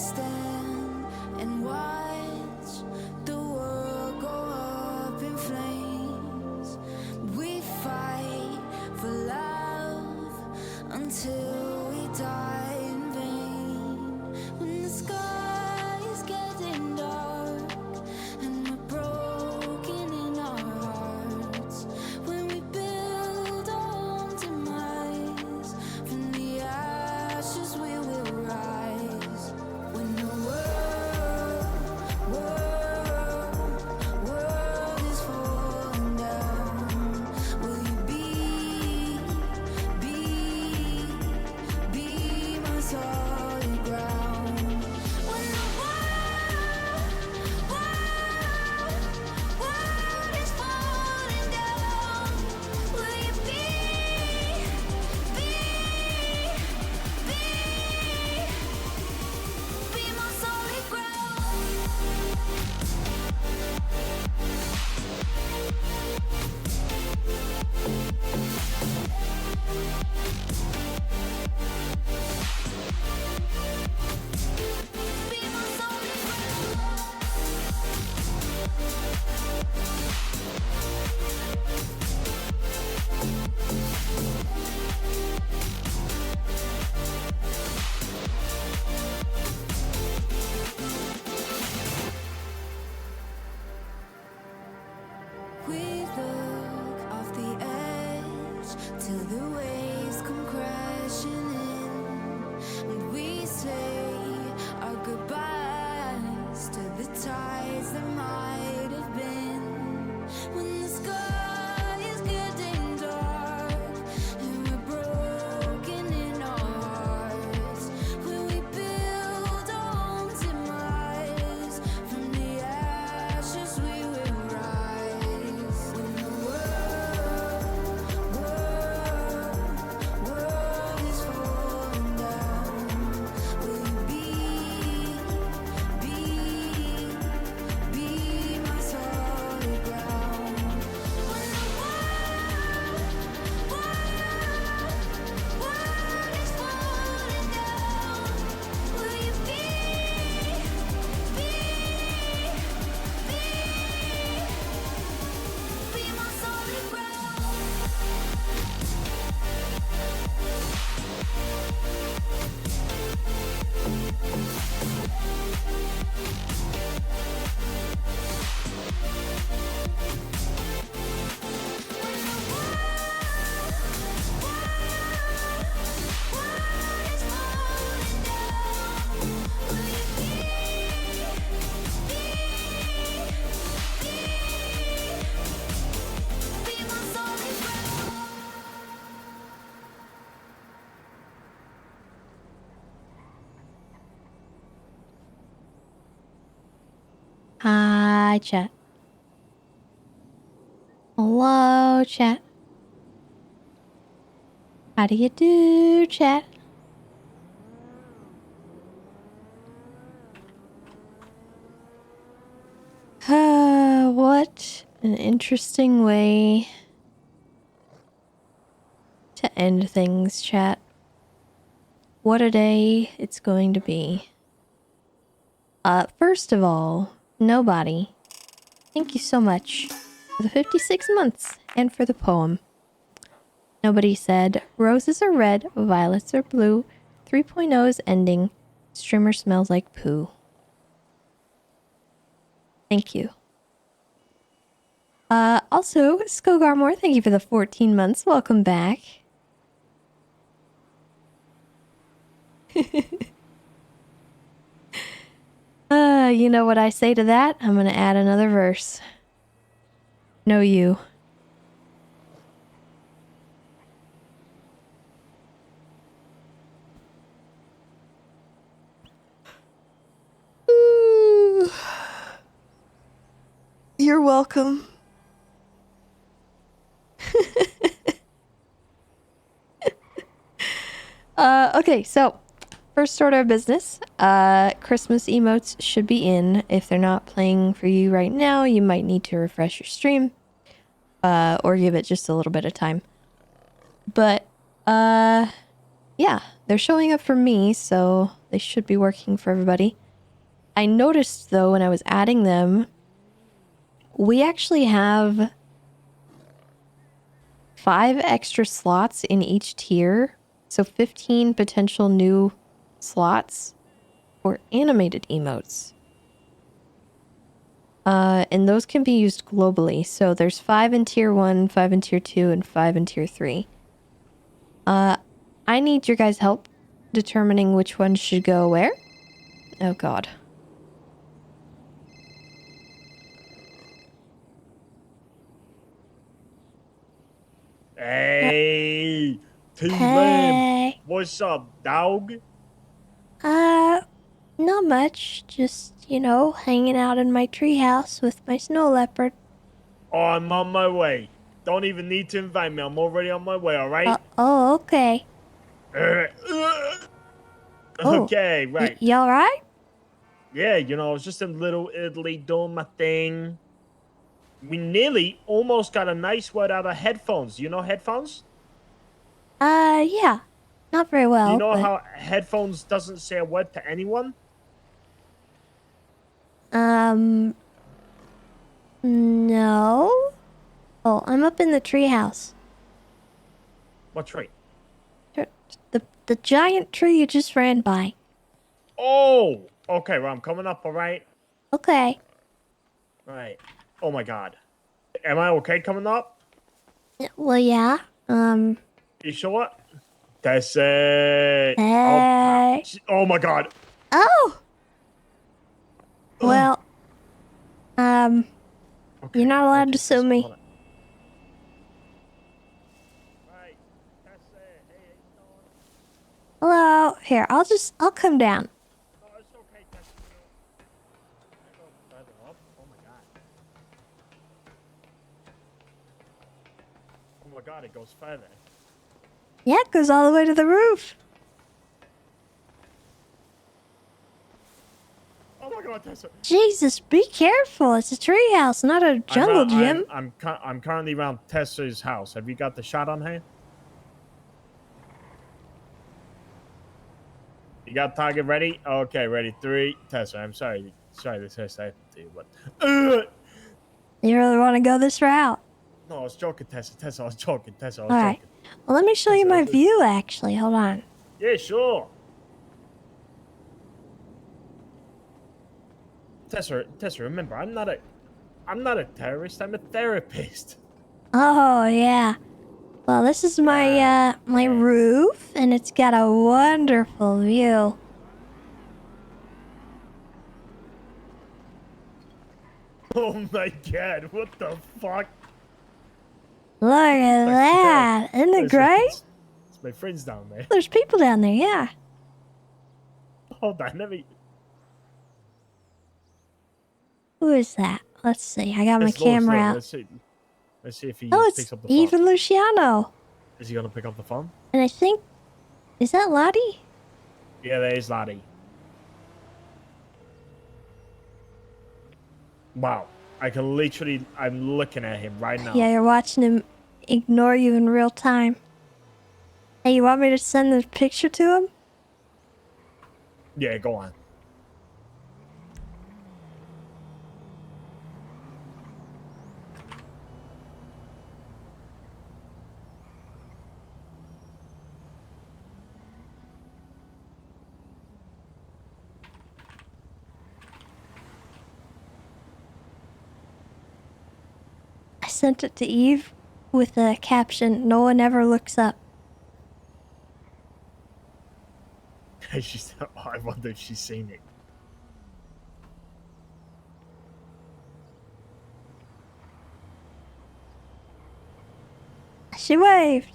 stand and watch the world go up in flames. We fight for love until we die in vain. When the sky is getting dark and we're broken in our hearts, when we build our own demise, from the ashes we will rise. When the world is falling down, will you be my solid ground? When the world is falling down, will you be my solid ground? Be my solid ground. We look off the edge till the waves come crashing in, and we say our goodbyes to the tides that might have been. When the sky is getting dark and we're broken in our hearts, when we build our own demise, from the ashes we will rise. When the world is falling down, will you be my solid ground? When the world is falling down, will you be my solid ground? Hi, chat. Hello, chat. How do you do, chat? What an interesting way to end things, chat. What a day it's going to be. First of all, nobody, thank you so much for the 56 months and for the poem. Nobody said, roses are red, violets are blue, 3.0 is ending, streamer smells like poo. Thank you. Also, Skogarmore, thank you for the 14 months. Welcome back. You know what I say to that? I'm gonna add another verse. No, you. You're welcome. Okay, so first order of business. Christmas emotes should be in. If they're not playing for you right now, you might need to refresh your stream. Or give it just a little bit of time. But, yeah. they're showing up for me, so they should be working for everybody. I noticed, though, when I was adding them, we actually have 5 extra slots in each tier. So 15 potential new slots for animated emotes. And those can be used globally. So there's 5 in tier 1, 5 in tier 2, and 5 in tier 3. I need your guys' help determining which one should go where. Oh god. Hey, T Lamb, Hey. what's up, dog? Not much. Just, you know, hanging out in my treehouse with my snow leopard. Oh, I'm on my way. Don't even need to invite me. I'm already on my way. All right. Oh, okay. Okay, right. You alright? Yeah, you know, I was just in Little Italy doing my thing. We nearly almost got a nice word out of headphones. You know headphones? Yeah. Not very Do you well, know but... how headphones doesn't say a word to anyone? No? Oh, I'm up in the treehouse. What tree? The giant tree you just ran by. Oh, okay. Well, I'm coming up. All right. Okay. All right. Oh my God. Am I okay coming up? Well, yeah. You sure? Tessa. Hey. Oh my God. Oh! Well, Okay. you're not allowed okay, to sue Tessa, me. hold on. Right. Tessa, hey, how you doing? Hello. Here, I'll come down. No, it's okay, Tessa. Can I go further up? Oh my God. Oh my God, it goes further. Yeah, it goes all the way to the roof. Oh my God, Tessa. Jesus, be careful. It's a treehouse, not a jungle gym. I'm currently around Tessa's house. Have you got the shot on hand? You got target ready? Okay, ready. 3. Tessa, I'm sorry. Sorry this has happened to you, but You really want to go this route? no, I was joking, Tessa. Tessa, I was joking. Tessa, I was Alright. joking. Well, let me show you my view, actually. Hold on. Yeah, sure. Tessa, remember, I'm not a terrorist. I'm a therapist. Oh, yeah. Well, this is my, my roof, and it's got a wonderful view. Oh my God, what the fuck? Look at that. Isn't it great? It's my friends down there. There's people down there, yeah. Hold on, let me. Who is that? Let's see. I got my Let's camera out. Let's see if he Oh, picks it's up the even phone. Luciano. Is he gonna pick up the phone? And I think... Is that Lottie? Yeah, there is Lottie. Wow. I'm looking at him right now. Yeah, you're watching him ignore you in real time. Hey, you want me to send the picture to him? Yeah, go on. I sent it to Eve with a caption, "No one ever looks up." I wonder if she's seen it. She waved.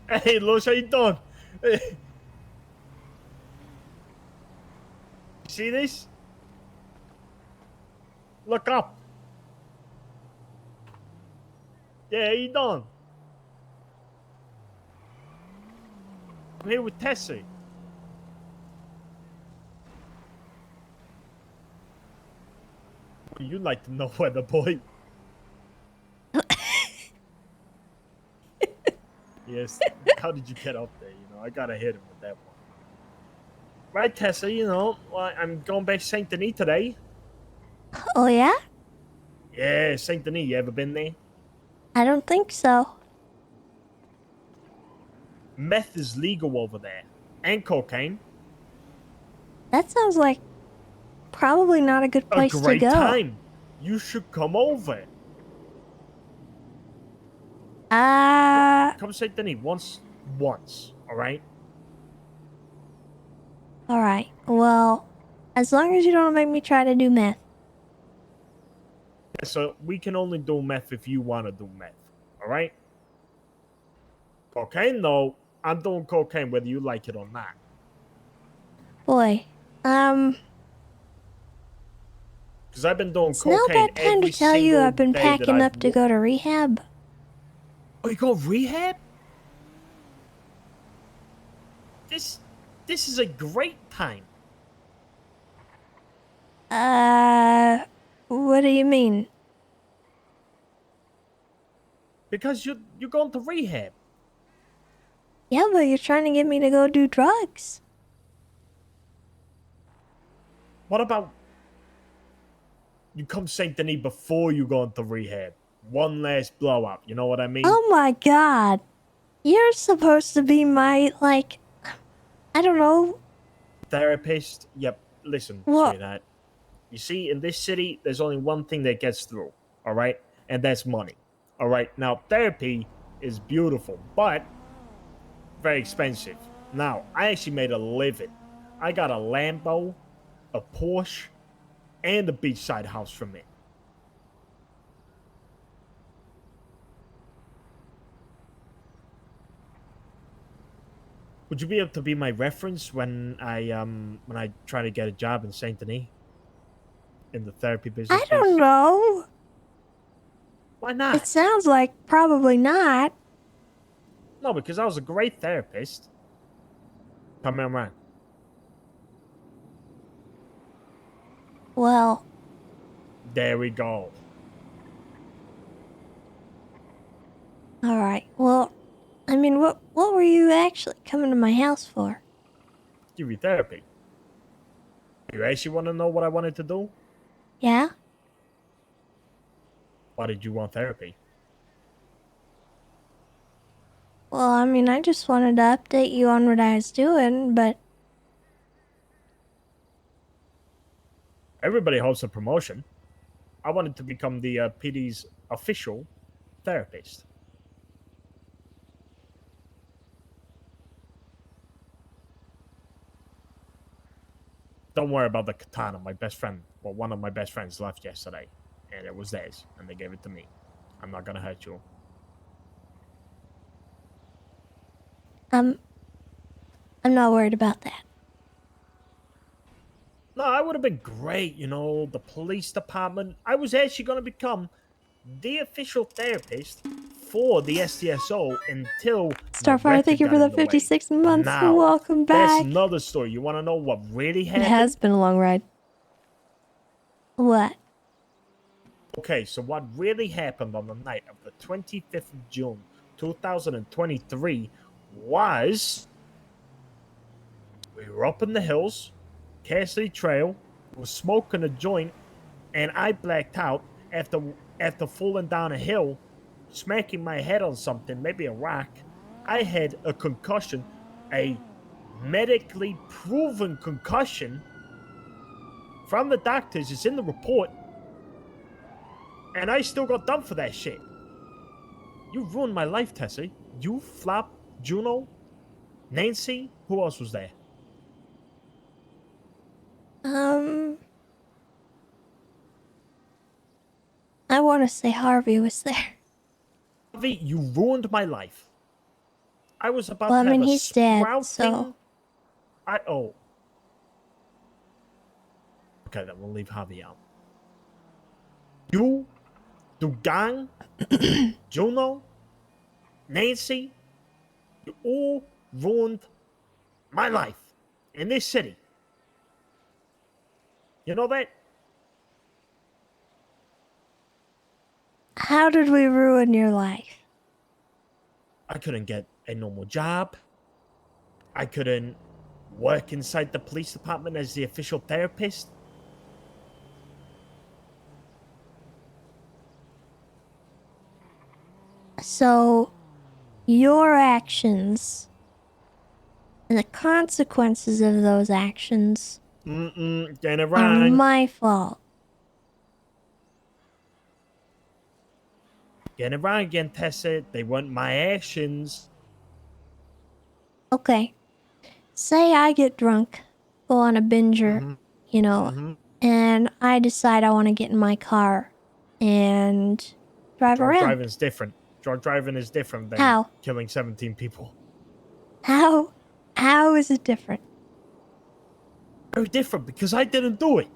Hey, Los, how you doing? Hey. See this? Look up. Yeah, how you doing? I'm here with Tessie. You'd like to know weather, boy. Yes. How did you get up there? You know, I gotta hit him with that one. Right, Tessa, well, I'm going back to Saint Denis today. Oh, yeah? Yeah, Saint Denis, you ever been there? I don't think so. Meth is legal over there. And cocaine. That sounds like probably not a good A place to great go. time. You should come over. Uh, Come Saint Denis once, all right? alright. Well, as long as you don't make me try to do meth. So we can only do meth if you want to do meth, all right? Cocaine, though, I'm doing cocaine whether you like it or not. Boy, Because I've been doing it's now cocaine about time to every tell you single I've been day that packing I've. up to go to rehab. Oh, you go rehab? This is a great time. What do you mean? Because you're going to rehab. Yeah, but you're trying to get me to go do drugs. What about you come Saint Denis before you go into rehab? One last blow up. You know what I mean? Oh my god. You're supposed to be my, like, I don't know. Therapist. Yep. Listen, What? sweetheart. You see, in this city, there's only one thing that gets through. All right, and that's money. All right. Now, therapy is beautiful, but very expensive. Now, I actually made a living. I got a Lambo, a Porsche, and a beachside house from it. Would you be able to be my reference when I try to get a job in Saint Denis in the therapy business, I don't please? know. Why It not? sounds like probably not. No, because I was a great therapist. Come around. Well, There we go. alright. Well, I mean, what were you actually coming to my house for? Give you therapy. You actually want to know what I wanted to do? Yeah? Why did you want therapy? Well, I mean, I just wanted to update you on what I was doing, but Everybody hopes a promotion. I wanted to become the PD's official therapist. Don't worry about the katana. My best friend, well, one of my best friends left yesterday, and it was theirs, and they gave it to me. I'm not gonna hurt you. I'm not worried about that. No, I would have been great, the police department. I was actually gonna become the official therapist for the SDSO until my Starfire, thank record you got for the in the way. 56 But months. now, Welcome that's back. another story. You want to know what really It has happened? been a long ride. What? Okay, so what really happened on the night of the 25th of June, 2023 was we were up in the hills, Cassidy Trail, we were smoking a joint, and I blacked out after falling down a hill, smacking my head on something, maybe a rock. I had a concussion, a medically proven concussion from the doctors. It's in the report, and I still got done for that shit. You ruined my life, Tessie. You, Flop, Juno, Nancy. Who else was there? I want to say Harvey was there. Harvey, you ruined my life. I was about Well, I to have mean, a he's dead, so. sprouting. Okay, then we'll leave Harvey out. You, Dugang, Juno, Nancy, you all ruined my life in this city. You know that? How did we ruin your life? I couldn't get a normal job. I couldn't work inside the police department as the official therapist? So, your actions and the consequences of those actions Getting it are wrong. my fault. Getting it wrong again, Tessa. They weren't my actions. Okay. Say I get drunk, go on a binger, you know, and I decide I want to get in my car and drive Drunk around. driving is different. Drunk driving is different than How? killing 17 people. How? How is it different? Very different because I didn't do it.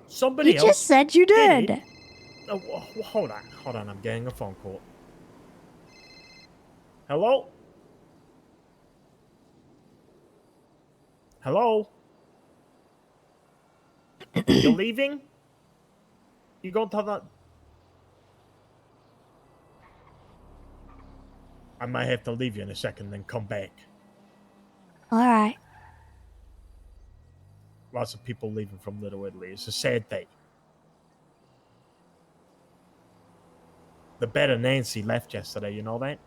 Somebody You else just said you did did. it. Oh, hold on. I'm getting a phone call. Hello? Hello? You're leaving? You going to the... I might have to leave you in a second, then come back. Alright. Lots of people leaving from Little Italy. It's a sad day. The better Nancy left yesterday, you know that?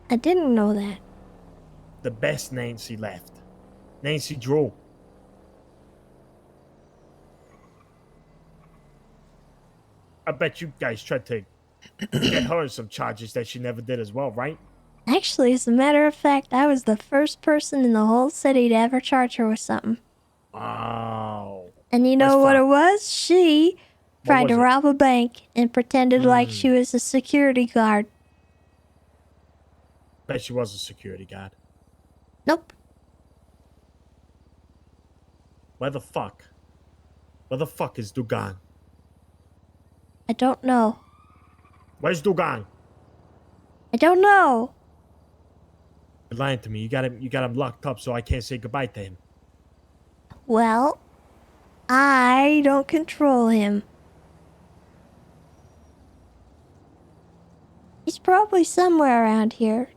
I didn't know that. The best Nancy left. Nancy Drew. I bet you guys tried to get her in some charges that she never did as well, right? Actually, as a matter of fact, I was the first person in the whole city to ever charge her with something. Oh. And you know That's what fine. it was? She What tried was to it? rob a bank and pretended like she was a security guard. Bet she was a security guard. Nope. Where the fuck is Dugan? I don't know. Where's Dugan? I don't know. You're lying to me. You got him locked up so I can't say goodbye to him. Well, I don't control him. He's probably somewhere around here.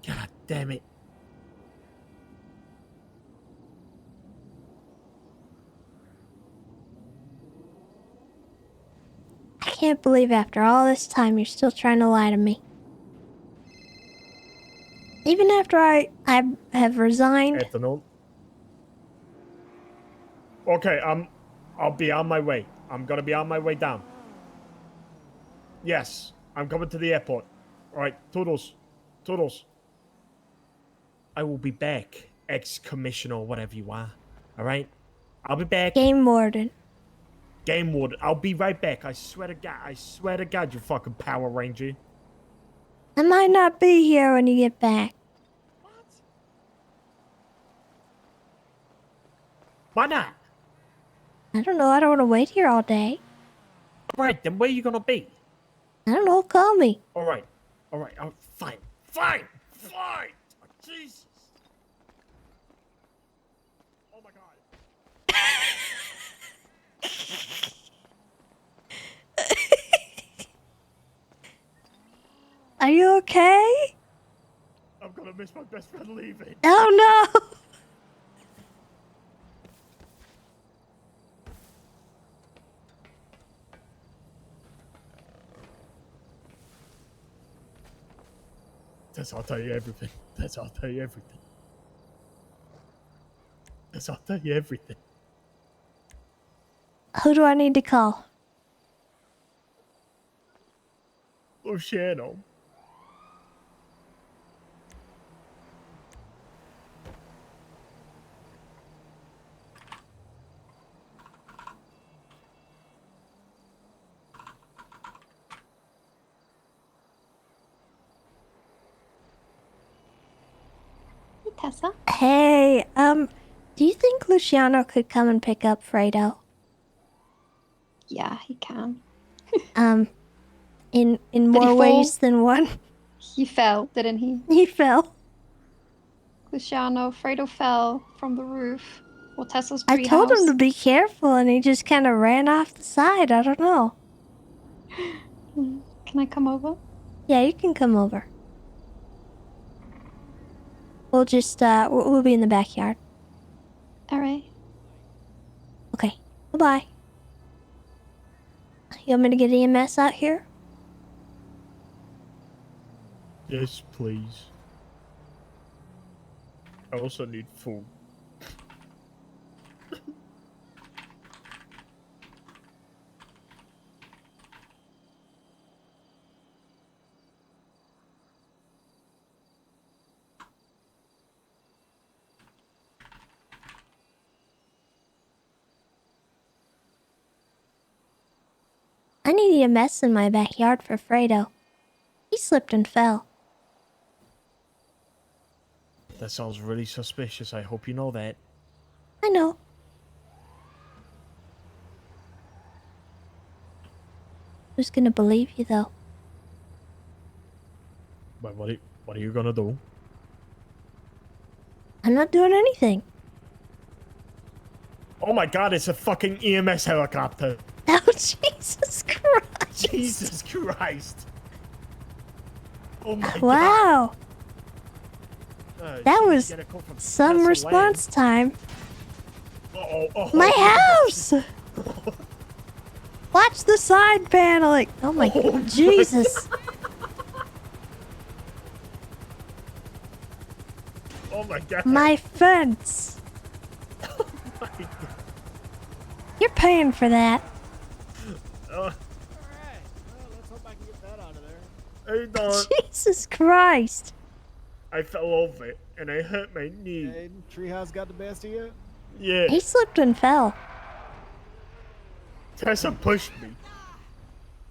God damn it. I can't believe after all this time you're still trying to lie to me. Even after I have resigned. Afternoon. Okay, I'll be on my way. I'm gonna be on my way down. Yes, I'm coming to the airport. Alright, toodles. Toodles. I will be back, ex-commissioner or whatever you are. Alright? I'll be back. Game warden. Game warden. I'll be right back. I swear to God, you fucking Power Ranger. I might not be here when you get back. What? Why not? I don't know. I don't want to wait here all day. Alright, then where are you gonna be? I don't know. Call me. Alright. Fine. Oh, Jesus. Oh my God. Are you okay? I'm gonna miss my best friend leaving. Oh no! I'll tell you everything. I'll tell you everything. Who do I need to call? Luciano. Tessa? Hey, do you think Luciano could come and pick up Fredo? Yeah, he can. In he more fall? ways than one. He fell, didn't he? He fell. Luciano, Fredo fell from the roof. Well, Tessa's I treehouse. told him to be careful and he just kind of ran off the side. I don't know. Can I come over? Yeah, you can come over. We'll just, we'll be in the backyard. Alright. Okay, bye-bye. You want me to get EMS out here? Yes, please. I also need food. I need EMS in my backyard for Fredo. He slipped and fell. That sounds really suspicious. I hope you know that. I know. Who's gonna believe you, though? But what are you gonna do? I'm not doing anything. Oh my god, it's a fucking EMS helicopter. Oh, Jesus Christ. Jesus Christ. Oh my god. Wow. That Shit, was get a call from some Tessa response time. Lamb. Oh, My house! Watch the side paneling. Oh my Jesus. Oh my god. My fence. Oh my god. You're paying for that. Uh, Alright, well, let's hope I can get that out of there. hey, Don. Jesus Christ. I fell over it and I hurt my knee. Hey, Treehouse got the best of you? Yeah. He slipped and fell. Tessa pushed me.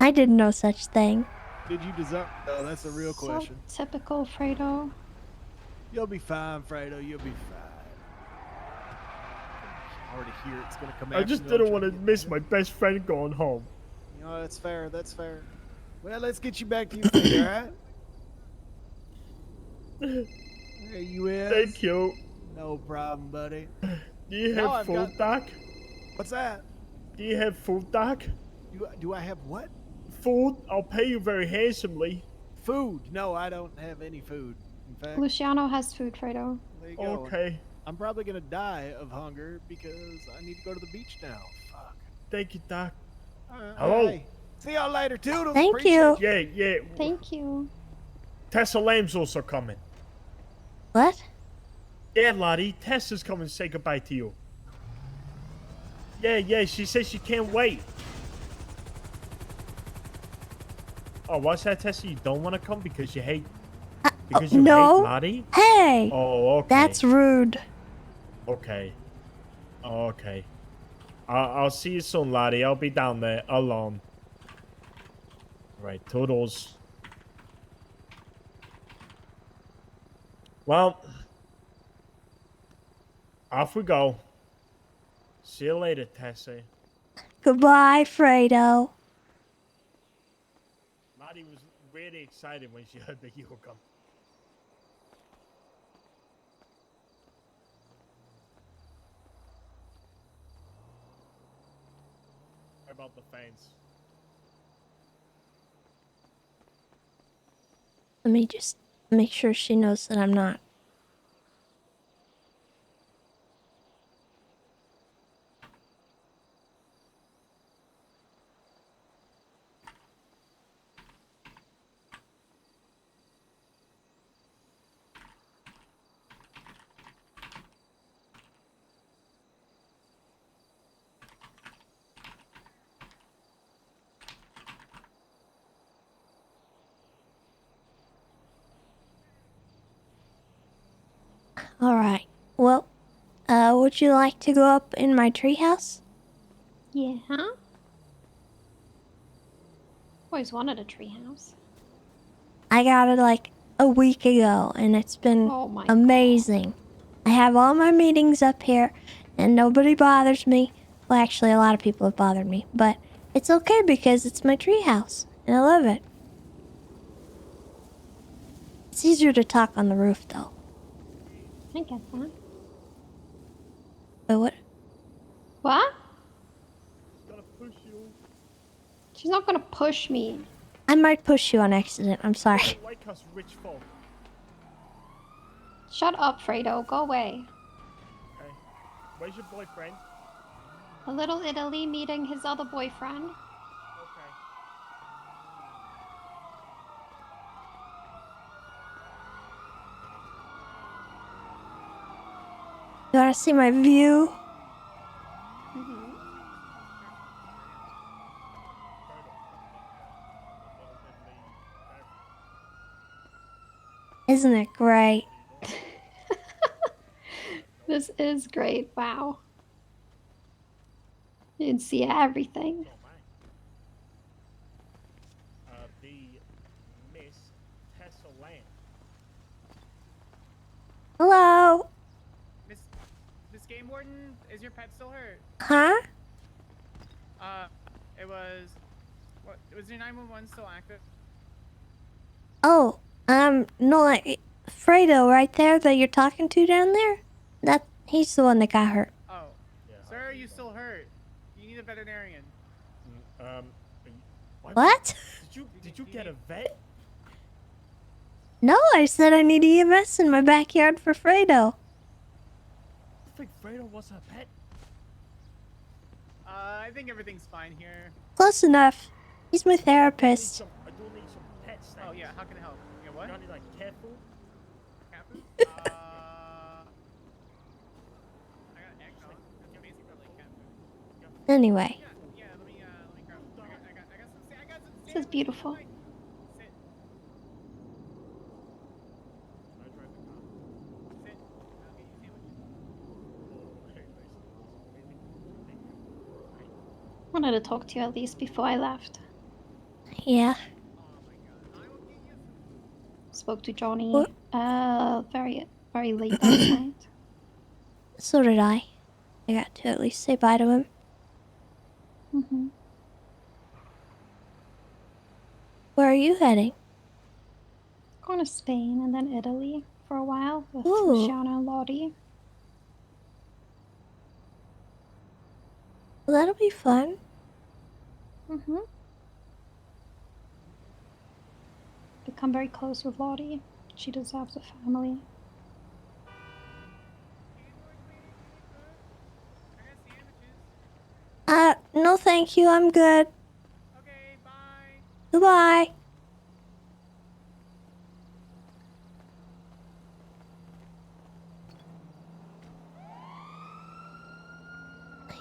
I did no such thing. Did you deserve? Oh, that's a real So question. typical Fredo. You'll be fine, Fredo. You'll be fine. I already hear it's gonna come out. I just didn't want to miss my best friend going home. You know, that's fair. That's fair. Well, let's get you back to your feet, alright? There you is. Thank you. No problem, buddy. Do you Now have I've food, got- Doc? What's that? Do you have food, Doc? Do I have what? Food? I'll pay you very handsomely. Food? No, I don't have any food. In fact, Luciano has food, Fredo. there you go. Okay. I'm probably gonna die of hunger because I need to go to the beach now. Fuck. Thank you, Doc. Hello. Hello. See y'all later, Toodles. Thank Appreciate you. Yeah, yeah. Thank you. Tessa Lamb's also coming. What? Yeah, Lottie. Tessa's coming to say goodbye to you. Yeah. She says she can't wait. Oh, what's that, Tessa? You don't want to come because you hate... Because you no. hate Lottie? Hey. Oh, okay. That's rude. Okay. Okay. I'll see you soon, Lottie. I'll be down there alone. Right, toodles. Well, off we go. See you later, Tessa. Goodbye, Fredo. Lottie was really excited when she heard that you would come. How about the fans? Let me just make sure she knows that I'm not. Alright. Well, would you like to go up in my treehouse? Yeah. Always wanted a treehouse. I got it like a week ago, and it's been Oh my amazing. I have all my meetings up here, and nobody bothers me. Well, actually, a lot of people have bothered me, but it's okay because it's my treehouse, and I love it. It's easier to talk on the roof, though. I get that. But what? What? Gonna push you. She's not gonna push me. I might push you on accident. I'm sorry. Don't like us rich folk. Shut up, Fredo. Go away. Okay. Where's your boyfriend? A little Italy meeting his other boyfriend. Okay. You wanna see my view? Isn't it great? This is great. Wow. You can see everything. The Miss Tessa Lamb. Hello? Miss Game Warden, is your pet still hurt? Huh? It was... What? Was your 911 still active? Oh, no, like, Fredo right there that you're talking to down there? He's the one that got hurt. Oh. Yeah, Sir, are you still hurt? You need a veterinarian. What? Did you get a vet? No, I said I need EMS in my backyard for Fredo. I think Fredo was a pet. I think everything's fine here. Close enough. He's my therapist. I do need some pet snacks. Oh, yeah, how can I help? Yeah, what? You got any, like, cat food? Cat food? I got eggs. That's basically like cat food. Anyway. Yeah, let me grab I got some This is beautiful. Sit. Can I drive the car? Sit. I'll get you a sandwich. Okay, nice. Thank you. Wanted to talk to you at least before I left. Yeah. Oh my god. I will get you some. Spoke to Johnny What? very, very late last night. So did I. I got to at least say bye to him. Mm-hmm. Where are you heading? Going to Spain and then Italy for a while with Ooh. Luciana and Lottie. Well, that'll be fun. Mm-hmm. Become very close with Lottie. She deserves a family. I got sandwiches. No thank you, I'm good. Okay, bye. Goodbye.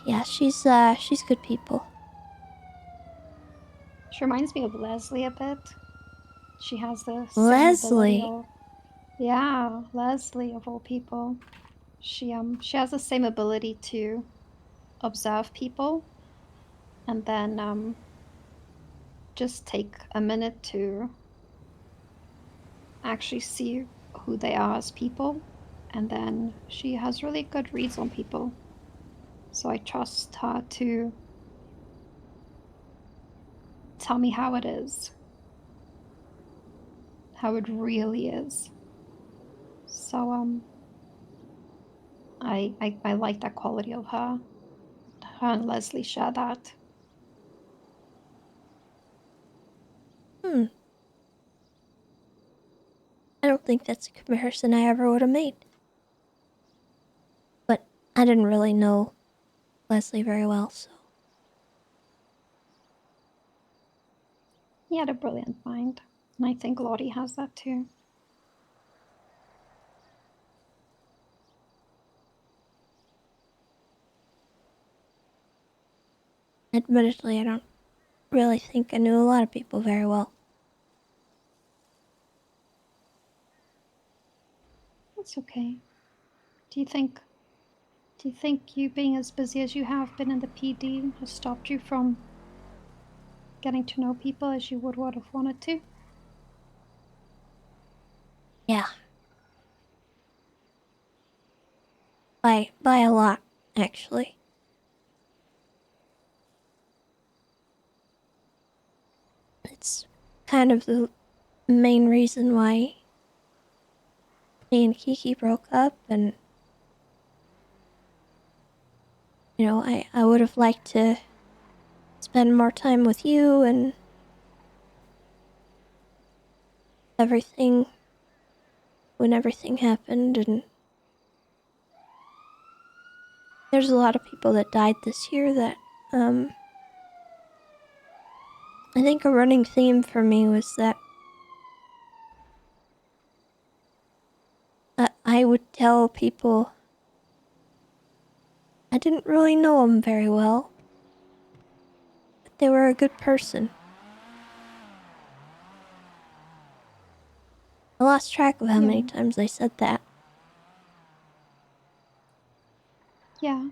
Yeah, she's good people. She reminds me of Leslie a bit. She has the same Leslie? ability of, yeah, Leslie of all people. She has the same ability to observe people and then just take a minute to actually see who they are as people, and then she has really good reads on people. So I trust her to tell me how it is. How it really is. So I like that quality of her. Her and Leslie share that. I don't think that's a comparison I ever would have made. But I didn't really know Leslie very well, so. He had a brilliant mind, and I think Lottie has that too. Admittedly, I don't really think I knew a lot of people very well. That's okay. Do you think you being as busy as you have been in the PD has stopped you from getting to know people as you would have wanted to? Yeah. By a lot, actually. It's kind of the main reason why me and Kiki broke up, and you know, I would have liked to spend more time with you and everything when everything happened, and there's a lot of people that died this year that, I think a running theme for me was that I would tell people I didn't really know them very well, but they were a good person. I lost track of how many Yeah. times I said that. Yeah.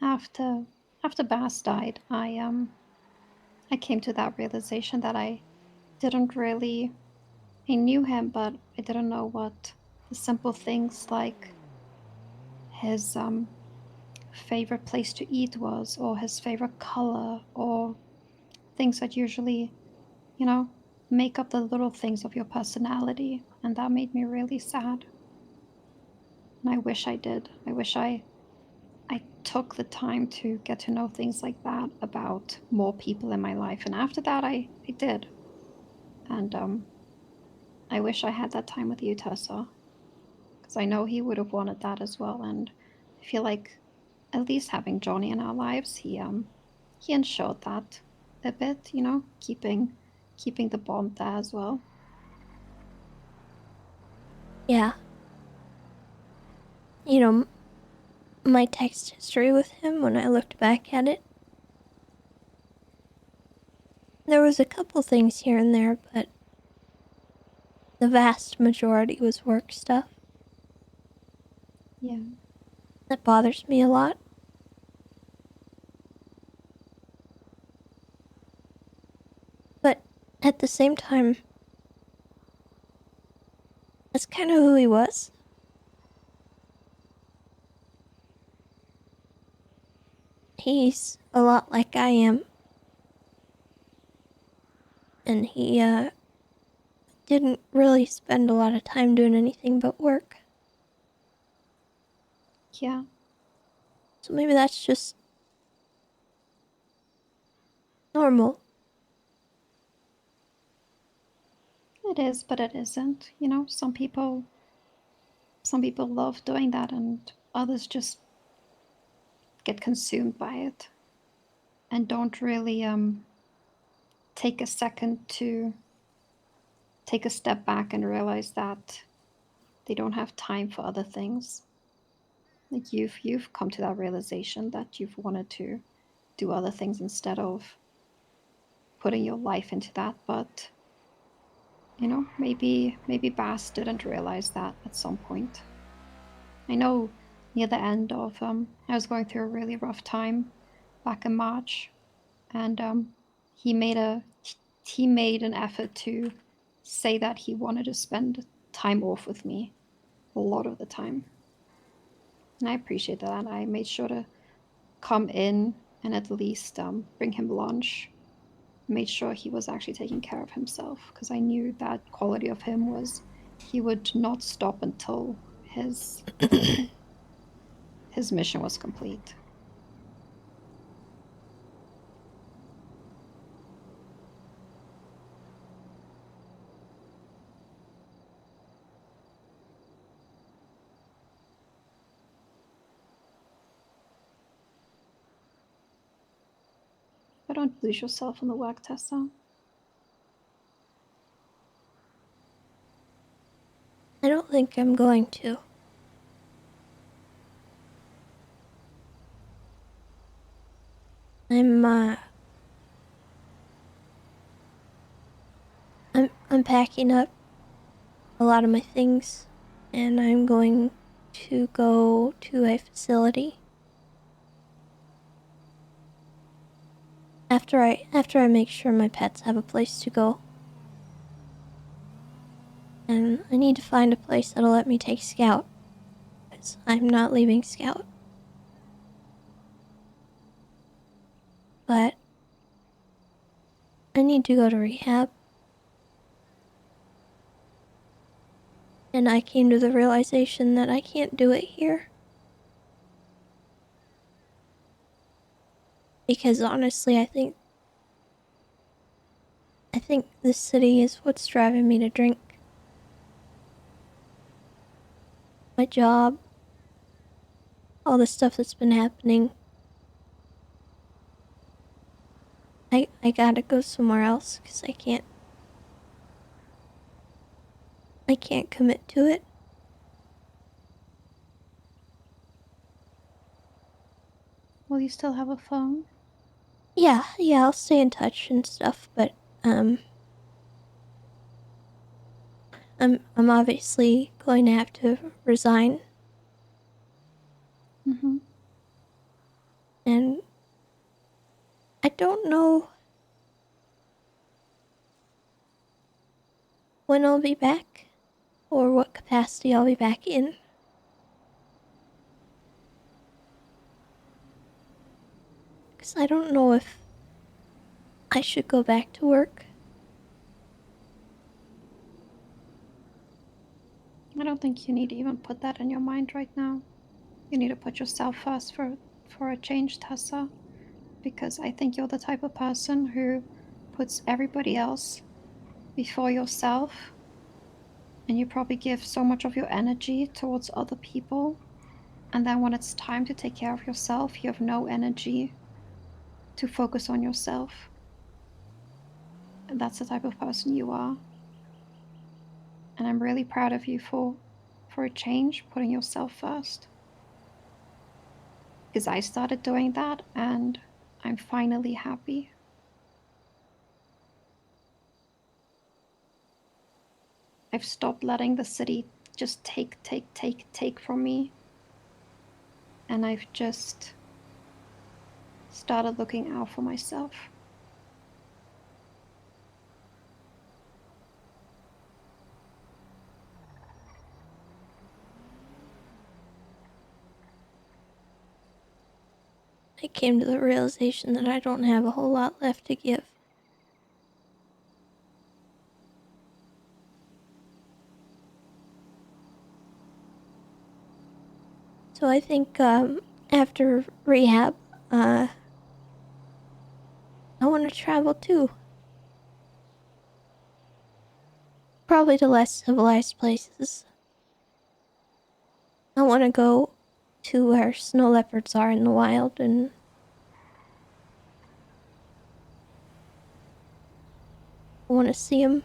After Bass died, I came to that realization that I didn't really I knew him, but I didn't know what the simple things like his favorite place to eat was, or his favorite color, or things that usually, you know, make up the little things of your personality. And that made me really sad. And I wish I did. I wish I took the time to get to know things like that about more people in my life. And after that, I did. And I wish I had that time with you, Tessa, because I know he would have wanted that as well. And I feel like at least having Johnny in our lives, he ensured that a bit, you know, keeping the bond there as well. Yeah. You know, my text history with him, when I looked back at it, there was a couple things here and there, but the vast majority was work stuff. Yeah. That bothers me a lot. But at the same time, that's kind of who he was. He's a lot like I am. And he, didn't really spend a lot of time doing anything but work. Yeah. So maybe that's just normal. It is, but it isn't. You know, some people love doing that and others just get consumed by it and don't really take a second to take a step back and realize that they don't have time for other things. Like you've come to that realization that you've wanted to do other things instead of putting your life into that. But you know, maybe Bass didn't realize that at some point. I know near the end of I was going through a really rough time back in March, and he made a he made an effort to say that he wanted to spend time off with me a lot of the time. And I appreciate that. I made sure to come in and at least bring him lunch. Made sure he was actually taking care of himself because I knew that quality of him was he would not stop until his mission was complete. But don't lose yourself in the work, Tessa. I don't think I'm going to. I'm packing up a lot of my things, and I'm going to go to a facility. After I make sure my pets have a place to go. And I need to find a place that'll let me take Scout, because I'm not leaving Scout. But I need to go to rehab. And I came to the realization that I can't do it here. Because honestly, I think this city is what's driving me to drink. my job, all the stuff that's been happening. I gotta go somewhere else because I can't commit to it. Will you still have a phone? Yeah, I'll stay in touch and stuff, but I'm obviously going to have to resign, Mm-hmm. and I don't know when I'll be back or what capacity I'll be back in. Because I don't know if I should go back to work. I don't think you need to even put that in your mind right now. You need to put yourself first for a change, Tessa, because I think you're the type of person who puts everybody else before yourself, and you probably give so much of your energy towards other people, and then when it's time to take care of yourself, you have no energy to focus on yourself. And that's the type of person you are. And I'm really proud of you for a change, putting yourself first. Because I started doing that and I'm finally happy. I've stopped letting the city just take from me. And I've just started looking out for myself. I came to the realization that I don't have a whole lot left to give. So I think after rehab, I want to travel too. Probably to less civilized places. I want to go to where snow leopards are in the wild, and I want to see them.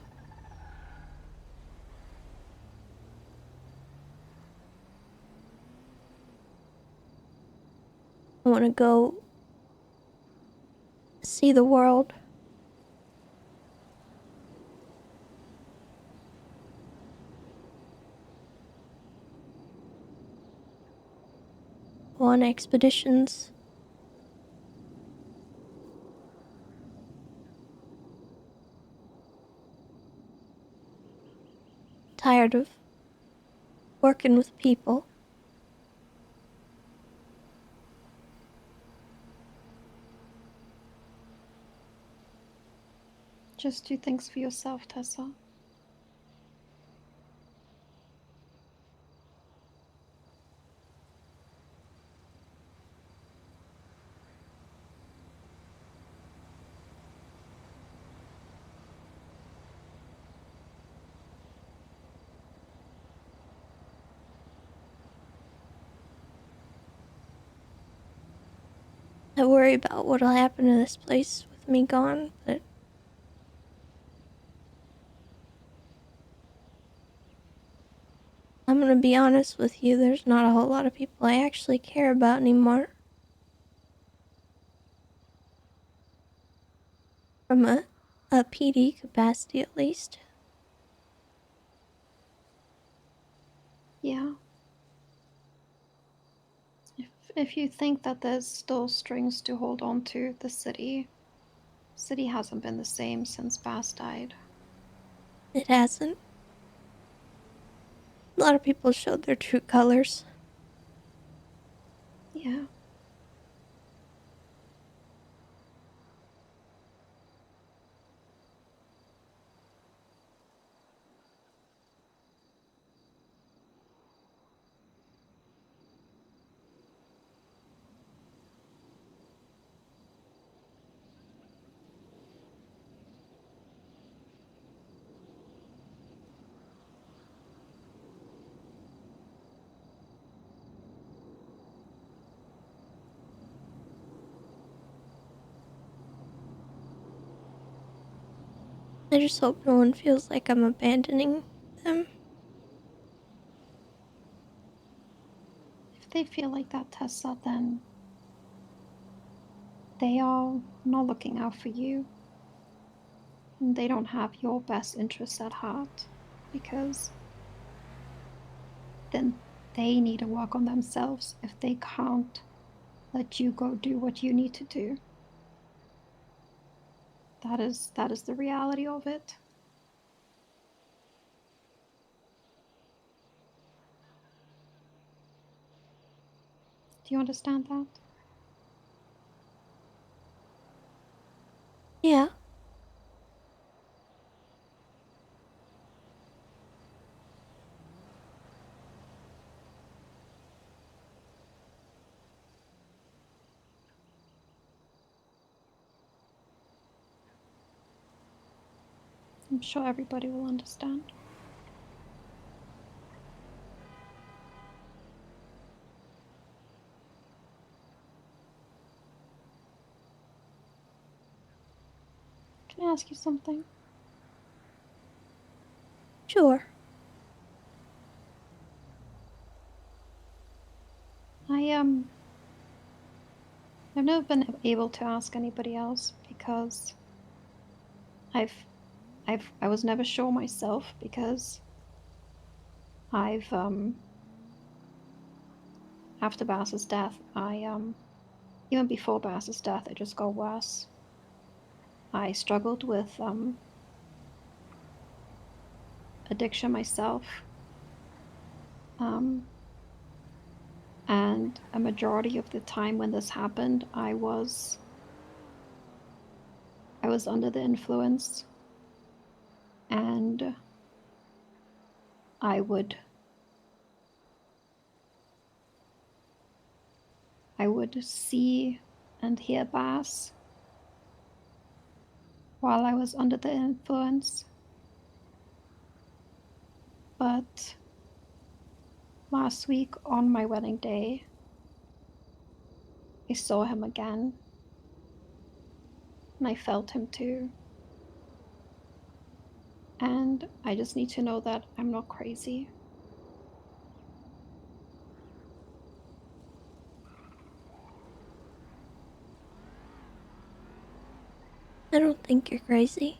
I want to go see the world. Go on expeditions. Tired of working with people. Just do things for yourself, Tessa. I worry about what'll happen to this place with me gone, but I'm gonna be honest with you, there's not a whole lot of people I actually care about anymore. From a PD capacity, at least. Yeah. If you think that there's still strings to hold on to, the city hasn't been the same since Bass died. It hasn't. A lot of people showed their true colors. Yeah. just hope no one feels like I'm abandoning them. If they feel like that, Tessa, then they are not looking out for you. And they don't have your best interests at heart, because then they need to work on themselves if they can't let you go do what you need to do. That is the reality of it. Do you understand that? Yeah. I'm sure everybody will understand. Can I ask you something? Sure. I've never been able to ask anybody else because I was never sure myself, because I've after Bass's death, even before Bass's death, it just got worse. I struggled with addiction myself. And a majority of the time when this happened, I was under the influence, and I would see and hear Bass while I was under the influence. But last week on my wedding day, I saw him again, and I felt him too. And I just need to know that I'm not crazy. I don't think you're crazy.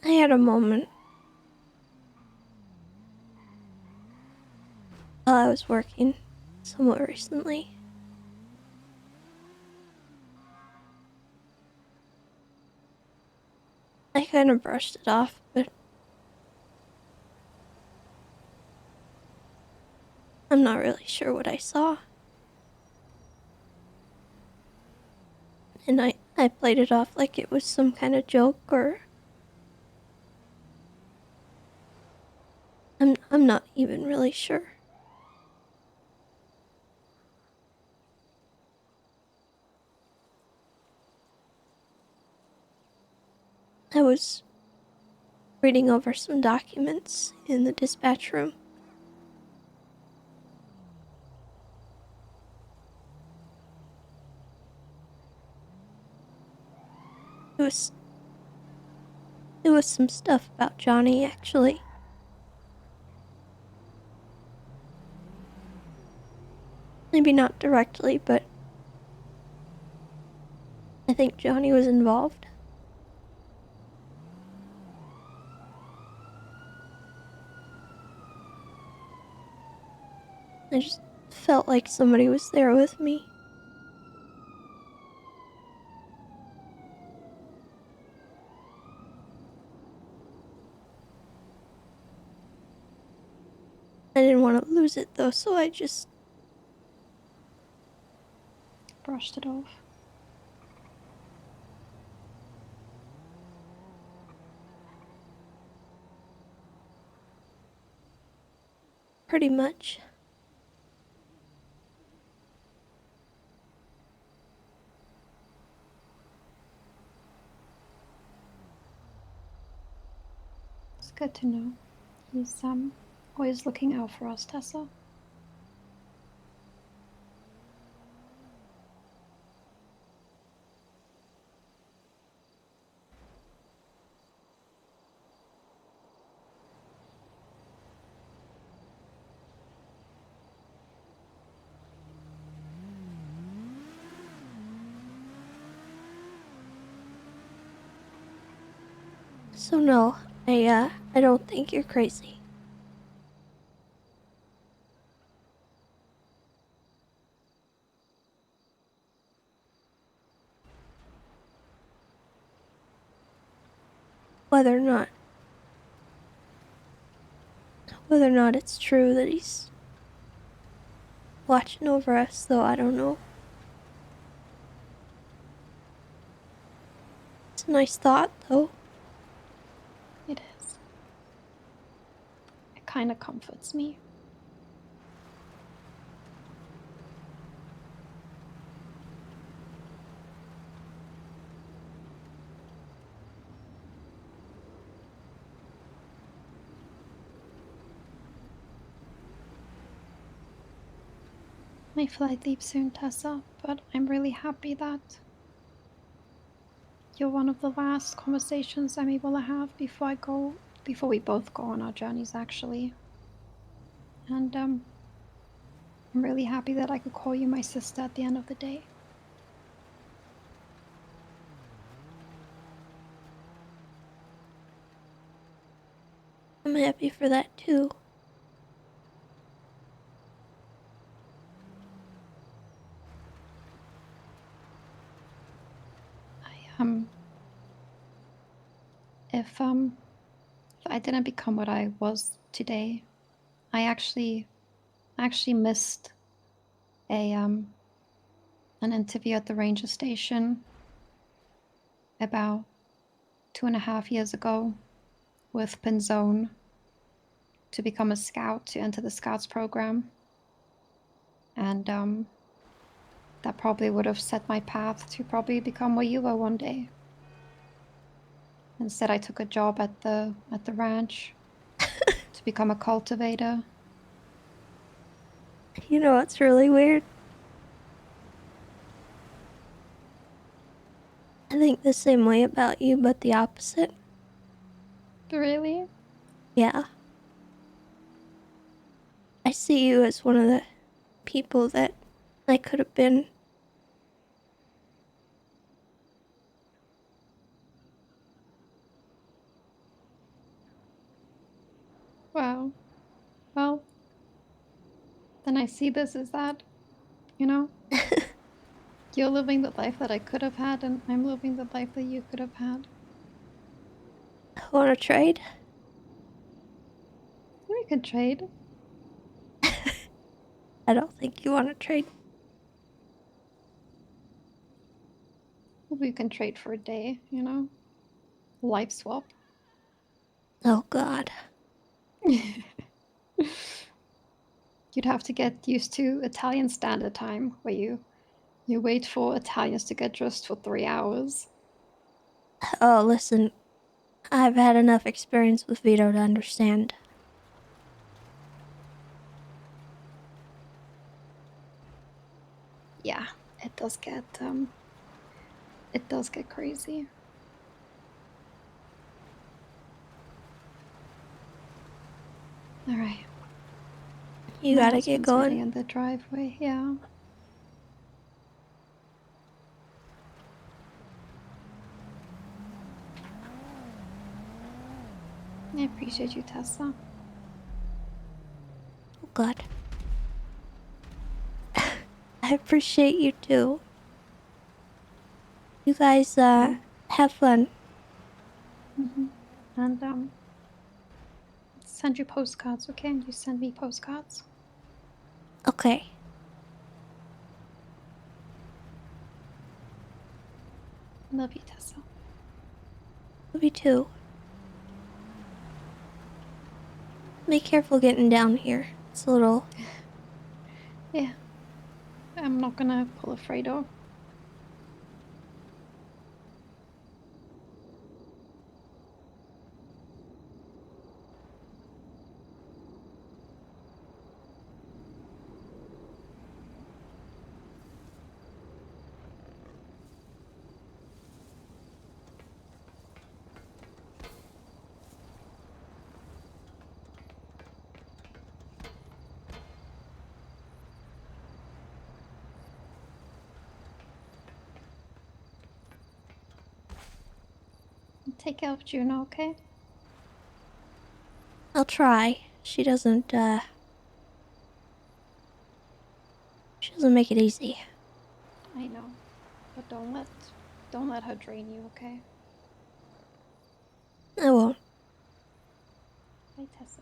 I had a moment while I was working somewhat recently. I kind of brushed it off, but I'm not really sure what I saw. And I played it off like it was some kind of joke, or I'm not even really sure. I was reading over some documents in the dispatch room. It was some stuff about Johnny, actually. Maybe not directly, but I think Johnny was involved. I just felt like somebody was there with me. I didn't want to lose it though, so I just Brushed it off. pretty much. good to know. He's always looking out for us, Tessa. So no, I don't think you're crazy. Whether or not it's true that he's watching over us, though, I don't know. It's a nice thought, though. It is. It kind of comforts me. My flight leaves soon, Tessa, but I'm really happy that you're one of the last conversations I'm able to have before we both go on our journeys, actually. And I'm really happy that I could call you my sister at the end of the day. I'm happy for that, too. If I didn't become what I was today, I actually missed a an interview at the ranger station about 2.5 years ago with Pinzone to become a scout, to enter the scouts program. And that probably would have set my path to probably become what you were one day. Instead, I took a job at the ranch to become a cultivator. You know what's really weird? I think the same way about you, but the opposite. Really? Yeah. I see you as one of the people that I could have been. Wow. Well, then I see this as that, you know, you're living the life that I could have had, and I'm living the life that you could have had. Want to trade? We could trade. I don't think you want to trade. We can trade for a day, you know? Life swap. Oh, God. You'd have to get used to Italian Standard Time, where you wait for Italians to get dressed for 3 hours. Oh, listen. I've had enough experience with Vito to understand. Yeah, it does get crazy. All right. You My gotta get husband's waiting going. in the driveway. Yeah. I appreciate you, Tessa. Oh, God. I appreciate you, too. You guys, have fun. Mm-hmm. And send you postcards, okay? And you send me postcards. Okay. Love you, Tessa. Love you, too. Be careful getting down here. It's a little... Yeah. I'm not gonna pull a Fredo. Take care of Juno, okay? I'll try. She doesn't make it easy. I know. But don't let her drain you, okay? I won't. Bye, Tessa.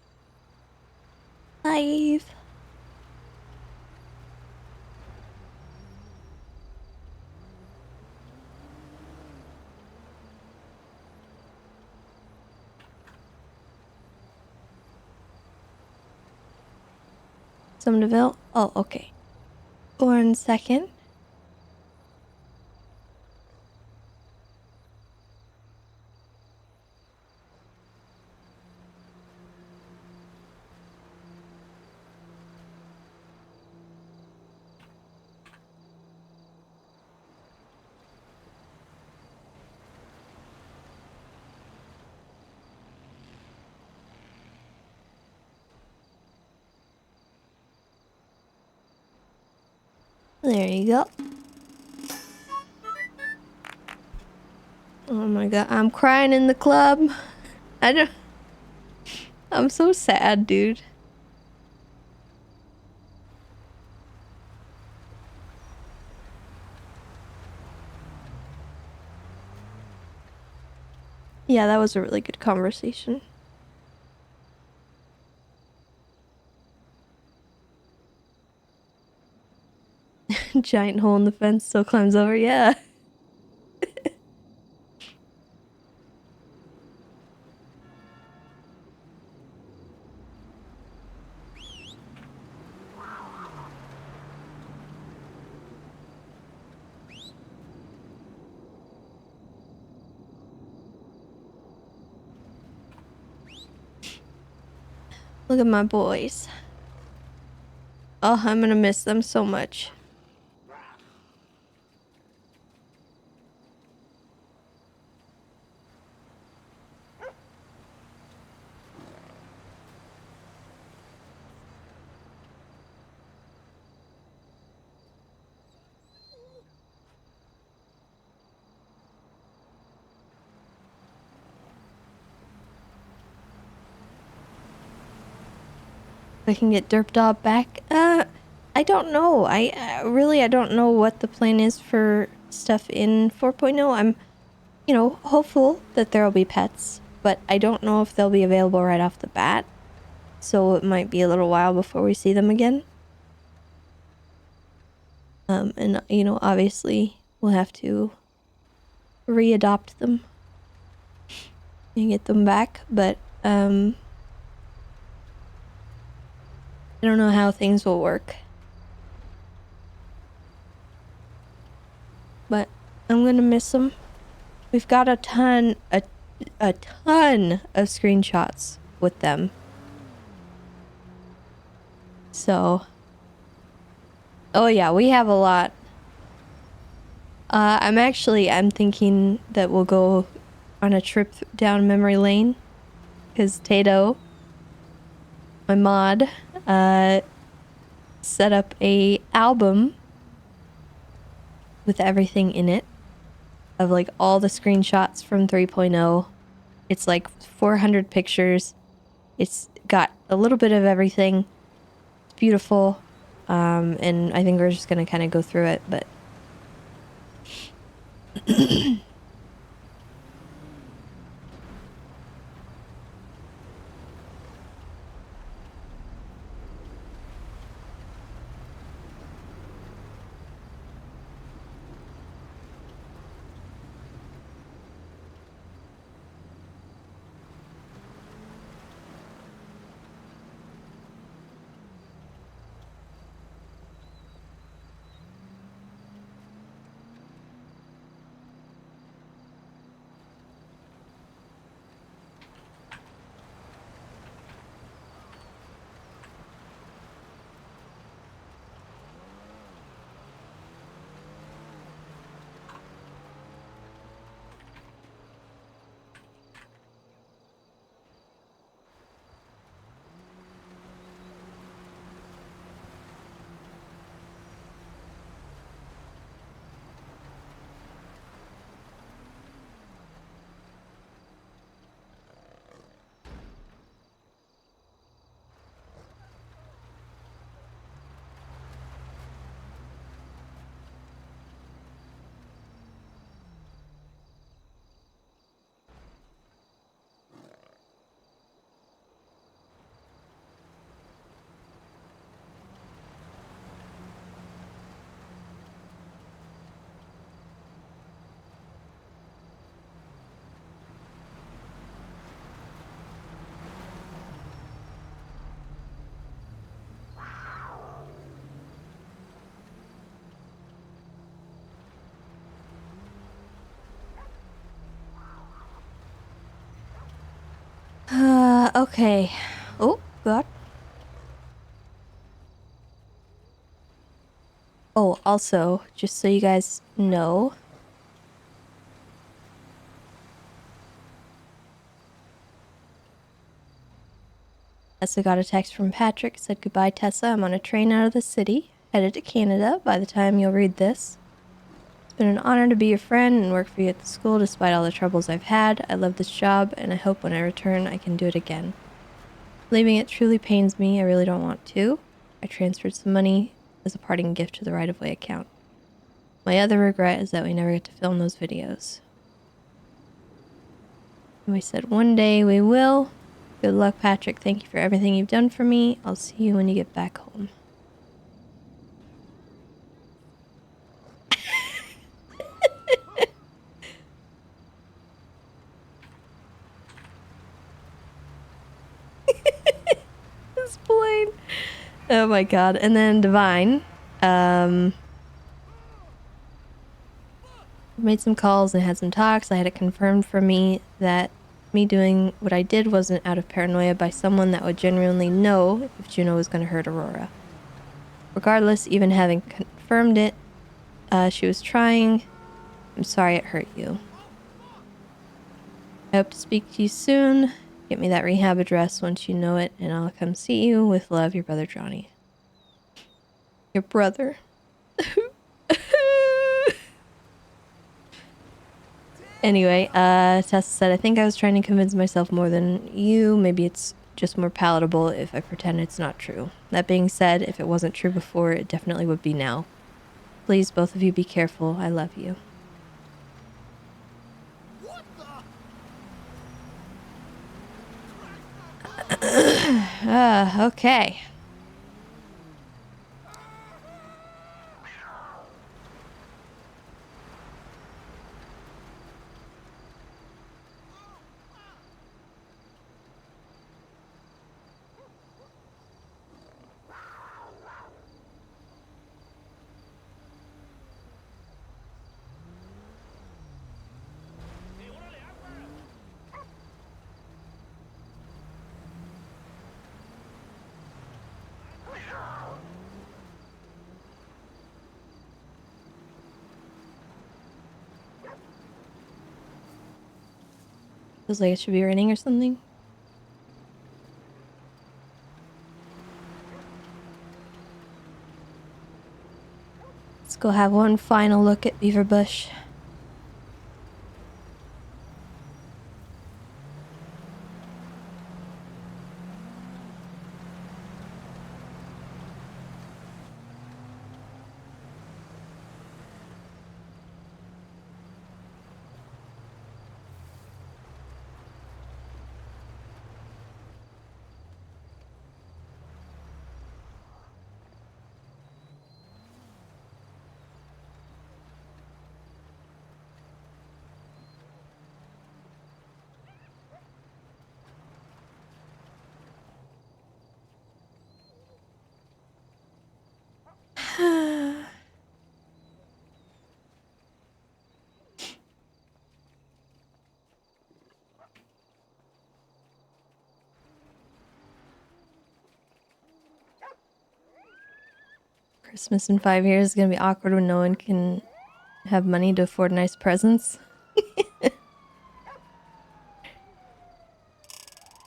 Bye. Somerville? Oh, okay. 1 second. There you go. Oh my god, I'm crying in the club. I'm so sad, dude. Yeah, that was a really good conversation. Giant hole in the fence still climbs over, yeah. Look at my boys. Oh, I'm gonna miss them so much. I can get Derp Dog back. I don't know. I don't know what the plan is for stuff in 4.0. I'm, hopeful that there'll be pets, but I don't know if they'll be available right off the bat. So it might be a little while before we see them again. And obviously we'll have to readopt them and get them back, but I don't know how things will work. But I'm gonna miss them. We've got a ton of screenshots with them. So, oh yeah, we have a lot. I'm thinking that we'll go on a trip down memory lane, because Tato, my mod, set up a album with everything in it of like all the screenshots from 3.0. It's like 400 pictures. It's got a little bit of everything. It's beautiful. And I think we're just gonna kind of go through it, but Okay. Oh, God. Oh, also, just so you guys know, Tessa got a text from Patrick, said, "Goodbye, Tessa. I'm on a train out of the city, headed to Canada by the time you'll read this. It's been an honor to be your friend and work for you at the school despite all the troubles I've had. I love this job, and I hope when I return I can do it again. Leaving it truly pains me. I really don't want to. I transferred some money as a parting gift to the right-of-way account. My other regret is that we never get to film those videos." And we said, "One day we will. Good luck, Patrick. Thank you for everything you've done for me. I'll see you when you get back home." Explain. Oh my god. And then Divine. Made some calls and had some talks. I had it confirmed for me that me doing what I did wasn't out of paranoia by someone that would genuinely know if Juno was going to hurt Aurora. Regardless, even having confirmed it, she was trying. I'm sorry it hurt you. I hope to speak to you soon. Get me that rehab address once you know it, and I'll come see you. With love, your brother Johnny. Your brother. Anyway, Tessa said, "I think I was trying to convince myself more than you. Maybe it's just more palatable if I pretend it's not true. That being said, if it wasn't true before, it definitely would be now. Please, both of you, be careful. I love you." Okay. Feels like it should be raining or something. Let's go have one final look at Beaver Bush. Christmas in 5 years is gonna be awkward when no one can have money to afford nice presents.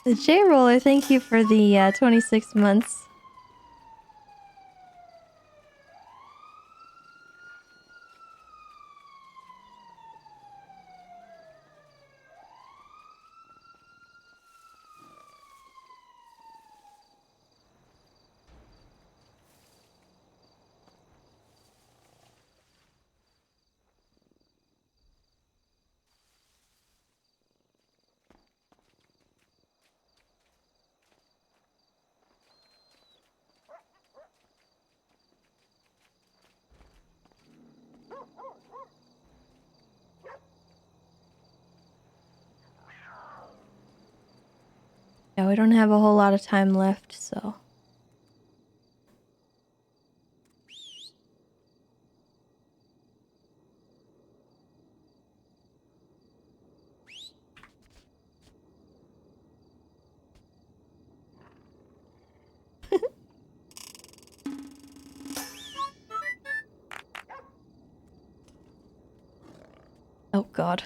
The J-Roller, thank you for the 26 months. Yeah, we don't have a whole lot of time left, so. Oh god.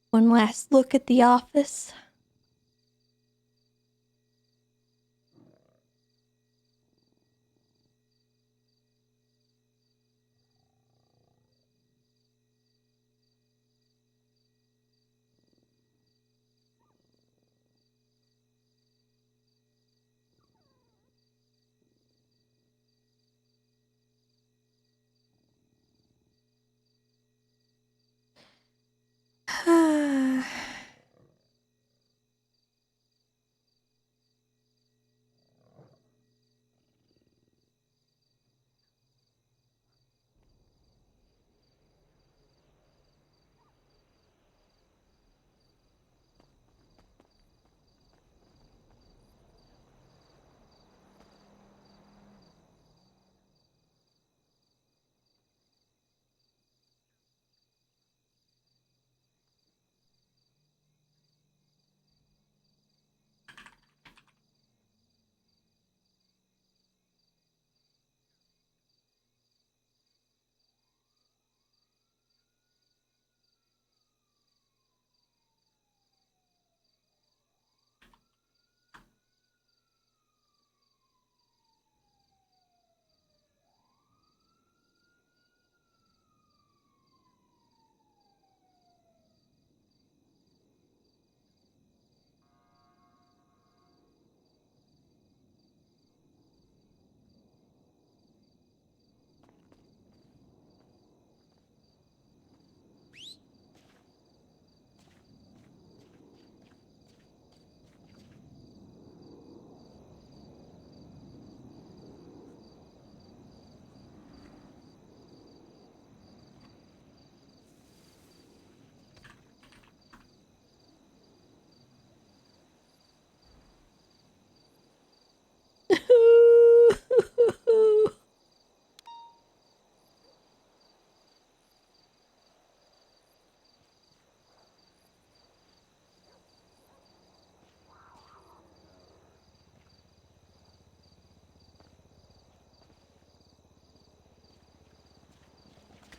One last look at the office.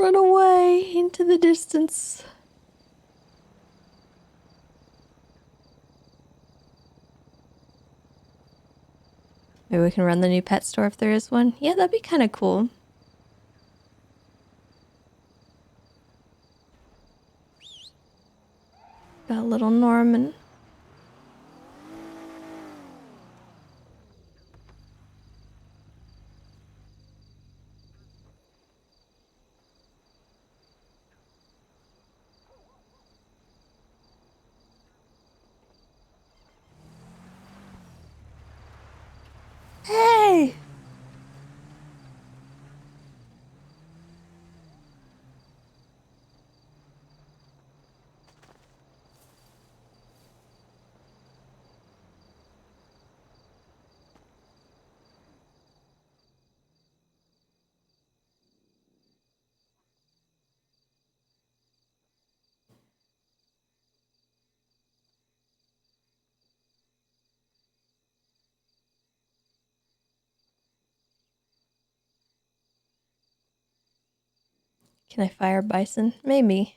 Run away into the distance. Maybe we can run the new pet store if there is one. Yeah, that'd be kind of cool. Got a little Norman. Hey! Can I fire Bison? Maybe.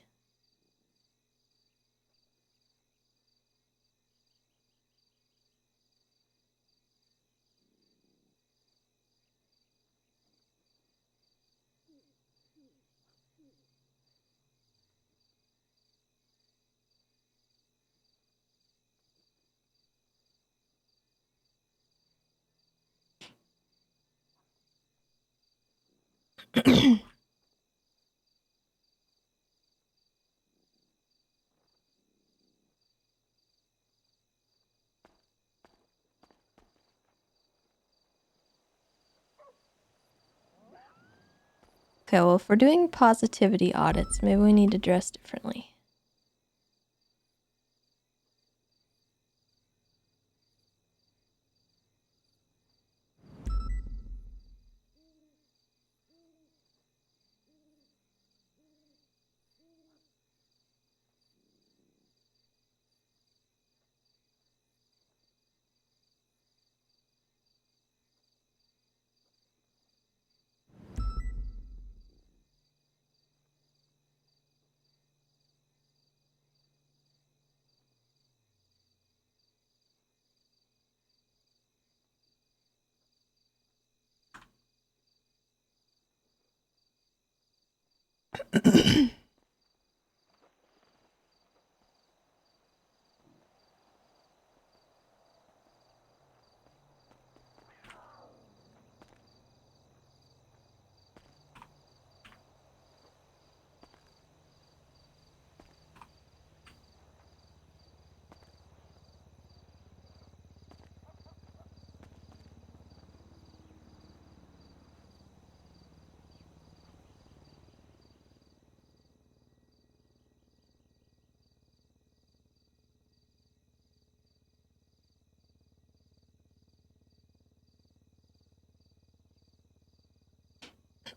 Okay, well, if we're doing positivity audits, maybe we need to dress differently.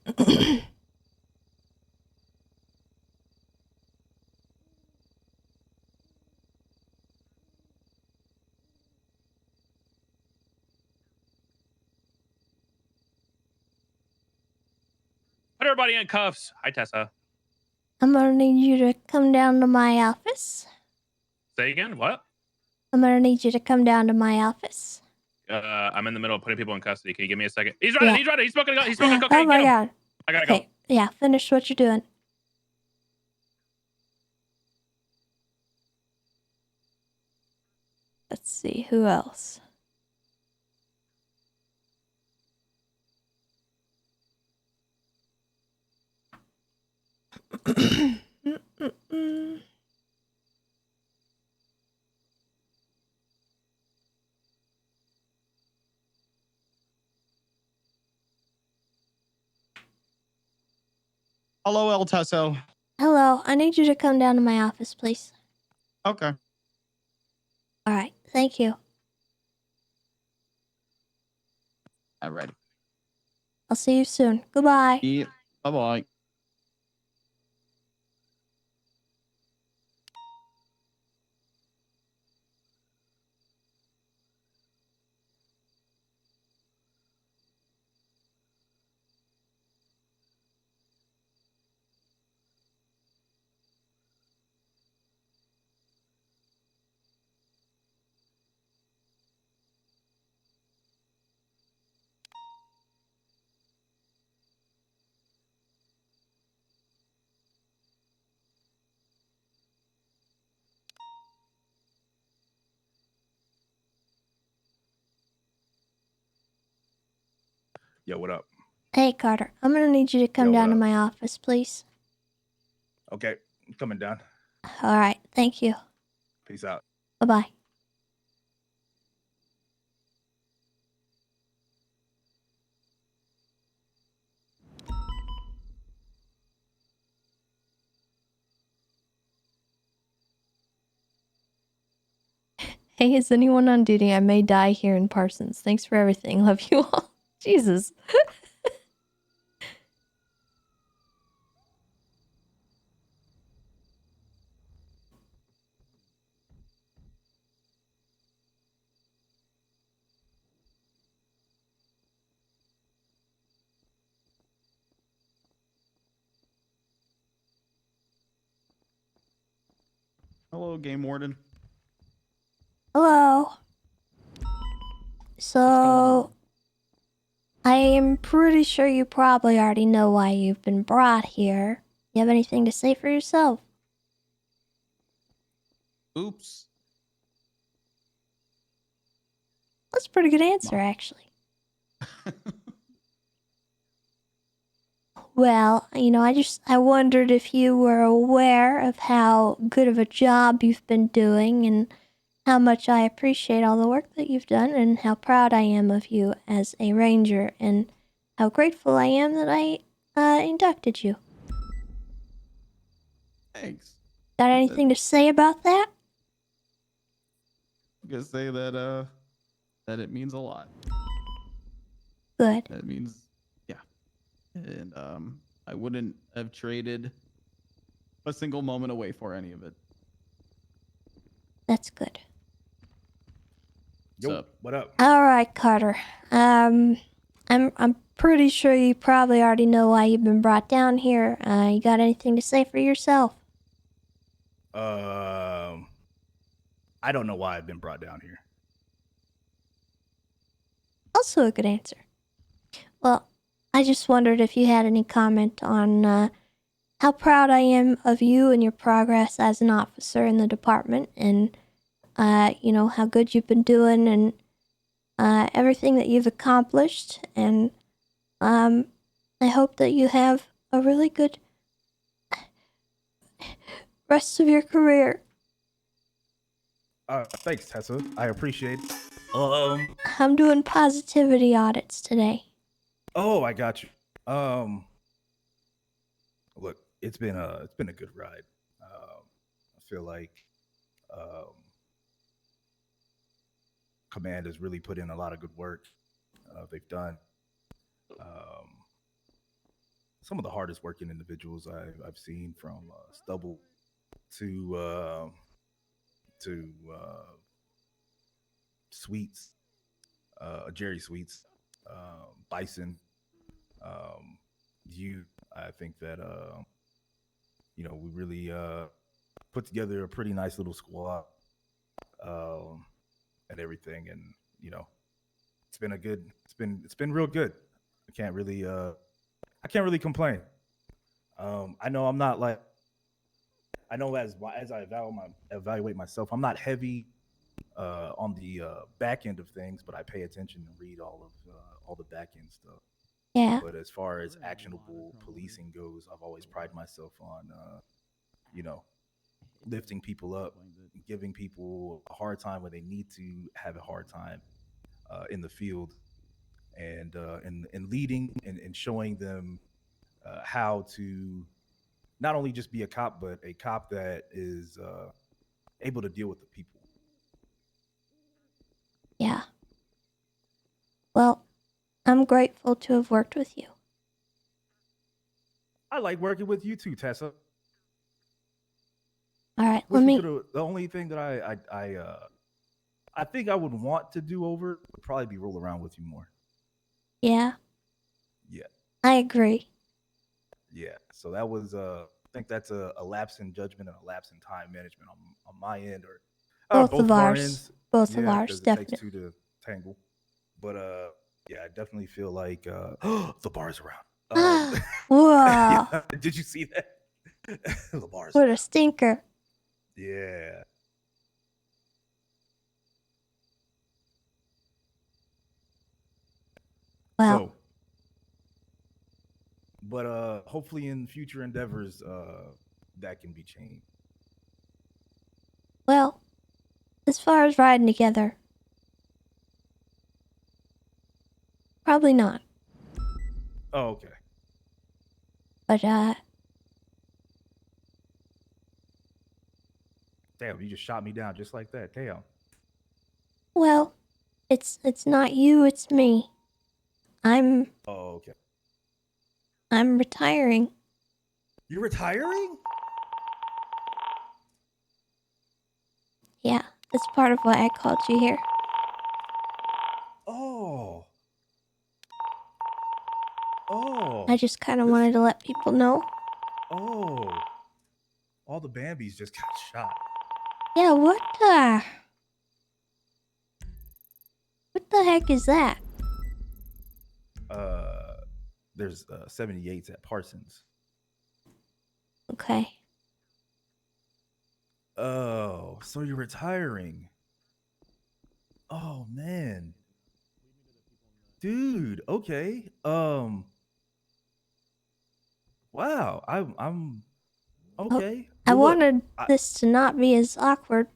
Put everybody in cuffs. Hi, Tessa. I'm gonna need you to come down to my office. Say again? What? I'm gonna need you to come down to my office. I'm in the middle of putting people in custody. Can you give me a second? He's running. Yeah. He's running. He's smoking. He's smoking cocaine. Oh my Get him. god. I gotta Okay, go. yeah, finish what you're doing. Let's see, who else? Hello, El Tesso. Hello, I need you to come down to my office, please. Okay. All right, thank you. All right. I'll see you soon. Goodbye. Yeah. Bye-bye. Yo, what up? Hey, Carter, I'm gonna need you to come Yo, what down to up? my office, please. Okay, coming down. All right, thank you. Peace out. Bye-bye. Hey, is anyone on duty? I may die here in Parsons. Thanks for everything. Love you all. Jesus. Hello, Game Warden. Hello. What's going on? So, I am pretty sure you probably already know why you've been brought here. You have anything to say for yourself? Oops. That's a pretty good answer, actually. Well, I wondered if you were aware of how good of a job you've been doing and how much I appreciate all the work that you've done and how proud I am of you as a ranger and how grateful I am that I inducted you. Thanks. Got anything to say about that? I'm gonna say that that it means a lot. Good. That means, yeah. And I wouldn't have traded a single moment away for any of it. That's good. Yo, What's up? what up? All right, Carter. I'm pretty sure you probably already know why you've been brought down here. You got anything to say for yourself? I don't know why I've been brought down here. Also a good answer. Well, I just wondered if you had any comment on how proud I am of you and your progress as an officer in the department, and you know, how good you've been doing, and everything that you've accomplished, and I hope that you have a really good rest of your career. Thanks, Tessa. I appreciate it. I'm doing positivity audits today. Oh, I got you. Look, it's been a good ride. I feel like Command has really put in a lot of good work. They've done some of the hardest working individuals I've seen, from Stubble to Sweets, Jerry Sweets, Bison. I think that you know, we really put together a pretty nice little squad and everything, and you know, it's been real good. I can't really complain. I know I'm not like, I know as I evaluate myself, I'm not heavy on the back end of things, but I pay attention and read all the back end stuff. Yeah. But as far as actionable policing goes, I've always prided myself on, you know, lifting people up, giving people a hard time when they need to have a hard time in the field, and leading and showing them how to not only just be a cop, but a cop that is able to deal with the people. Yeah. Well, I'm grateful to have worked with you. I like working with you too, Tessa. All right, The only thing that I think I would want to do over would probably be roll around with you more. Yeah. Yeah. I agree. Yeah. So that was I think that's a lapse in judgment and a lapse in time management on my end, or Both of our ours. ends. Both of Yeah, ours, 'cause it definitely. takes two to tangle. But yeah, I definitely feel like the bar's around. Whoa. Did you see that? The bar's What a around. stinker. Yeah. Well, So, but hopefully in future endeavors, that can be changed. well, as far as riding together, probably not. Oh, okay. But Damn, you just shot me down just like that. Damn. well, it's not you, it's me. I'm Oh, okay. retiring. You're retiring? Yeah, that's part of why I called you here. Oh. Oh. I just kind of wanted to let people know. Oh. All the Bambis just got shot. Yeah, what the heck is that? There's 78s at Parsons. Okay. Oh, so you're retiring. Oh man. Dude, okay. Wow. I'm okay. I Well, look, wanted this to not be as awkward,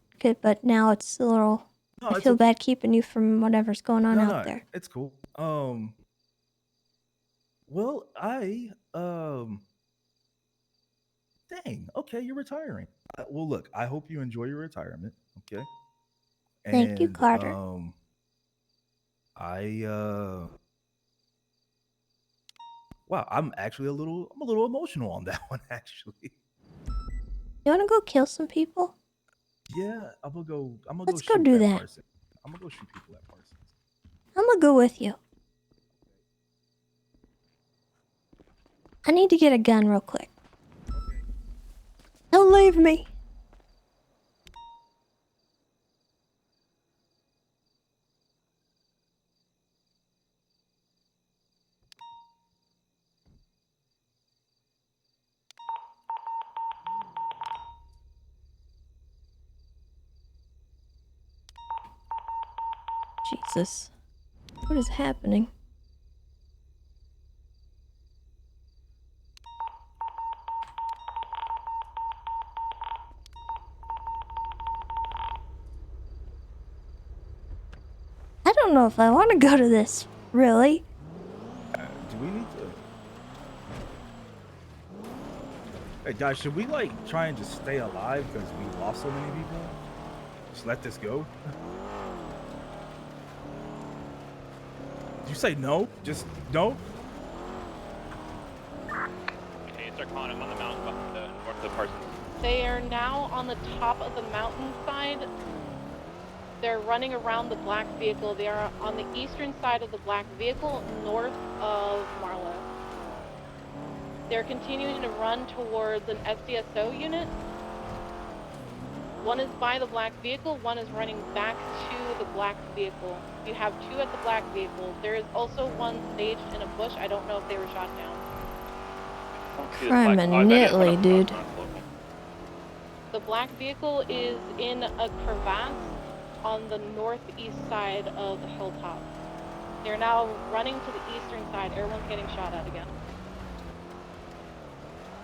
but now it's a little. No, I it's feel okay. bad keeping you from whatever's going on out there. It's cool. Well, I Dang. Okay, you're retiring. Well, look, I hope you enjoy your retirement. Okay. Thank you, And Carter. I wow, I'm a little emotional on that one actually. You want to go kill some people? Yeah, I'm gonna go Let's go shoot do at that. Parsons. I'm gonna go shoot people at Parsons. I'm gonna go with you. I need to get a gun real quick. Don't leave me. Jesus. What is happening? I don't know if I want to go to this, really. Do we need to? Hey guys, should we like try and just stay alive because we lost so many people? Just let this go? Did you say no? Just no? Okay, start calling him on the mountain north of the Parsons. They are now on the top of the mountainside. They're running around the black vehicle. They are on the eastern side of the black vehicle, north of Marlowe. They're continuing to run towards an SDSO unit. One is by the black vehicle, one is running back to the black vehicle. You have two at the black vehicle. There is also one staged in a bush. I don't know if they were shot down. Permanently, dude. The black vehicle is in a crevasse on the northeast side of the hilltop. They're now running to the eastern side. Everyone's getting shot at again.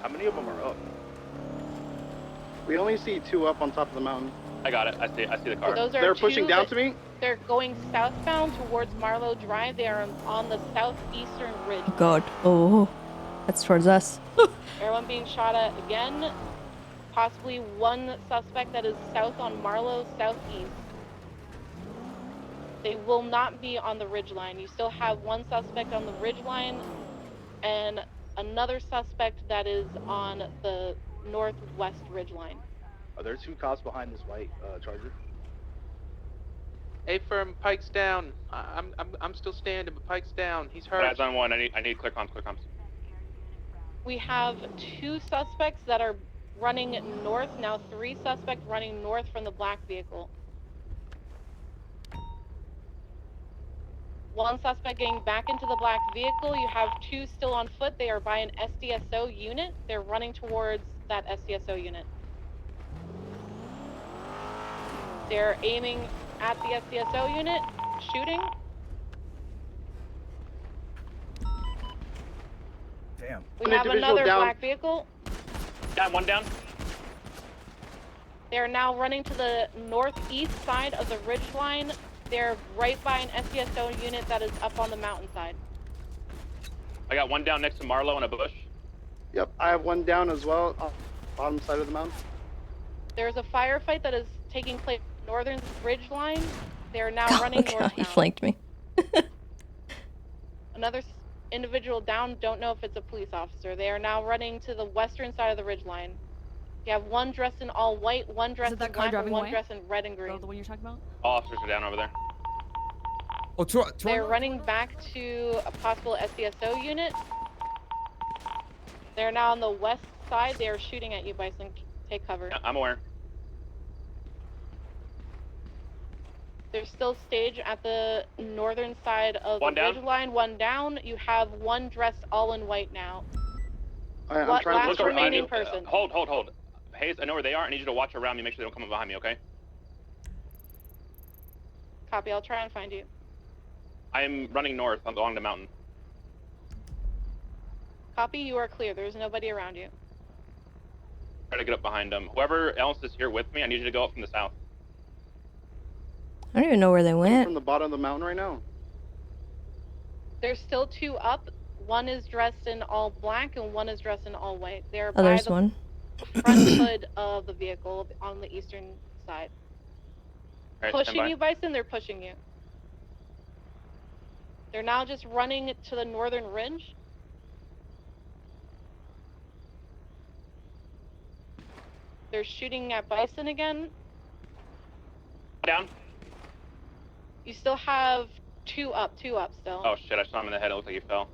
How many of them are up? We only see two up on top of the mountain. I got it. I see the car. So those are They're pushing down to me? They're going southbound towards Marlowe Drive. They are on the southeastern ridge. God. Oh. That's towards us. Everyone being shot at again. Possibly one suspect that is south on Marlowe, southeast. They will not be on the ridgeline. You still have one suspect on the ridgeline and another suspect that is on the northwest ridgeline. Are there two cops behind this white Charger? Hey, firm, Pike's down. I'm still standing, but Pike's down. He's hurt. Eyes on one. I need clear comms. We have two suspects that are running north. Now 3 suspects running north from the black vehicle. One suspect getting back into the black vehicle. You have 2 still on foot. They are by an SDSO unit. They're running towards that SDSO unit. They're aiming at the SDSO unit, shooting. Damn. We have another black vehicle. Got one down. They're now running to the northeast side of the ridgeline. They're right by an SDSO unit that is up on the mountainside. I got one down next to Marlowe in a bush. Yep, I have one down as well, on the bottom side of the mountain. There's a firefight that is taking place on the northern ridgeline. They're now running northbound. He flanked me. Another individual down, don't know if it's a police officer. They are now running to the western side of the ridgeline. You have one dressed in all white, one dressed in black, and one dressed in red and green. The one you're talking about? All officers are down over there. Oh, They're running back to a possible SDSO unit. They're now on the west side. They are shooting at you, Bison. Take cover. Yeah, I'm aware. There's still stage at the northern side of the ridgeline. One down. You have one dressed all in white now. I'm trying to last remaining person. Hold. Hayes, I know where they are. I need you to watch around me. Make sure they don't come up behind me, okay? Copy. I'll try and find you. I am running north along the mountain. Copy. You are clear. There's nobody around you. Try to get up behind them. Whoever else is here with me, I need you to go up from the south. I don't even know where they went. From the bottom of the mountain right now. There's still 2 up. One is dressed in all black and one is dressed in all white. They're Oh, by there's the one. front hood of the vehicle on the eastern side. All right, stand Pushing by. you, Bison, they're pushing you. They're now just running to the northern ridge. They're shooting at Bison again. Down. You still have two up still. Oh shit! I shot him in the head. It looked like he fell.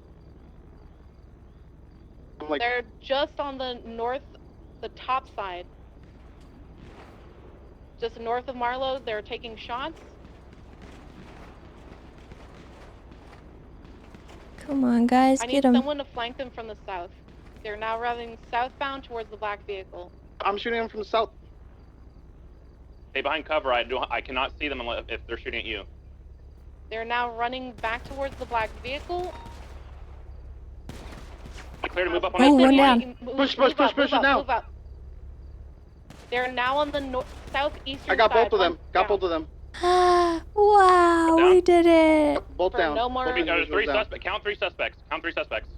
They're just on the top side. Just north of Marlowe, they're taking shots. Come on, guys, I get need him. someone to flank them from the south. They're now running southbound towards the black vehicle. I'm shooting them from the south. Stay behind cover. I cannot see them unless if they're shooting at you. They're now running back towards the black vekel. Clear to move up on Oh, my one down. Push it now. Move up. They're now on the southeastern side. I got both of them. Got both of them. Wow, we did it. Both down. No more. There's three suspects. Count three suspects. Count three suspects.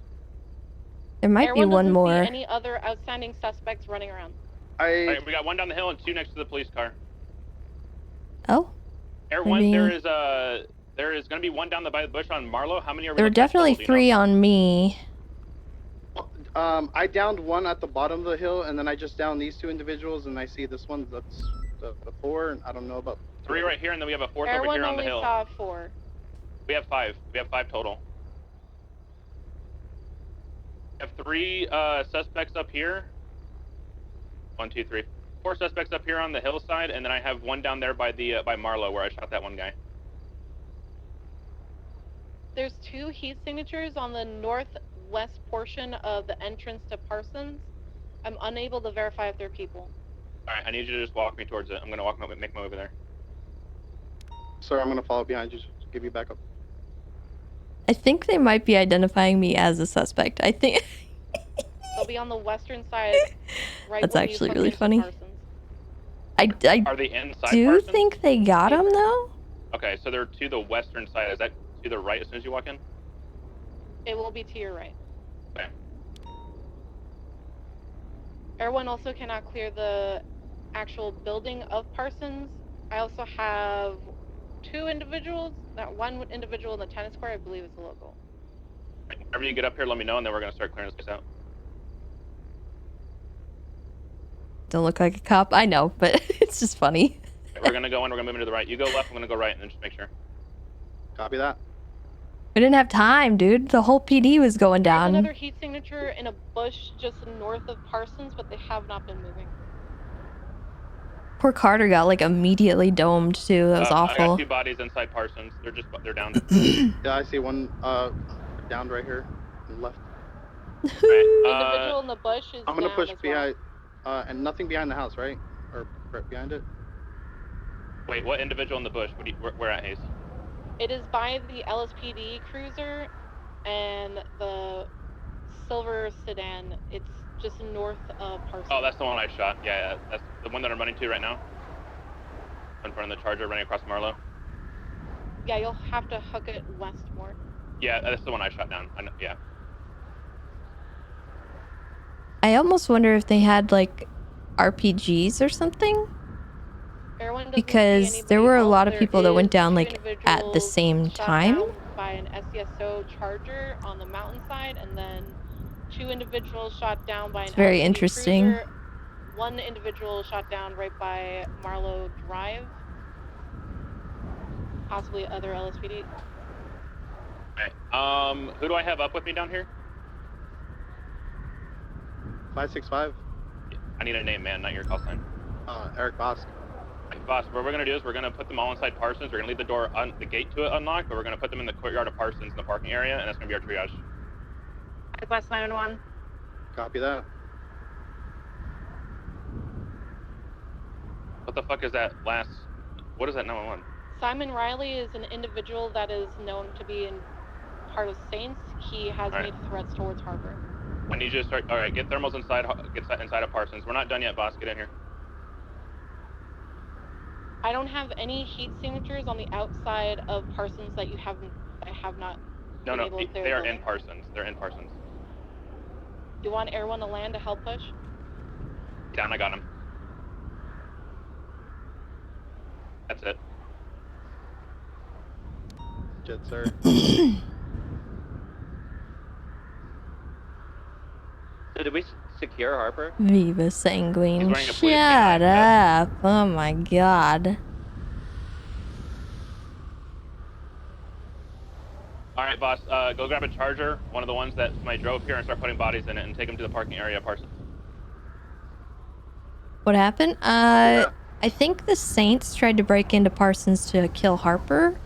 There might be Everyone one doesn't more. see any other outstanding suspects running around. All right, we got one down the hill and two next to the police car. Oh. Everyone, Maybe- there is going to be one down by the bush on Marlowe. How many are we? There were looking at definitely total, do you know? 3 on me. I downed one at the bottom of the hill, and then I just downed these two individuals, and I see this one. That's the 4, and I don't know about 3 right here, and then we have a 4th over Everyone here on the only hill. saw 4. We have 5. We have 5 total. We have 3 suspects up here. 1, 2, 3. 4 suspects up here on the hillside, and then I have one down there by the by Marlowe where I shot that one guy. There's 2 heat signatures on the northwest portion of the entrance to Parsons. I'm unable to verify if they're people. All right, I need you to just walk me towards it. I'm gonna make my way over there. Sir, I'm gonna follow behind you. Just give you backup. I think they might be identifying me as a suspect. I think They'll be on the western side. Right. that's when you actually hook really into funny. Parsons. I Are they inside do Parsons? think they got him though. Okay, so they're to the western side. Is that to the right as soon as you walk in? It will be to your right. Okay. Everyone also cannot clear the actual building of Parsons. I also have 2 individuals. That one individual in the tennis court, I believe, is a local. Whenever you get up here, let me know, and then we're gonna start clearing this place out. Don't look like a cop. I know, but it's just funny. Okay, we're gonna go in. We're gonna move into the right. You go left. I'm gonna go right, and then just make sure. Copy that. We didn't have time, dude. The whole PD was going There's down. another heat signature in a bush just north of Parsons, but they have not been moving. Poor Carter got like immediately domed too. That was I awful. got 2 bodies inside Parsons. They're down. Yeah, I see one down right here, left. The individual in the bush is I'm gonna down push as well. behind, and nothing behind the house, right? Or right behind it. Wait, what individual in the bush? Where at, Hayes? It is by the LSPD cruiser and the silver sedan. It's just north of Parsons. Oh, that's the one I shot. Yeah, that's the one that I'm running to right now. In front of the Charger, running across Marlowe. Yeah, you'll have to hook it west more. Yeah, that's the one I shot down. Yeah. I almost wonder if they had like RPGs or something. Everyone doesn't see Because anybody there were a else. lot of There people that went is down 2 like at the individuals same shot time. down by an SCSO Charger on the mountainside, and then 2 individuals shot down by an It's very LSPD interesting. cruiser. 1 individual shot down right by Marlowe Drive. Possibly other LSPD. Okay. Who do I have up with me down here? 565. I need a name, man, not your call sign. Eric Bosk. Hey, boss, what we're gonna do is we're gonna put them all inside Parsons. We're gonna leave the gate to it unlocked, but we're gonna put them in the courtyard of Parsons in the parking area, and that's gonna be our triage. West 911. Copy that. What the fuck is that last? What is that 911? Simon Riley is an individual that is known to be in part of Saints. He has Alright. made threats towards Harbor. I need you to start. All right, get thermals inside. Get inside of Parsons. We're not done yet, boss. Get in here. I don't have any heat signatures on the outside of Parsons that I have not No, Been no, able to clear they the are in building. Parsons. They're in Parsons. Do you want Air 1 to land to help push? Down, I got him. That's it. Jet, sir. So did we secure Harper? Viva He's Sanguine. wearing a police Shut canine vest. up. Oh my god. All right, boss. Go grab a charger, one of the ones that somebody drove here, and start putting bodies in it, and take them to the parking area, Parsons. What happened? I think the Saints tried to break into Parsons to kill Harper.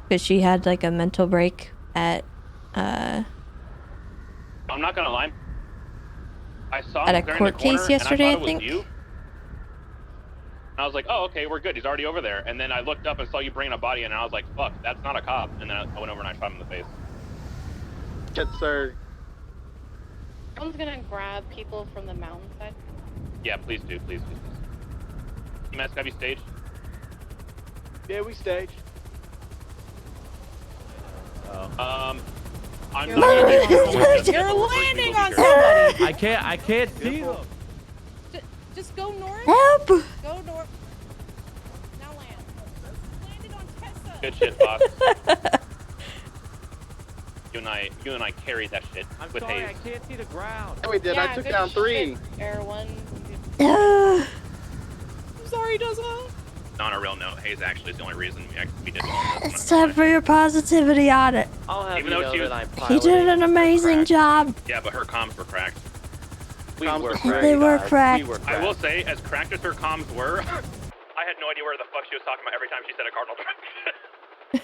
Because she had like a mental break at I'm not gonna lie. I saw at him a clearing court the corner, case yesterday, and I I thought it think. was you. And I was like, oh, okay, we're good. He's already over there. And then I looked up and saw you bringing a body in, and I was like, fuck, that's not a cop. And then I went over and I shot him in the face. Jet, sir. Someone's gonna grab people from the mountainside. Yeah, please do, please, please, please. EMS, have you staged? Yeah, we staged. I'm You're not gonna landing be on able to- You're landing on here. somebody. I can't see them. Just go north. Help! Go north. Now land. Landed on Tessa. Good shit, boss. You and I carried that shit I'm with sorry, haze. I can't see the ground. Yeah, we did. I took down 3. Air 1. Uh, I'm sorry, Tessa. On a real note, haze actually is the only reason we did well. it's time for your positivity audit. I'll have Even you though know she that was- I'm He piloting. did an amazing job. Yeah, but her comms were cracked. We Comms were were cracked, They were guys. cracked. We were I will cracked. say, as cracked as her comms were, I had no idea where the fuck she was talking about every time she said a cardinal truck.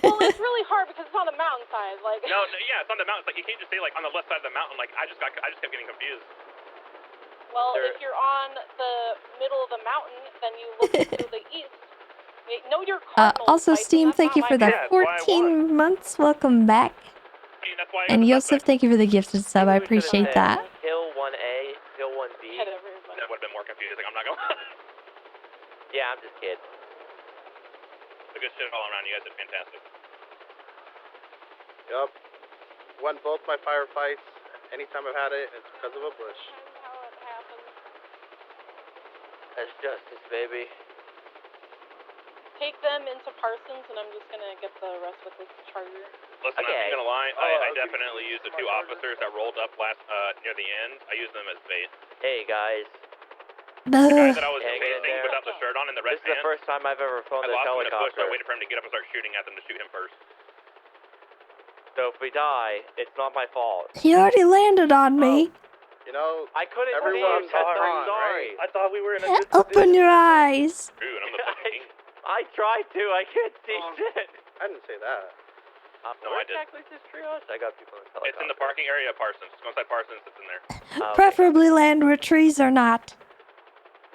Well, it's really hard because it's on the mountainside. Like. No, yeah, it's on the mountain. It's like you can't just say like on the left side of the mountain. Like I just kept getting confused. Well, if you're on the middle of the mountain, then you look to the east. Know your cardinal Also, sites, and Steam, that's thank not you my for the bad. 14 months. Welcome back. I mean, that's why I And got the Yosef, suspect. thank you for the gifted sub. I We should've appreciate said that. Hill 1A, Hill 1B. Hit everybody. That would have been more confusing. I'm not gonna lie. Yeah, I'm just kidding. The good shit all around. You guys did fantastic. Yup. Won both my firefights. Anytime I've had it, it's because of a bush. That's how it happens. That's justice, baby. Take them into Parsons, and I'm just gonna get the rest with this charger. Listen, I'm Okay. not gonna lie. I okay. definitely used the 2 officers that rolled up last near the end. I used them as bait. Hey, guys. The guy that I was Hang in chasing there. without the shirt on in the red This is the pants. first time I've ever flown I this lost him in a bush, so I helicopter. waited for him to get up and start shooting at them to shoot him first. So if we die, it's not my fault. He already landed on me. You know, I couldn't see everyone's him, Tessa, I'm gone, sorry. right? I thought we were in a good Open your eyes. Dude, I'm the fucking king. I tried to. I can't see shit. I didn't say that. No, Where I did. exactly is this Treehouse? I got people in this helicopter. It's in the parking area of Parsons. Just go inside Parsons. It's in there. Okay. Preferably land where trees are not.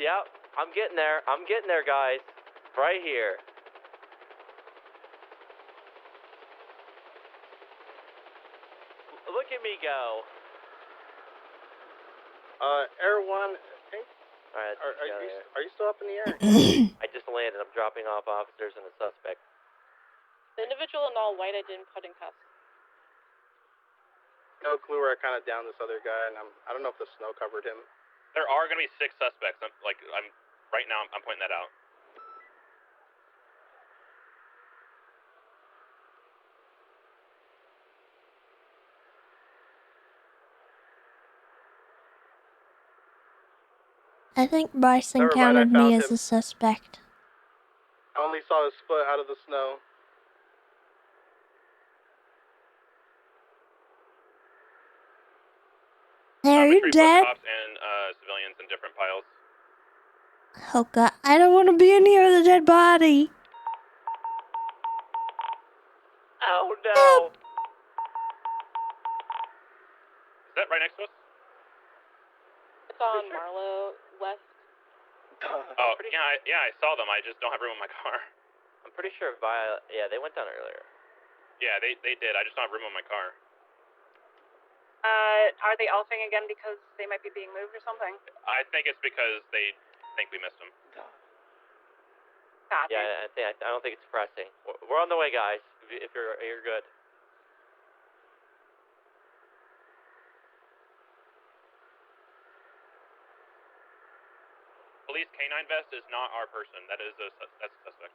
Yep, I'm getting there. I'm getting there, guys. Right here. Look at me go. Air 1. Hey, Alright, are you still up in the air? I just landed. I'm dropping off officers and a suspect. The individual in all white I didn't put in cuffs. No clue where I kind of downed this other guy, and I don't know if the snow covered him. There are gonna be 6 suspects. Right now. I'm pointing that out. I think Bryson Never mind, I counted me found as him. a suspect. I only saw his foot out of the snow. Hey, are you Retrieve both dead? cops and civilians in different piles. Oh god, I don't want to be near the dead body. Oh no! Is that right next to us? It's on Marlowe West. Oh, yeah, I saw them. I just don't have room in my car. I'm pretty sure yeah, they went down earlier. Yeah, they did. I just don't have room in my car. Are they altering again because they might be being moved or something? I think it's because they think we missed them. Yeah, I don't think it's pressing. We're on the way, guys. If you're good. police canine vest is not our person. That's a suspect.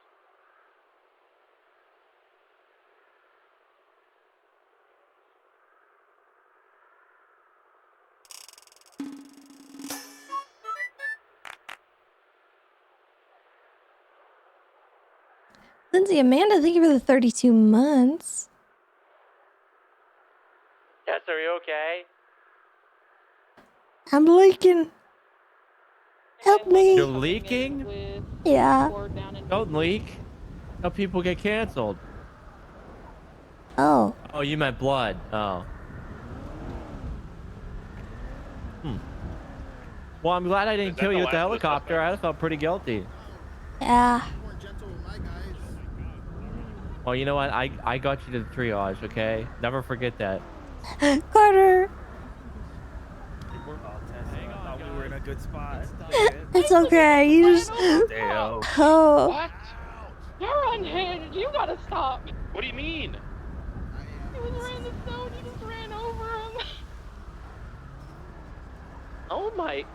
Lindsay, Amanda, thank you for the 32 months. Yes, are you okay? I'm leaking. Help me. You're leaking? Yeah. Don't leak. How people get canceled. Oh. Oh, you meant blood. Oh. Well, I'm glad I didn't kill you with the helicopter. I felt pretty guilty. Yeah. Well, you know what? I got you to the triage, okay? Never forget that. Carter. We were in a good spot. It's okay. You just. Damn. Oh. What? You're unhinged. You gotta stop. What do you mean? He was right in the snow and you just ran over him. Oh my.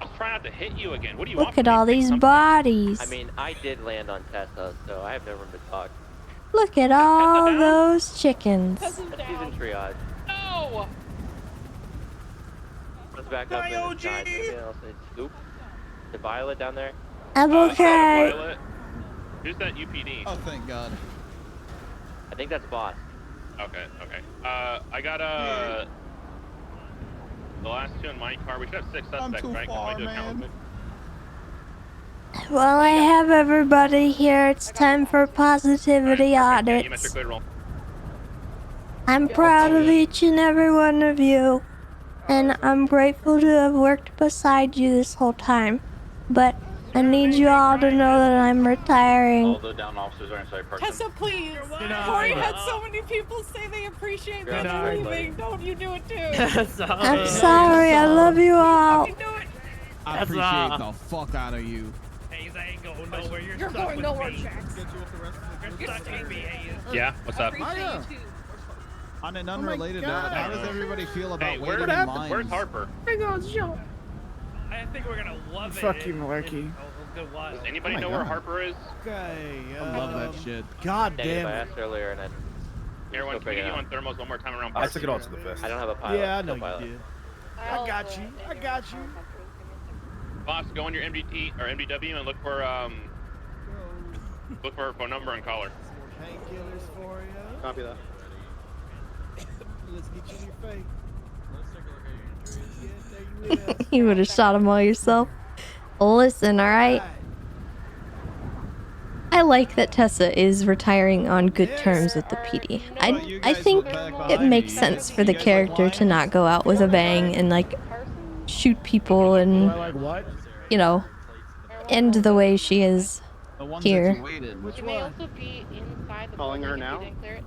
I was trying not to hit you again. What do you Look at all these bodies. I mean, I did land on Tessa, so I have no room to talk. Look at all those chickens. She's in triage. No! Let's back up inside. Maybe I'll say scoop. The Violet down there. I'm okay. Violet. Who's that UPD? Oh, thank God. I think that's boss. Okay. I got the last two in my car. We should have 6 suspects, too right? far, Can we do a count man. Well, I have everybody here. It's time for positivity Yeah, you met your audits. clear roll. I'm proud of each and every one of you. And I'm grateful to have worked beside you this whole time. But I need you all to know that I'm retiring. All the down officers are inside person. Tessa, please. Corey had so many people say they appreciate me leaving. Don't you do it too. I'm sorry. I love you all. I appreciate the fuck out of you. Hayes, I ain't going nowhere. You're You're stuck going with nowhere, me. Jax. You're stuck with me, Hayes. Yeah, what's up? On an unrelated note, how does everybody feel about Hey, waiting in line? Where's Harper? I think we're gonna love it. Fuck you, Malarkey. Good while. Does anybody Oh my know where God. Harper is? Okay. I love that shit. God Negative, damn I it. asked earlier and I Everyone, Go can we get you figure it on thermals one more time around I Park? took it all to the vest. I don't have a pilot. Yeah, I know no pilot. you did. I got you. I got you. Boss, go on your MDT or MDW and look for her phone number and call her. Painkillers for you. Copy that. Let's get you in your face. Yeah, there you is. You would have shot them all yourself. Listen, alright? I like that Tessa is retiring on good terms with the PD. I think it makes sense for the character to not go out with a bang and like shoot people and, you know, end the way she is The ones here. that you waited. Which may also be inside the Calling her building if now? you didn't clear it.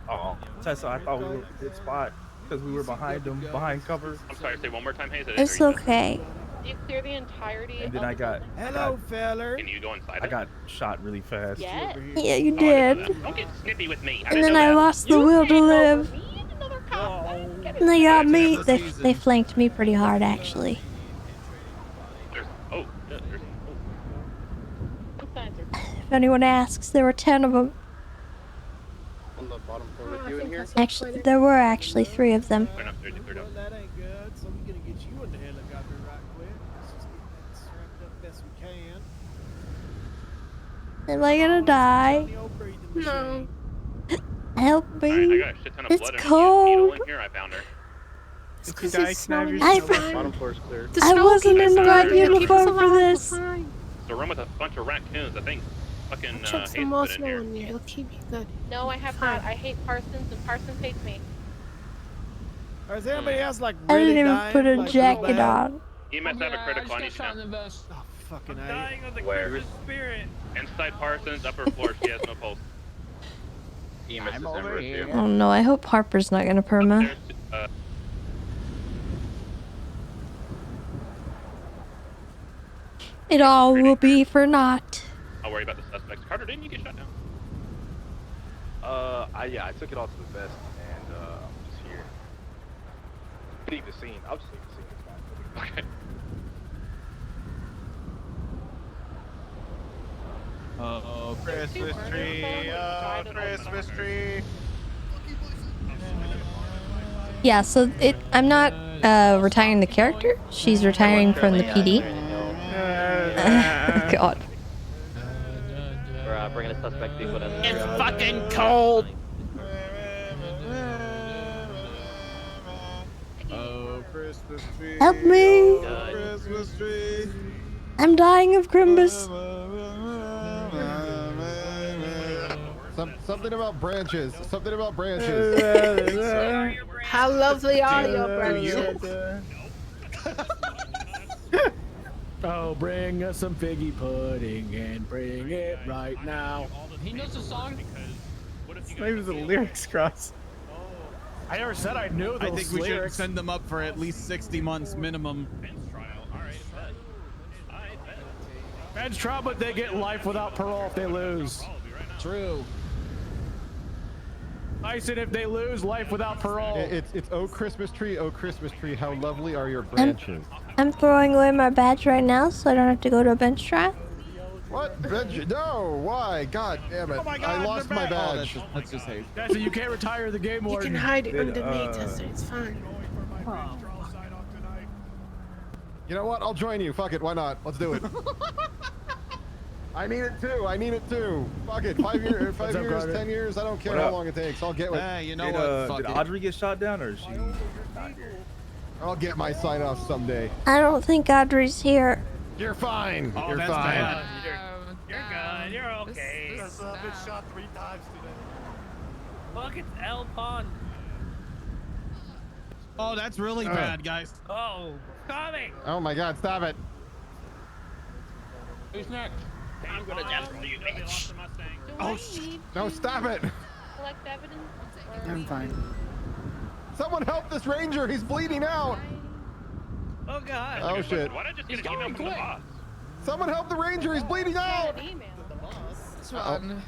Oh, Tessa, I thought we were in a good spot because we were behind them, behind cover. I'm sorry, say one more time, Hayes. I didn't It's hear you. okay. You clear the entirety And then of I the got, building. Hello, feller. Can you go inside I it? got shot really fast. Yes. Yeah, you Oh, I didn't know did. that. Don't get snippy with me. I And didn't then know I that. lost the You will to came over live. me and another cop. Get And they got me. That's They the season. they flanked me pretty hard actually. There's, oh, yeah, there's, If anyone asks, there were 10 of them. On the bottom floor with you in here. Actually, there were actually 3 of them. clear enough, clear Well, enough. that ain't good. So we're gonna get you in the helicopter right quick. Let's just get that strapped up best we can. Am I gonna die? On the old breathing machine. Help Alright, I me. got a shit ton of It's blood and a cold. needle in here. I found her. Because it's snowing. Bottom floor is clear. I wasn't in the right uniform for this. It's a room with a bunch of raccoons. I think fucking Hayes put in here. It'll keep you good. No, I have not. I hate Parsons and Parsons hates me. Or is anybody else like I really didn't even dying, put a like, real jacket bad? on. EMS have a critical. I need to know. Oh, fucking A. Dying of the Where? Christmas spirit. Inside Parsons, upper floor. She has no pulse. EMS is over here. Oh no, I hope Harper's not gonna perma. Upstairs, It all will be for naught. I'll worry about the suspects. Carter, didn't you get shot down? Yeah, I took it all to the vest, and I'm just here. Leave the scene. I'll just leave the scene. It's fine. Okay. Oh, Christmas tree, oh, Christmas tree. Yeah, so I'm not retiring the character. She's retiring from the PD. God. We're bringing a suspect vehicle down the It's Treehouse. fucking cold. Oh, Christmas tree. Help me! Oh, Christmas tree. I'm dying of Crimbus. Something about branches. Something about branches. How lovely are your branches? Oh, bring us some figgy pudding and bring it right now. He knows the song. Maybe the lyrics cross. I never said I knew those I think we should lyrics. send them up for at least 60 months minimum. Bench trial, but they get life without parole if they lose. True. I said if they lose, life without parole. It's oh Christmas tree, how lovely are your branches. I'm throwing away my badge right now so I don't have to go to a bench trial. What? No, why? God damn it. Oh my God, I lost my badge. That's just hate. Guys, you can't retire the game You warden. can hide it underneath, Tessa. It's fine. You know what? I'll join you. Fuck it. Why not? Let's do it. I need it too. Fuck it. 5 years, 5 years, Carter? 10 years. I don't care What how up? long it takes. I'll get with. Hey, you know what? Fuck Did it. Audrey get shot down, or is she not here? I'll get my sign off someday. I don't think Audrey's here. You're fine. Oh, You're that's fine. bad. You're good. You're okay. I've been shot 3 times today. Look, it's L Pond. Oh, that's really bad, guys. Oh, coming. Oh my God! Stop it. Who's next? I'm gonna death roll you, bitch. Oh, no! Stop it. Collect evidence? I'm fine. Someone help this ranger. He's bleeding out. Oh God. Oh shit. Why did I just He's get an email going from the quick. boss? Someone help the ranger. He's bleeding out. This one.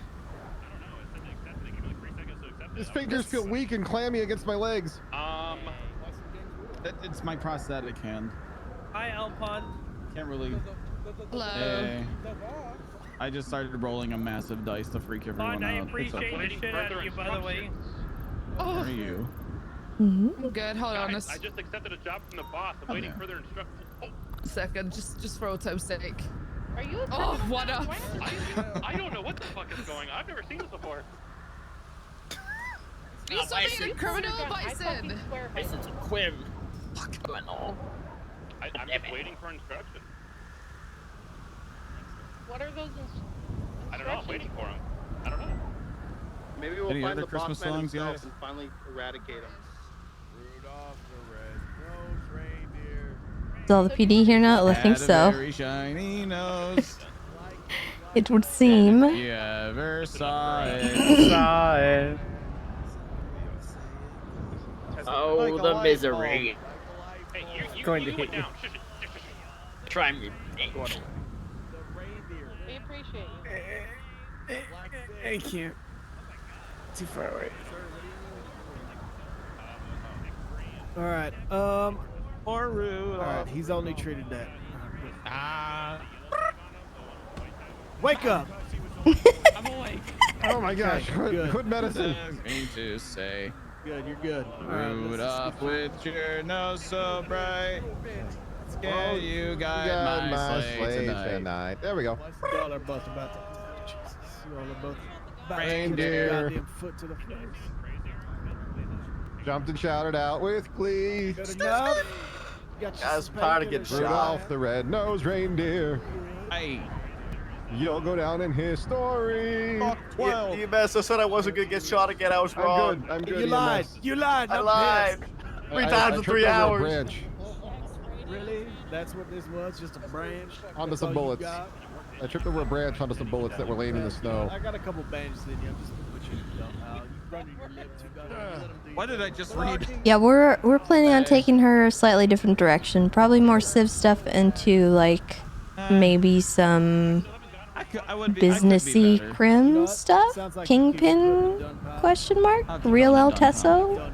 His fingers feel weak and clammy against my legs. It's my prosthetic hand. Hi, L Pond. Can't really. Hello. Hey. I just started rolling a massive dice to freak everyone Pond, I out. It's appreciate okay. the shit out of you, by the way. How are you? I'm good. Hold on. Guys, I just accepted a job from the boss. I'm waiting for their instructions. Oh, A second, just for time's sake. Are you a Oh, what up? I don't know what the fuck is going on. I've never seen this before. You saw me in criminal bison. Bison's a quim. Criminal. I'm just waiting for instructions. What are those instructions? I don't know. I'm waiting for them. I don't know. Maybe we'll Any find other the Christmas boss man songs, himself guys? and finally eradicate him. Rudolph the red-nosed reindeer. Is all the PD here now? I think Had a so. very shiny nose. It would seem. You ever saw it? Saw it. Oh, the misery. Hey, you Going to it hit you. down. Shush it. Try me. We appreciate you. I can't. Too far away. All right. Or Rudolph. All right. He's only treated that. Wake up. I'm awake. Oh my gosh. Good. Good medicine. Me to say, Good. You're good. All right, let's Rudolph with your nose so bright. Yeah, Oh, you got got my sleigh tonight. There we go. Y'all are both about to. Jesus. Y'all are both about Reindeer. to put your goddamn foot to the face. Jumped and shouted out with glee. Good enough. Got I was proud to get shot. Rudolph the red-nosed reindeer. Hey, You'll go down in history. Fuck 12. EMS, I said I wasn't gonna get shot again. I was wrong. I'm good. You lied. You lied. I I'm lied. pissed. 3 times in 3 hours. Branch. Really? That's what this was? Just a branch? Onto That's some all you bullets. got? I tripped over a branch onto some bullets that were laying in the snow. I got a couple bandages in you. I'm just gonna put you in the You running your lip too goddamn. what did I just read? Yeah, we're planning on taking her a slightly different direction. Probably more civ stuff into like maybe some I would be businessy better. crim stuff. Kingpin? Question mark. Real El Teso?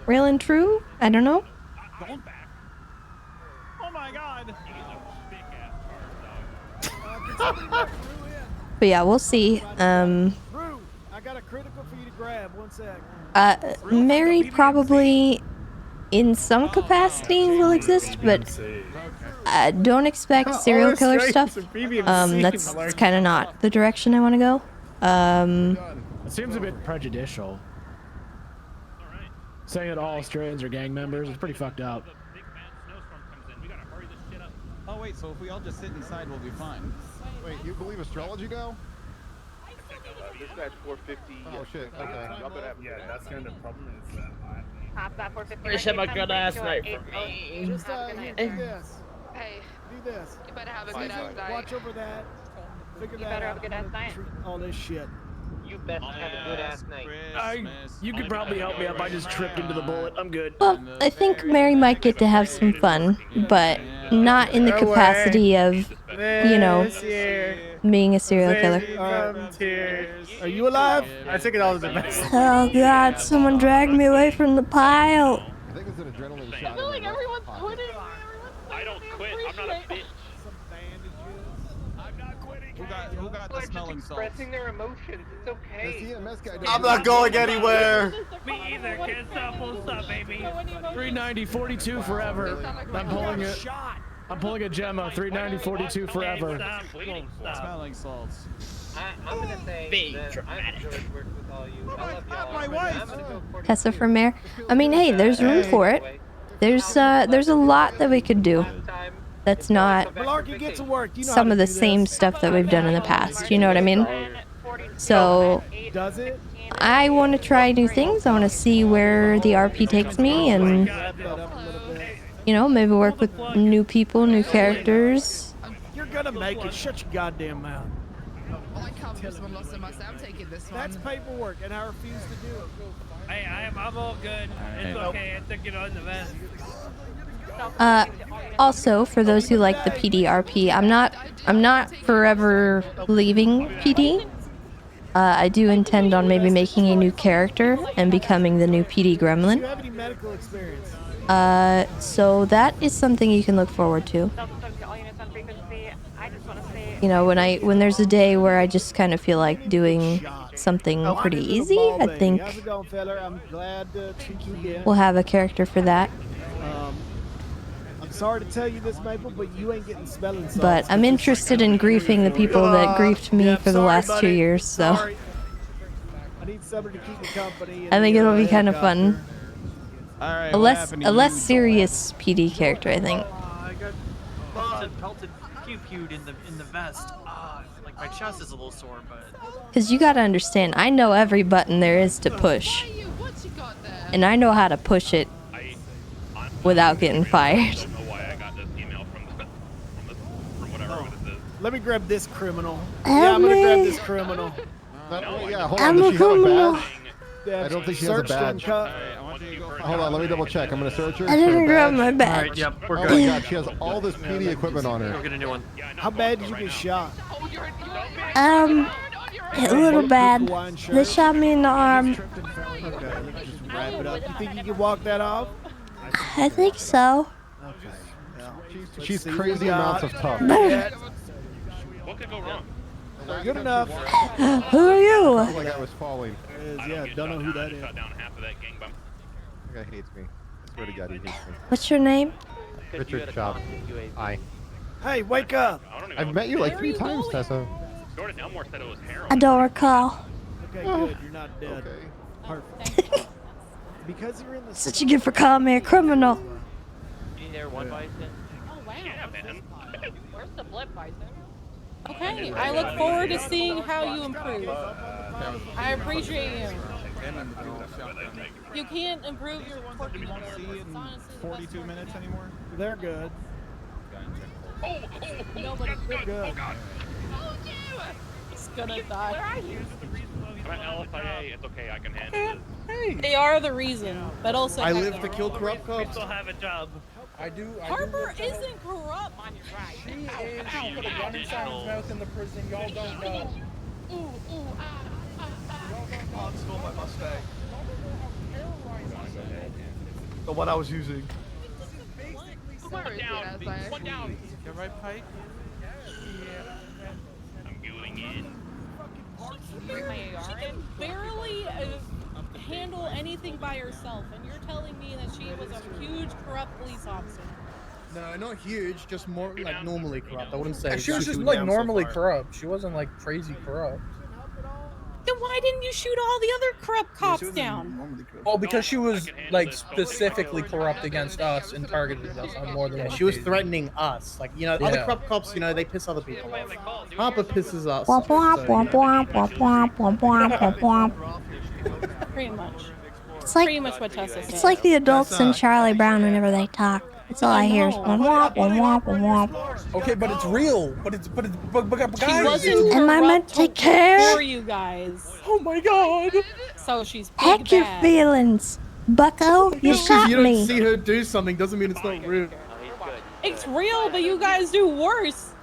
Real and true? I don't know. Oh my god! But yeah, we'll see. Drew, I got a critical for you to grab. 1 sec. Mary probably in some capacity will exist, but don't expect serial killer stuff. That's kind of not the direction I want to go. It seems a bit prejudicial. Saying that all Australians are gang members is pretty fucked up. Oh wait, so if we all just sit inside, we'll be fine. Wait, you believe astrology now? This guy's 450. Oh shit. Okay. Yeah, that's kind of the problem is that Pop that 450. Wish him a good ass night for me. Just do this. Hey, Do this. you better have a good ass night. Watch over that. Figure You that better out. have a good ass night. All this shit. You best have a good ass night. You could probably help me up. I just tripped into the bullet. I'm good. Well, I think Mary might get to have some fun, but not in the capacity of, you know, being a serial killer. Are you alive? I took it all as a mess. Oh god, someone dragged me away from the pile. I think it's an adrenaline I shot. feel like everyone's quitting. I don't quit. I'm not a bitch. Who got the smelling salts? Expressing their emotions. It's okay. I'm not going anywhere. Me either. Can't stop, won't stop, baby. 390, 42 forever. I'm pulling a Gemma. 390, 42 forever. Smelling salts. I'm gonna say that I enjoyed working with all you. I love y'all. My wife. I'm gonna go 40. Tessa for mayor. I mean, hey, there's room for it. There's a lot that we could do. That's not Malarkey, get to work. You know some how of to the do same this. stuff that we've done in the past. You know what I mean? So Does it? I want to try new things. I want to see where the RP takes me, and you know, maybe work with new people, new characters. You're gonna make it. Shut your goddamn mouth. I can't believe someone lost in myself. I'm taking this one. That's paperwork, and I refuse to do it. Hey, I'm all good. It's okay. I took it on the vest. Also, for those who like the PDRP, I'm not forever leaving PD. I do intend on maybe making a new character and becoming the new PD Do you Gremlin. have any medical experience? So that is something you can look forward to. You know, when there's a day where I just kind of feel like doing something pretty easy, I think How's it going, fella? I'm glad to treat you again. we'll have a character for that. I'm sorry to tell you this, Maple, but you ain't getting smelling salts. But I'm interested in griefing the people that griefed me for the last 2 years, so Sorry. I need somebody to keep me company. I think it'll be kind of fun. All right. A less serious PD character, I think. I got pelted pew-pewed in the vest. Like my chest is a little sore, but. Because you gotta understand, I know every button there is to push. And I know how to push it without getting fired. Let me grab this criminal. Help Yeah, I'm gonna me. grab this criminal. Yeah, hold I'm on. a Does she have a criminal. badge? I don't think she has a Searched and badge. cut. Hold on, let me double check. I'm gonna search her. I She has a didn't grab badge. my badge. Alright, yep, we're Oh good. my god, she has all this PD equipment on her. We'll get a new one. How bad did you get shot? A little bad. They shot me in the arm. Okay, let me just wrap it up. You think you can walk that off? I think so. Okay. Well, She's let's see crazy what we amounts got. of tough. What could go wrong? Good enough. Who are you? I felt like I was falling. Yeah, don't know who that is. Shut down half of that gang bump. That guy hates me. I swear to God, he hates me. What's your name? Richard Chop. Hi. Hey, wake up. I've met you like 3 times, Tessa. Jordan Elmore said it was heroin. I don't recall. Okay, good. You're not dead. Perfect. Because you're in the Such a gift for calling me a criminal. Being there one bison. Oh wow. Yeah, man. Where's the blood bison? Okay, I look forward to seeing how you improve. I appreciate you. You can't improve your quirky Won't see it in 42 minutes anymore. They're good. Nobody They're good. is gonna die. I'm at LFIA. It's okay. I can handle it. They are the reason, but also I live to kill corrupt We cops. still have a job. I do. Harper isn't corrupt. She is. She put a gun inside his mouth in the prison. Y'all don't know. Oh, stole my Mustang. The one I was using. One down. You're right, Pike? I'm going in. everything by herself, and you're telling me that she was a huge corrupt police officer. No, not huge, just more like normally corrupt. I wouldn't say. She was just shooting like down so normally far. corrupt. She wasn't like crazy corrupt. Then why didn't you shoot all the other corrupt cops down? Well, because she was like specifically corrupt against us and targeted us on more than Yeah, one she was occasion. threatening us. Like, you know, other Yeah. corrupt cops, you know, they piss other people off. Harper pisses us Womp off. womp so, womp womp womp womp womp womp womp womp. Pretty much. It's like Pretty much what Tessa said. it's like the adults in Charlie Brown whenever they talk. That's all I hear is womp womp womp womp womp. Okay, but it's real. But She guys, wasn't Am I meant to corrupt care? for you guys. Oh my god. So she's big Heck your bad. feelings, bucko. You Just 'cause shot you don't me. see her do something doesn't mean it's not real. It's real, but you guys do worse.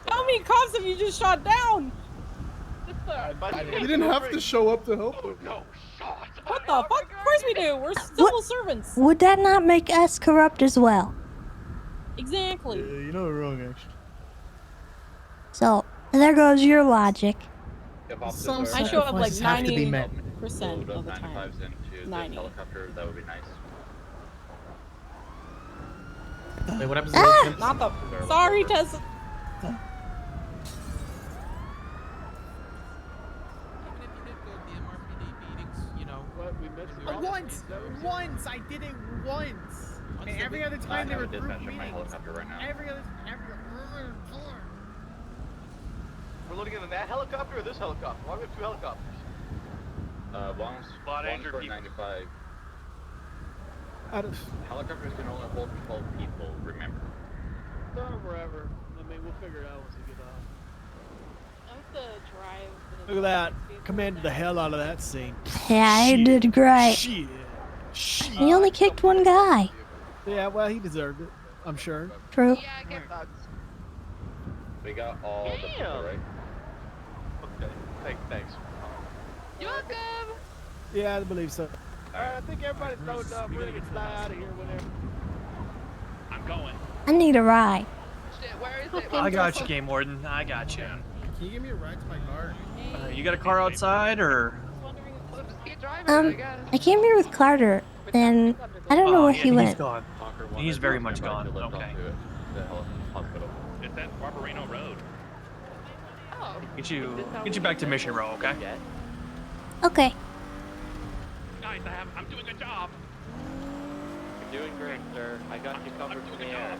How many cops have you just shot down? You didn't have to show up to help her. What the fuck? Of course we do. We're civil servants. Would that not make us corrupt as well? Exactly. You're not wrong, actually. So there goes your logic. Some I show up like sacrifices have to be met. 90% of the time. 90. Helicopter, that would be nice. Wait, what happens Not the. Sorry, Tessa. Once I did it once. And every other time they were group meetings. Every other. We're loading in that helicopter or this helicopter? Why do we have two helicopters? One's for 95. Helicopters can only hold 12 people, remember? Wherever. I mean, we'll figure it out once we get off. That's the drive. Look at that. Commanded the hell out of that scene. Yeah, he did great. Shit. He only kicked one guy. Yeah, well, he deserved it. I'm sure. True. We got all the people, right? Okay, thanks. You're welcome. Yeah, I believe so. Alright, I think everybody's loaded up. We're gonna fly out of here whenever. I'm going. I need a ride. Where is it? I got you, Game Warden. I got you. Can you give me a ride to my car? You got a car outside, or? I came here with Carter, and I don't know where he He's went. gone. He's very much gone. Okay. It's at Barbarino Road. Get you back to Mission Row, okay? Okay. Guys, I'm doing a job. You're doing great, sir. I got you covered from the air.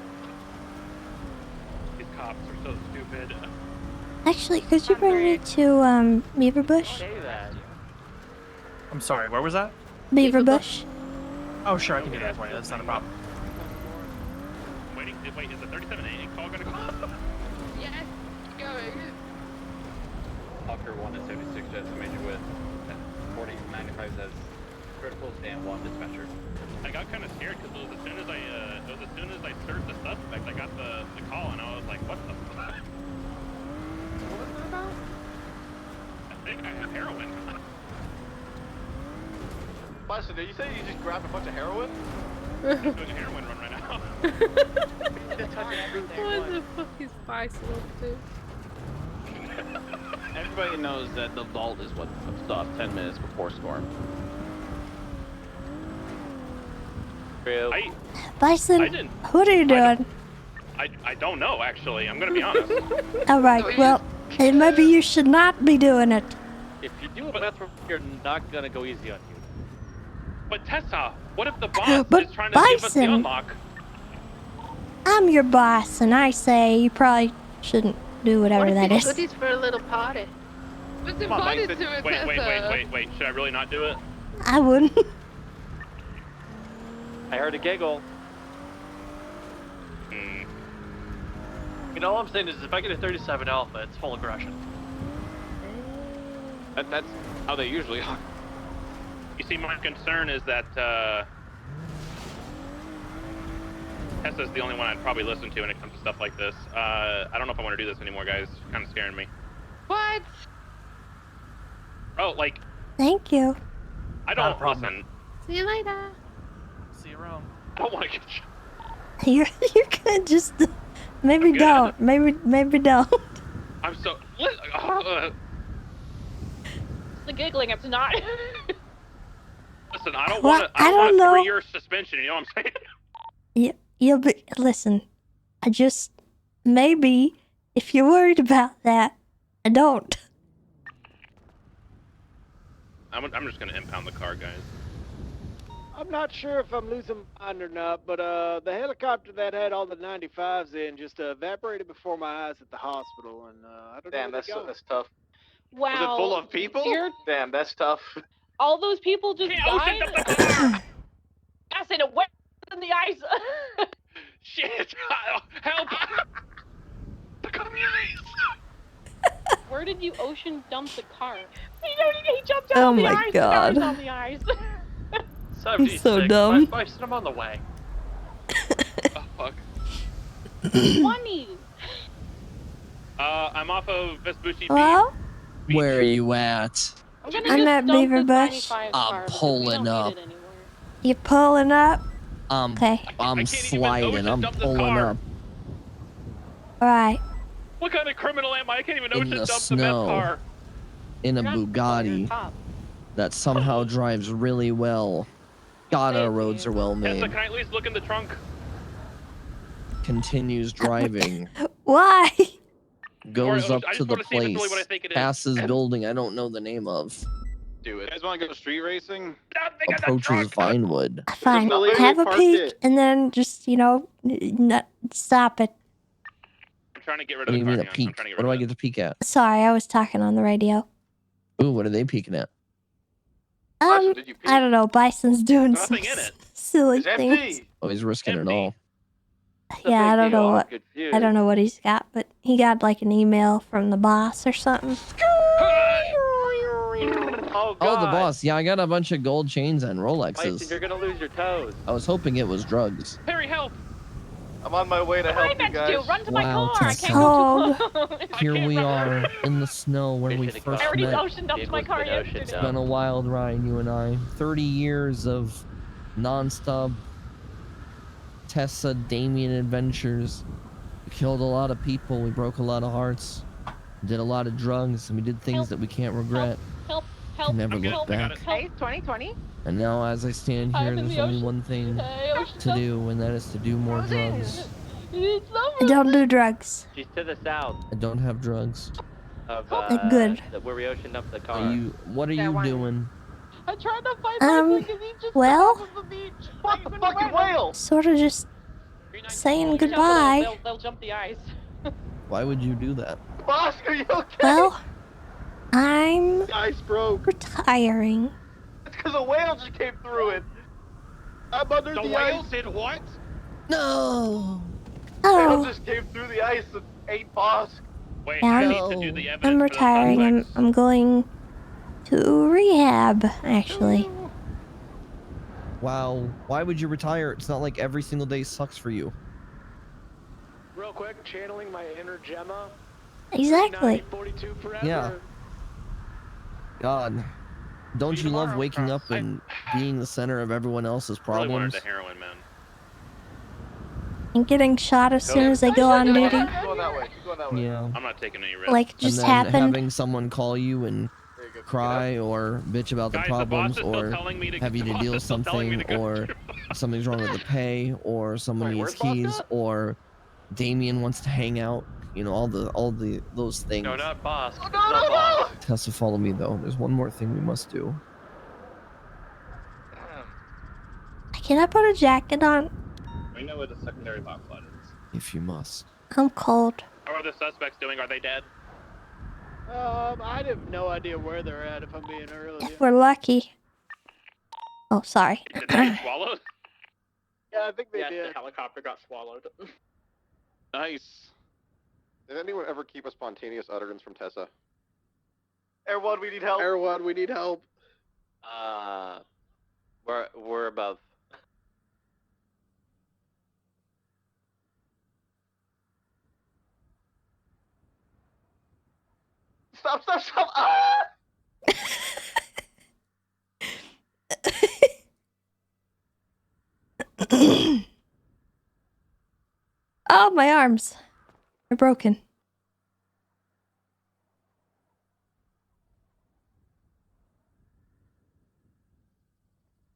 These cops are so stupid. Actually, could you bring me to Beaver Bush? Say that. I'm sorry, where was that? Beaver Bush. Oh, sure, I can do that for you. That's not a problem. Wait, is the 37A call gonna go? Yes, going. Hawker 1 is 76 jets major with 4095 says criticals and 1 dispatcher. I got kind of scared because as soon as I searched the suspect, I got the call and I was like, what the fuck? What was it about? I think I have heroin. Bison, did you say you just grabbed a bunch of heroin? I'm doing a heroin run right now. What the fuck is Bison up to? Everybody knows that the vault is what puts off 10 minutes before storm. Bison, what are you doing? I don't know, actually. I'm gonna be honest. Alright, well, maybe you should not be doing it. If you do a bathroom, you're not gonna go easy on you. But Tessa, what if the boss But is trying to give us the Bison- unlock? I'm your boss, and I say you probably shouldn't do whatever that is. Goodies for a little party. Was Come on, invited Bison. to it, Wait. Should I really not do it? I wouldn't. I heard a giggle. You know, all I'm saying is if I get a 37 Alpha, it's full aggression. That's how they usually are. You see, my concern is that Tessa's the only one I'd probably listen to when it comes to stuff like this. I don't know if I want to do this anymore, guys. It's kind of scaring me. What? Oh, like, Thank you. I don't listen. See you later. See you around. I don't want to get shot. You're gonna just maybe don't. Maybe don't. I'm so. The giggling, it's not. Listen, I don't Well, want I don't a know. 3-year suspension. You know what I'm saying? You'll be. Listen, I just maybe if you're worried about that, I don't. I'm just gonna impound the car, guys. I'm not sure if I'm losing my mind or not, but the helicopter that had all the 95s in just evaporated before my eyes at the hospital, and I don't know where to go. That's tough. Wow. Was it full of people? Damn, that's tough. All those people just died? I said it wet in the ice. Shit! Help! Where did you ocean dump the car? He jumped out Oh on the my ice. God. The car's on the ice. He's so dumb. I'm on the way. Oh fuck. Funny. I'm off of Vespucci Well, Where are you at? I'm gonna I'm just at dump Beaver this Bush. 95 I'm car because we pulling don't up. need it anymore. You pulling up? Okay. I'm sliding. I'm pulling up All right. What kind of criminal am I? I can't even in ocean the dump the meth snow car. in a Bugatti that somehow drives really well. God, our roads are well Tessa, made. can I at least look in the trunk? Continues driving. Why? Goes up I to just the wanna see if it's really what I place. think it is. Passes building I don't know the name of. Do it. You guys want to go street racing? Approaches Vinewood. Fine. Have a peek and then just, stop it. I'm trying to get rid What of do the you car. mean a peek? What do I get to peek at? Sorry, I was talking on the radio. Ooh, what are they peeking at? I don't know. Bison's doing Nothing some in it. silly things. Oh, he's risking it all. Yeah, I don't know what. confused. I don't know what he's got, but he got like an email from the boss or something. Oh, the boss. Yeah, I got a bunch of gold chains and Bison, Rolexes. you're gonna lose your toes. I was hoping it was drugs. Perry, help! I'm on my way to help you guys. Run to Wow, my car. I Tessa. can't go too close. Here we are in the snow where we first I already met. ocean dumped my car yesterday. It's been a wild ride, you and I. 30 years of non-stop Tessa Damien adventures. We killed a lot of people. We broke a lot of hearts. Did a lot of drugs, and we did things that we can't regret. Help. Can never look back. Hey, 2020. And now, as I stand here, I'm in there's the only ocean. one thing Hey, ocean to do, and that is to do more drugs. I don't do drugs. She's to the south I don't have drugs. of Good. where we oceaned up the car. What are you doing? I tried to fight Bison because he just well, got off of the beach. What the fucking whale? Sort of just saying goodbye. They'll jump the ice. Why would you do that? Boss, are you okay? Well, I'm The ice broke. retiring. It's because a whale just came through it. I'm under The the whale ice. did what? No. Whale Oh, just came through the ice and ate Boss. Wait, Yeah, I I'm- need to do the evidence. I'm for the retiring. suspects. I'm going to rehab, actually. Wow. Why would you retire? It's not like every single day sucks for you. Real quick, channeling my inner Gemma. Exactly. 42 forever. Yeah. God. Don't you love waking up and being the center of everyone else's I really wanted problems? the heroin, man. And getting shot as soon as I go on duty. Keep going that way. Keep going that way. Yeah. I'm not taking any risks. Like, And just then happened. having someone call you and cry or bitch about the Guys, the boss problems is still or telling me to- have you the to boss deal is still telling me something to go or something's wrong with the pay or someone needs keys or Damien wants to hang out. You know, all the those things. No, not boss. Oh, no, no, no! Tessa, follow me though. There's one more thing we must do. Can I put a jacket on? We know where the secondary lock slide is. If you must. I'm cold. How are the suspects doing? Are they dead? I have no idea where they're at if I'm being early. If we're lucky. Oh, sorry. Did they get swallowed? Yeah, I think they Yes, did. the helicopter got swallowed. Nice. Did anyone ever keep a spontaneous utterance from Tessa? Air One, we need help. Air One, we need help. We're above. Stop, stop, stop. Ah! Oh, my arms are broken. Stop, stop, stop. Ah!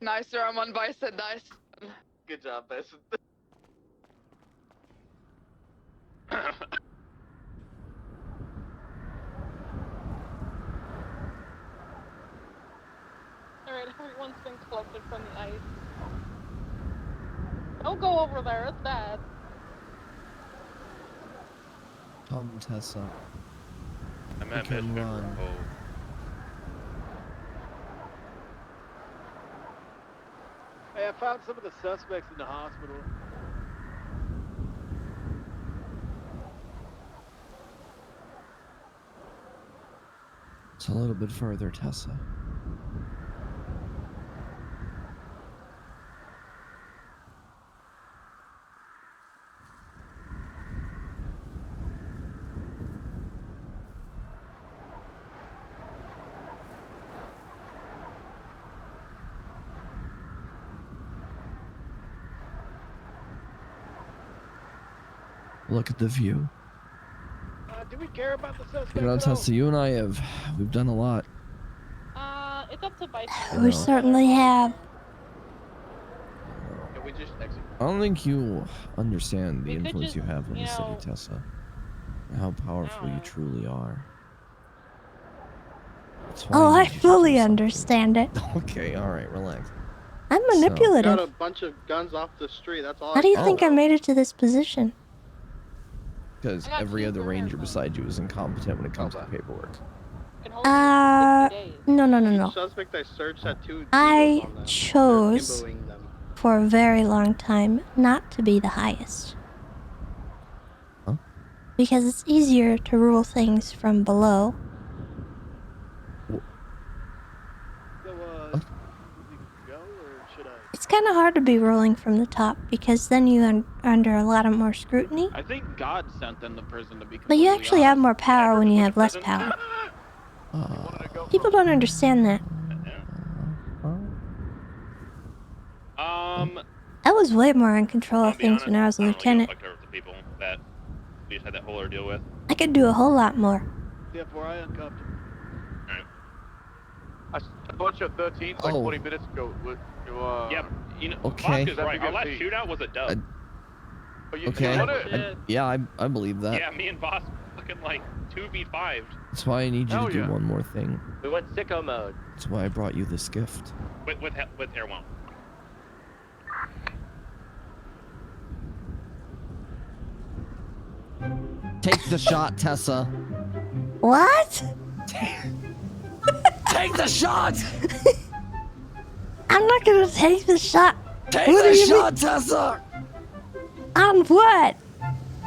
Nice, sir. I'm on Bison. Nice. Good job, Bison. Alright, everyone's been collected from the ice. Don't go over there, it's bad. Come, Tessa. I'm We at can Mission run. Row. Hey, I found some of the suspects in the hospital. It's a little bit further, Tessa. Look at the view. Do we care about the suspects? You know, at all? Tessa, you and I we've done a lot. It's up to Bison. We certainly have. Can we just exit? I don't think you understand the We could influence you just, have on you the city, know, Tessa. And how powerful you truly are. That's why Oh, I I need you to fully do something. understand it. Okay, alright, relax. I'm Got manipulative. a bunch of guns off the street. That's all. How do you think I made it to this position? Because every other ranger beside you is incompetent when it comes to paperwork. No. Suspect I searched had two I deals on them. They're chose kimboing them. for a very long time not to be the highest. Huh? Because it's easier to rule things from below. It's kind of hard to be ruling from the top because then you're under a lot of more scrutiny. I think God sent them to prison to be. But you actually have more power when you have less power. People don't understand that. I was way more in control of things when I was a lieutenant. The people that we just had that whole ordeal with. I could do a whole lot more. Except where I uncuffed him. I bought you a 13 like 40 minutes ago. Yep. You know, Okay. Vodka's right. Our last shootout was a dub. Okay. Yeah, I believe that. Yeah, me and Boss fucking like 2v5'd. That's why I need you to do one more thing. We went sicko mode. That's why I brought you this gift. With Air One. Take the shot, Tessa. What? Take the shot! I'm not gonna take the shot. Take What do the you shot, mean? Tessa! On what?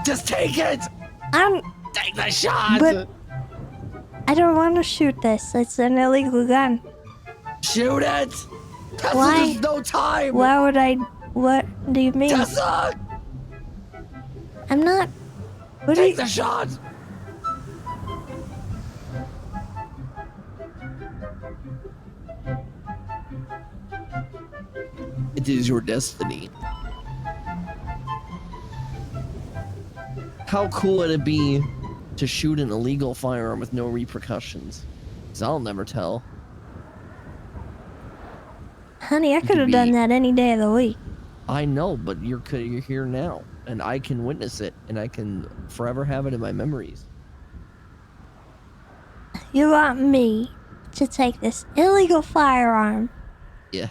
Just take it! Take the shot! But I don't want to shoot this. It's an illegal gun. Shoot it! Tessa, Why? there's no time! Why would I? What do you mean? Tessa! I'm not. What Take the shot! It is your destiny. How cool would it be to shoot an illegal firearm with no repercussions? 'Cause I'll never tell. Honey, I could have done that any day of the week. I know, but you're here now, and I can witness it, and I can forever have it in my memories. You want me to take this illegal firearm, Yeah.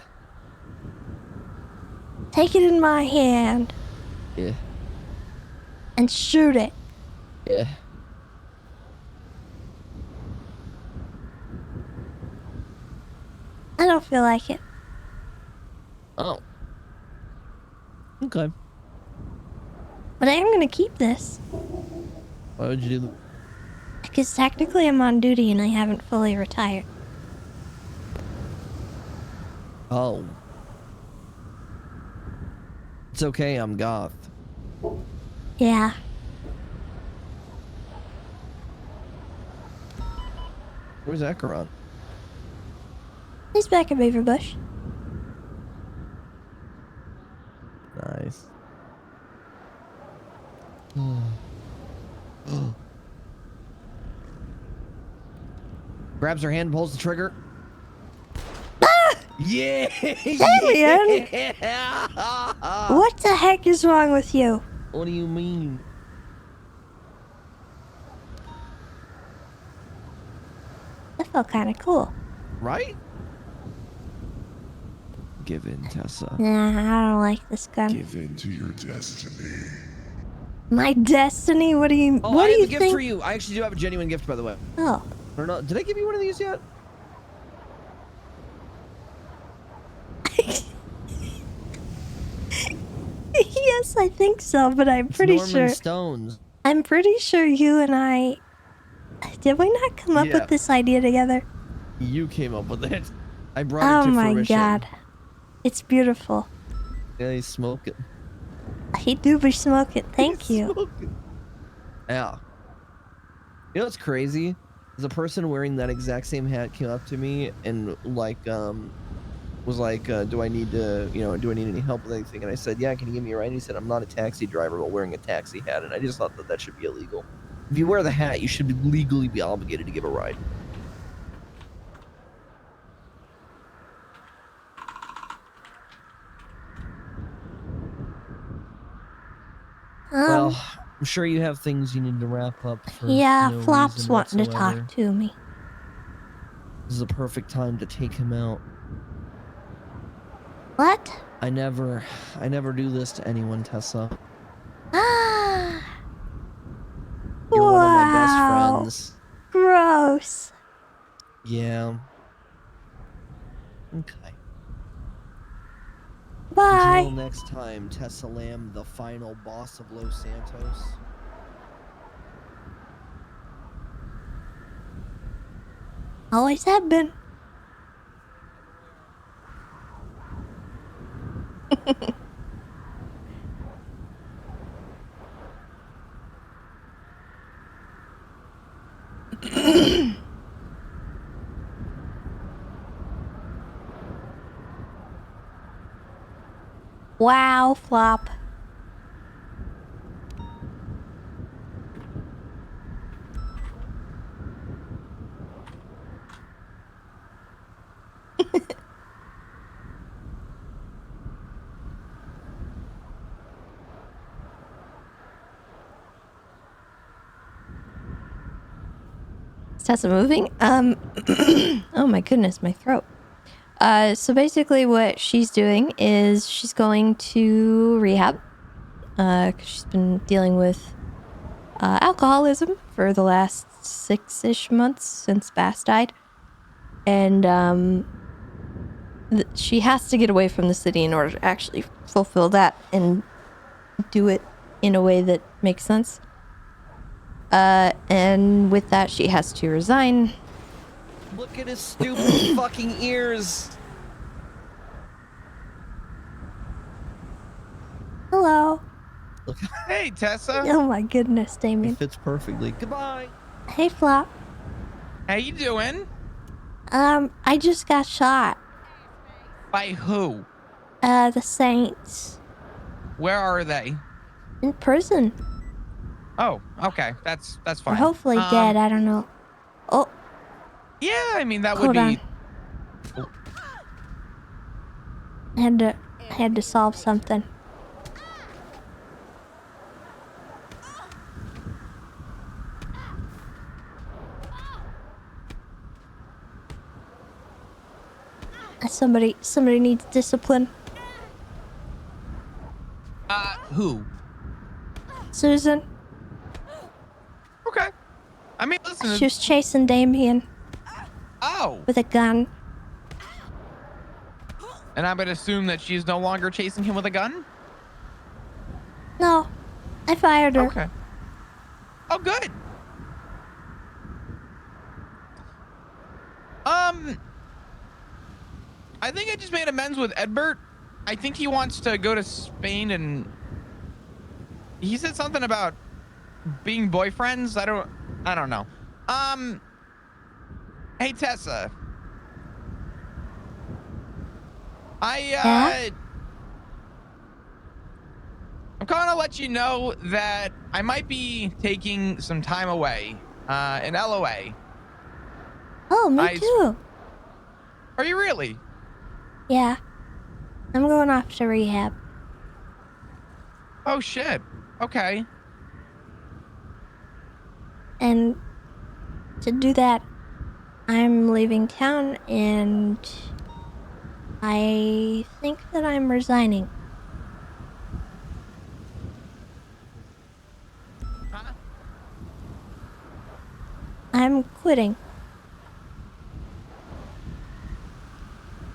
take it in my hand, Yeah. and shoot it? Yeah. I don't feel like it. Oh. Okay. But I am gonna keep this. Why would you do that? Because technically I'm on duty and I haven't fully retired. Oh. It's okay, I'm goth. Yeah. Where's Acheron? He's back at Beaver Bush. Nice. Grabs her hand, pulls the trigger. Yeah. Damien! Yeah. What the heck is wrong with you? What do you mean? That felt kind of cool. Right? Give in, Tessa. Nah, I don't like this gun. Give in to your destiny. My destiny? What do you? Oh, what I do have you a gift think? for you. I actually do have a genuine gift, by the way. Oh. Or not? Did I give you one of these yet? Yes, I think so, but I'm pretty Norman sure. Stones. I'm pretty sure you and I. Did we not come up Yeah. with this idea together? You came up with it. I brought Oh it to my fruition. god. It's beautiful. Yeah, he's smoking. He do be smoking. Thank you. Smoking. Yeah. You know what's crazy? There's a person wearing that exact same hat came up to me and was like, do I need any help with anything? And I said, yeah, can you give me a ride? And he said, I'm not a taxi driver, but wearing a taxi hat. And I just thought that should be illegal. If you wear the hat, you should legally be obligated to give a ride. Well, I'm sure you have things you need to wrap up for Yeah, no Flop's reason wanting to whatsoever. talk to me. This is a perfect time to take him out. What? I never do this to anyone, Tessa. Ah. You're one of my best Wow. friends. Gross. Yeah. Okay. Bye. Until next time, Tessa Lamb, the final boss of Los Santos. Always have been. Wow, Flop. Is Tessa moving? Oh my goodness, my throat. So basically what she's doing is she's going to rehab. 'Cause she's been dealing with alcoholism for the last 6-ish months since Bass died. And she has to get away from the city in order to actually fulfill that and do it in a way that makes sense. And with that, she has to resign. Look at his stupid fucking ears. Hello. Hey, Tessa. Oh my goodness, Damien. Fits perfectly. Goodbye. Hey, Flop. How you doing? I just got shot. By who? The Saints. Where are they? In prison. Oh, okay. That's Or fine. hopefully dead, I don't know. Oh. Yeah, I mean that Hold would on. be. I had to solve something. Somebody needs discipline. Who? Susan. Okay. I mean, listen. She was chasing Damien. Oh. With a gun. And I would assume that she's no longer chasing him with a gun? No. I fired her. Okay. Oh, good. I think I just made amends with Edbert. I think he wants to go to Spain and he said something about being boyfriends. I don't know. Hey Tessa. I'm calling to let you know that I might be taking some time away in LOA. Oh, me too. Are you really? Yeah. I'm going off to rehab. Oh shit. Okay. And to do that, I'm leaving town and I think that I'm resigning. Huh? I'm quitting.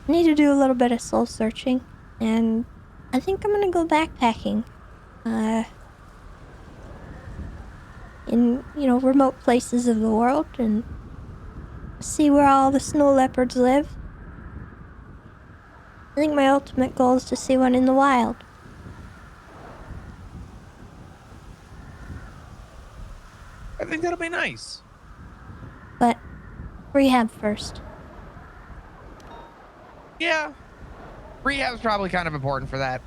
I need to do a little bit of soul searching, and I think I'm gonna go backpacking. In, remote places of the world and see where all the snow leopards live. I think my ultimate goal is to see one in the wild. I think that'll be nice. But rehab first. Yeah. Rehab's probably kind of important for that.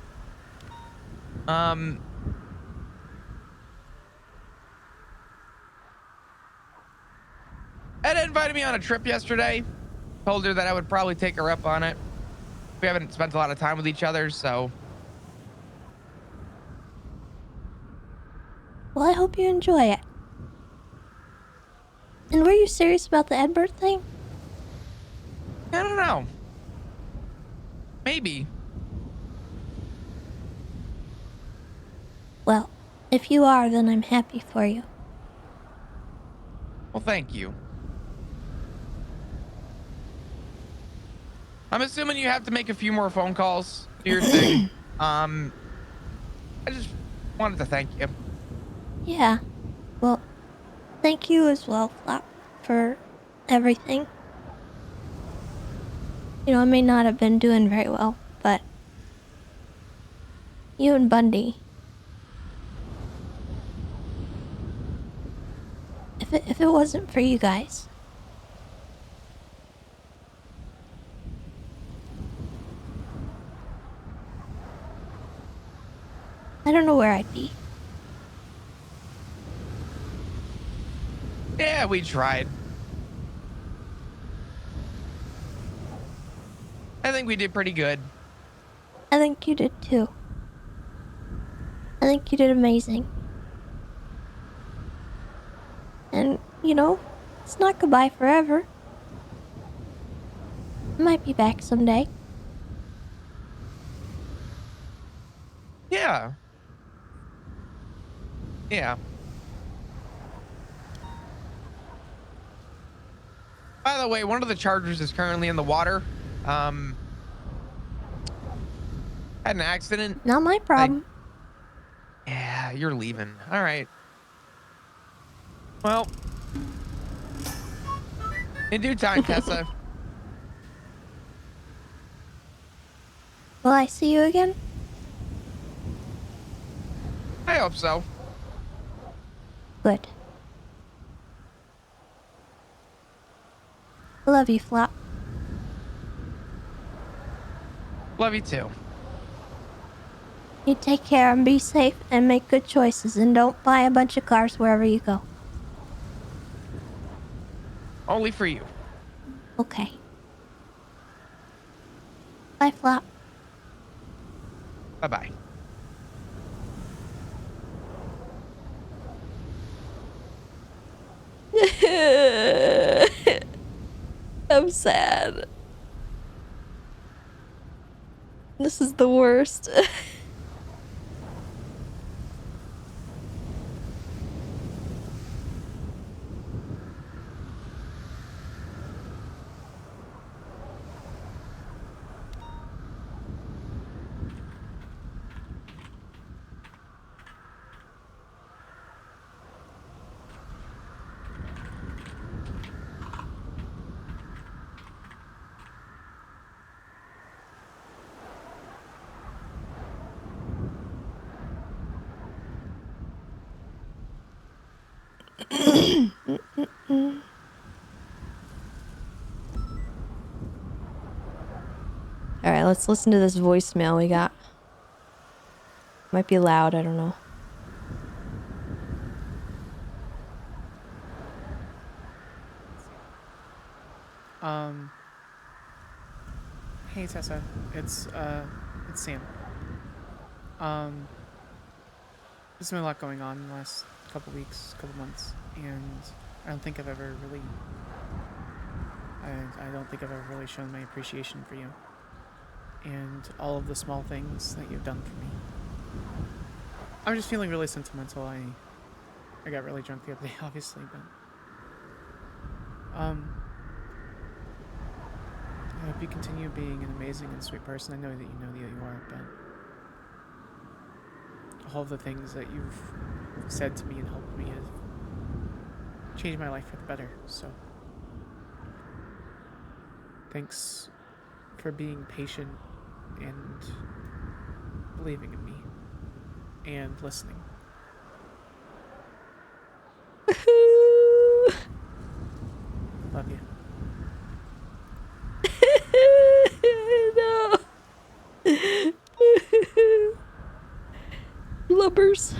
Ed invited me on a trip yesterday. Told her that I would probably take her up on it. We haven't spent a lot of time with each other, so. Well, I hope you enjoy it. And were you serious about the Edbert thing? I don't know. Maybe. Well, if you are, then I'm happy for you. Well, thank you. I'm assuming you have to make a few more phone calls. Do your thing. I just wanted to thank you. Yeah. Well, thank you as well, Flop, for everything. I may not have been doing very well, but you and Bundy. If it wasn't for you guys. I don't know where I'd be. Yeah, we tried. I think we did pretty good. I think you did too. I think you did amazing. And, it's not goodbye forever. I might be back someday. Yeah. Yeah. By the way, one of the Chargers is currently in the water. Had an accident. Not my problem. Yeah, you're leaving. All right. Well, in due time, Tessa. Will I see you again? I hope so. Good. I love you, Flop. Love you too. You take care and be safe and make good choices and don't buy a bunch of cars wherever you go. Only for you. Okay. Bye, Flop. Bye-bye. I'm sad. This is the worst. Alright, let's listen to this voicemail we got. Might be loud, I don't know. Hey Tessa, it's Sam. There's been a lot going on in the last couple weeks, couple months, and I don't think I've ever really, I don't think I've ever really shown my appreciation for you, and all of the small things that you've done for me. I'm just feeling really sentimental. I got really drunk the other day, obviously, but I hope you continue being an amazing and sweet person. I know that you are, but all of the things that you've said to me and helped me have changed my life for the better. So thanks for being patient and believing in me and listening. Love you. No. Blubbers.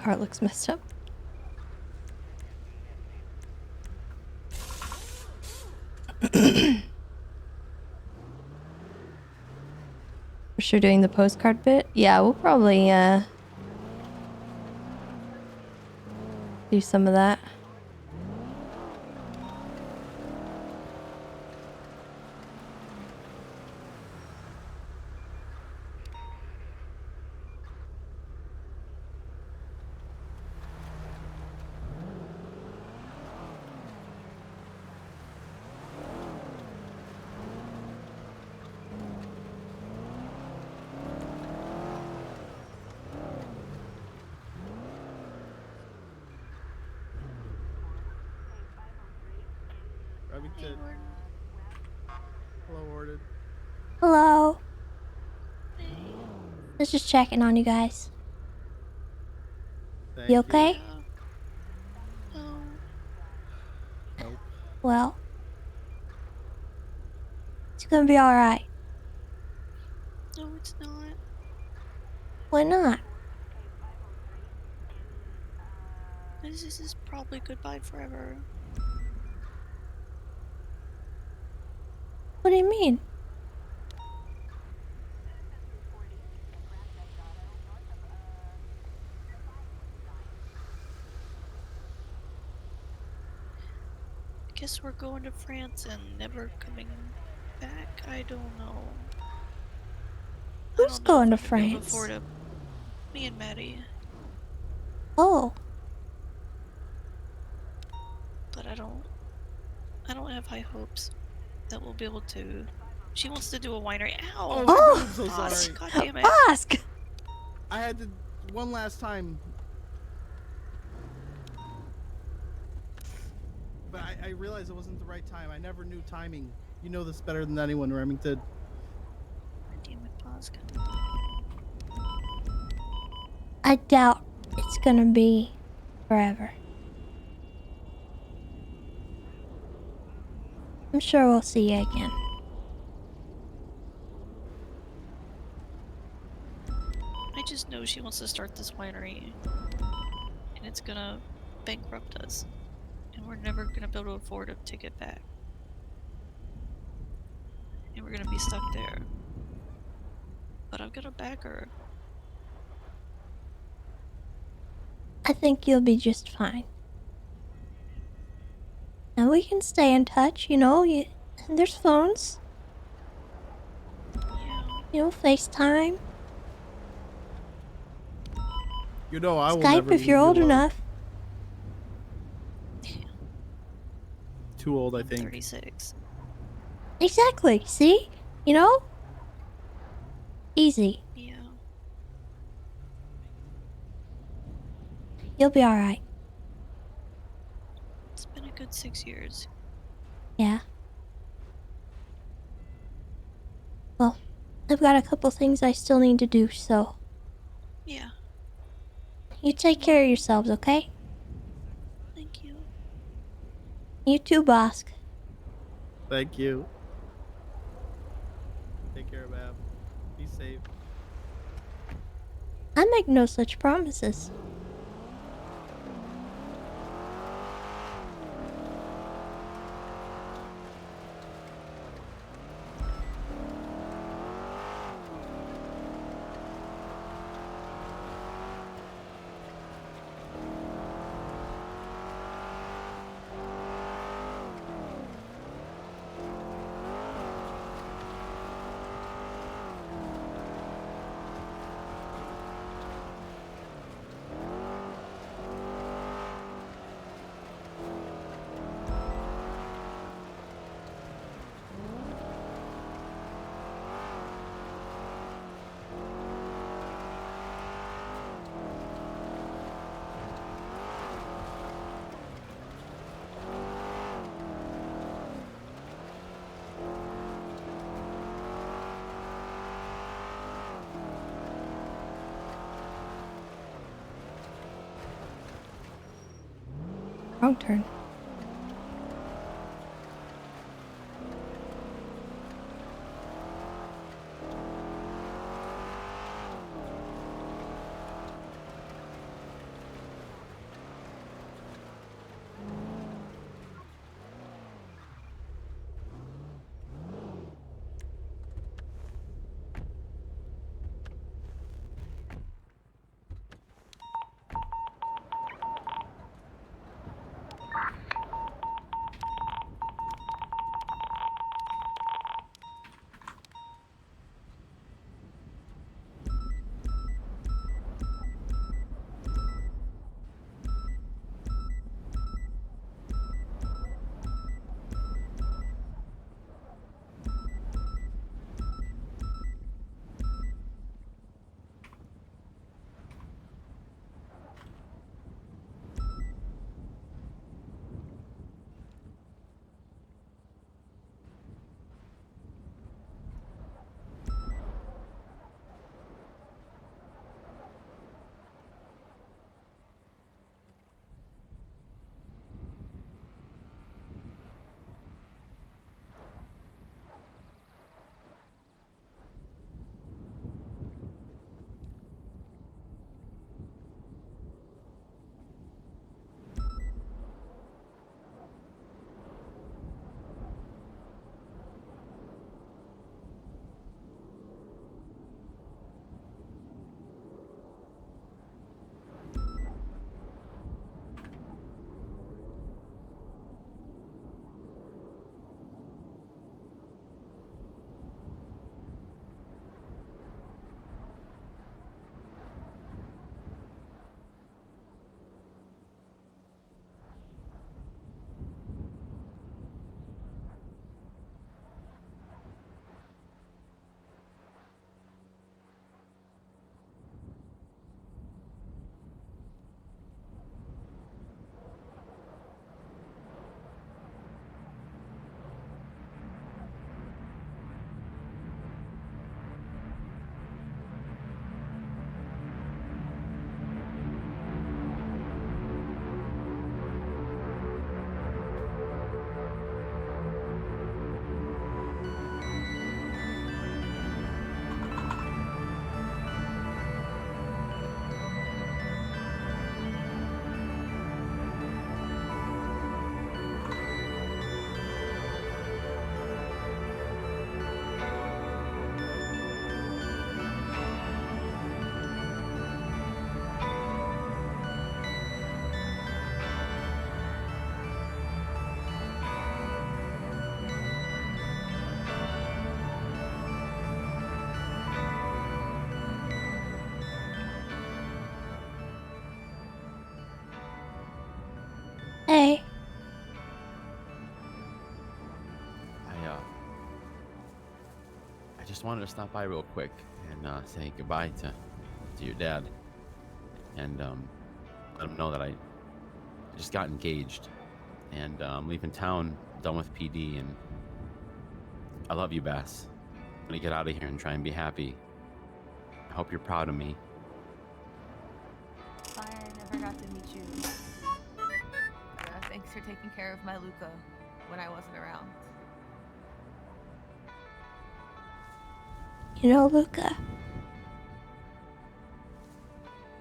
Car looks messed up. For sure doing the postcard bit. Yeah, we'll probably do some of that. Remington. Hello, Ordered. Hello. Let's just checking on you guys. Thank You okay? Nope. Well, it's gonna be alright. No, it's not. Why not? This is probably goodbye forever. What do you mean? Guess we're going to France and never coming back. I don't know. Who's going to Able to France? afford a... Me and Maddie. Oh. But I don't have high hopes that we'll be able to. She wants to do a winery. Ow! Oh, I'm so Gosh, sorry. God damn it. Ask! I had to one last time. But I realized it wasn't the right time. I never knew timing. You know this better than anyone, Remington. Damn it, pause. I doubt it's gonna be forever. I'm sure we'll see you again. I just know she wants to start this winery, and it's gonna bankrupt us, and we're never gonna be able to afford to take it back, and we're gonna be stuck there. But I'm gonna back her. I think you'll be just fine. And we can stay in touch, you know, there's phones. You know, FaceTime. You know I will Skype never if leave you're you old alone. enough. Too old, I think. 36. Exactly, see? You know? Easy. Yeah. You'll be alright. It's been a good 6 years. Yeah. Well, I've got a couple things I still need to do, so Yeah. you take care of yourselves, okay? Thank you. You too, Bosk. Thank you. Take care, Bab. Be safe. I make no such promises. Wrong turn. just wanted to stop by real quick and say goodbye to your dad, and let him know that I just got engaged, and I'm leaving town, done with PD, and I love you, Bass. I'm gonna get out of here and try and be happy. I hope you're proud of me. I never got to meet you. Thanks for taking care of my Luca when I wasn't around. You know, Luca,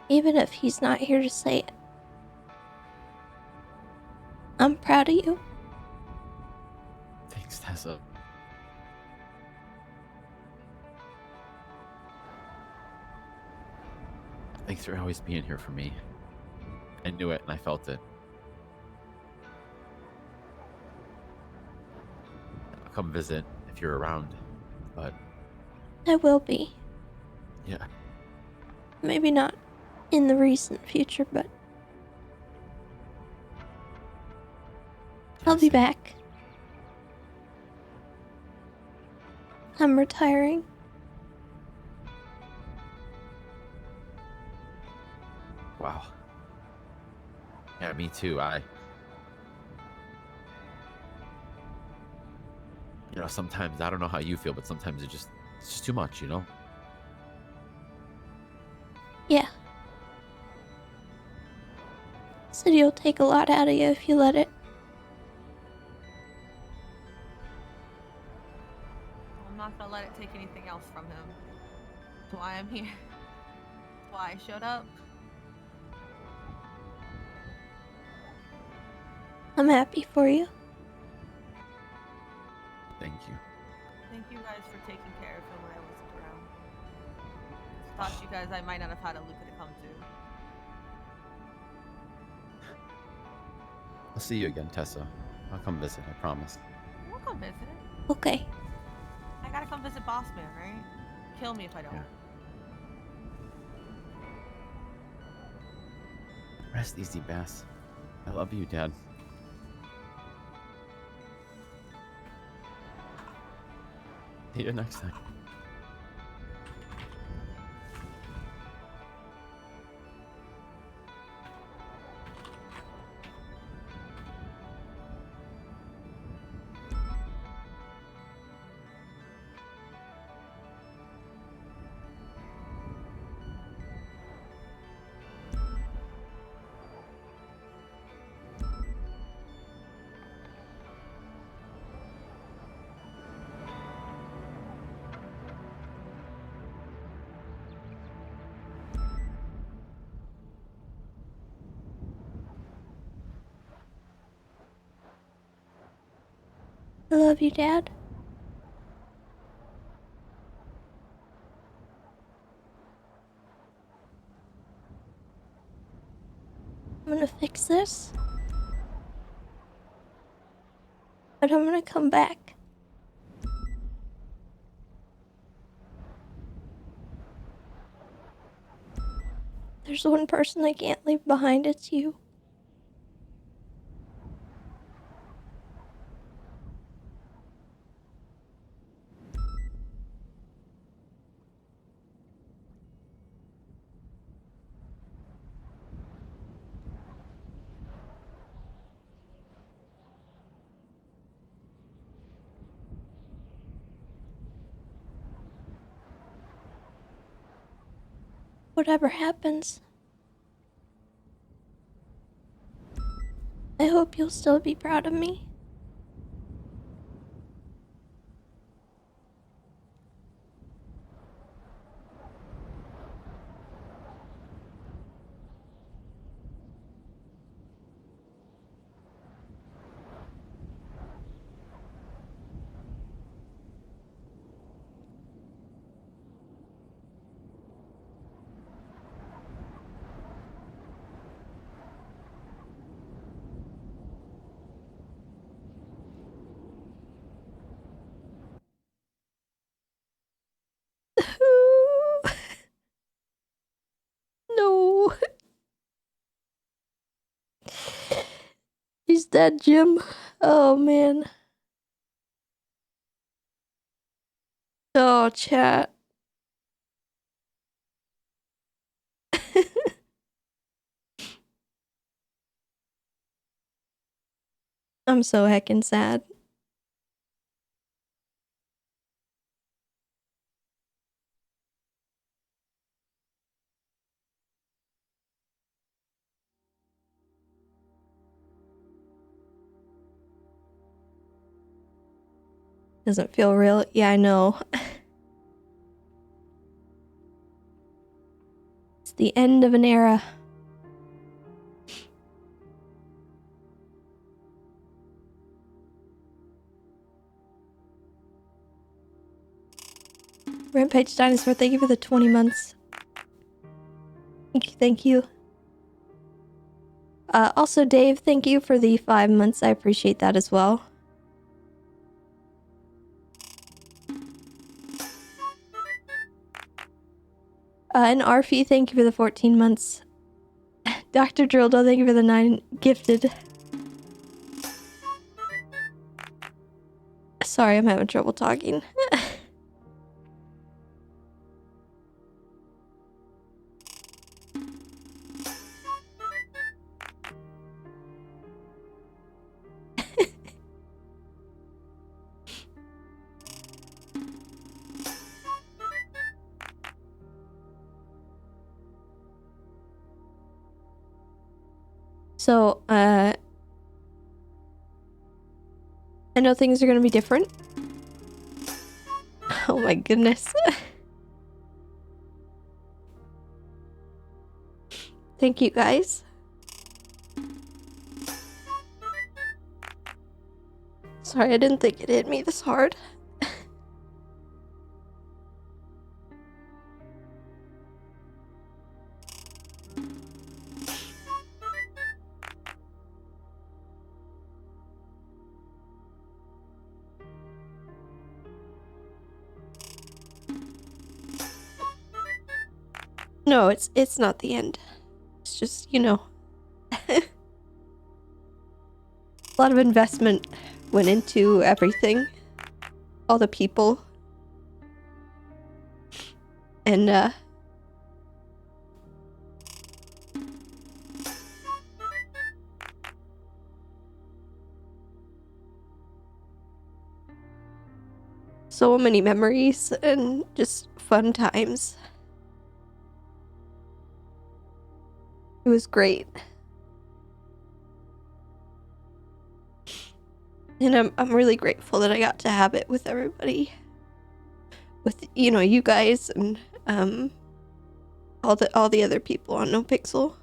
even if he's not here to say it, I'm proud of you. Thanks, Tessa. Thanks for always being here for me. I knew it and I felt it. I'll come visit if you're around, but I will be. yeah. Maybe not in the recent future, but I'll be back. I'm retiring. Wow. Yeah, me too. Sometimes I don't know how you feel, but sometimes it's just too much, Yeah. City will take a lot out of you if you let it. I'm not gonna let it take anything else from him. That's why I'm here. That's why I showed up. I'm happy for you. Thank you. Thank you guys for taking care of him when I wasn't around. Without you guys, I might not have had a Luca to come to. I'll see you again, Tessa. I'll come visit, I promise. We'll come visit. Okay. I gotta come visit Boss Man, right? Kill me if I don't. Yeah. Rest easy, Bass. I love you, Dad. See you next time. I love you, Dad. I'm gonna fix this. But I'm gonna come back. There's one person I can't leave behind, it's you. Whatever happens, I hope you'll still be proud of me. No. He's dead, Jim. Oh, man. Oh, chat. I'm so heckin' sad. Doesn't feel real. Yeah, I know. It's the end of an era. Rampage Dinosaur, thank you for the 20 months. Thank you, thank you. Also, Dave, thank you for the 5 months. I appreciate that as well. And Arfie, thank you for the 14 months. Dr. Drildo, thank you for the 9 gifted. Sorry, I'm having trouble talking. So, I know things are gonna be different. Oh my goodness. Thank you guys. Sorry, I didn't think it hit me this hard. No, it's not the end. It's just, you know, a lot of investment went into everything. All the people. And, so many memories and just fun times. It was great. And I'm really grateful that I got to have it with everybody. With, you know, you guys and all the other people on NoPixel.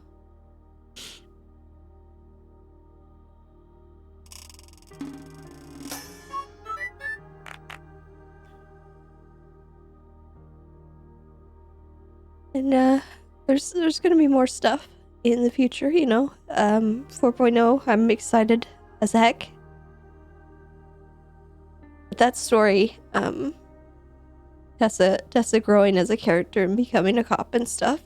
And there's gonna be more stuff in the future, you know. 4.0, I'm excited as heck. But that story, Tessa growing as a character and becoming a cop and stuff,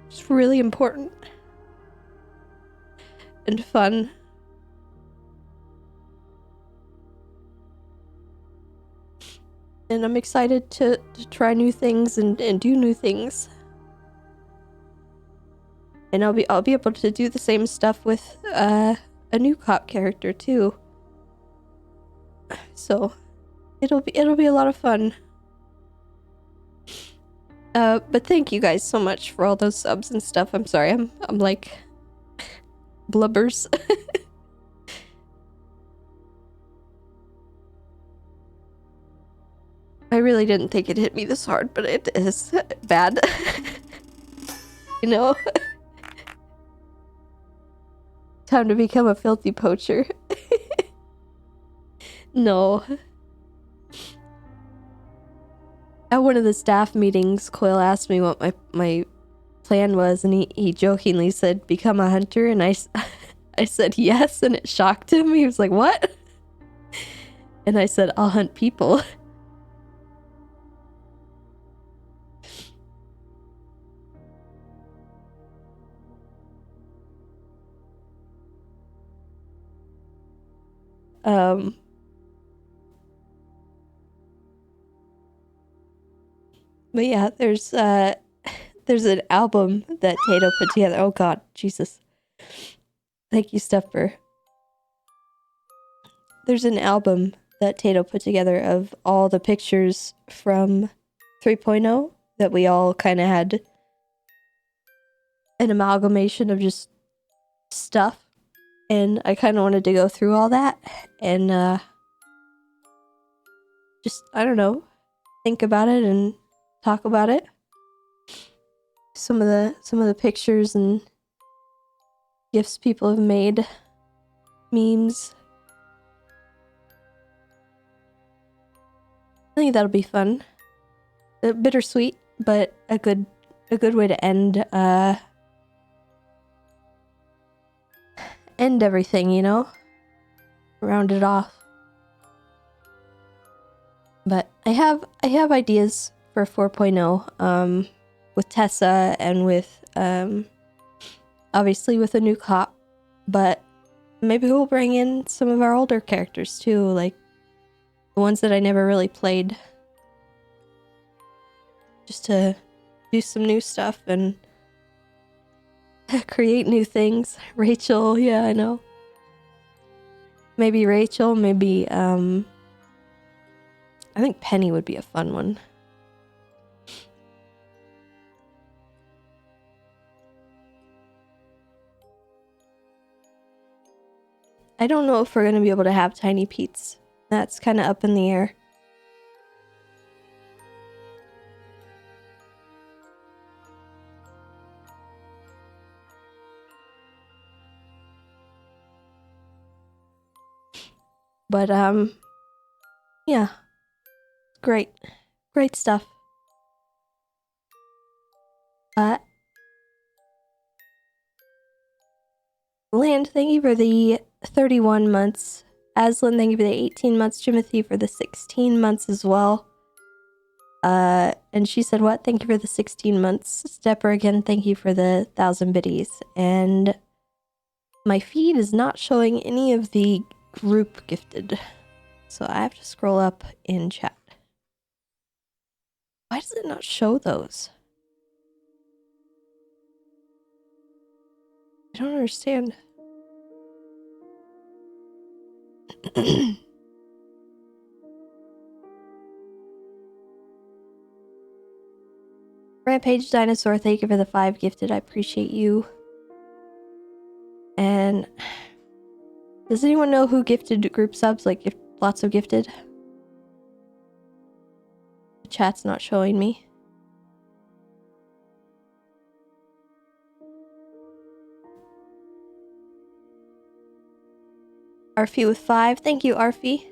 it's really important and fun. And I'm excited to try new things and do new things. And I'll be able to do the same stuff with a new cop character too. So it'll be a lot of fun. But thank you guys so much for all those subs and stuff. I'm sorry, I'm like blubbers. I really didn't think it hit me this hard, but it is bad. You know? Time to become a filthy poacher. No. At one of the staff meetings, Coyle asked me what my plan was, and he jokingly said, become a hunter, and I said yes, and it shocked him. He was like, what? And I said, I'll hunt people. But yeah, there's an album that Tato put together. Oh god, Jesus. Thank you, Stuffer. There's an album that Tato put together of all the pictures from 3.0 that we all kind of had an amalgamation of just stuff. And I kind of wanted to go through all that and just, I don't know, think about it and talk about it. Some of the pictures and gifts people have made, memes. I think that'll be fun. Bittersweet, but a good way to end everything, you know? Round it off. But I have ideas for 4.0 with Tessa and with obviously with a new cop, but maybe we'll bring in some of our older characters too, like the ones that I never really played, just to do some new stuff and create new things. Rachel, yeah, I know. Maybe Rachel, maybe I think Penny would be a fun one. I don't know if we're going to be able to have Tiny Pete's. That's kind of up in the air. But yeah. Great stuff. Land, thank you for the 31 months. Aslan, thank you for the 18 months. Timothy for the 16 months as well. And she said what? Thank you for the 16 months. Stepper again, thank you for the 1,000 biddies. And my feed is not showing any of the group gifted. So I have to scroll up in chat. Why does it not show those? I don't understand. Rampage Dinosaur, thank you for the 5 gifted. I appreciate you. And does anyone know who gifted group subs? Like, if lots of gifted? The chat's not showing me. Arfie with 5. Thank you, Arfie.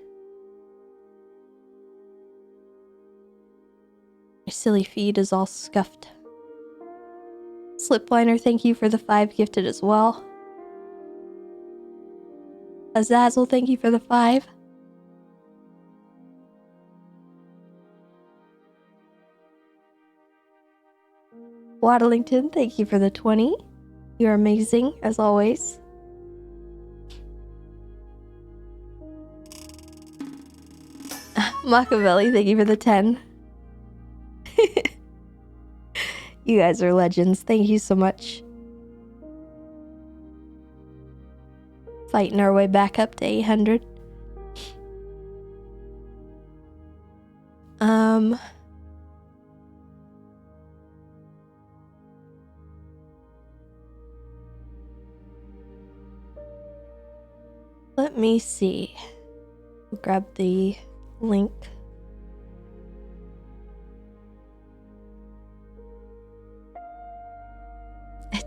My silly feed is all scuffed. Slipliner, thank you for the 5 gifted as well. Azazel, thank you for the 5. Waddlington, thank you for the 20. You're amazing, as always. Machiavelli, thank you for the 10. You guys are legends. Thank you so much. Fighting our way back up to 800. Let me see. We'll grab the link.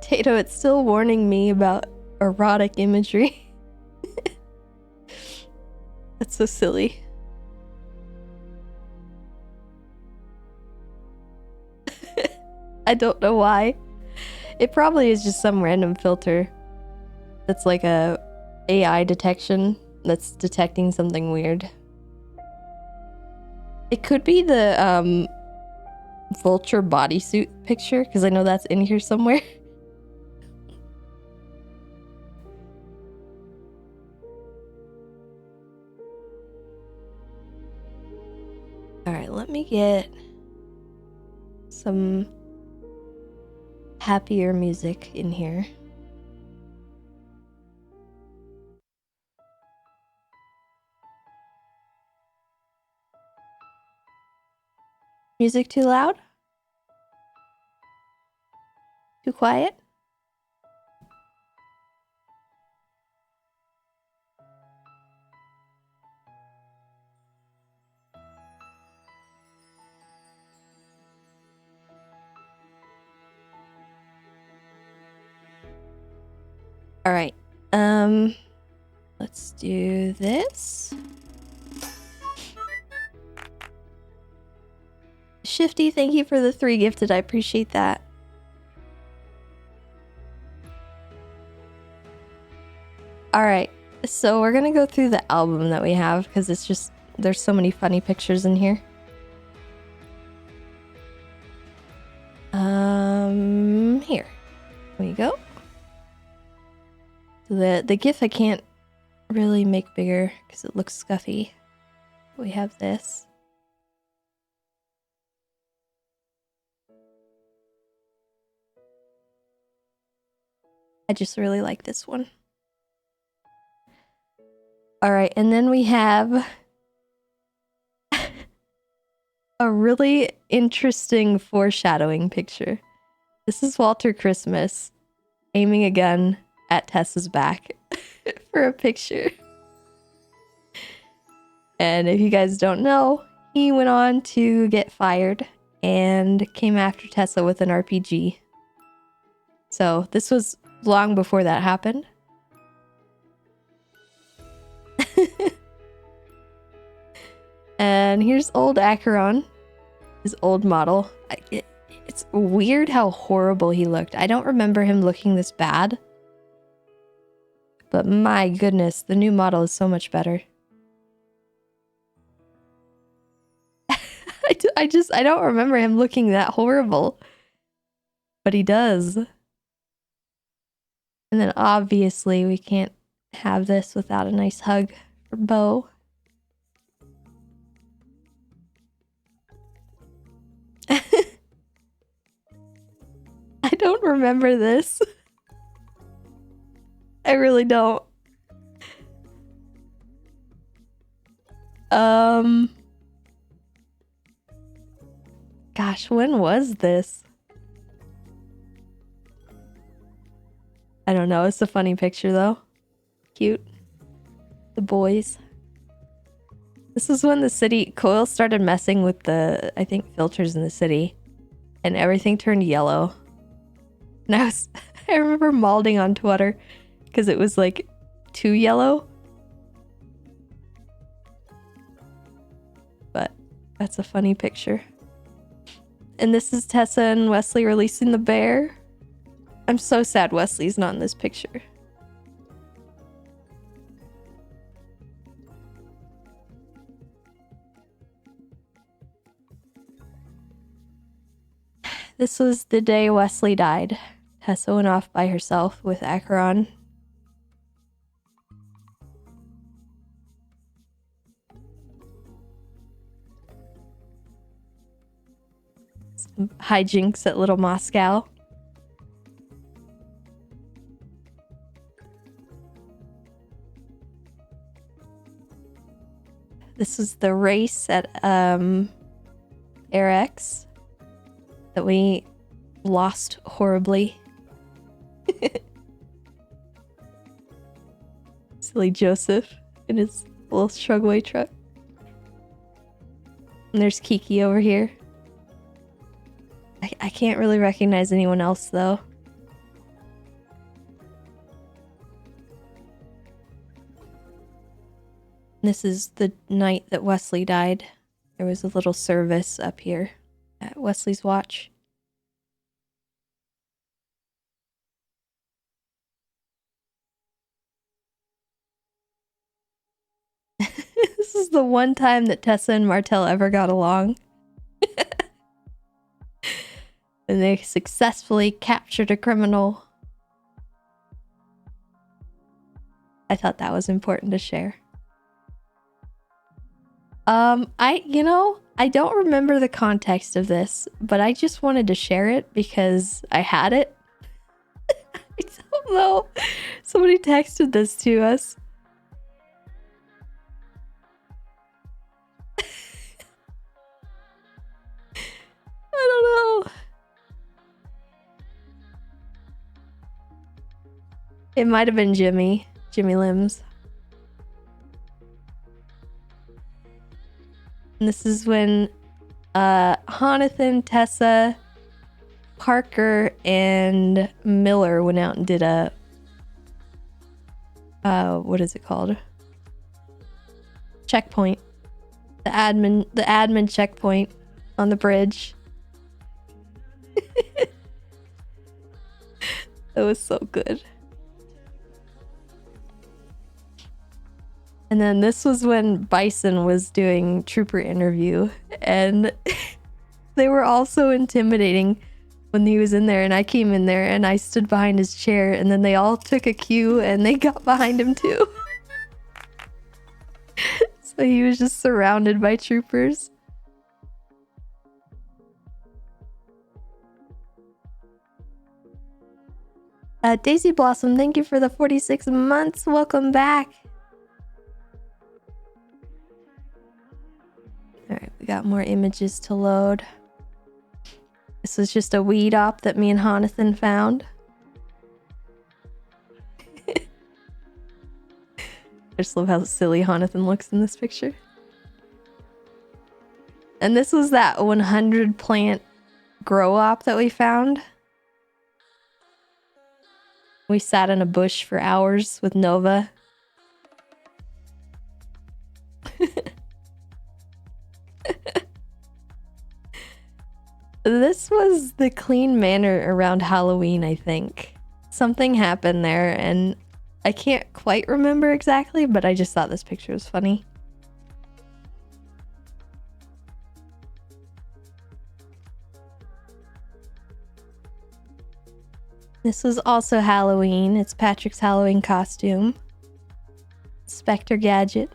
Tato, it's still warning me about erotic imagery. That's so silly. I don't know why. It probably is just some random filter that's like a AI detection that's detecting something weird. It could be the vulture bodysuit picture, because I know that's in here somewhere. Alright, let me get some happier music in here. Music too loud? Too quiet? All right. Let's do this. Shifty, thank you for the 3 gifted. I appreciate that. All right. So we're going to go through the album that we have because it's just there's so many funny pictures in here. Here we go. The GIF I can't really make bigger because it looks scuffy. We have this. I just really like this one. All right, and then we have a really interesting foreshadowing picture. This is Walter Christmas aiming a gun at Tessa's back for a picture. And if you guys don't know, he went on to get fired and came after Tessa with an RPG. So this was long before that happened. And here's old Acheron, his old model. It's weird how horrible he looked. I don't remember him looking this bad. But my goodness, the new model is so much better. I don't remember him looking that horrible. But he does. And then obviously we can't have this without a nice hug for Bo. I don't remember this. I really don't. Gosh, when was this? I don't know. It's a funny picture though. Cute. The boys. This is when the city Coil started messing with the, I think, filters in the city, and everything turned yellow. And I remember malding on Twitter because it was like too yellow. But that's a funny picture. And this is Tessa and Wesley releasing the bear. I'm so sad Wesley's not in this picture. This was the day Wesley died. Tessa went off by herself with Acheron. Some hijinks at Little Moscow. This was the race at AirX that we lost horribly. Silly Joseph in his little Strugway truck. And there's Kiki over here. I can't really recognize anyone else though. This is the night that Wesley died. There was a little service up here at Wesley's watch. This is the one time that Tessa and Martel ever got along. And they successfully captured a criminal. I thought that was important to share. I don't remember the context of this, but I just wanted to share it because I had it. I don't know. Somebody texted this to us. I don't know. It might have been Jimmy Limbs. And this is when Jonathan, Tessa, Parker, and Miller went out and did a what is it called? Checkpoint. The admin checkpoint on the bridge. That was so good. And then this was when Bison was doing trooper interview, and they were all so intimidating when he was in there, and I came in there and I stood behind his chair, and then they all took a cue and they got behind him too. So he was just surrounded by troopers. Daisy Blossom, thank you for the 46 months. Welcome back. Alright, we got more images to load. This was just a weed op that me and Jonathan found. I just love how silly Jonathan looks in this picture. And this was that 100 plant grow op that we found. We sat in a bush for hours with Nova. This was the clean manor around Halloween, I think. Something happened there, and I can't quite remember exactly, but I just thought this picture was funny. This was also Halloween. It's Patrick's Halloween costume. Spectre Gadget.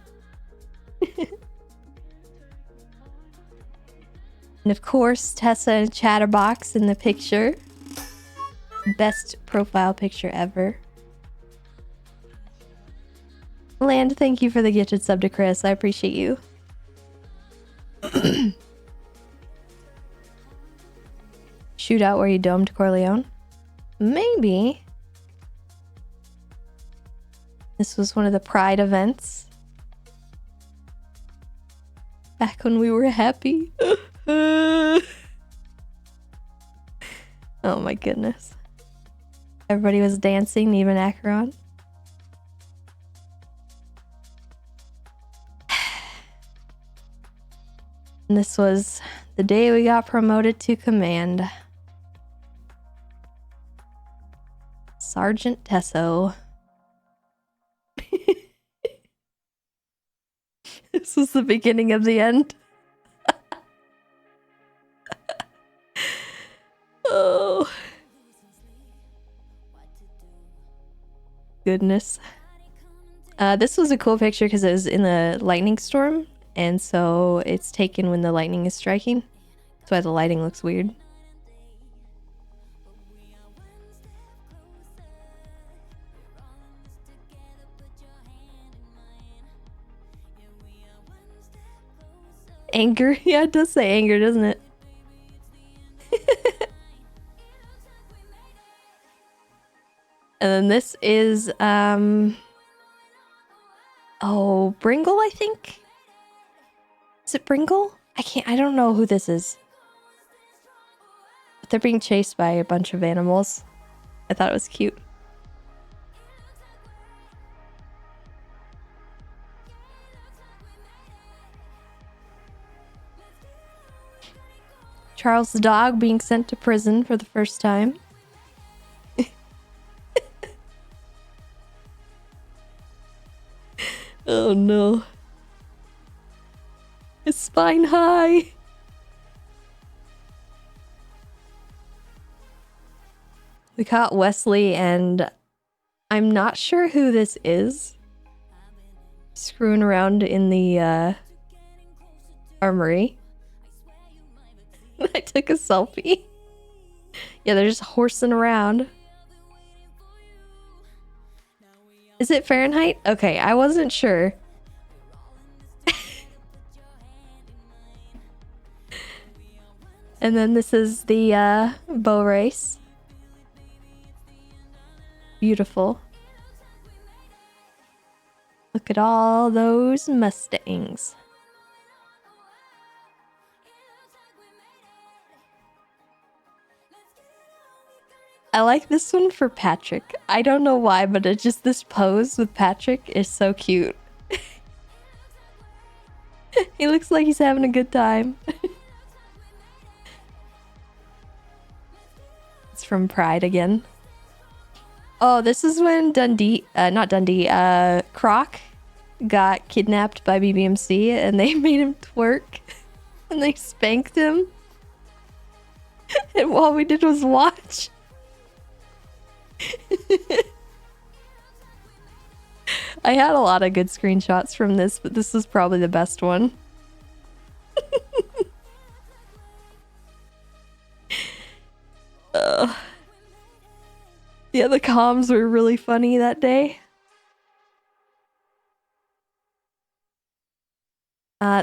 And of course, Tessa and Chatterbox in the picture. Best profile picture ever. Land, thank you for the gifted sub to Chris. I appreciate you. Shootout where you domed Corleone? Maybe. This was one of the Pride events. Back when we were happy. Oh my goodness. Everybody was dancing, even Acheron. And this was the day we got promoted to command. Sergeant Tesso. This was the beginning of the end. Oh. Goodness. This was a cool picture because it was in the lightning storm, and so it's taken when the lightning is striking. That's why the lighting looks weird. Anger? Yeah, it does say anger, doesn't it? And then this is, oh, Bringle, I think? Is it Bringle? I don't know who this is. But they're being chased by a bunch of animals. I thought it was cute. Charles the dog being sent to prison for the first time. Oh no. His spine high. We caught Wesley, and I'm not sure who this is. Screwing around in the armory. I took a selfie. Yeah, they're just horsing around. Is it Fahrenheit? Okay, I wasn't sure. And then this is the bow race. Beautiful. Look at all those Mustangs. I like this one for Patrick. I don't know why, but it's just this pose with Patrick is so cute. He looks like he's having a good time. It's from Pride again. Oh, this is when Croc got kidnapped by BBMC and they made him twerk and they spanked him. And all we did was watch. I had a lot of good screenshots from this, but this was probably the best one. Yeah, the comms were really funny that day.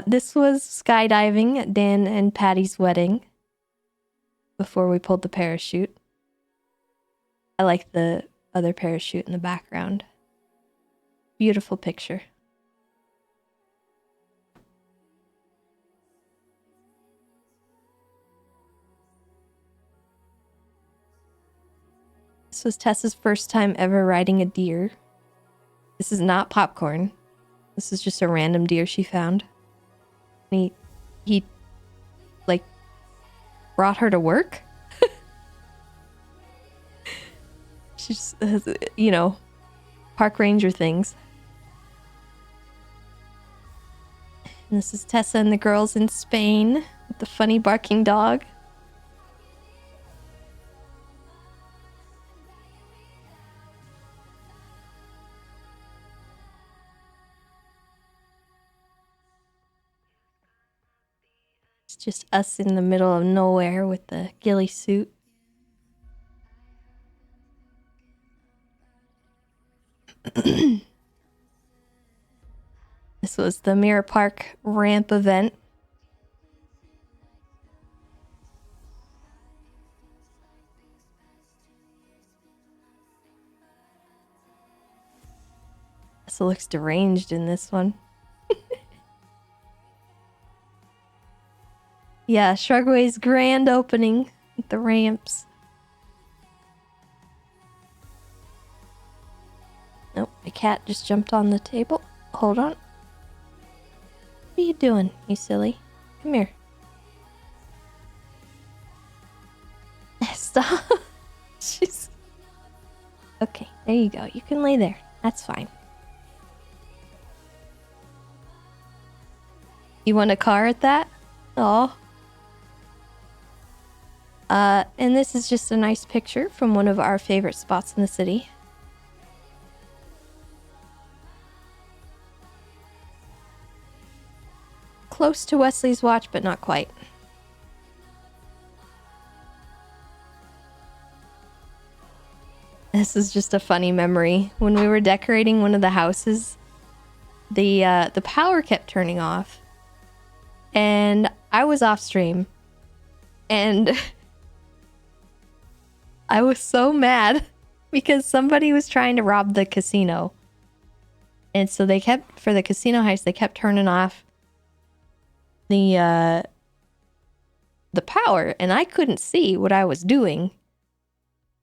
This was skydiving at Dan and Patty's wedding before we pulled the parachute. I like the other parachute in the background. Beautiful picture. This was Tessa's first time ever riding a deer. This is not popcorn. This is just a random deer she found. And he like brought her to work. She's, you know, park ranger things. And this is Tessa and the girls in Spain with the funny barking dog. It's just us in the middle of nowhere with the ghillie suit. This was the Mirror Park ramp event. This looks deranged in this one. Yeah, Shrugway's grand opening with the ramps. Nope, the cat just jumped on the table. Hold on. What are you doing, you silly? Come here. Stop. She's... Okay, there you go. You can lay there. That's fine. You want a car at that? Aw. And this is just a nice picture from one of our favorite spots in the city. Close to Wesley's watch, but not quite. This is just a funny memory. When we were decorating one of the houses, the power kept turning off. And I was off stream. And I was so mad because somebody was trying to rob the casino. And so they kept, for the casino heist, they kept turning off the power, and I couldn't see what I was doing.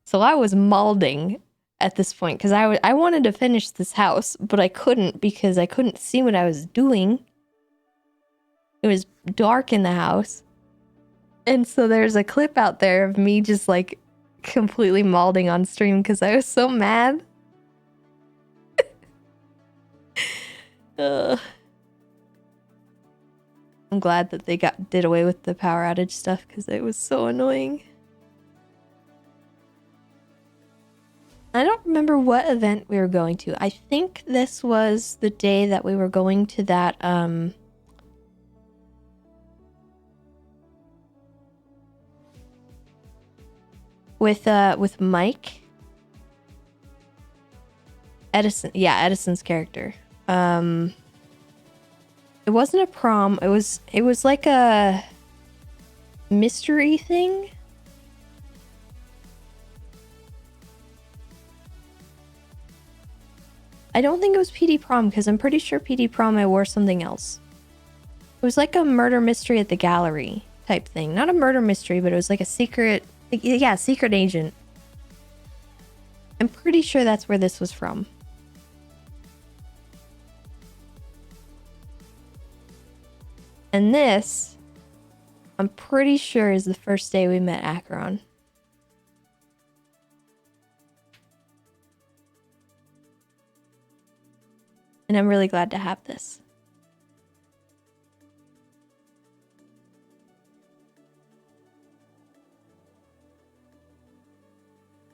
So I was malding at this point because I wanted to finish this house, but I couldn't because I couldn't see what I was doing. It was dark in the house. And so there's a clip out there of me just like completely malding on stream because I was so mad. I'm glad that they did away with the power outage stuff because it was so annoying. I don't remember what event we were going to. I think this was the day that we were going to that with Mike. Edison, yeah, Edison's character. It wasn't a prom. It was like a mystery thing. I don't think it was PD prom because I'm pretty sure PD prom I wore something else. It was like a murder mystery at the gallery type thing. Not a murder mystery, but it was like a secret, yeah, secret agent. I'm pretty sure that's where this was from. And this, I'm pretty sure, is the first day we met Acheron. And I'm really glad to have this.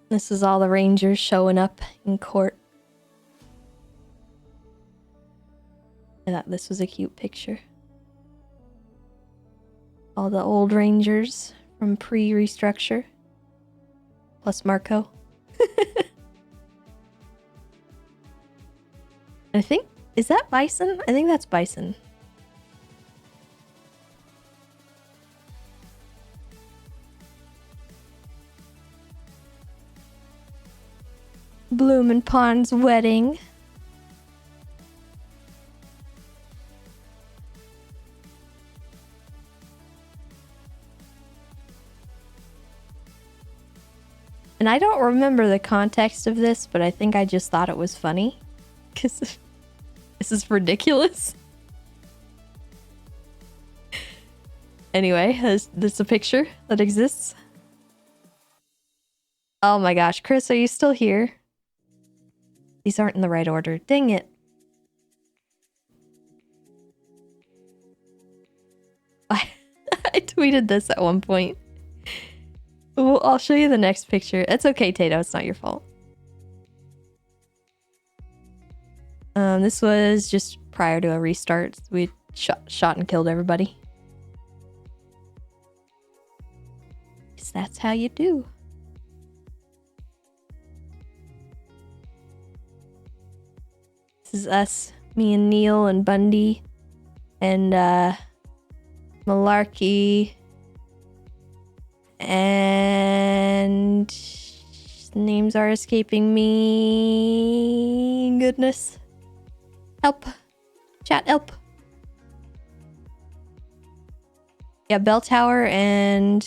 This is all the Rangers showing up in court. I thought this was a cute picture. All the old Rangers from pre-restructure. Plus Marco. I think, is that Bison? I think that's Bison. Bloom and Pond's wedding. And I don't remember the context of this, but I think I just thought it was funny. Because this is ridiculous. Anyway, this is a picture that exists. Oh my gosh, Chris, are you still here? These aren't in the right order. Dang it. I tweeted this at one point. Well, I'll show you the next picture. It's okay, Tato. It's not your fault. This was just prior to a restart. We shot and killed everybody. 'Cause that's how you do. This is us, me and Neil and Bundy and Malarkey and names are escaping me. Goodness. Help. Chat, help. Yeah, Bell Tower and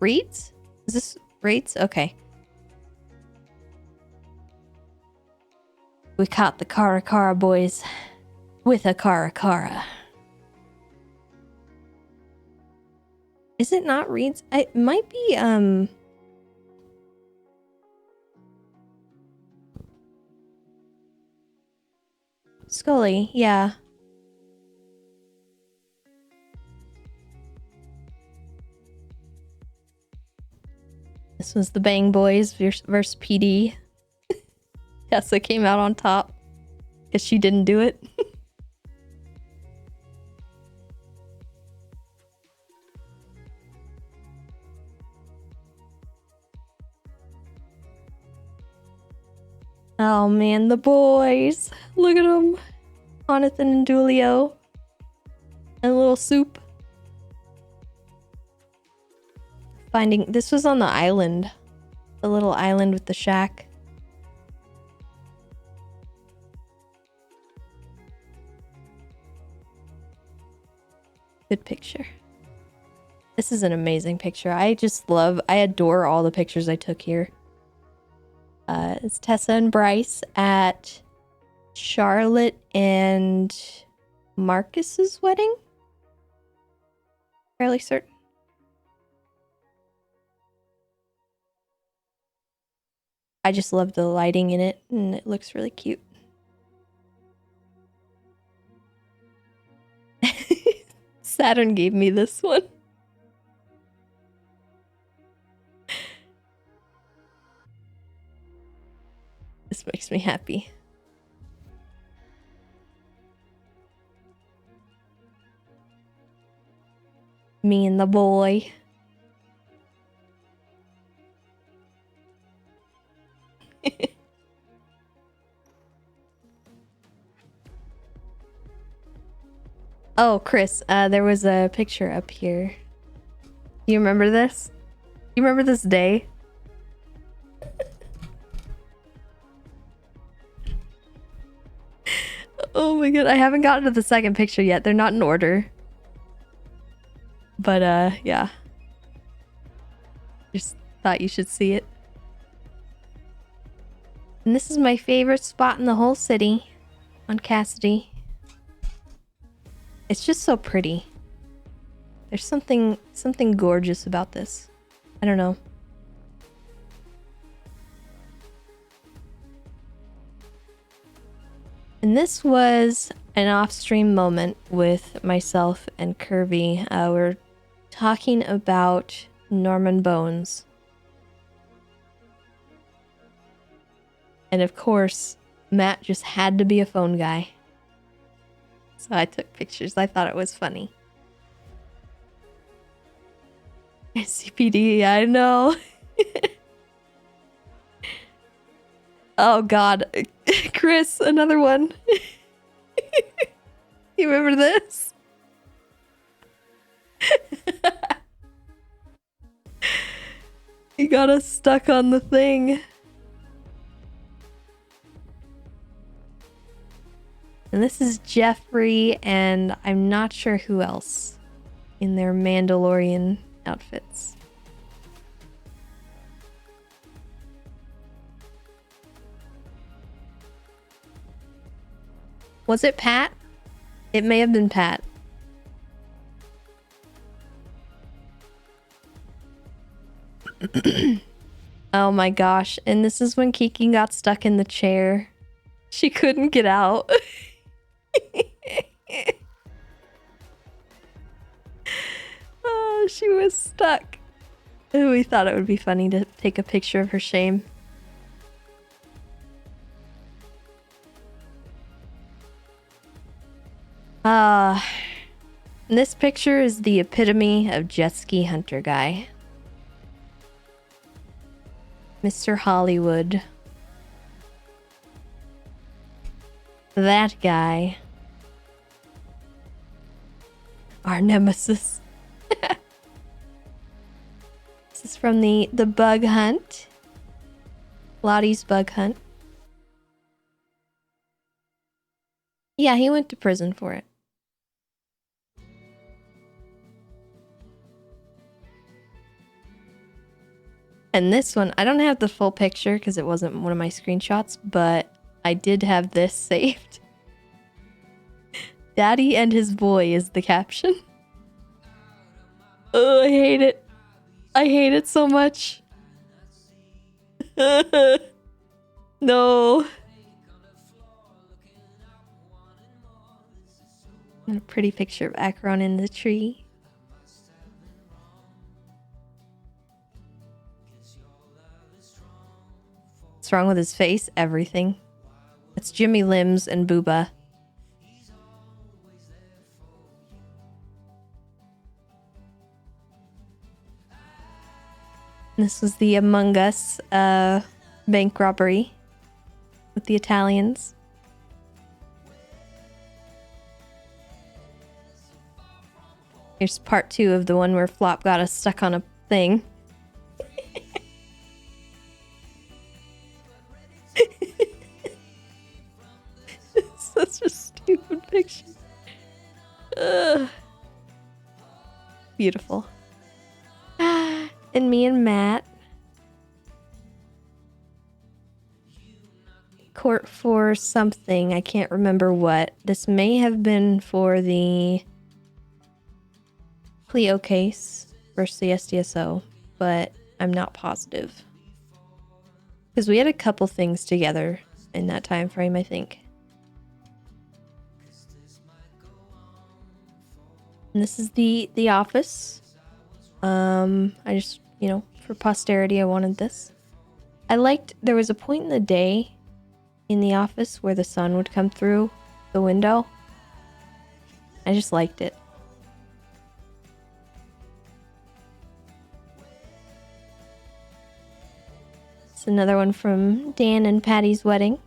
Reeds? Is this Reeds? Okay. We caught the Karakara boys with a Karakara. Is it not Reeds? It might be, Scully, yeah. This was the Bang Boys versus PD. Tessa came out on top because she didn't do it. Oh man, the boys. Look at them. Jonathan and Julio. And a little soup. Finding, this was on the island. The little island with the shack. Good picture. This is an amazing picture. I adore all the pictures I took here. It's Tessa and Bryce at Charlotte and Marcus's wedding. Fairly certain. I just love the lighting in it, and it looks really cute. Saturn gave me this one. This makes me happy. Me and the boy. Oh, Chris, there was a picture up here. You remember this? You remember this day? Oh my god, I haven't gotten to the second picture yet. They're not in order. But, yeah. Just thought you should see it. And this is my favorite spot in the whole city. On Cassidy. It's just so pretty. There's something gorgeous about this. I don't know. And this was an off-stream moment with myself and Kirby. We're talking about Norman Bones. And of course, Matt just had to be a phone guy. So I took pictures. I thought it was funny. CPD, I know. Oh god. Chris, another one. You remember this? He got us stuck on the thing. And this is Jeffrey, and I'm not sure who else in their Mandalorian outfits. Was it Pat? It may have been Pat. Oh my gosh. And this is when Kiki got stuck in the chair. She couldn't get out. Oh, she was stuck. And we thought it would be funny to take a picture of her shame. This picture is the epitome of jet ski hunter guy. Mr. Hollywood. That guy. Our nemesis. This is from the bug hunt. Lottie's bug hunt. Yeah, he went to prison for it. And this one, I don't have the full picture because it wasn't one of my screenshots, but I did have this saved. Daddy and his boy is the caption. Oh, I hate it. I hate it so much. No. And a pretty picture of Acheron in the tree. What's wrong with his face? Everything. It's Jimmy Limbs and Booba. This was the Among Us bank robbery with the Italians. Here's part 2 of the one where Flop got us stuck on a thing. Such a stupid picture. Ugh. Beautiful. And me and Matt. Court for something. I can't remember what. This may have been for the Cleo case versus the SDSO, but I'm not positive. Because we had a couple things together in that time frame, I think. And this is the office. I just, you know, for posterity, I wanted this. I liked, there was a point in the day in the office where the sun would come through the window. I just liked it. It's another one from Dan and Patty's wedding.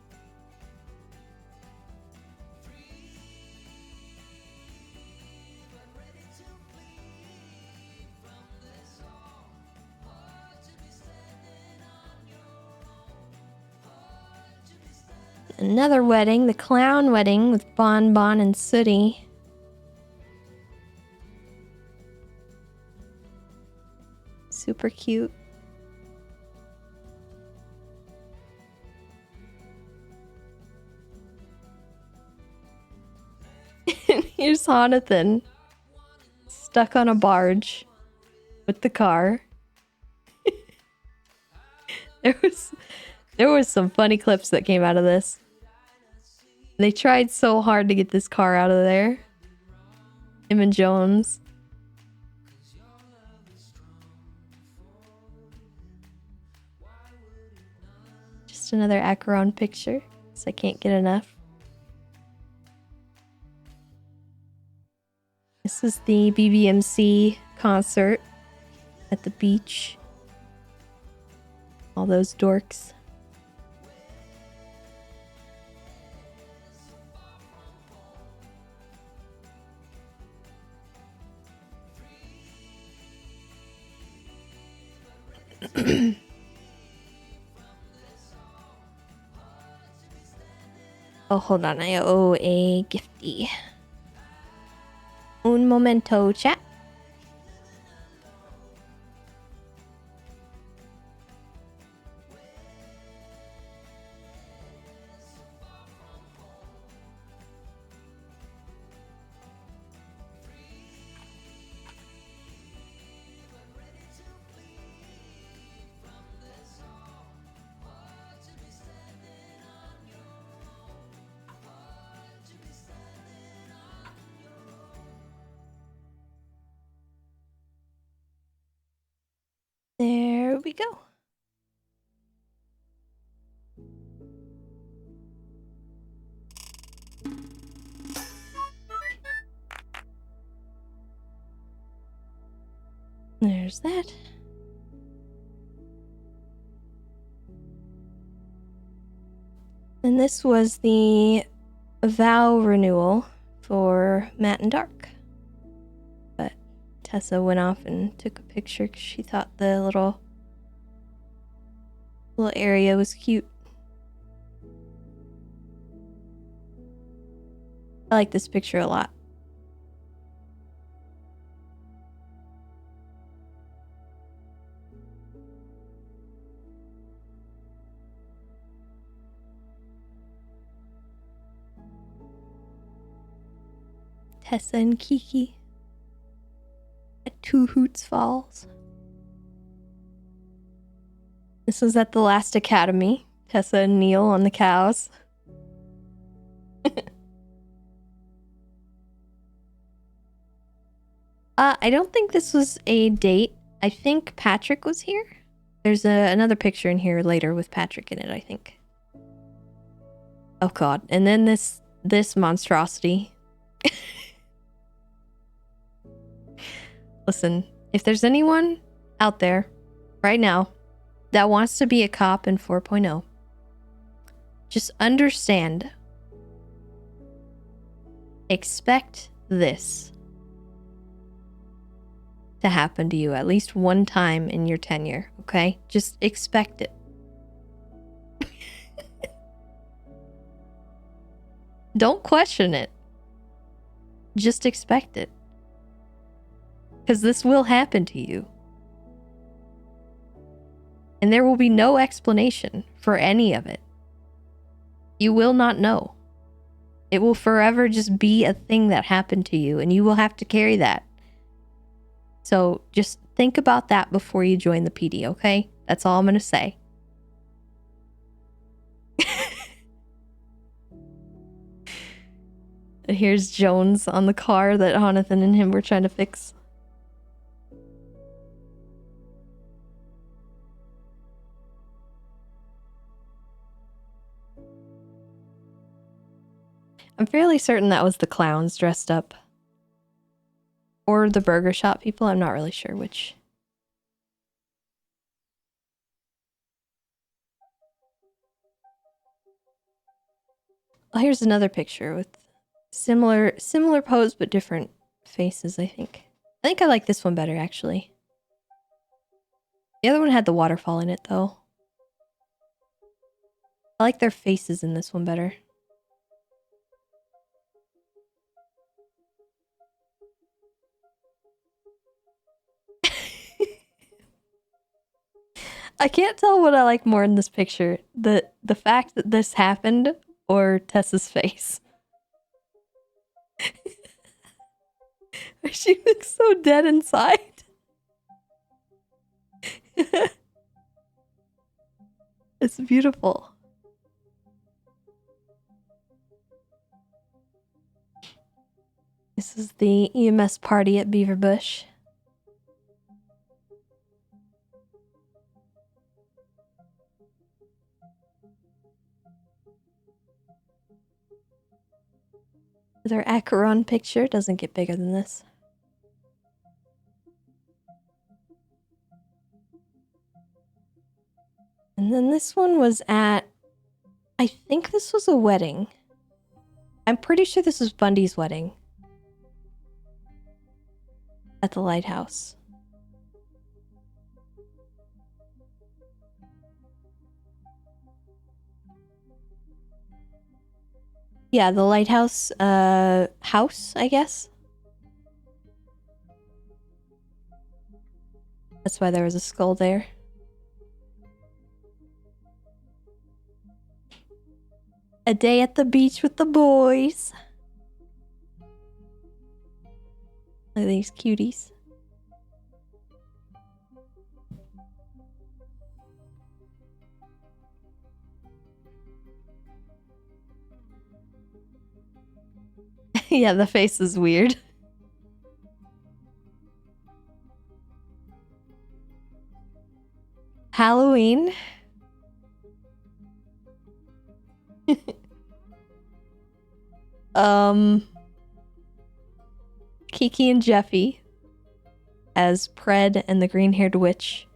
Another wedding, the clown wedding with Bon Bon and Sooty. Super cute. And here's Jonathan, stuck on a barge with the car. There was some funny clips that came out of this. They tried so hard to get this car out of there. Him and Jones. Just another Acheron picture, so I can't get enough. This is the BBMC concert at the beach. All those dorks. Oh, hold on. I owe a gifty. Un momento, chat. There we go. There's that. And this was the vow renewal for Matt and Dark. But Tessa went off and took a picture because she thought the little area was cute. I like this picture a lot. Tessa and Kiki at Two Hoots Falls. This was at the last academy. Tessa and Neil on the cows. I don't think this was a date. I think Patrick was here. There's another picture in here later with Patrick in it, I think. Oh god. And then this monstrosity. Listen, if there's anyone out there right now that wants to be a cop in 4.0, just understand. Expect this to happen to you at least one time in your tenure, okay? Just expect it. Don't question it. Just expect it. Because this will happen to you. And there will be no explanation for any of it. You will not know. It will forever just be a thing that happened to you, and you will have to carry that. So just think about that before you join the PD, okay? That's all I'm going to say. Here's Jones on the car that Jonathan and him were trying to fix. I'm fairly certain that was the clowns dressed up. Or the burger shop people, I'm not really sure which. Oh, here's another picture with similar pose but different faces, I think. I think I like this one better, actually. The other one had the waterfall in it, though. I like their faces in this one better. I can't tell what I like more in this picture. The fact that this happened or Tessa's face. She looks so dead inside. It's beautiful. This is the EMS party at Beaver Bush. Their Acheron picture doesn't get bigger than this. And then this one was at, I think this was a wedding. I'm pretty sure this was Bundy's wedding. At the lighthouse. Yeah, the lighthouse house, I guess. That's why there was a skull there. A day at the beach with the boys. Look at these cuties. Yeah, the face is weird. Halloween. Kiki and Jeffy as Pred and the green-haired witch.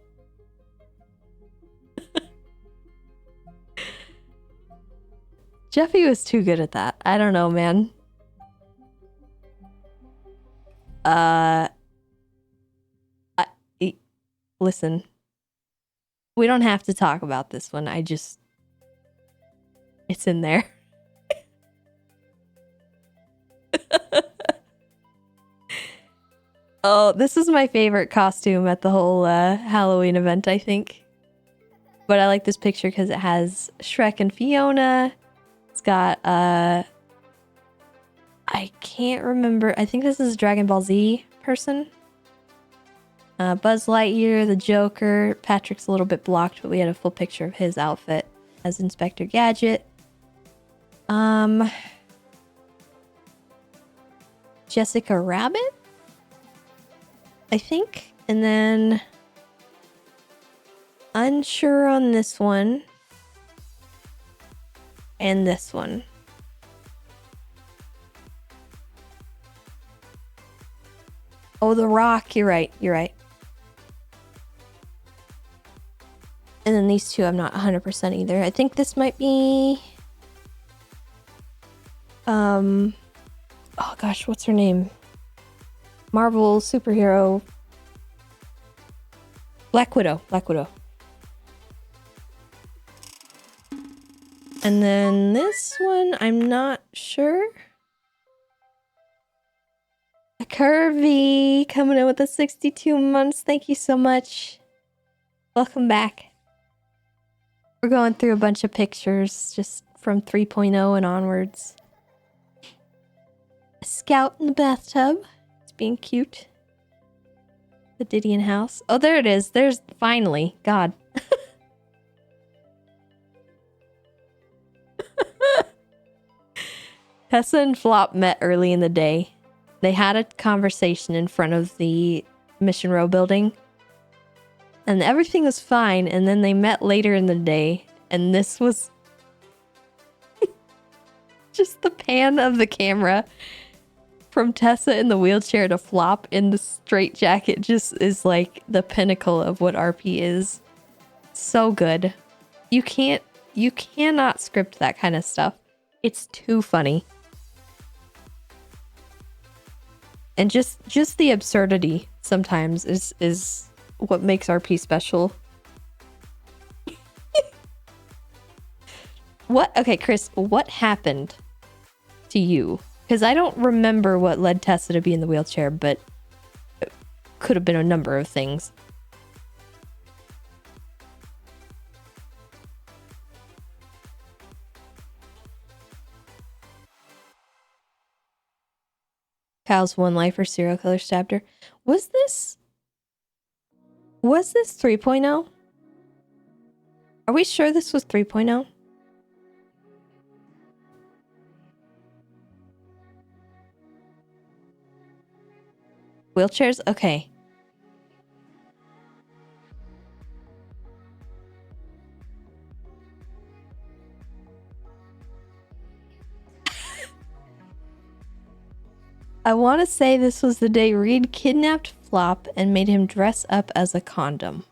Jeffy was too good at that. I don't know, man. Listen. We don't have to talk about this one. It's in there. Oh, this is my favorite costume at the whole Halloween event, I think. But I like this picture because it has Shrek and Fiona. It's got, I can't remember. I think this is a Dragon Ball Z person. Buzz Lightyear, the Joker. Patrick's a little bit blocked, but we had a full picture of his outfit as Inspector Gadget. Jessica Rabbit, I think. And then unsure on this one. And this one. Oh, The Rock. You're right. You're right. And then these two, I'm not 100% either. I think this might be... oh gosh, what's her name? Marvel superhero. Black Widow. Black Widow. And then this one, I'm not sure. A Curvy coming in with the 62 months. Thank you so much. Welcome back. We're going through a bunch of pictures just from 3.0 and onwards. A scout in the bathtub. It's being cute. The Didion house. Oh, there it is. There's finally. God. Tessa and Flop met early in the day. They had a conversation in front of the Mission Row building. And everything was fine. And then they met later in the day. And this was just the pan of the camera from Tessa in the wheelchair to Flop in the straight jacket just is like the pinnacle of what RP is. So good. You cannot script that kind of stuff. It's too funny. And just the absurdity sometimes is what makes RP special. What? Okay, Chris, what happened to you? Because I don't remember what led Tessa to be in the wheelchair, but it could have been a number of things. Kyle's one lifer serial killer stabbed her. Was this 3.0? Are we sure this was 3.0? Wheelchairs? Okay. I want to say this was the day Reed kidnapped Flop and made him dress up as a condom.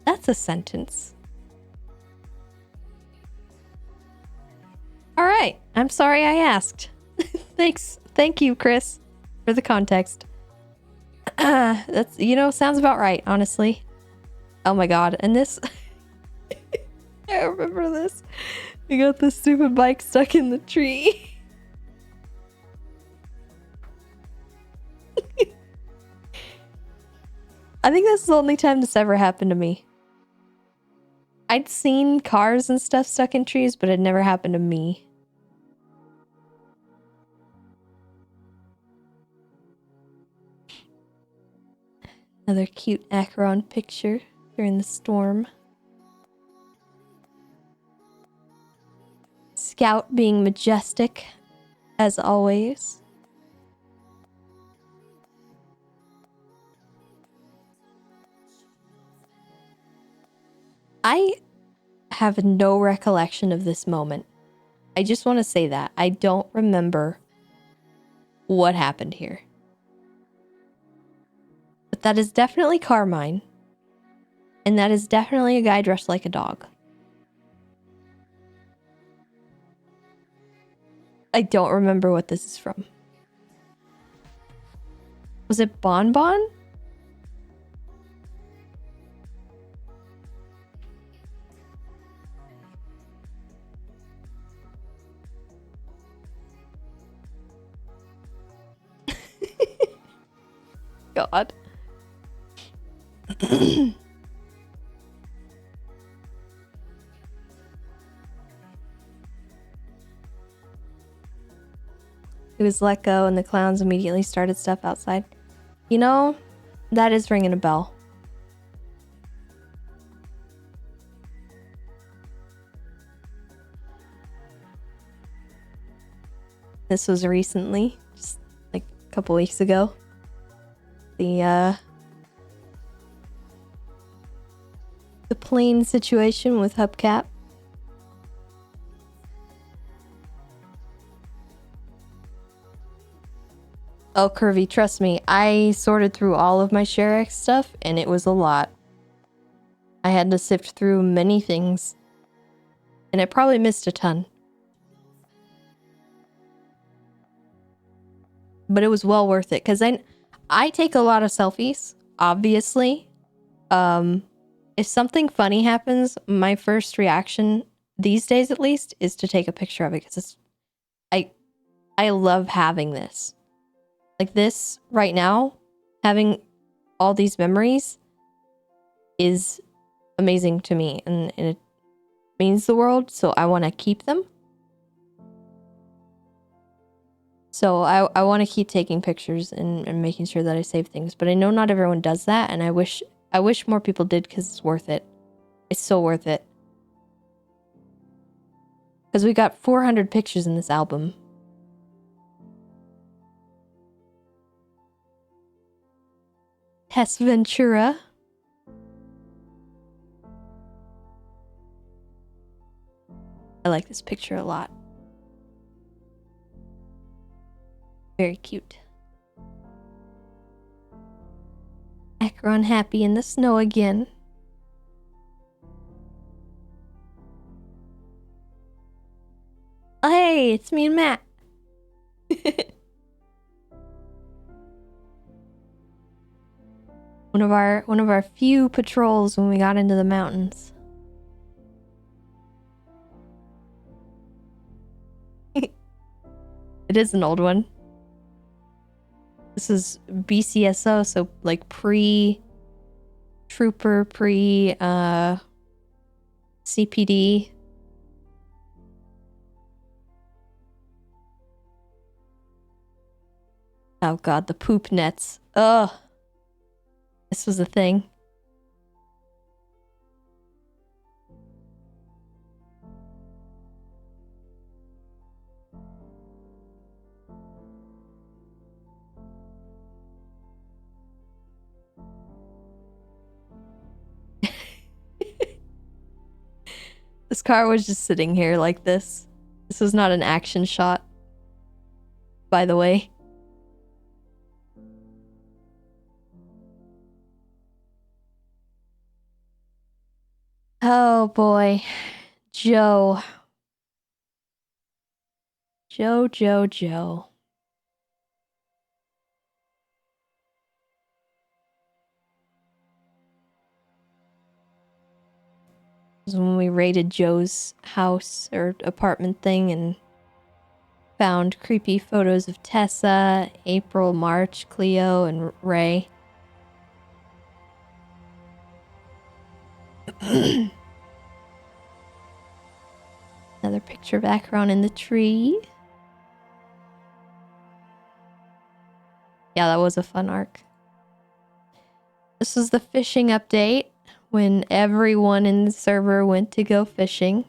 That's a sentence. All right. I'm sorry I asked. Thanks. Thank you, Chris, for the context. That's, sounds about right, honestly. Oh my god. And this... I remember this. You got the stupid bike stuck in the tree. I think that's the only time this ever happened to me. I'd seen cars and stuff stuck in trees, but it never happened to me. Another cute Acheron picture during the storm. Scout being majestic, as always. I have no recollection of this moment. I just want to say that. I don't remember what happened here. But that is definitely Carmine. And that is definitely a guy dressed like a dog. I don't remember what this is from. Was it Bon Bon? God. He was let go and the clowns immediately started stuff outside. You know, that is ringing a bell. This was recently, just like a couple weeks ago. The plane situation with Hubcap. Oh, Curvy, trust me, I sorted through all of my ShareX stuff, and it was a lot. I had to sift through many things, and I probably missed a ton. But it was well worth it, because I take a lot of selfies, obviously. If something funny happens, my first reaction, these days at least, is to take a picture of it, because I love having this. Like this right now, having all these memories is amazing to me, and it means the world, so I want to keep them. So I want to keep taking pictures and making sure that I save things, but I know not everyone does that, and I wish more people did, because it's worth it. It's so worth it. Because we got 400 pictures in this album. Tess Ventura. I like this picture a lot. Very cute. Acheron happy in the snow again. Oh, hey, it's me and Matt. One of our few patrols when we got into the mountains. It is an old one. This is BCSO, so like pre-trooper, CPD. Oh god, the poop nets. Ugh. This was a thing. This car was just sitting here like this. This was not an action shot, by the way. Oh boy. Joe. Joe. This is when we raided Joe's house or apartment thing and found creepy photos of Tessa, April, March, Cleo, and Ray. Another picture background in the tree. Yeah, that was a fun arc. This was the fishing update when everyone in the server went to go fishing.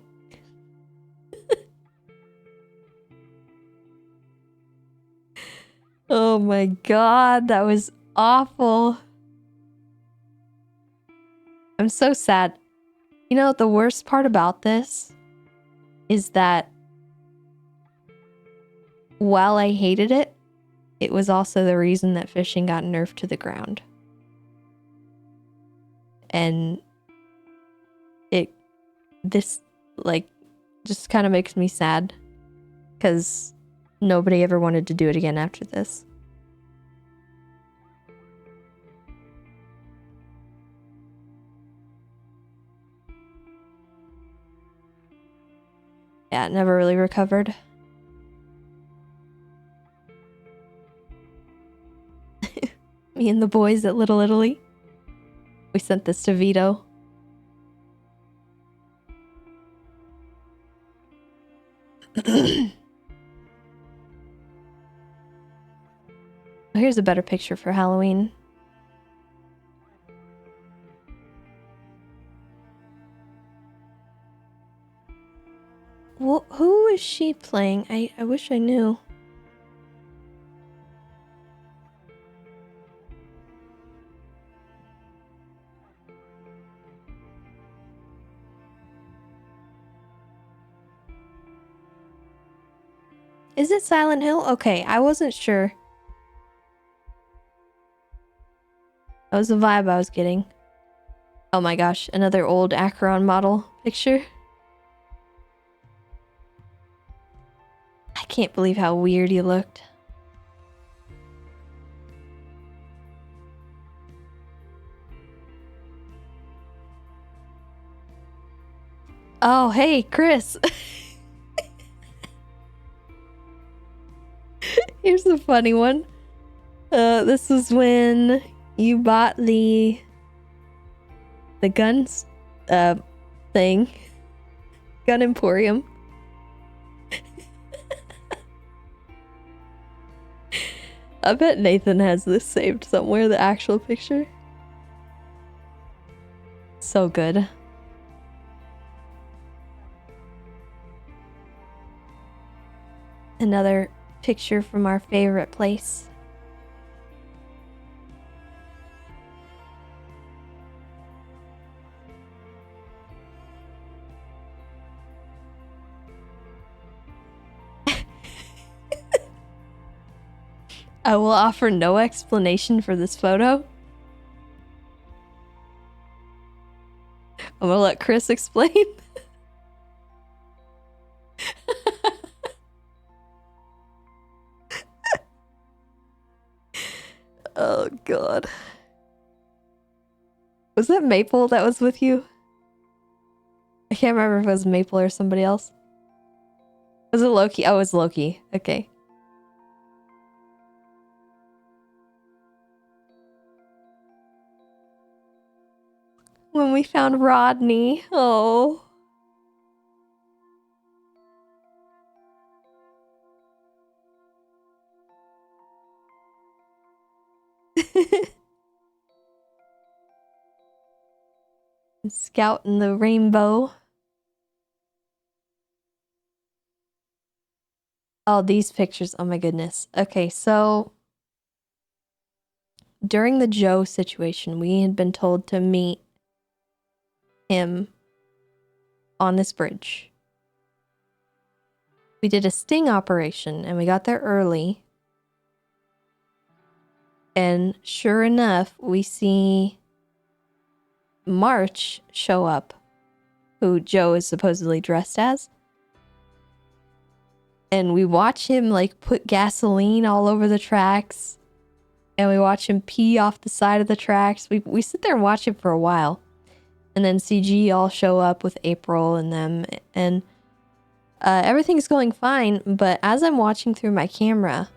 Oh my god, that was awful. I'm so sad. You know, the worst part about this is that while I hated it, it was also the reason that fishing got nerfed to the ground. And this just kind of makes me sad because nobody ever wanted to do it again after this. Yeah, it never really recovered. Me and the boys at Little Italy. We sent this to Vito. Here's a better picture for Halloween. Who is she playing? I wish I knew. Is it Silent Hill? Okay, I wasn't sure. That was the vibe I was getting. Oh my gosh, another old Acheron model picture. I can't believe how weird he looked. Oh, hey, Chris. Here's the funny one. This was when you bought the guns thing. Gun Emporium. I bet Nathan has this saved somewhere, the actual picture. So good. Another picture from our favorite place. I will offer no explanation for this photo. I'm gonna let Chris explain. Oh god. Was that Maple that was with you? I can't remember if it was Maple or somebody else. Was it Loki? Oh, it was Loki. Okay. When we found Rodney. Oh. Scouting the rainbow. Oh, these pictures. Oh my goodness. Okay, so during the Joe situation, we had been told to meet him on this bridge. We did a sting operation and we got there early. And sure enough, we see March show up, who Joe is supposedly dressed as. And we watch him like put gasoline all over the tracks. And we watch him pee off the side of the tracks. We sit there and watch him for a while. And then CG all show up with April and them. And everything's going fine. But as I'm watching through my camera,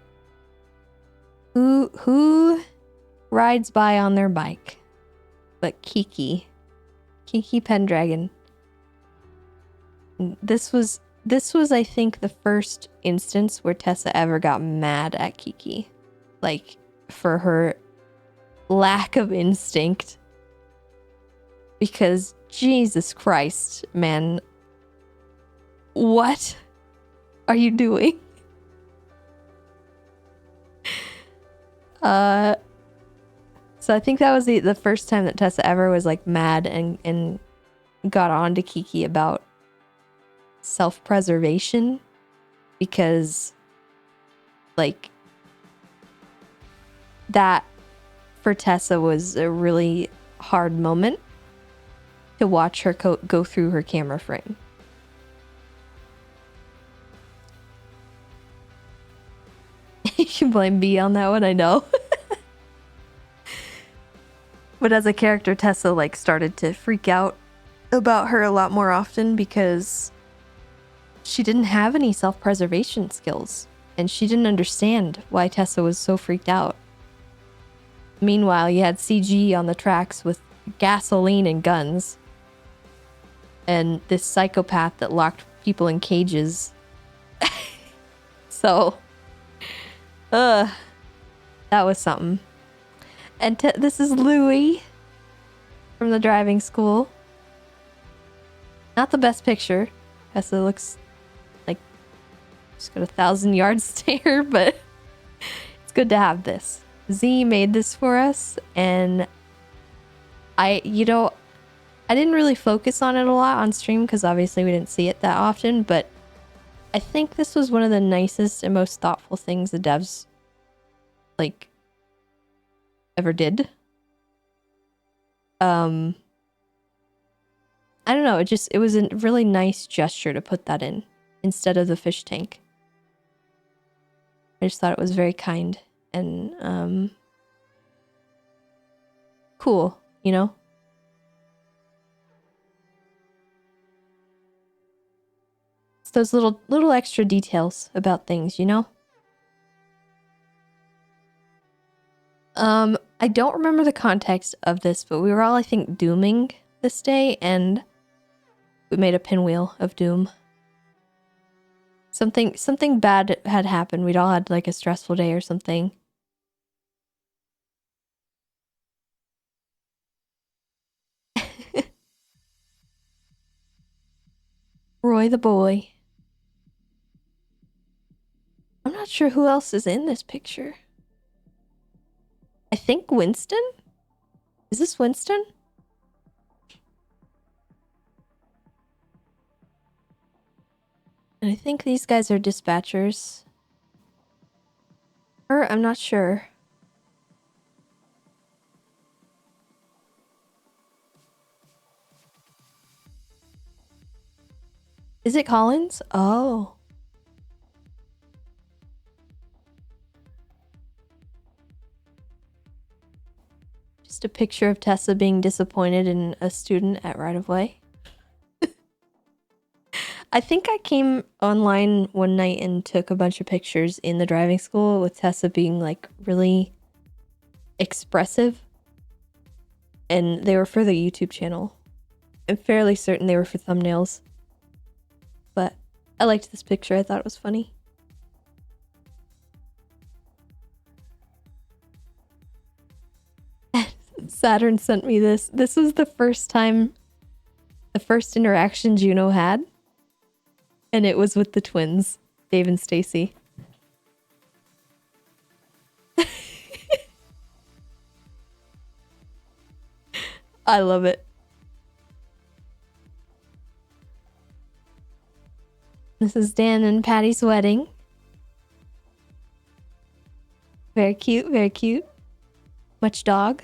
who rides by on their bike? But Kiki Pendragon. This was, I think, the first instance where Tessa ever got mad at Kiki. Like, for her lack of instinct. Because, Jesus Christ, man. What are you doing? So I think that was the first time that Tessa ever was like mad and got on to Kiki about self-preservation, because like that for Tessa was a really hard moment to watch her go through her camera frame. You can blame B on that one, I know. But as a character, Tessa like started to freak out about her a lot more often because she didn't have any self-preservation skills, and she didn't understand why Tessa was so freaked out. Meanwhile, you had CG on the tracks with gasoline and guns, and this psychopath that locked people in cages. So, that was something. And this is Louie from the driving school. Not the best picture. Tessa looks like she's got 1,000 yard stare, but it's good to have this. Z made this for us, and I didn't really focus on it a lot on stream because obviously we didn't see it that often, but I think this was one of the nicest and most thoughtful things the devs like ever did. I don't know, it was a really nice gesture to put that in instead of the fish tank. I just thought it was very kind and cool, you know? It's those little extra details about things, you know? I don't remember the context of this, but we were all, I think, dooming this day, and we made a pinwheel of doom. Something bad had happened. We'd all had like a stressful day or something. Roy the boy. I'm not sure who else is in this picture. I think Winston? Is this Winston? And I think these guys are dispatchers. Or I'm not sure. Is it Collins? Oh. Just a picture of Tessa being disappointed in a student at Right of Way. I think I came online one night and took a bunch of pictures in the driving school with Tessa being like really expressive. And they were for the YouTube channel. I'm fairly certain they were for thumbnails. But I liked this picture. I thought it was funny. Saturn sent me this. This was the first interaction Juno had. And it was with the twins, Dave and Stacy. I love it. This is Dan and Patty's wedding. Very cute, very cute. Much dog.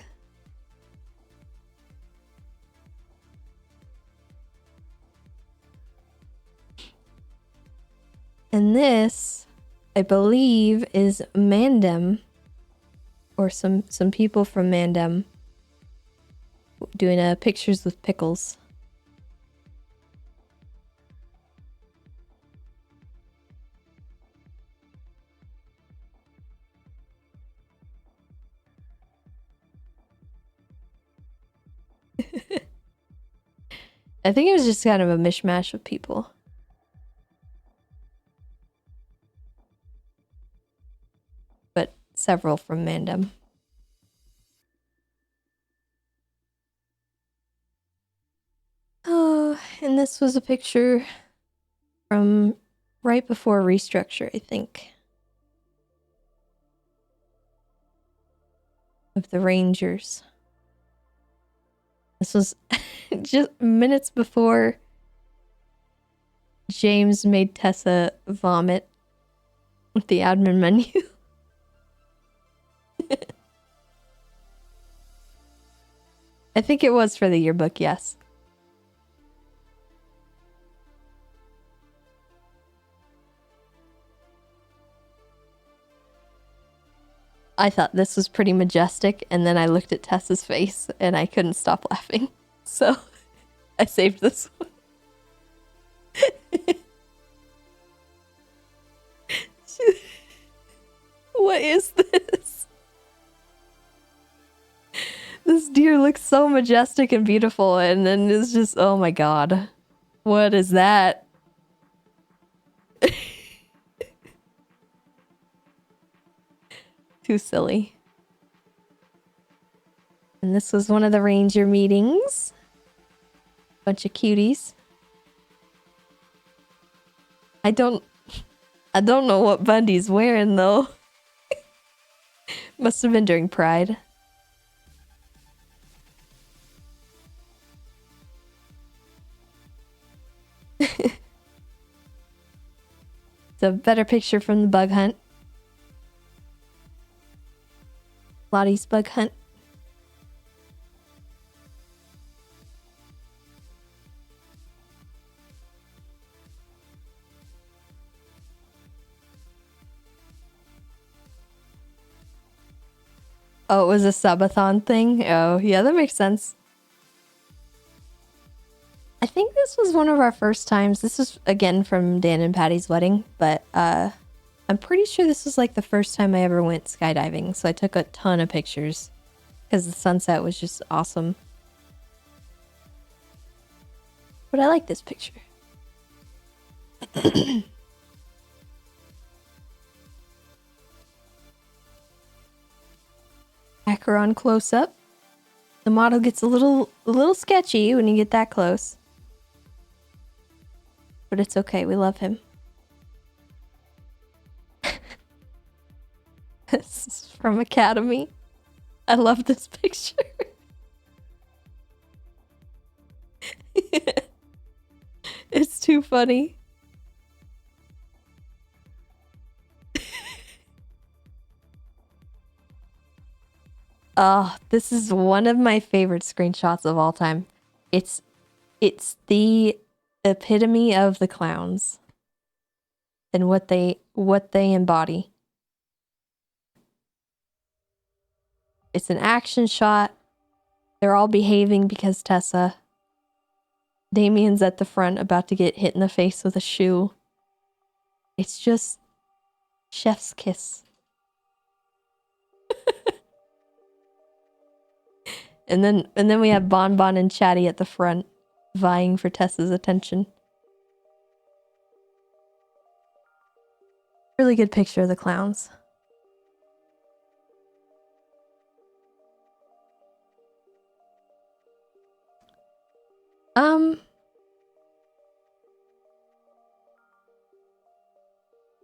And this, I believe, is Mandem. Or some people from Mandem doing pictures with pickles. I think it was just kind of a mishmash of people. But several from Mandem. Oh, and this was a picture from right before restructure, I think. Of the Rangers. This was just minutes before James made Tessa vomit with the admin menu. I think it was for the yearbook, yes. I thought this was pretty majestic, and then I looked at Tessa's face, and I couldn't stop laughing. So, I saved this one. What is this? This deer looks so majestic and beautiful, and then it's just, oh my god. What is that? Too silly. And this was one of the ranger meetings. Bunch of cuties. I don't know what Bundy's wearing though. Must have been during Pride. It's a better picture from the bug hunt. Lottie's bug hunt. Oh, it was a subathon thing? Oh, yeah, that makes sense. I think this was one of our first times. This was, again, from Dan and Patty's wedding, but I'm pretty sure this was like the first time I ever went skydiving, so I took a ton of pictures because the sunset was just awesome. But I like this picture. Acheron close up. The model gets a little sketchy when you get that close. But it's okay, we love him. This is from Academy. I love this picture. It's too funny. Oh, this is one of my favorite screenshots of all time. It's the epitome of the clowns and what they embody. It's an action shot They're all behaving because Tessa. Damien's at the front about to get hit in the face with a shoe. It's just chef's kiss. and then we have Bon Bon and Chatty at the front, vying for Tessa's attention. Really good picture of the clowns.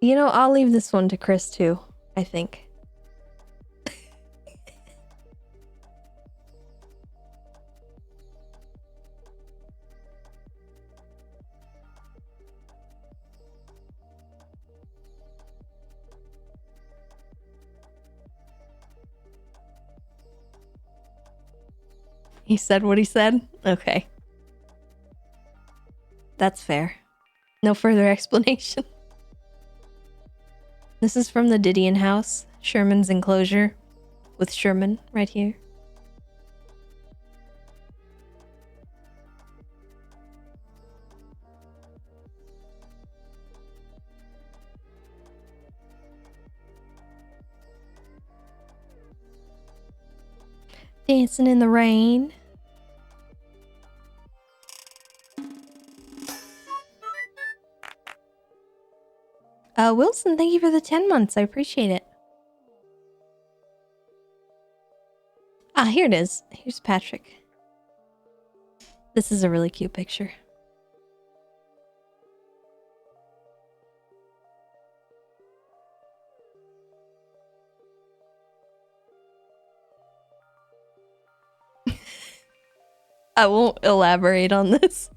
You know, I'll leave this one to Chris too, I think. He said what he said? Okay. That's fair. No further explanation. This is from the Didion house, Sherman's enclosure, with Sherman right here. Dancing in the rain. Wilson, thank you for the 10 months. I appreciate it. Ah, here it is. Here's Patrick. This is a really cute picture. I won't elaborate on this.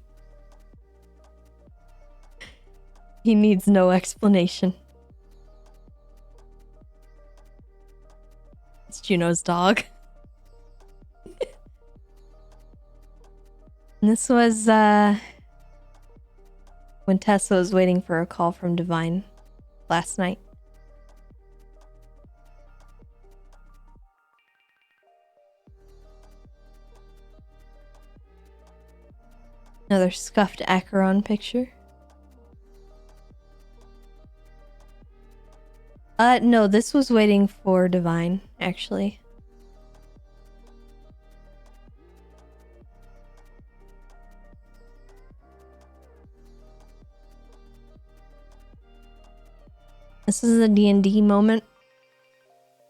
He needs no explanation. It's Juno's dog. And this was when Tessa was waiting for a call from Divine last night. Another scuffed Acheron picture. No, this was waiting for Divine, actually. This is a D&D moment.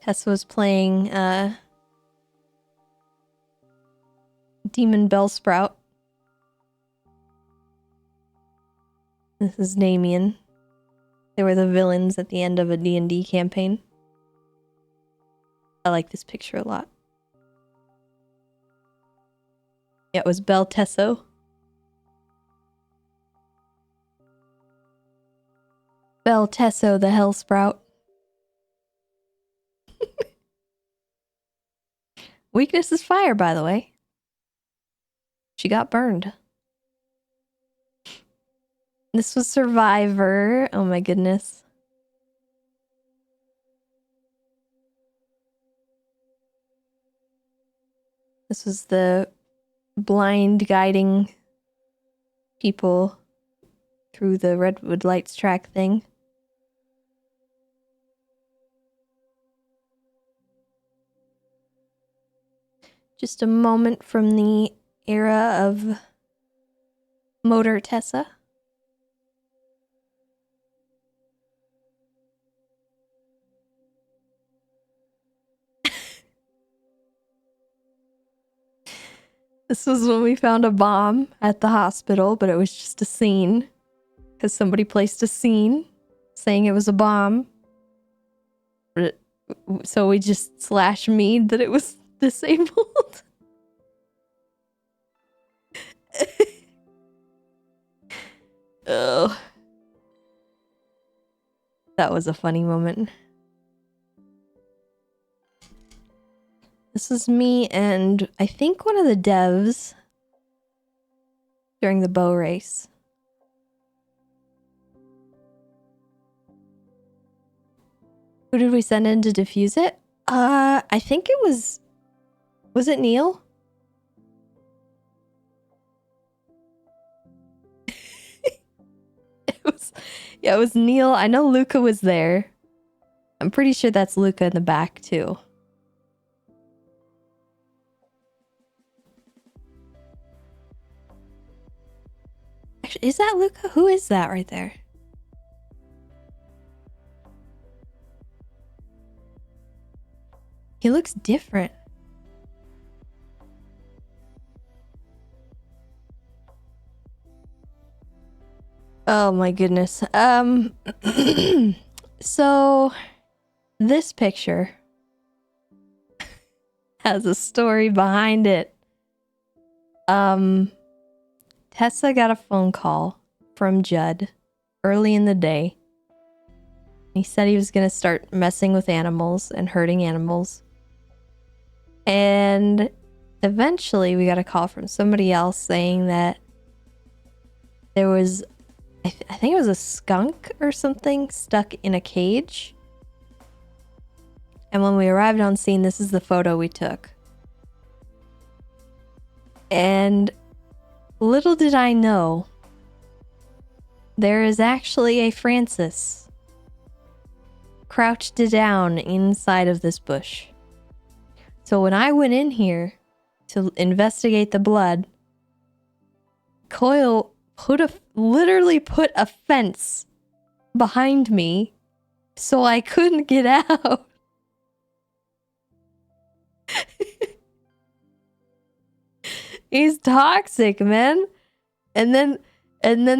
Tessa was playing Demon Bellsprout. This is Damien. They were the villains at the end of a D&D campaign. I like this picture a lot. Yeah, it was Bel Tesso. Bel Tesso, the Hell Sprout. Weakness is fire, by the way. She got burned. This was Survivor. Oh my goodness. This was the blind guiding people through the Redwood Lights track thing. Just a moment from the era of Motor Tessa. This was when we found a bomb at the hospital, but it was just a scene. Because somebody placed a scene saying it was a bomb. So we just slash me'd that it was disabled. Oh. That was a funny moment. This is me and I think one of the devs during the bow race. Who did we send in to defuse it? I think it was it Neil? it was Neil. I know Luca was there. I'm pretty sure that's Luca in the back too. Actually, is that Luca? Who is that right there? He looks different. Oh my goodness. So this picture has a story behind it. Tessa got a phone call from Judd early in the day. He said he was going to start messing with animals and hurting animals. And eventually we got a call from somebody else saying that there was, I think it was a skunk or something stuck in a cage. And when we arrived on scene, this is the photo we took. And little did I know, there is actually a Francis crouched down inside of this bush. So when I went in here to investigate the blood, Coyle literally put a fence behind me so I couldn't get out. He's toxic, man. And then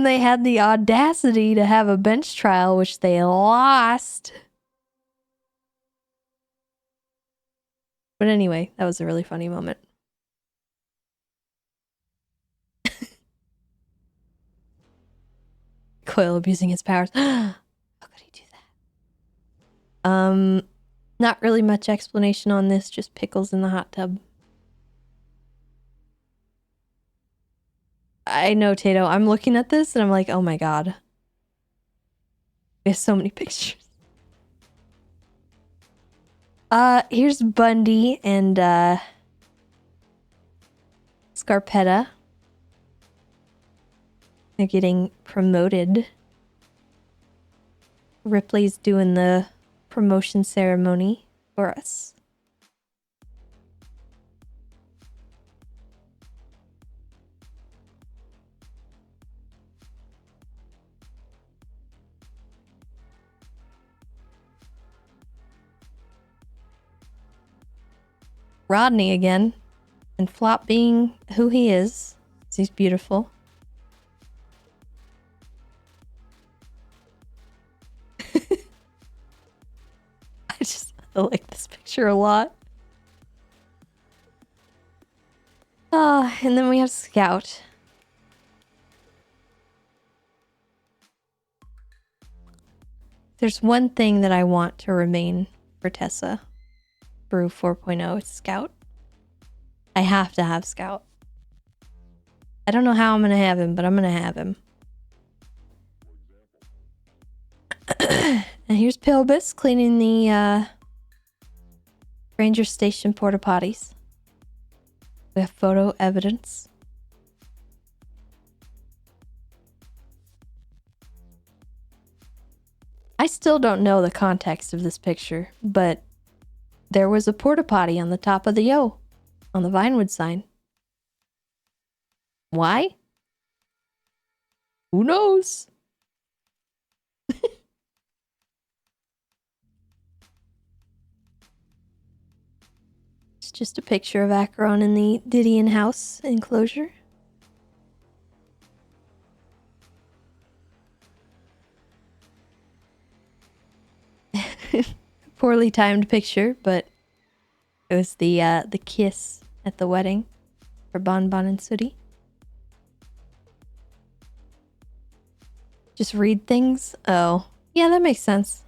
they had the audacity to have a bench trial, which they lost. But anyway, that was a really funny moment. Coyle abusing his powers. How could he do that? Not really much explanation on this, just pickles in the hot tub. I know, Tato. I'm looking at this and I'm like, oh my god. We have so many pictures. Here's Bundy and Scarpetta. They're getting promoted. Ripley's doing the promotion ceremony for us. Rodney again, and Flop being who he is. He's beautiful. I like this picture a lot. And then we have Scout. There's one thing that I want to remain for Tessa. Brew 4.0, it's Scout. I have to have Scout. I don't know how I'm gonna have him, but I'm gonna have him. And here's Pilbus cleaning the Ranger Station porta potties. We have photo evidence. I still don't know the context of this picture, but there was a porta potty on the top of the O on the Vinewood sign. Why? Who knows? It's just a picture of Acheron in the Didion house enclosure. Poorly timed picture, but it was the kiss at the wedding for Bon Bon and Sooty. Just read things? Oh, yeah, that makes sense.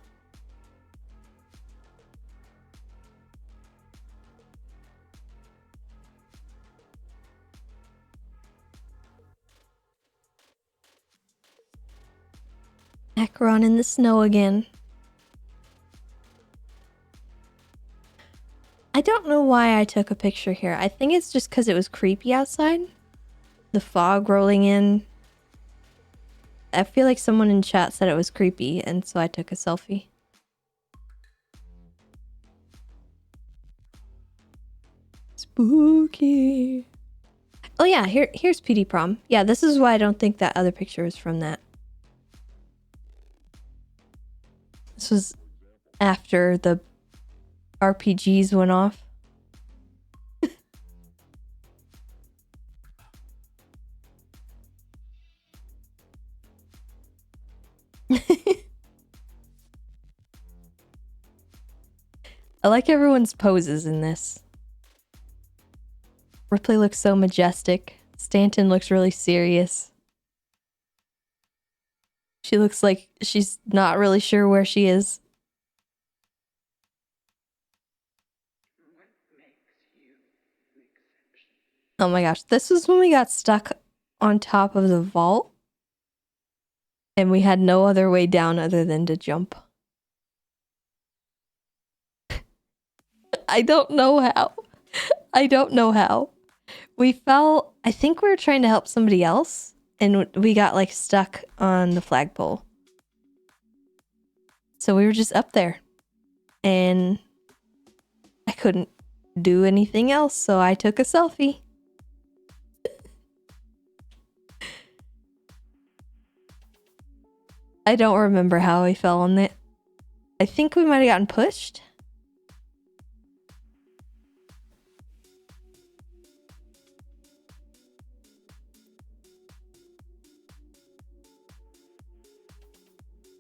Acheron in the snow again. I don't know why I took a picture here. I think it's just because it was creepy outside. The fog rolling in. I feel like someone in chat said it was creepy, and so I took a selfie. Spooky. Oh yeah, here's PD Prom. Yeah, this is why I don't think that other picture is from that. This was after the RPGs went off. I like everyone's poses in this. Ripley looks so majestic. Stanton looks really serious. She looks like she's not really sure where she is. Oh my gosh, this was when we got stuck on top of the vault. And we had no other way down other than to jump. I don't know how. I don't know how. We fell, I think we were trying to help somebody else, and we got like stuck on the flagpole. So we were just up there, and I couldn't do anything else, so I took a selfie. I don't remember how we fell on it. I think we might have gotten pushed.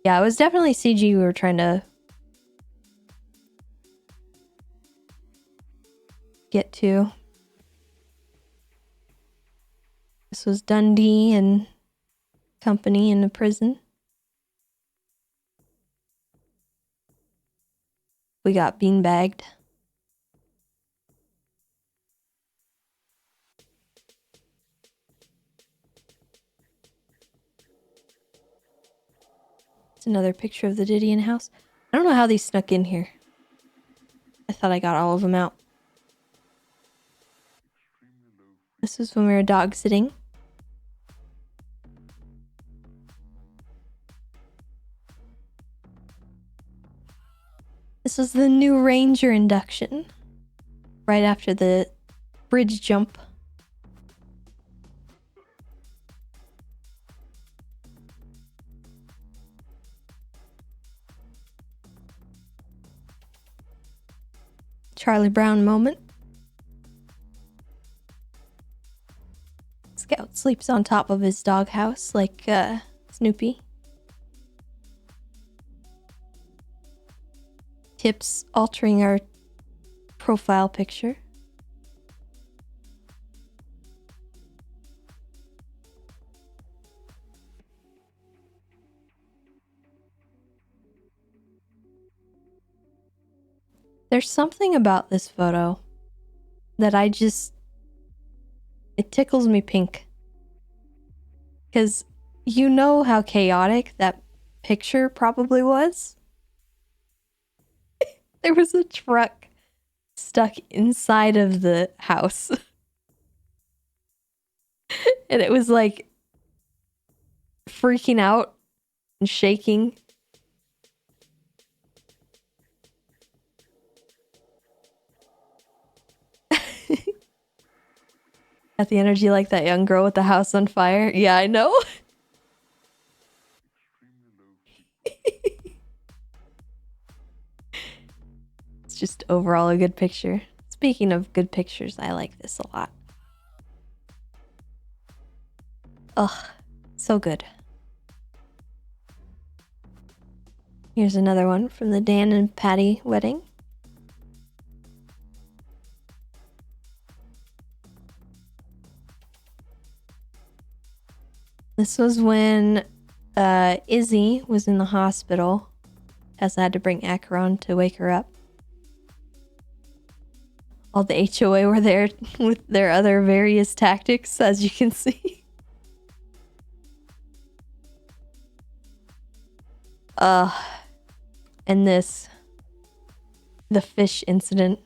Yeah, it was definitely CG we were trying to get to. This was Dundee and company in the prison. We got beanbagged. It's another picture of the Didion house. I don't know how these snuck in here. I thought I got all of them out. This is when we were dog sitting. This was the new Ranger induction. Right after the bridge jump. Charlie Brown moment. Scout sleeps on top of his doghouse like Snoopy. Tips altering our profile picture. There's something about this photo that it tickles me pink. Because you know how chaotic that picture probably was. There was a truck stuck inside of the house. And it was like freaking out and shaking. Got the energy like that young girl with the house on fire. Yeah, I know. It's just overall a good picture. Speaking of good pictures, I like this a lot. Ugh, so good. Here's another one from the Dan and Patty wedding. This was when Izzy was in the hospital. Tessa had to bring Acheron to wake her up. All the HOA were there with their other various tactics, as you can see. And this. The fish incident.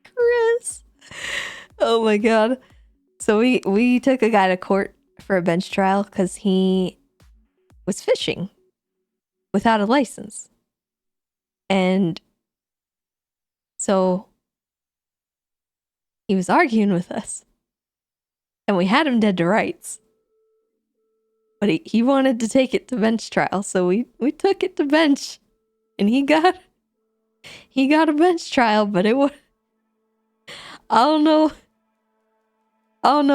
Chris. Oh my god. So we took a guy to court for a bench trial because he was fishing without a license. And so he was arguing with us. And we had him dead to rights. But he wanted to take it to bench trial, so we took it to bench. And he got a bench trial, but it was I don't know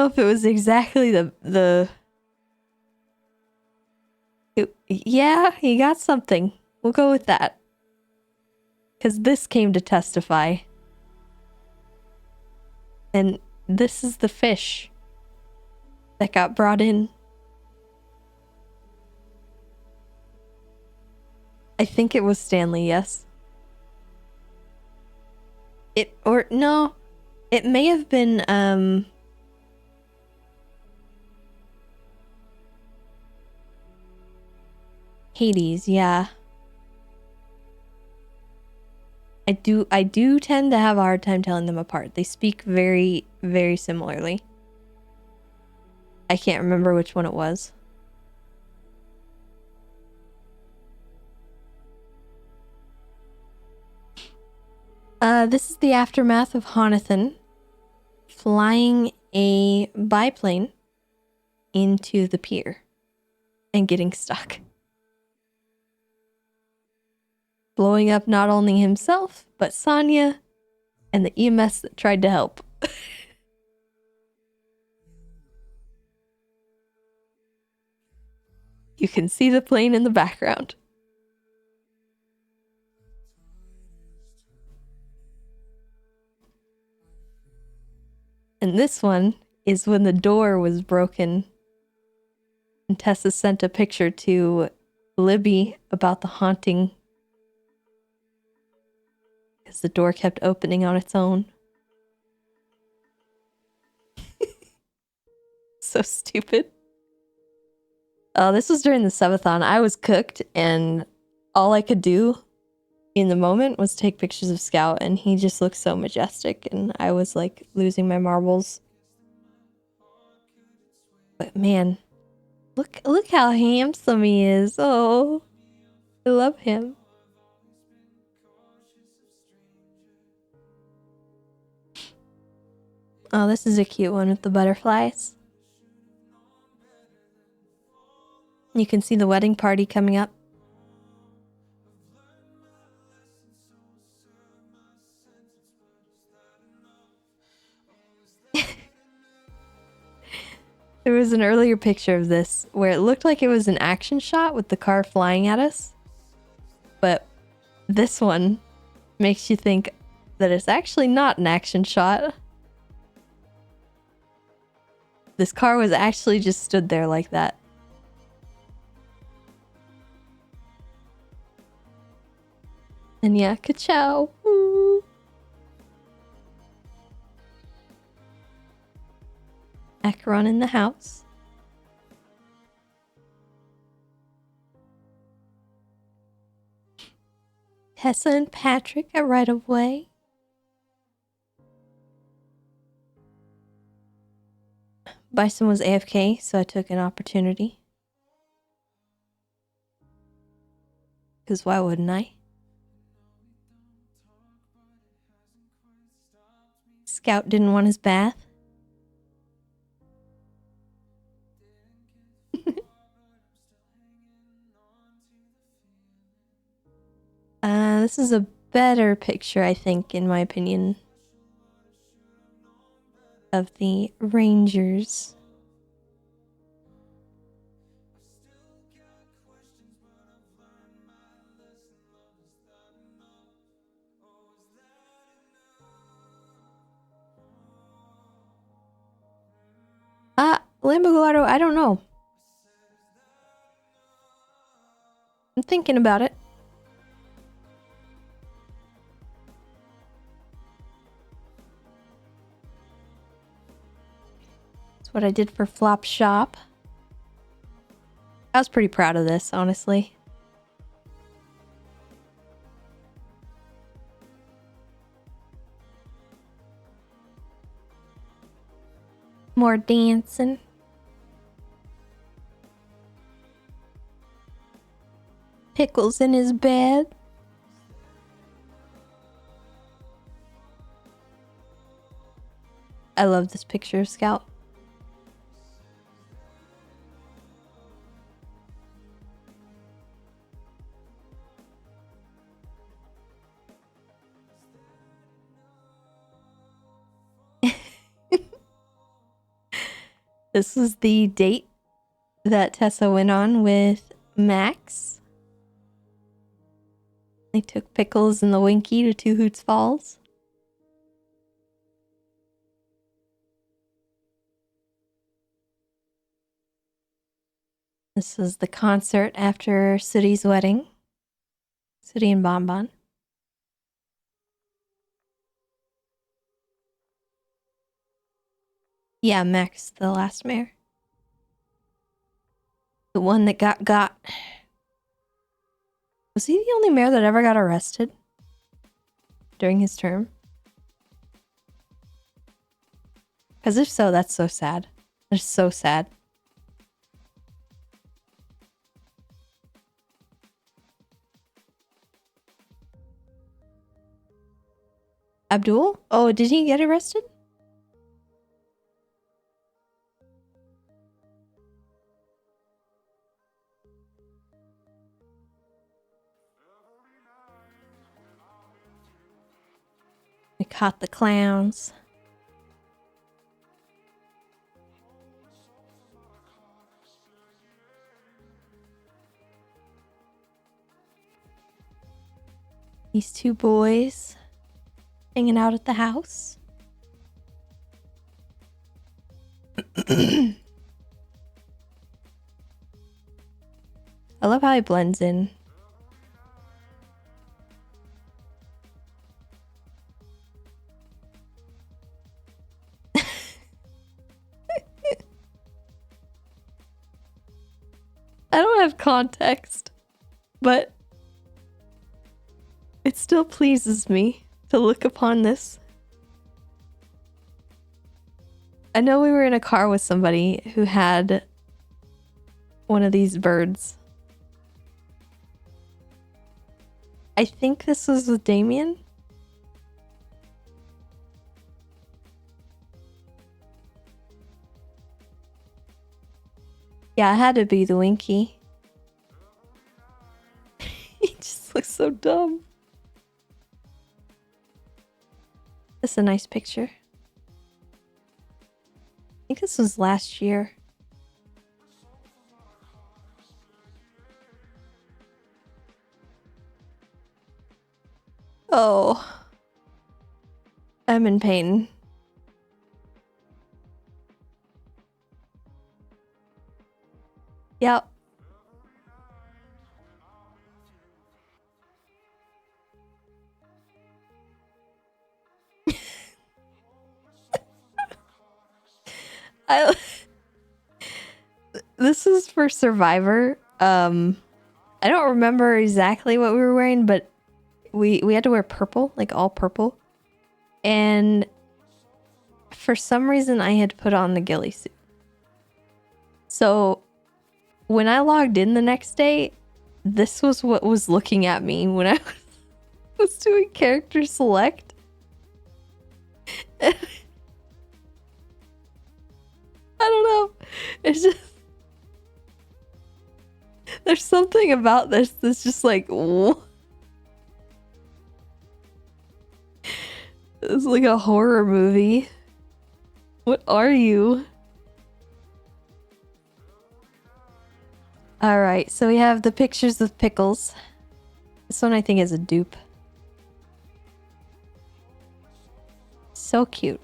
if it was exactly yeah, he got something. We'll go with that. Because this came to testify. And this is the fish that got brought in. I think it was Stanley, yes. It may have been, Hades, yeah. I do tend to have a hard time telling them apart. They speak very, very similarly. I can't remember which one it was. This is the aftermath of Jonathan flying a biplane into the pier and getting stuck. Blowing up not only himself, but Sonia and the EMS that tried to help. You can see the plane in the background. And this one is when the door was broken. And Tessa sent a picture to Libby about the haunting. Because the door kept opening on its own. So stupid. This was during the subathon. I was cooked and all I could do in the moment was take pictures of Scout, and he just looked so majestic, and I was like losing my marbles. But man, look how handsome he is. Oh, I love him. Oh, this is a cute one with the butterflies. You can see the wedding party coming up. There was an earlier picture of this where it looked like it was an action shot with the car flying at us. But this one makes you think that it's actually not an action shot. This car was actually just stood there like that. And yeah, ka-chow. Woo. Acheron in the house. Tessa and Patrick are right away. Bison was AFK, so I took an opportunity. Because why wouldn't I? Scout didn't want his bath. This is a better picture, I think, in my opinion, of the Rangers. Lambogallardo, I don't know. I'm thinking about it. That's what I did for Flop Shop. I was pretty proud of this, honestly. More dancing. Pickles in his bed. I love this picture of Scout. This was the date that Tessa went on with Max. They took Pickles and the Winky to Two Hoots Falls. This is the concert after Sooty's wedding. Sooty and Bonbon. Yeah, Max, the last mayor. The one that got. Was he the only mayor that ever got arrested during his term? Because if so, that's so sad. That's so sad. Abdul? Oh, did he get arrested? We caught the clowns. These two boys hanging out at the house. I love how he blends in. I don't have context, but it still pleases me to look upon this. I know we were in a car with somebody who had one of these birds. I think this was with Damien. Yeah, it had to be the Winky. He just looks so dumb. This is a nice picture. I think this was last year. Oh. I'm in pain. Yep. This is for Survivor. I don't remember exactly what we were wearing, but we had to wear purple, like all purple. And for some reason I had to put on the ghillie suit. So when I logged in the next day, this was what was looking at me when I was doing character select. I don't know. It's just... There's something about this that's just like... It's like a horror movie. What are you? Alright, so we have the pictures of Pickles. This one I think is a dupe. So cute.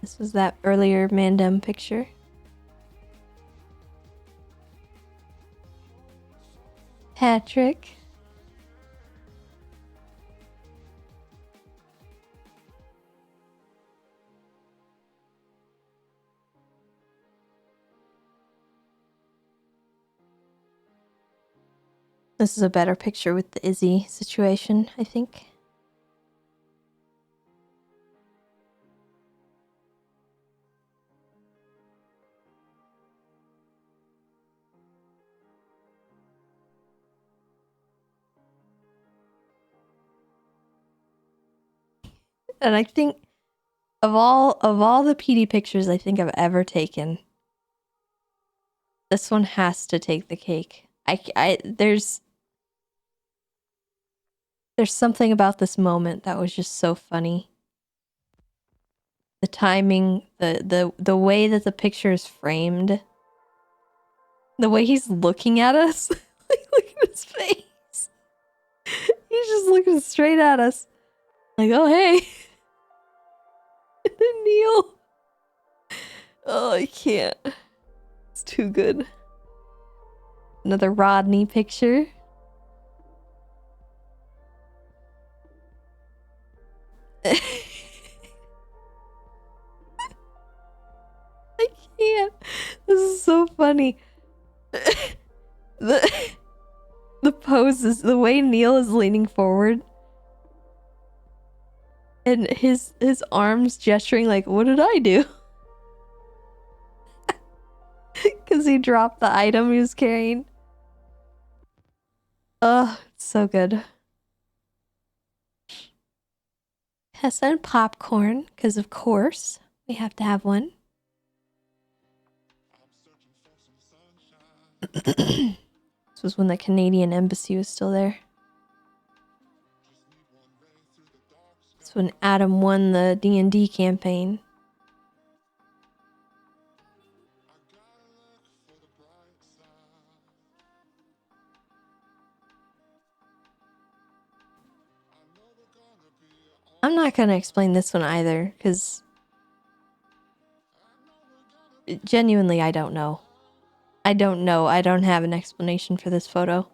This was that earlier Mandem picture. Patrick. This is a better picture with the Izzy situation, I think. And I think of all the PD pictures I think I've ever taken, this one has to take the cake. There's something about this moment that was just so funny. The timing, the way that the picture is framed, the way he's looking at us. Like, look at his face. He's just looking straight at us. Like, oh hey. And then Neil. Oh, I can't. It's too good. Another Rodney picture. I can't. This is so funny. The poses, the way Neil is leaning forward and his arms gesturing like, what did I do? Because he dropped the item he was carrying. Oh, it's so good. Tessa and popcorn, because of course we have to have one. This was when the Canadian embassy was still there. This when Adam won the D&D campaign. I'm not going to explain this one either, because genuinely I don't know. I don't know. I don't have an explanation for this photo.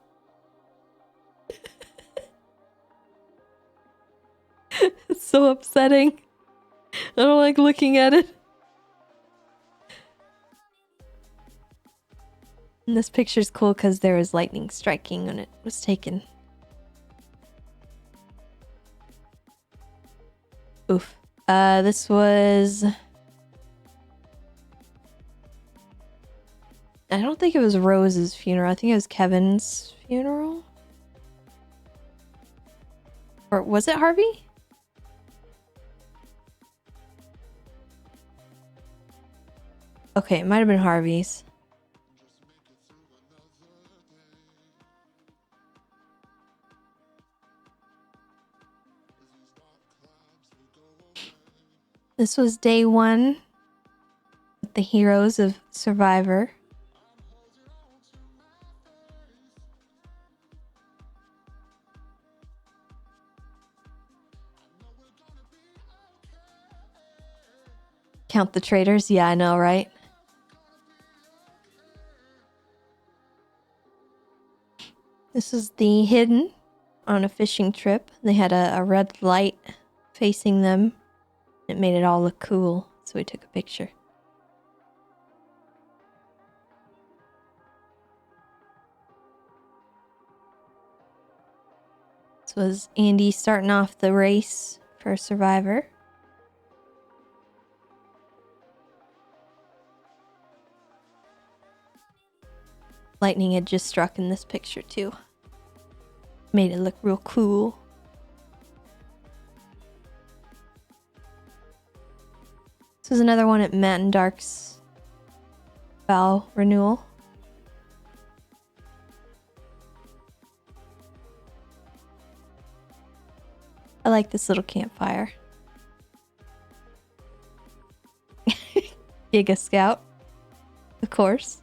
It's so upsetting. I don't like looking at it. And this picture's cool because there was lightning striking when it was taken. Oof. This was... I don't think it was Rose's funeral. I think it was Kevin's funeral. Or was it Harvey? Okay, it might have been Harvey's. This was day one with the heroes of Survivor. Count the traitors? Yeah, I know, right? This is the hidden on a fishing trip. They had a red light facing them. It made it all look cool, so we took a picture. This was Andy starting off the race for Survivor. Lightning had just struck in this picture too. Made it look real cool. This is another one at Matt and Dark's vow renewal. I like this little campfire. Giga Scout, of course.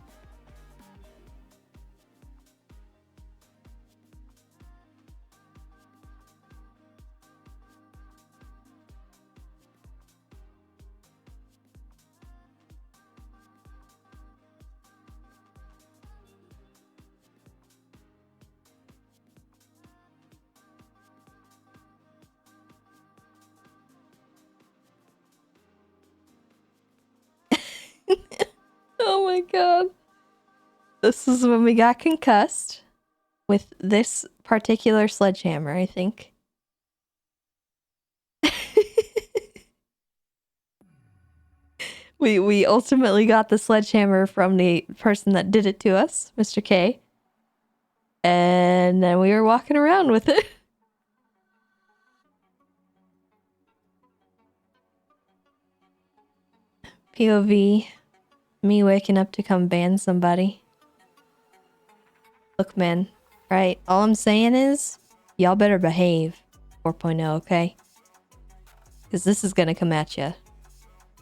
Oh my god. This is when we got concussed with this particular sledgehammer, I think. We ultimately got the sledgehammer from the person that did it to us, Mr. K. And then we were walking around with it. POV, me waking up to come ban somebody. Look, man, right? All I'm saying is, y'all better behave. 4.0, okay? Because this is gonna come at you.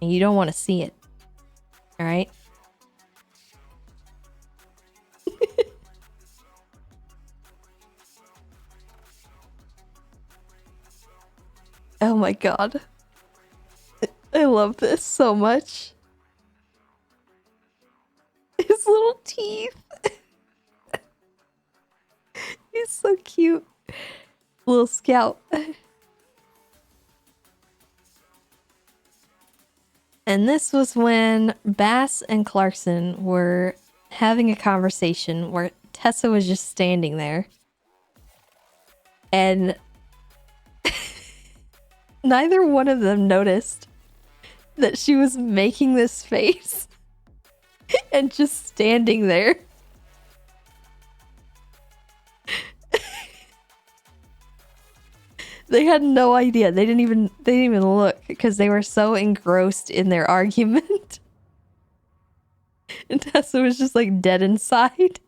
And you don't want to see it. Alright? Oh my god. I love this so much. His little teeth. He's so cute. Little scout. And this was when Bass and Clarkson were having a conversation where Tessa was just standing there. And neither one of them noticed that she was making this face and just standing there. They had no idea. They didn't even look because they were so engrossed in their argument. And Tessa was just like dead inside.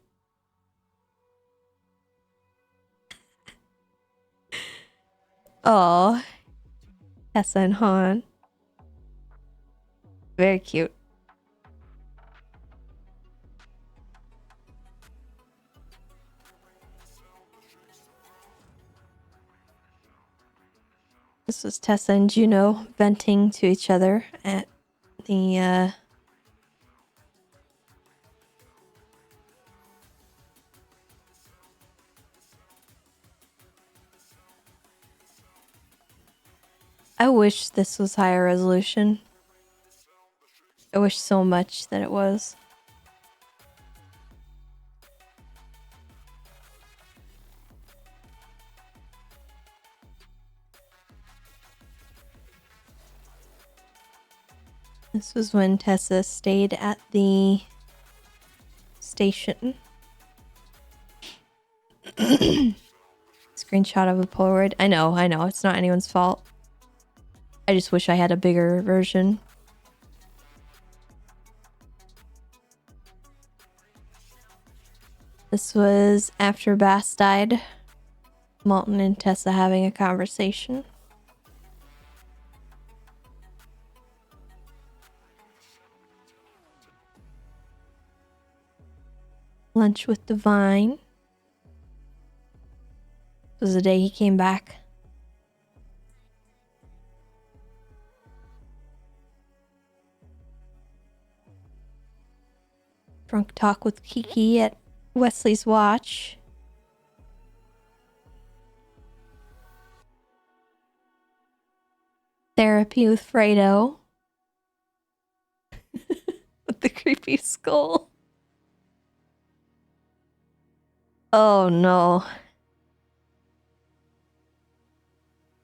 Oh, Tessa and Han. Very cute. This was Tessa and Juno venting to each other at the I wish this was higher resolution. I wish so much that it was. This was when Tessa stayed at the station. Screenshot of a Polaroid. I know, it's not anyone's fault. I just wish I had a bigger version. This was after Bass died. Malton and Tessa having a conversation. Lunch with Divine. This was the day he came back. Drunk talk with Kiki at Wesley's watch. Therapy with Fredo. With the creepy skull. Oh no.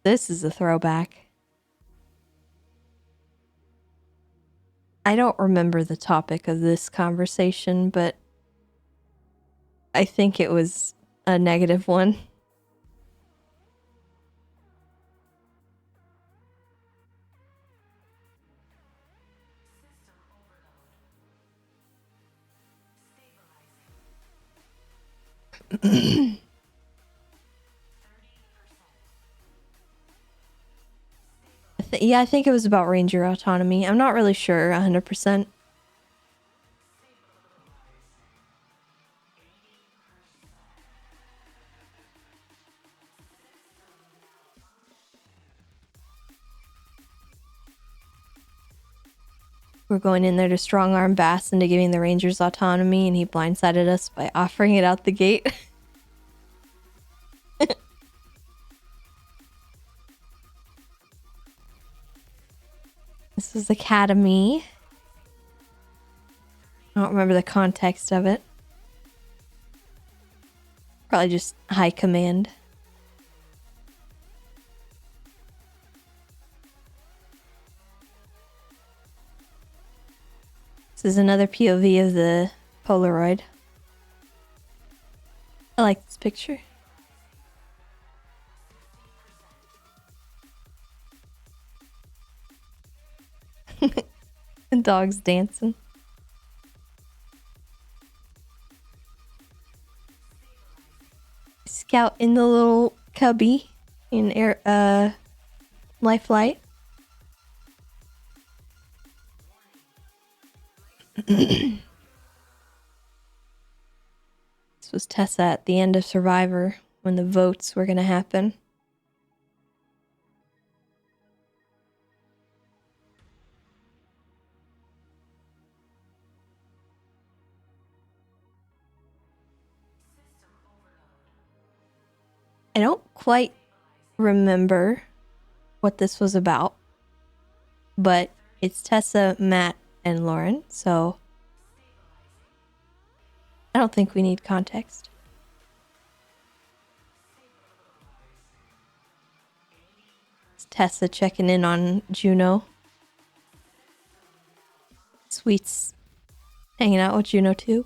This is a throwback. I don't remember the topic of this conversation, but I think it was a negative one. Yeah, I think it was about Ranger autonomy. I'm not really sure 100%. We're going in there to strong arm Bass into giving the Rangers autonomy, and he blindsided us by offering it out the gate. This is Academy. I don't remember the context of it. Probably just high command. This is another POV of the Polaroid. I like this picture. And dogs dancing. Scout in the little cubby in air life flight. This was Tessa at the end of Survivor when the votes were gonna happen. I don't quite remember what this was about, but it's Tessa, Matt, and Lauren, so I don't think we need context. It's Tessa checking in on Juno. Sweet's hanging out with Juno too.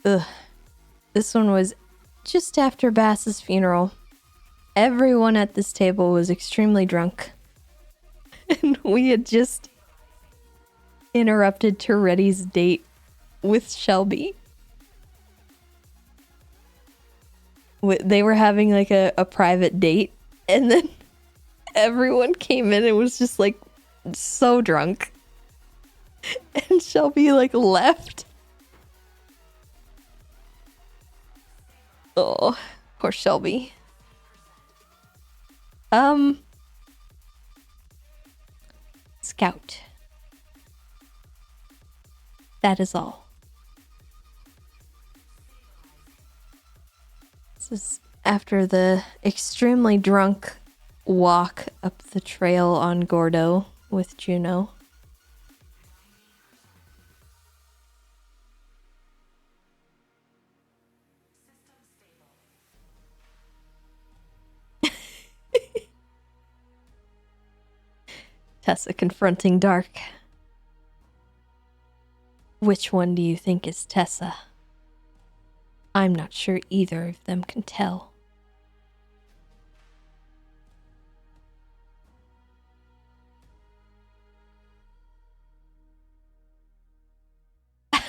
Ugh. This one was just after Bass's funeral. Everyone at this table was extremely drunk. And we had just interrupted Toretti's date with Shelby. They were having like a private date, and then everyone came in and was just like so drunk. And Shelby like left. Oh, poor Shelby. Scout. That is all. This is after the extremely drunk walk up the trail on Gordo with Juno. Tessa confronting Dark. Which one do you think is Tessa? I'm not sure either of them can tell. I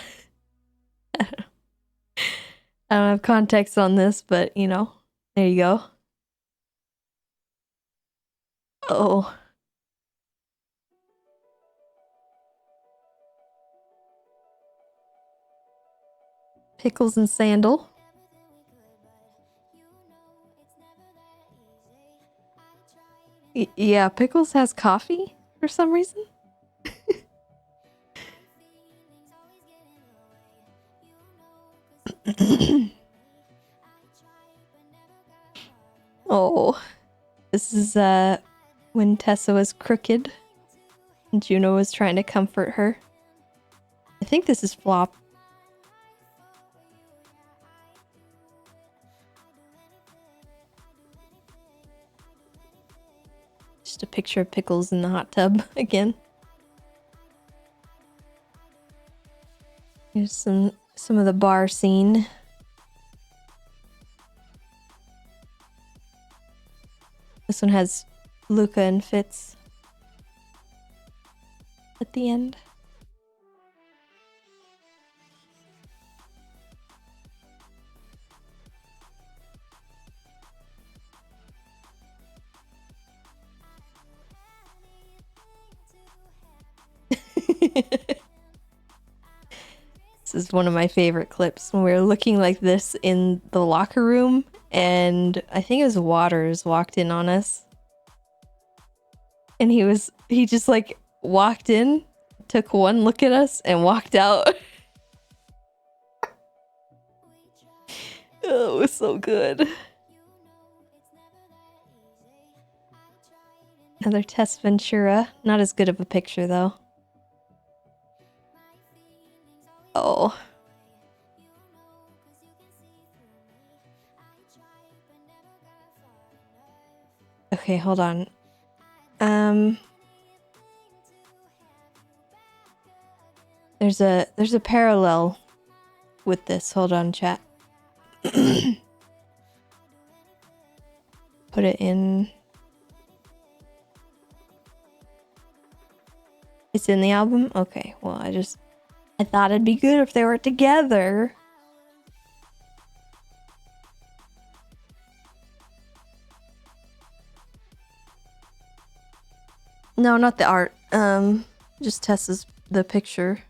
don't have context on this, but you know, there you go. Oh. Pickles and Sandal. Yeah, Pickles has coffee for some reason. Oh, this is when Tessa was crooked and Juno was trying to comfort her. I think this is Flop. Just a picture of Pickles in the hot tub again. Here's some of the bar scene. This one has Luca and Fitz at the end. This is one of my favorite clips when we were looking like this in the locker room, and I think it was Waters walked in on us. And he just like walked in, took one look at us, and walked out. Oh, it was so good. Another Tess Ventura. Not as good of a picture though. Oh. Okay, hold on. There's a parallel with this. Hold on, chat. put it in. It's in the album? Okay, well, I thought it'd be good if they were together. No, not the art. Just Tessa's the picture.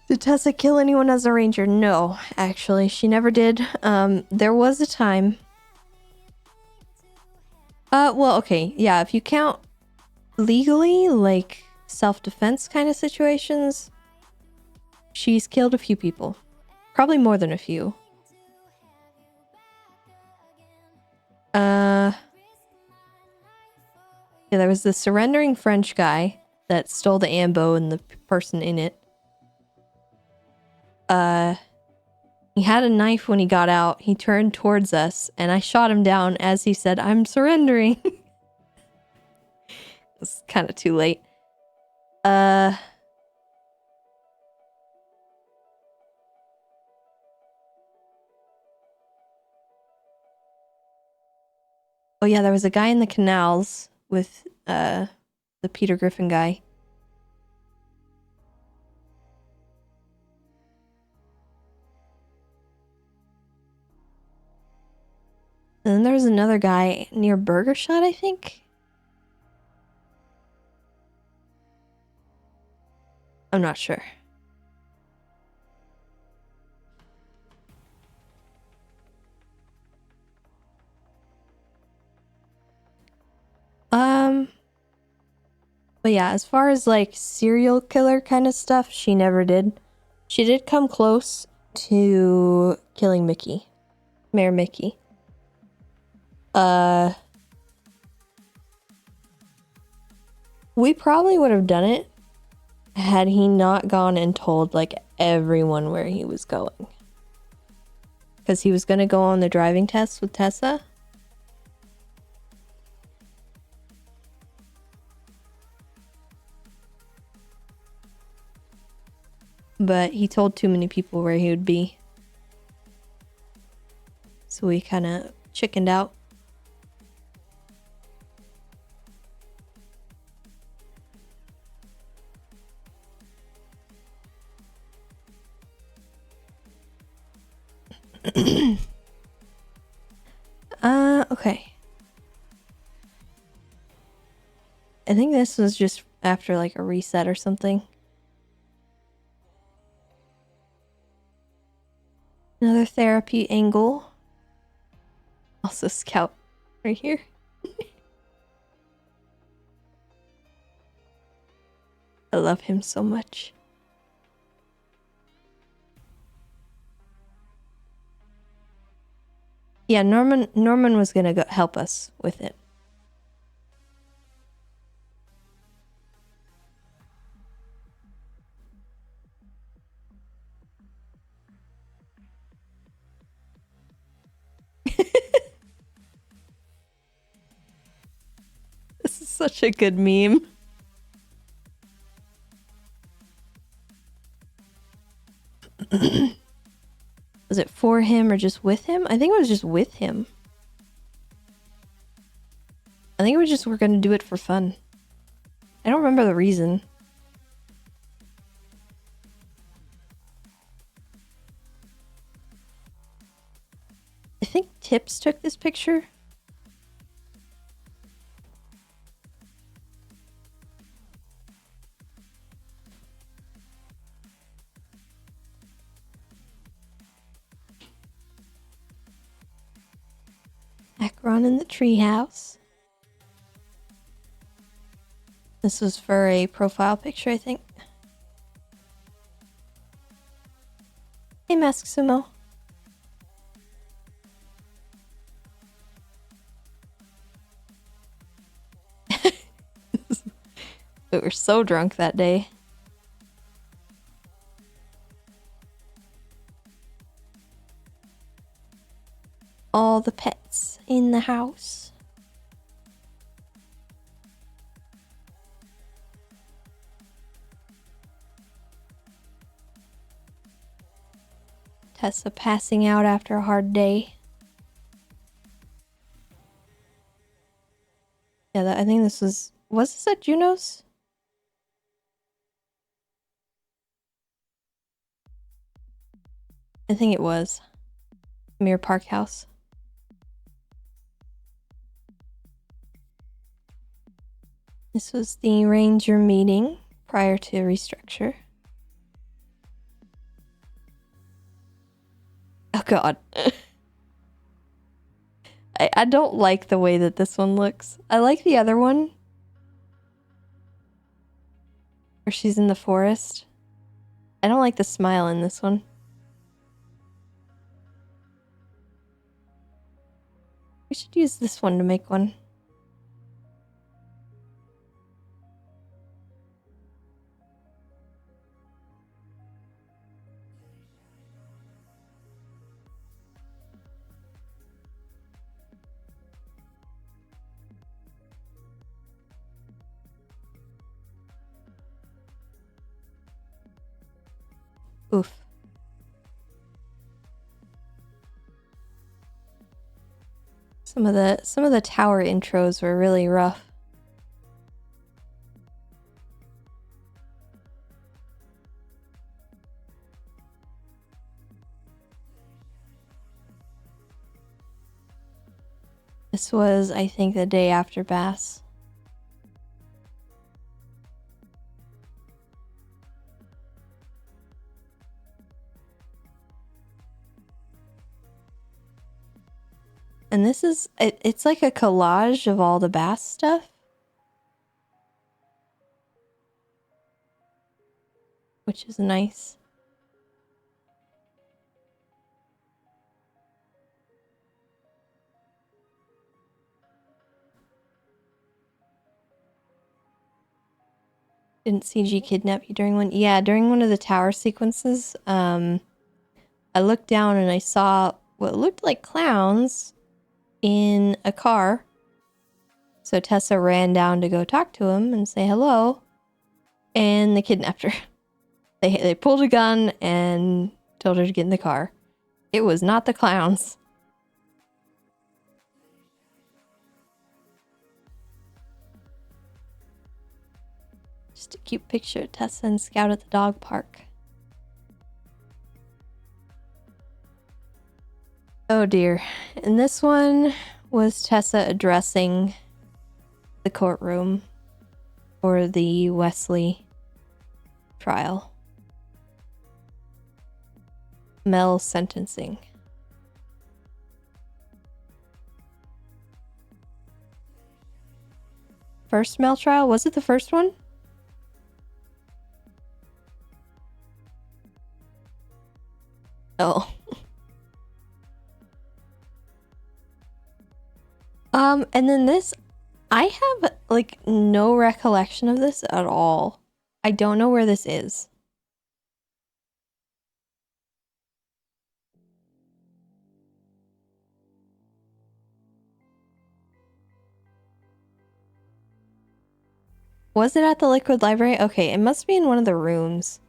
Did Tessa kill anyone as a ranger? No, actually, she never did. There was a time. Well, okay, yeah, if you count legally, like self-defense kind of situations, she's killed a few people. Probably more than a few. Yeah, there was the surrendering French guy that stole the ambo and the person in it. He had a knife when he got out. He turned towards us, and I shot him down as he said, "I'm surrendering." It's kind of too late. Oh yeah, there was a guy in the canals with the Peter Griffin guy. And then there was another guy near Burger Shot, I think. I'm not sure. But yeah, as far as like serial killer kind of stuff, she never did. She did come close to killing Mickey. Mayor Mickey. We probably would have done it had he not gone and told like everyone where he was going. Because he was going to go on the driving test with Tessa. But he told too many people where he would be. So we kind of chickened out. Okay. I think this was just after like a reset or something. Another therapy angle. Also Scout right here. I love him so much. Yeah, Norman was gonna go help us with it. This is such a good meme. Was it for him or just with him? I think it was just with him. I think it was just we're gonna do it for fun. I don't remember the reason. I think Tips took this picture. Akron in the treehouse. This was for a profile picture, I think. Hey, Mask Sumo. We were so drunk that day. All the pets in the house. Tessa passing out after a hard day. Yeah, I think this was this at Juno's? I think it was. Mirror Park House. This was the ranger meeting prior to restructure. Oh god. I don't like the way that this one looks. I like the other one. Where she's in the forest. I don't like the smile in this one. We should use this one to make one. Oof. Some of the tower intros were really rough. This was, I think, the day after Bass. And this is, it's like a collage of all the Bass stuff. Which is nice. Didn't CG kidnap you during one? Yeah, during one of the tower sequences, I looked down and I saw what looked like clowns in a car. So Tessa ran down to go talk to him and say hello. And they kidnapped her. They pulled a gun and told her to get in the car. It was not the clowns. Just a cute picture of Tessa and Scout at the dog park. Oh dear. And this one was Tessa addressing the courtroom for the Wesley trial. Mel's sentencing. First Mel trial? Was it the first one? Oh. And then this, I have like no recollection of this at all. I don't know where this is. Was it at the Liquid Library? Okay, it must be in one of the rooms.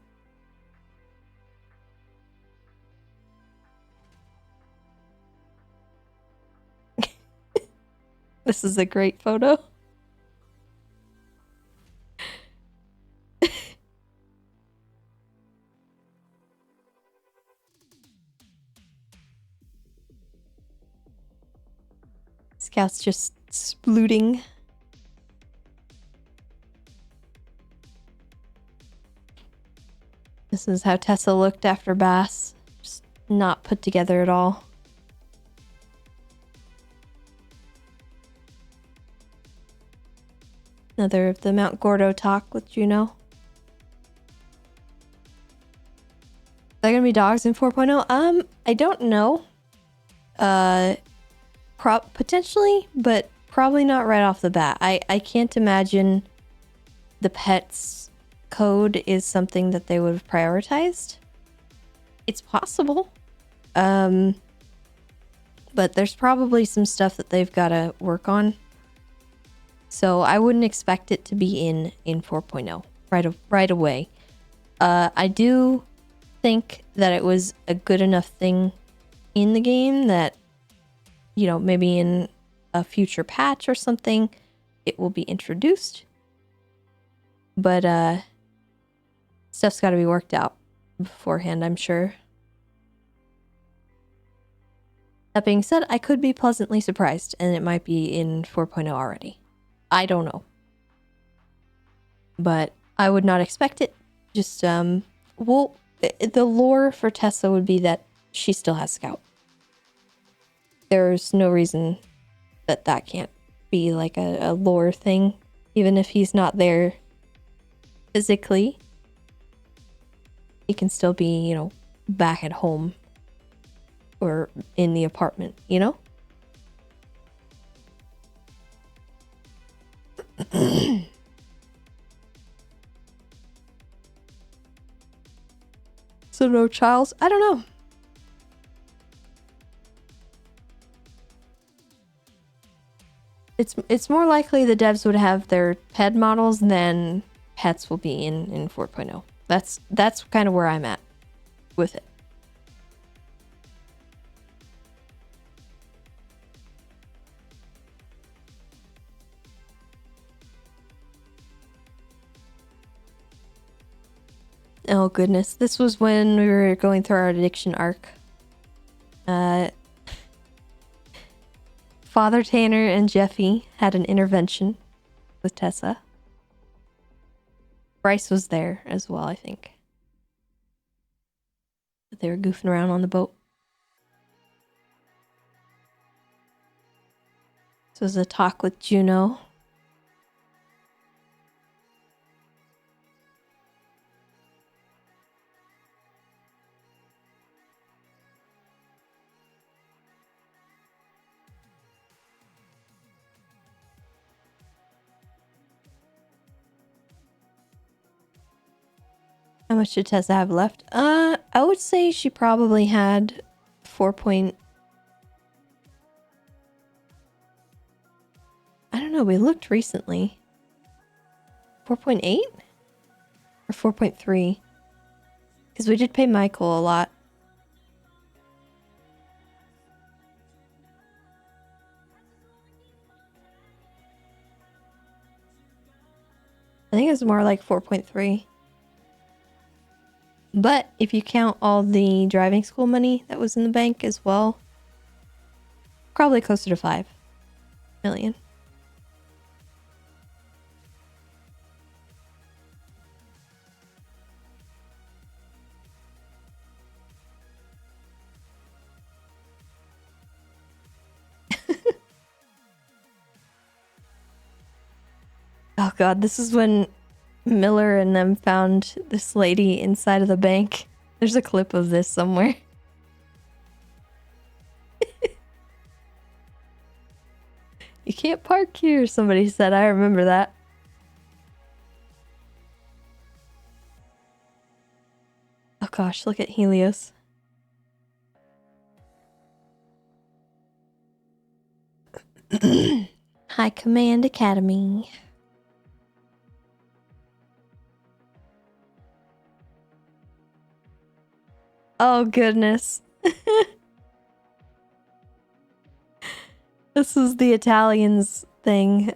This is a great photo. Scout's just splooting. This is how Tessa looked after Bass. Just not put together at all. Another of the Mount Gordo talk with Juno. Are there gonna be dogs in 4.0? I don't know. Potentially, but probably not right off the bat. I can't imagine the pets code is something that they would have prioritized. It's possible. But there's probably some stuff that they've got to work on. So I wouldn't expect it to be in 4.0 right away. I do think that it was a good enough thing in the game that, you know, maybe in a future patch or something, it will be introduced. But stuff's got to be worked out beforehand, I'm sure. That being said, I could be pleasantly surprised, and it might be in 4.0 already. I don't know. But I would not expect it. Just, well, the lore for Tessa would be that she still has Scout. There's no reason that that can't be like a lore thing, even if he's not there physically. He can still be, you know, back at home or in the apartment, you know? So no Charles? I don't know. It's more likely the devs would have their pet models than pets will be in 4.0. That's kind of where I'm at with it. Oh goodness, this was when we were going through our addiction arc. Father Tanner and Jeffy had an intervention with Tessa. Bryce was there as well, I think. But they were goofing around on the boat. This was a talk with Juno. How much did Tessa have left? I would say she probably had 4 point... I don't know, we looked recently. 4.8? Or 4.3? Because we did pay Michael a lot. I think it's more like 4.3. But if you count all the driving school money that was in the bank as well, probably closer to 5 million. Oh god, this is when Miller and them found this lady inside of the bank. There's a clip of this somewhere. You can't park here, somebody said. I remember that. Oh gosh, look at Helios. High Command Academy. Oh goodness. This is the Italians thing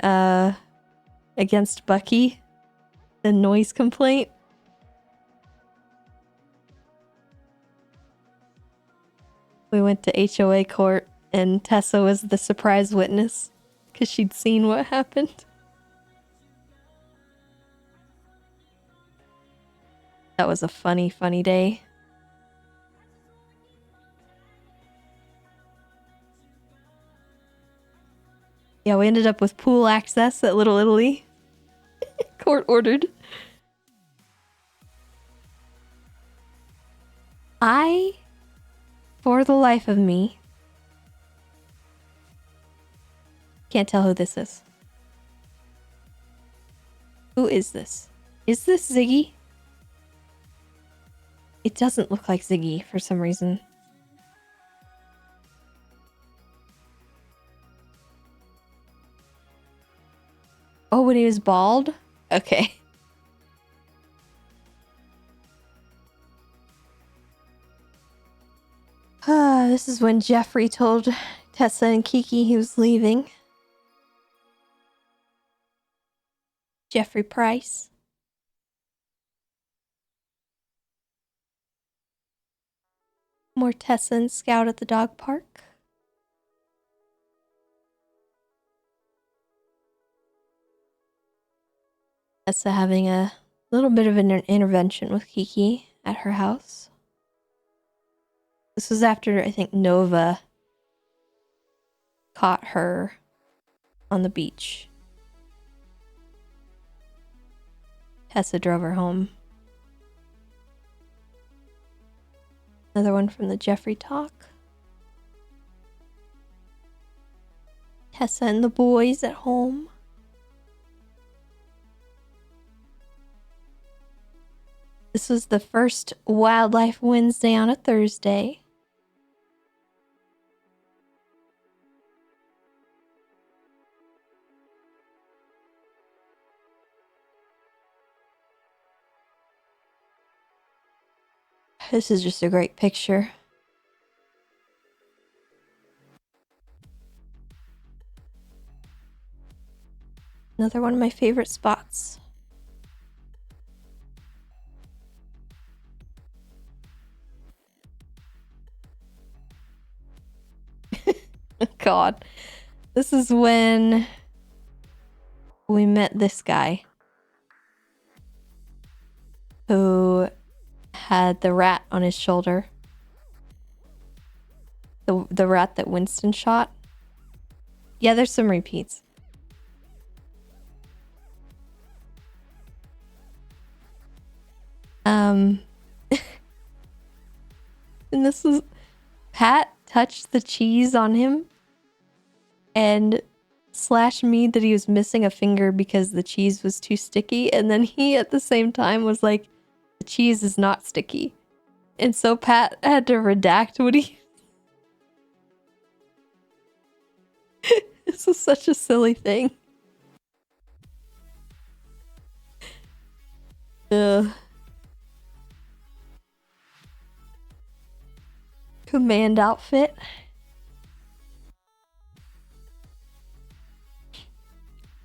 against Bucky. The noise complaint. We went to HOA court and Tessa was the surprise witness because she'd seen what happened. That was a funny day. Yeah, we ended up with pool access at Little Italy. Court ordered. For the life of me, can't tell who this is. Who is this? Is this Ziggy? It doesn't look like Ziggy for some reason. Oh, when he was bald? Okay. This is when Jeffrey told Tessa and Kiki he was leaving. Jeffrey Price. More Tessa and Scout at the dog park. Tessa having a little bit of an intervention with Kiki at her house. This was after, I think, Nova caught her on the beach. Tessa drove her home. Another one from the Jeffrey talk. Tessa and the boys at home. This was the first Wildlife Wednesday on a Thursday. This is just a great picture. Another one of my favorite spots. God. This is when we met this guy who had the rat on his shoulder. The rat that Winston shot. Yeah, there's some repeats. And this is Pat touched the cheese on him and slashed me that he was missing a finger because the cheese was too sticky, and then he at the same time was like, the cheese is not sticky. And so Pat had to redact what he This is such a silly thing. Ugh. Command outfit.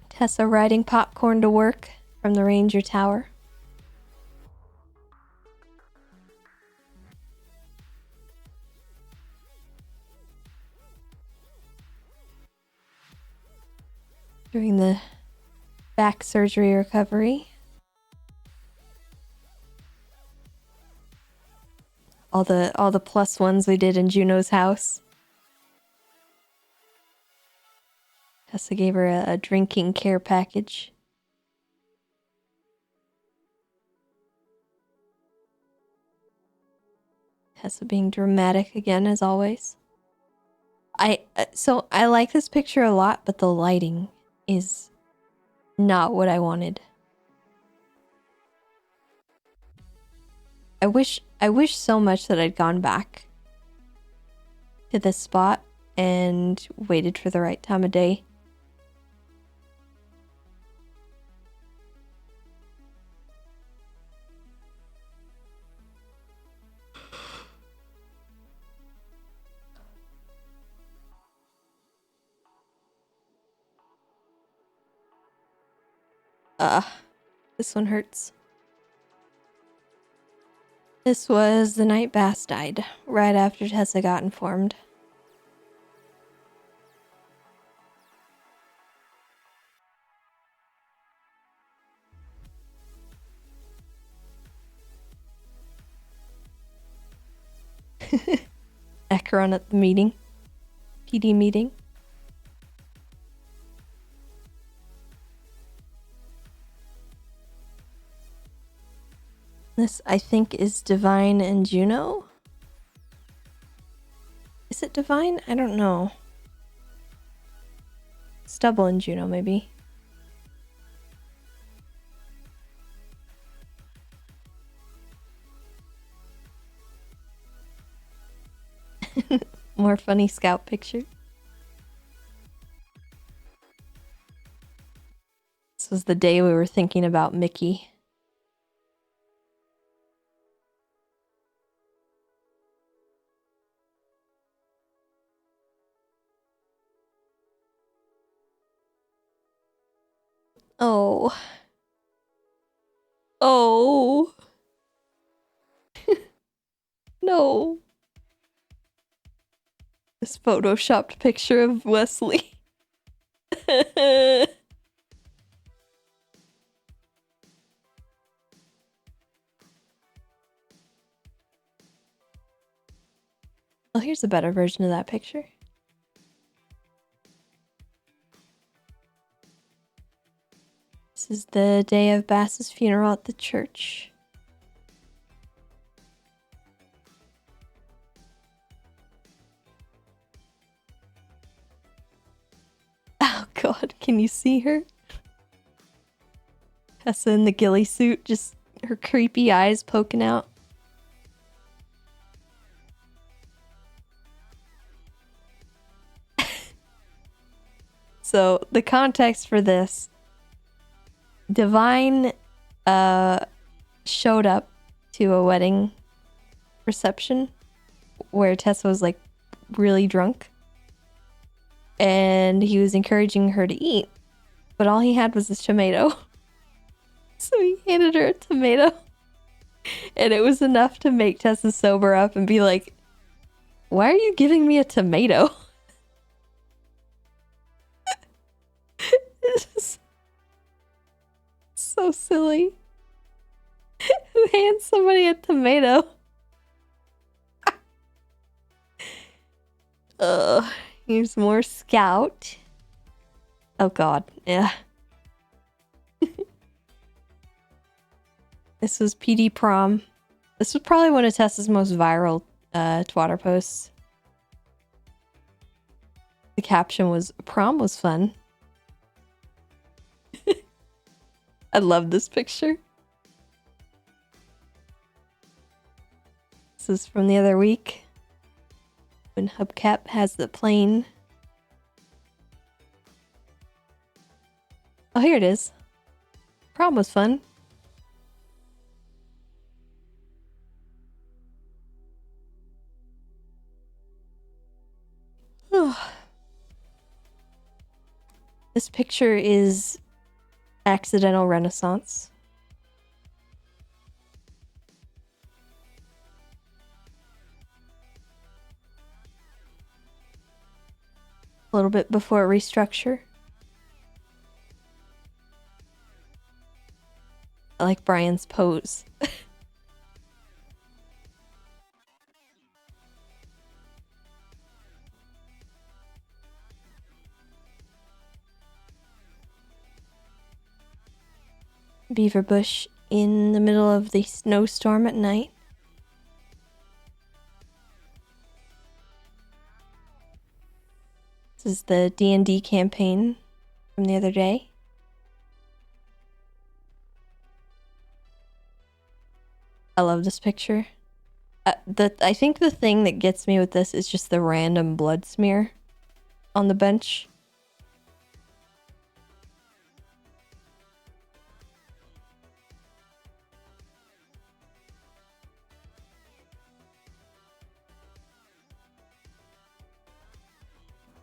Tessa riding popcorn to work from the Ranger Tower. During the back surgery recovery. All the plus ones we did in Juno's house. Tessa gave her a drinking care package. Tessa being dramatic again, as always. I like this picture a lot, but the lighting is not what I wanted. I wish so much that I'd gone back to this spot and waited for the right time of day. This one hurts. This was the night Bass died, right after Tessa got informed. Ekron at the meeting. PD meeting. This, I think, is Divine and Juno. Is it Divine? I don't know. Stubble and Juno, maybe. More funny scout picture. This was the day we were thinking about Mickey. Oh. Oh. No. This photoshopped picture of Wesley. Oh, here's a better version of that picture. This is the day of Bass's funeral at the church. Oh god, can you see her? Tessa in the ghillie suit, just her creepy eyes poking out. So, the context for this, Divine showed up to a wedding reception where Tessa was like really drunk. And he was encouraging her to eat, but all he had was this tomato. So he handed her a tomato, and it was enough to make Tessa sober up and be like, "Why are you giving me a tomato?" It's just so silly. Who hands somebody a tomato? Here's more Scout. Oh god, yeah. This was PD prom. This was probably one of Tessa's most viral Twitter posts. The caption was, "Prom was fun." I love this picture. This is from the other week when Hubcap has the plane. Oh, here it is. Prom was fun. This picture is accidental renaissance. A little bit before restructure. I like Brian's pose. Beaver bush in the middle of the snowstorm at night. This is the D&D campaign from the other day. I love this picture. I think the thing that gets me with this is just the random blood smear on the bench.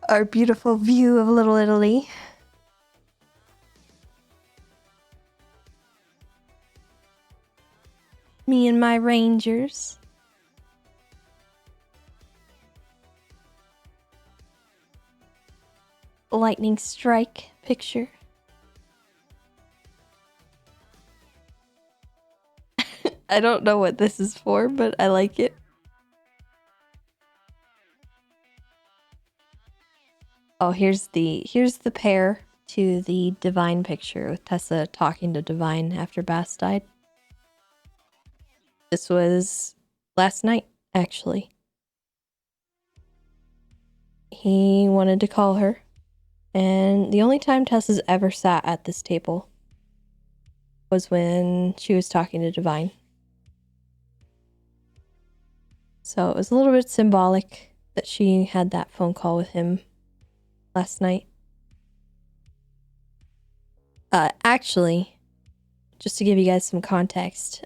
Our beautiful view of Little Italy. Me and my Rangers. Lightning strike picture. I don't know what this is for, but I like it. Oh, here's the pair to the Divine picture with Tessa talking to Divine after Bass died. This was last night, actually. He wanted to call her, and the only time Tessa's ever sat at this table was when she was talking to Divine. So it was a little bit symbolic that she had that phone call with him last night. Actually, just to give you guys some context,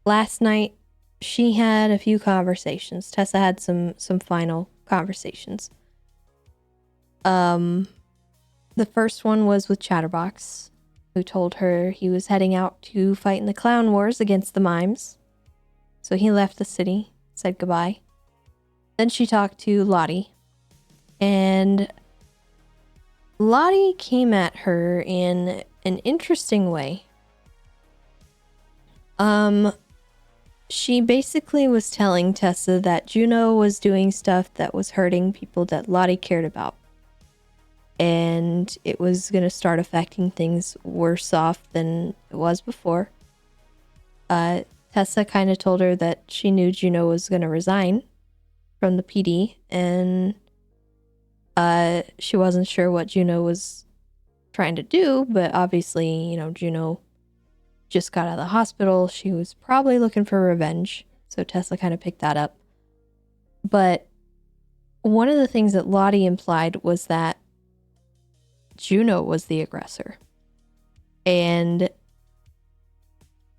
last night she had a few conversations. Tessa had some final conversations. The first one was with Chatterbox, who told her he was heading out to fight in the Clown Wars against the Mimes. So he left the city, said goodbye. Then she talked to Lottie, and Lottie came at her in an interesting way. She basically was telling Tessa that Juno was doing stuff that was hurting people that Lottie cared about. And it was going to start affecting things worse off than it was before. Tessa kind of told her that she knew Juno was going to resign from the PD, and she wasn't sure what Juno was trying to do, but obviously, you know, Juno just got out of the hospital. She was probably looking for revenge, so Tessa kind of picked that up. But one of the things that Lottie implied was that Juno was the aggressor. And,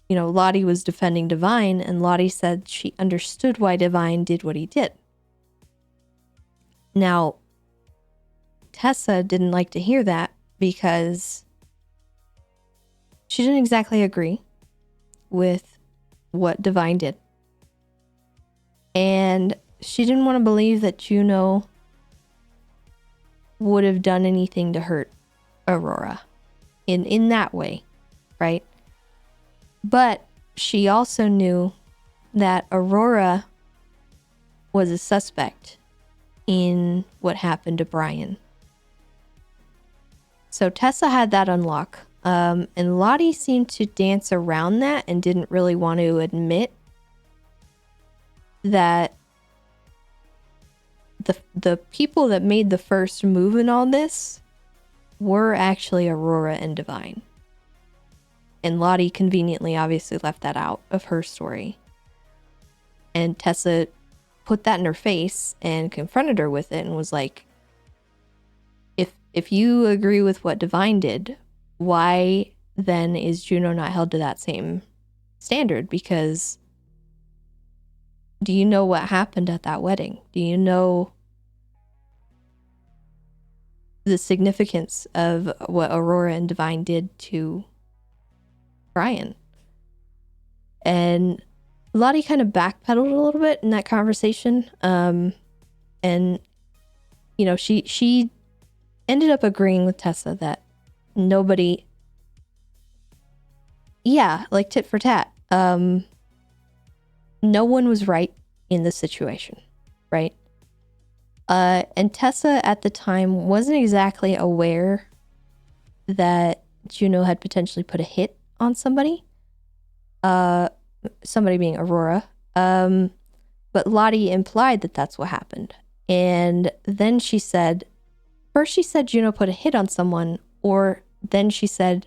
you know, Lottie was defending Divine, and Lottie said she understood why Divine did what he did. Now, Tessa didn't like to hear that because she didn't exactly agree with what Divine did. And she didn't want to believe that Juno would have done anything to hurt Aurora in that way, right? But she also knew that Aurora was a suspect in what happened to Brian. So Tessa had that unlock. And Lottie seemed to dance around that and didn't really want to admit that the people that made the first move in all this were actually Aurora and Divine. And Lottie conveniently obviously left that out of her story. And Tessa put that in her face and confronted her with it and was like, if you agree with what Divine did, why then is Juno not held to that same standard? Because do you know what happened at that wedding? Do you know the significance of what Aurora and Divine did to Brian? And Lottie kind of backpedaled a little bit in that conversation. And, you know, she ended up agreeing with Tessa that nobody, yeah, like tit for tat. No one was right in this situation, right? And Tessa at the time wasn't exactly aware that Juno had potentially put a hit on somebody. Somebody being Aurora. But Lottie implied that that's what happened. And then she said, first she said Juno put a hit on someone, or then she said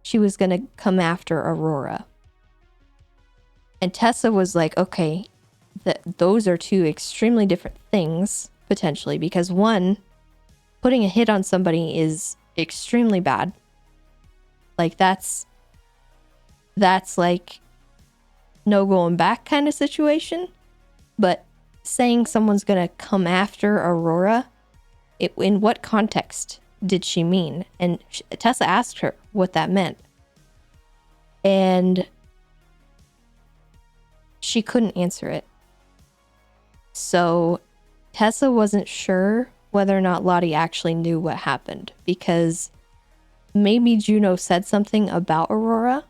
she was going to come after Aurora. And Tessa was like, okay, those are two extremely different things, potentially, because one, putting a hit on somebody is extremely bad. Like, that's like no going back kind of situation. But saying someone's going to come after Aurora, in what context did she mean? And Tessa asked her what that meant. And she couldn't answer it. So Tessa wasn't sure whether or not Lottie actually knew what happened, because maybe Juno said something about Aurora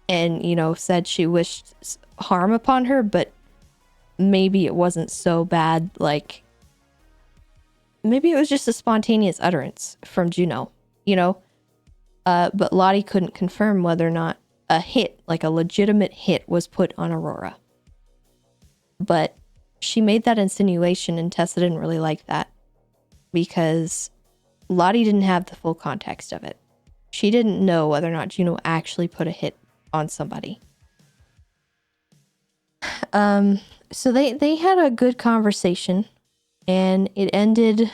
and, you know, said she wished harm upon her, but maybe it wasn't so bad. Like, maybe it was just a spontaneous utterance from Juno, you know? But Lottie couldn't confirm whether or not a hit, like a legitimate hit, was put on Aurora. But she made that insinuation, and Tessa didn't really like that, because Lottie didn't have the full context of it. She didn't know whether or not Juno actually put a hit on somebody. So they had a good conversation, and it ended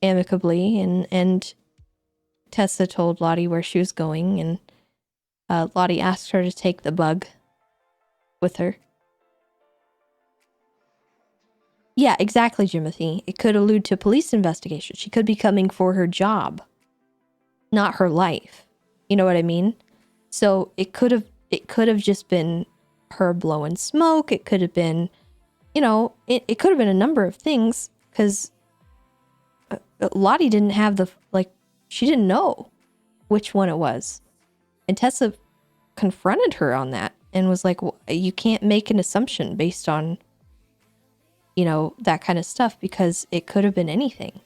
amicably, and Tessa told Lottie where she was going, and Lottie asked her to take the bug with her. Yeah, exactly, Jimothy. It could allude to police investigation. She could be coming for her job, not her life. You know what I mean? So it could have just been her blowing smoke. It could have been, it could have been a number of things, because Lottie didn't have she didn't know which one it was. And Tessa confronted her on that and was like, well, you can't make an assumption based on, that kind of stuff, because it could have been anything.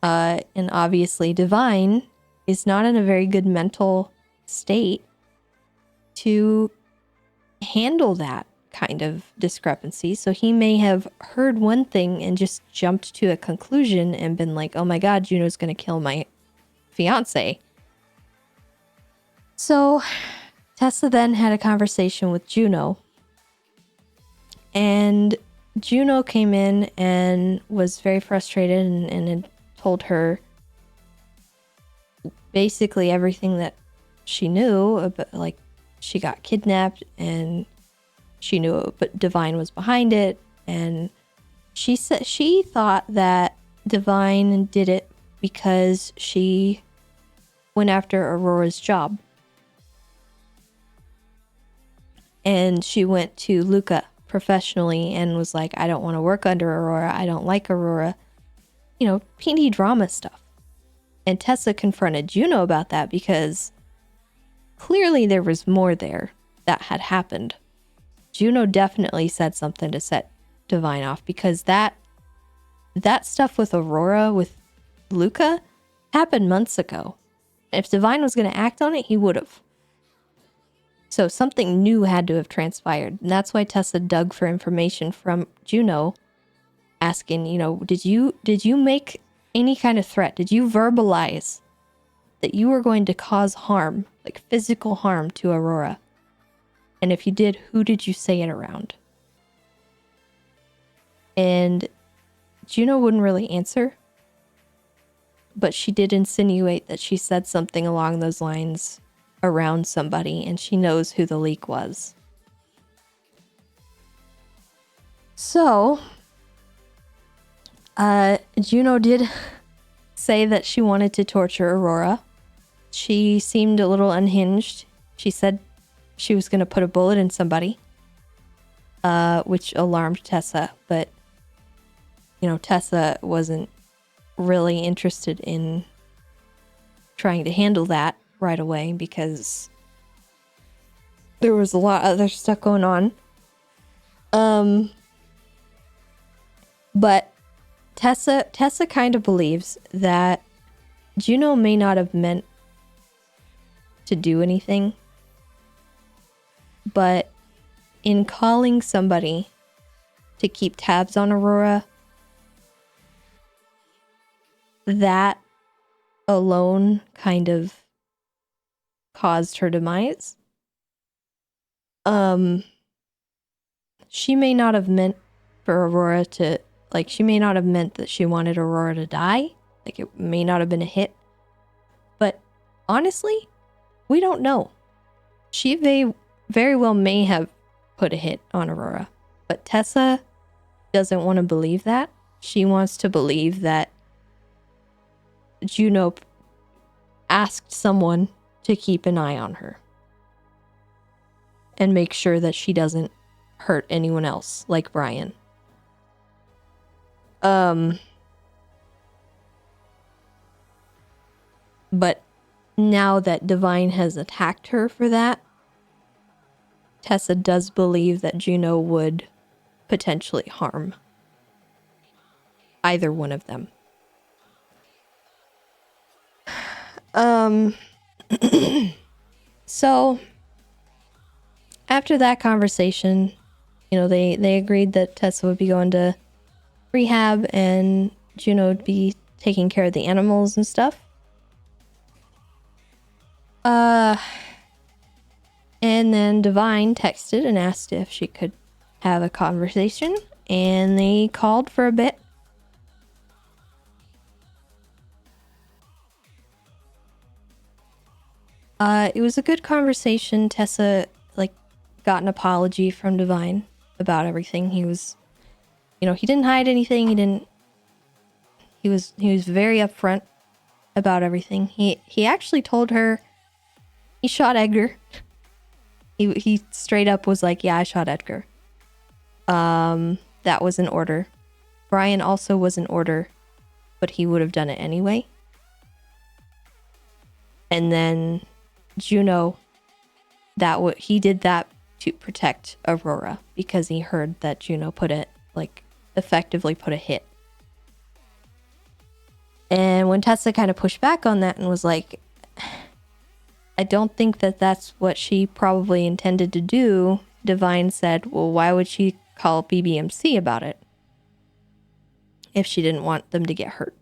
And obviously Divine is not in a very good mental state to handle that kind of discrepancy. So he may have heard one thing and just jumped to a conclusion and been like, oh my God, Juno's going to kill my fiance. So Tessa then had a conversation with Juno, and Juno came in and was very frustrated and had told her basically everything that she knew about, like, she got kidnapped and she knew but Divine was behind it, and she said she thought that Divine did it because she went after Aurora's job. And she went to Luca professionally and was like, I don't want to work under Aurora. I don't like Aurora. PD drama stuff. And Tessa confronted Juno about that because clearly there was more there that had happened. Juno definitely said something to set Divine off, because that stuff with Aurora, with Luca, happened months ago. If Divine was going to act on it, he would have. So something new had to have transpired. And that's why Tessa dug for information from Juno, asking, did you make any kind of threat? Did you verbalize that you were going to cause harm, like physical harm to Aurora? And if you did, who did you say it around? And Juno wouldn't really answer, but she did insinuate that she said something along those lines around somebody, and she knows who the leak was. So, Juno did say that she wanted to torture Aurora. She seemed a little unhinged. She said she was going to put a bullet in somebody, which alarmed Tessa, but, Tessa wasn't really interested in trying to handle that right away because there was a lot of other stuff going on. But Tessa kind of believes that Juno may not have meant to do anything, but in calling somebody to keep tabs on Aurora, that alone kind of caused her demise. She may not have meant for Aurora to, she may not have meant that she wanted Aurora to die. It may not have been a hit. But honestly, we don't know. She very well may have put a hit on Aurora. But Tessa doesn't want to believe that. She wants to believe that Juno asked someone to keep an eye on her and make sure that she doesn't hurt anyone else, like Brian. But now that Divine has attacked her for that, Tessa does believe that Juno would potentially harm either one of them. So after that conversation, they agreed that Tessa would be going to rehab and Juno would be taking care of the animals and stuff. And then Divine texted and asked if she could have a conversation, and they called for a bit. It was a good conversation. Tessa got an apology from Divine about everything. He was you know, he didn't hide anything. He was very upfront about everything. He actually told her he shot Edgar. He straight up was like, yeah, I shot Edgar. That was an order. Brian also was an order, but he would have done it anyway. And then Juno, he did that to protect Aurora because he heard that Juno effectively put a hit. And when Tessa kind of pushed back on that and was like, I don't think that that's what she probably intended to do, Divine said, well, why would she call BBMC about it if she didn't want them to get hurt?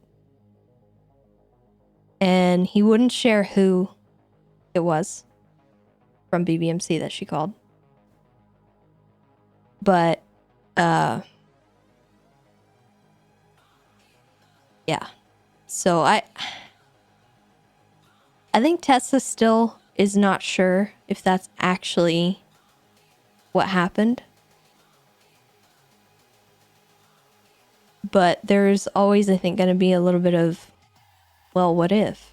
And he wouldn't share who it was from BBMC that she called. But, yeah. So I think Tessa still is not sure if that's actually what happened. But there's always, I think, going to be a little bit of, well, what if?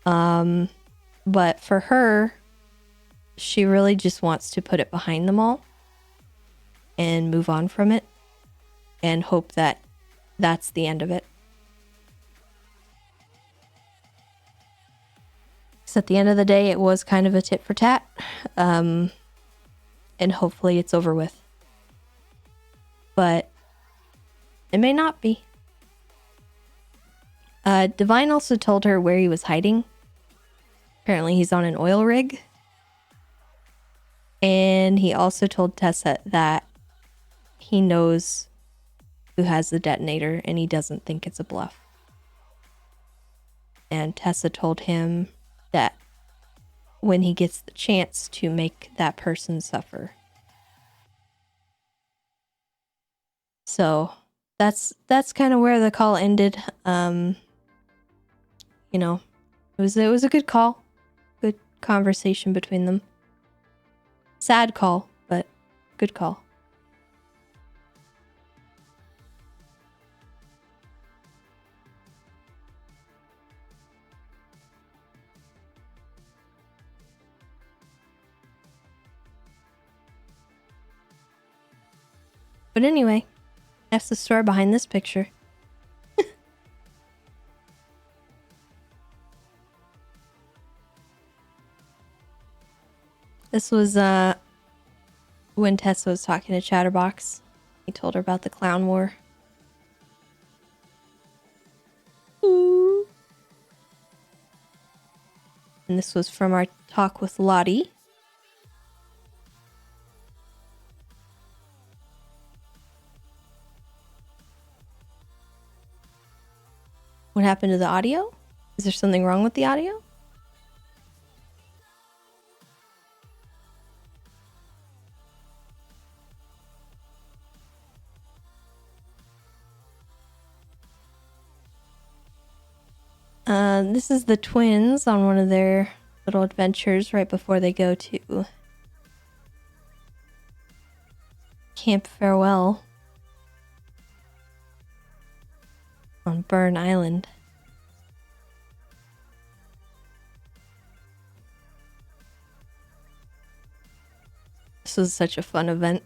But for her, she really just wants to put it behind them all and move on from it and hope that that's the end of it. So at the end of the day, it was kind of a tit for tat. And hopefully it's over with. But it may not be. Divine also told her where he was hiding. Apparently he's on an oil rig. And he also told Tessa that he knows who has the detonator and he doesn't think it's a bluff. And Tessa told him that when he gets the chance to make that person suffer. So that's kind of where the call ended. You know, it was a good call. Good conversation between them. Sad call, but good call. But anyway, that's the story behind this picture. This was when Tessa was talking to Chatterbox. He told her about the clown war. Ooh. And this was from our talk with Lottie. What happened to the audio? Is there something wrong with the audio? This is the twins on one of their little adventures right before they go to Camp Farewell on Burn Island. This was such a fun event.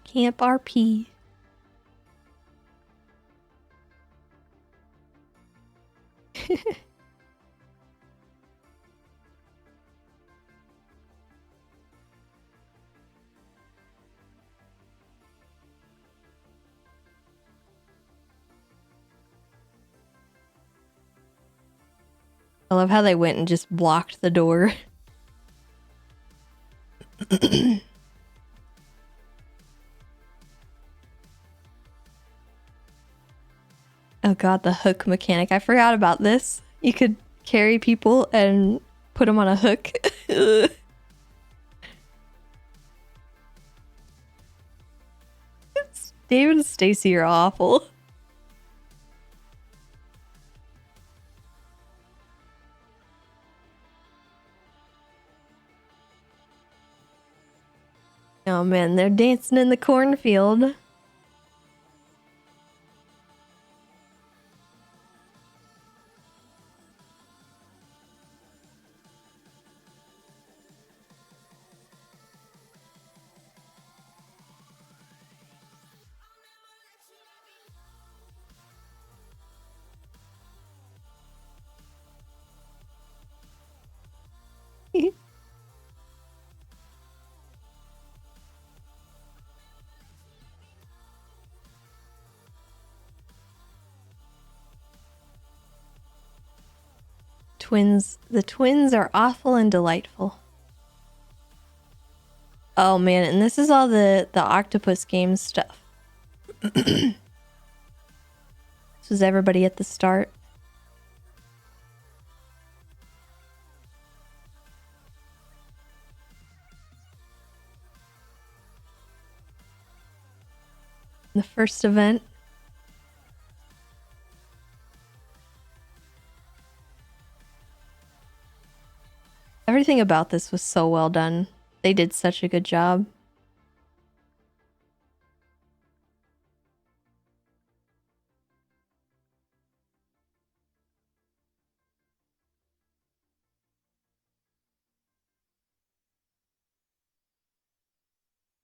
Camp RP. I love how they went and just blocked the door. Oh god, the hook mechanic. I forgot about this. You could carry people and put them on a hook. David and Stacy are awful. Oh man, they're dancing in the cornfield. The twins are awful and delightful. Oh man, and this is all the octopus games stuff. This was everybody at the start. The first event. Everything about this was so well done. They did such a good job.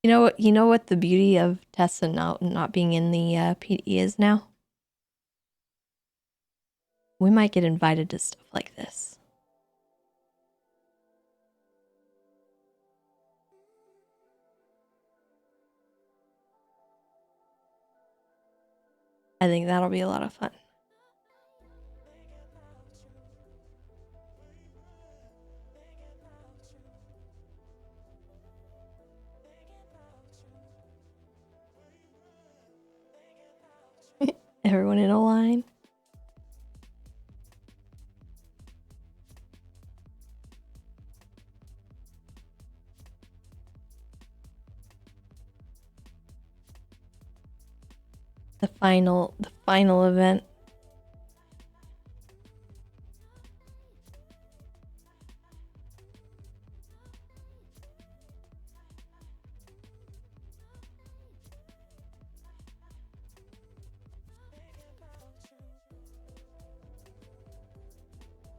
You know what the beauty of Tessa not being in the PD is now? We might get invited to stuff like this. I think that'll be a lot of fun. Everyone in a line. The final event.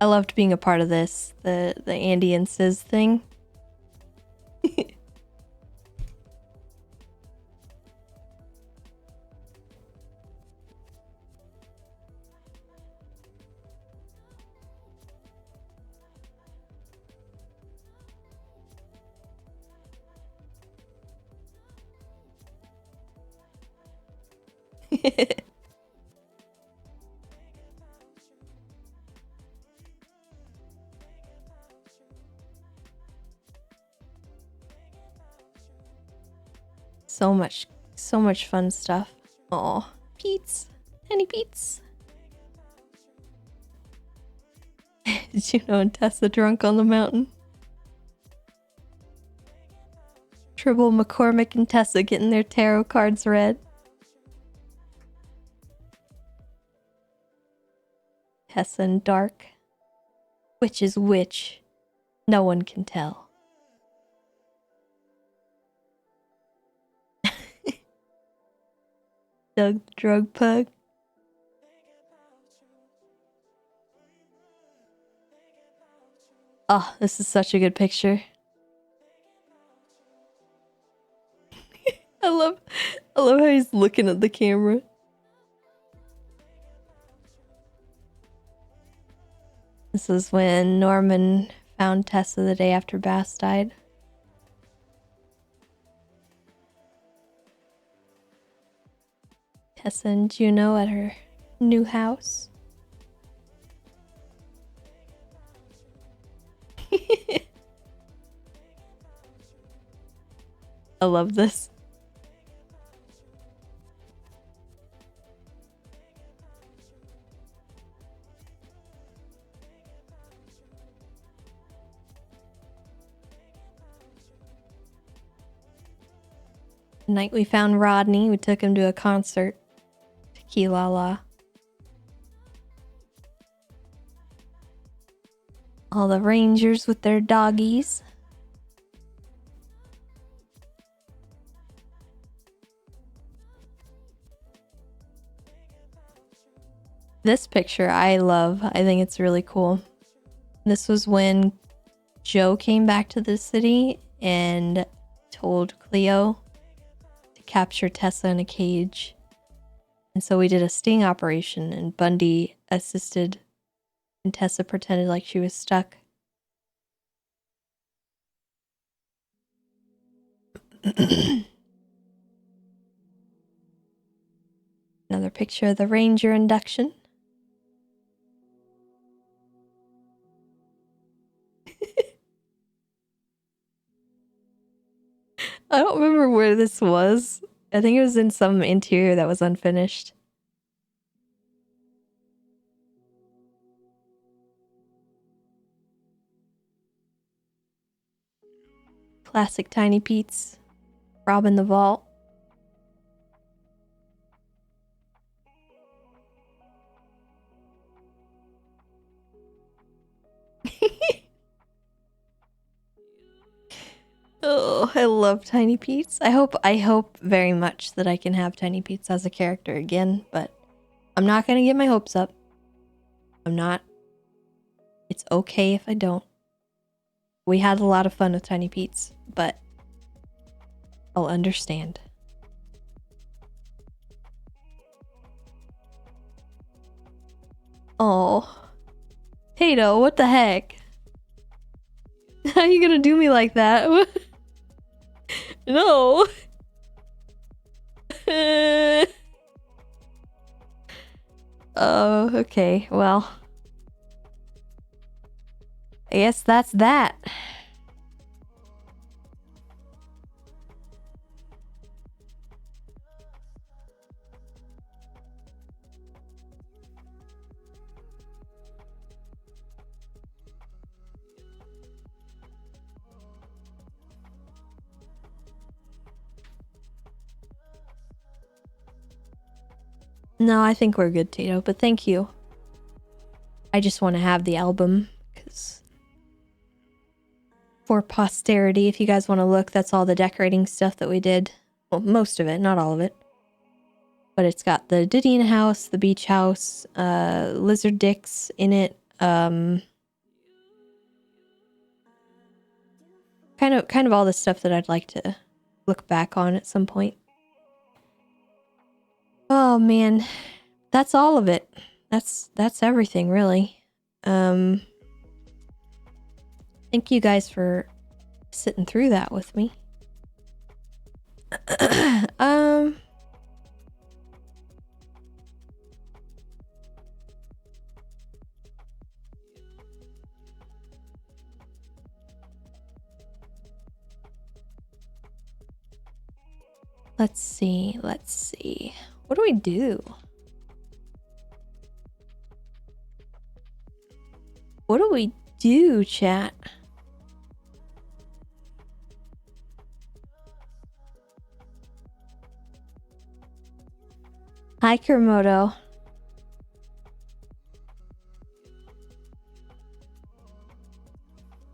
I loved being a part of this, the Andy and Sis thing. So much fun stuff. Oh, Pete's. Any Pete's? Juno and Tessa drunk on the mountain. Tribble, McCormick, and Tessa getting their tarot cards read. Tessa and Dark. Which is which? No one can tell. Doug the drug pug. Oh, this is such a good picture. I love how he's looking at the camera. This is when Norman found Tessa the day after Bass died. Tessa and Juno at her new house. I love this. The night we found Rodney, we took him to a concert. Tequila La. All the rangers with their doggies. This picture I love. I think it's really cool. This was when Joe came back to the city and told Cleo to capture Tessa in a cage. And so we did a sting operation and Bundy assisted and Tessa pretended like she was stuck. Another picture of the Ranger induction. I don't remember where this was. I think it was in some interior that was unfinished. Classic Tiny Pete's. Robbing the vault. Oh, I love Tiny Pete's. I hope very much that I can have Tiny Pete's as a character again, but I'm not gonna get my hopes up. I'm not. It's okay if I don't. We had a lot of fun with Tiny Pete's, but I'll understand. Oh. Tato, what the heck? How you gonna do me like that? No. Oh, okay. Well, I guess that's that. No, I think we're good, Tato, but thank you. I just want to have the album, because for posterity, if you guys want to look, that's all the decorating stuff that we did. Well, most of it, not all of it. But it's got the Didion house, the beach house, lizard dicks in it, kind of all the stuff that I'd like to look back on at some point. Oh man, that's all of it. That's everything really. Thank you guys for sitting through that with me. Let's see. What do we do? What do we do, chat? Hi, Kermoto.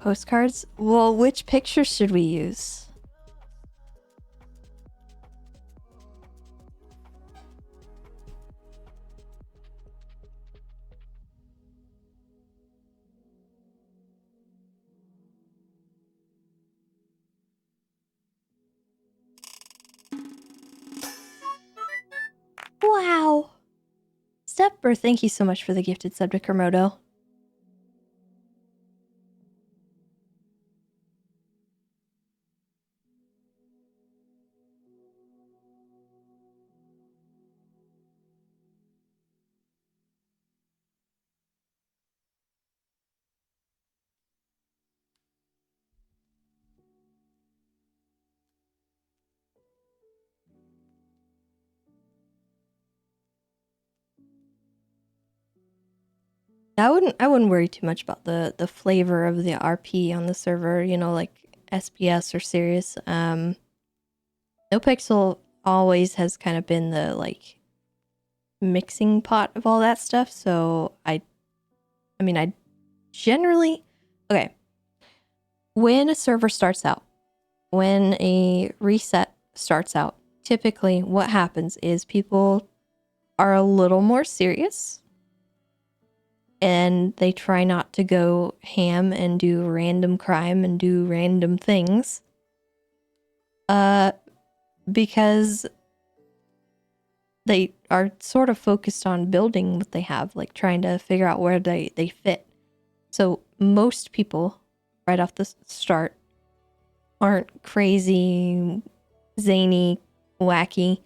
Postcards? Well, which pictures should we use? Wow. Stepper, thank you so much for the gifted sub to Kermoto. I wouldn't worry too much about the flavor of the RP on the server, you know, like SPS or Sirius. NoPixel always has kind of been the like mixing pot of all that stuff, so I generally, okay, when a server starts out, when a reset starts out, typically what happens is people are a little more serious. and they try not to go ham and do random crime and do random things. Because they are sort of focused on building what they have, like trying to figure out where they fit. So most people, right off the start, aren't crazy, zany, wacky.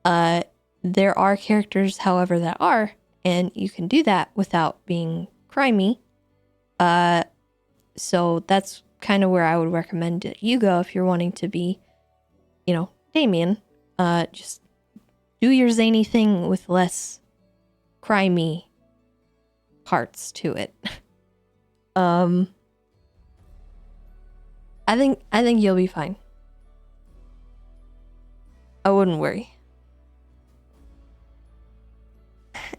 There are characters, however, that are, and you can do that without being crimey. So that's kind of where I would recommend that you go if you're wanting to be, Damien. Just do your zany thing with less crimey parts to it. I think you'll be fine. I wouldn't worry.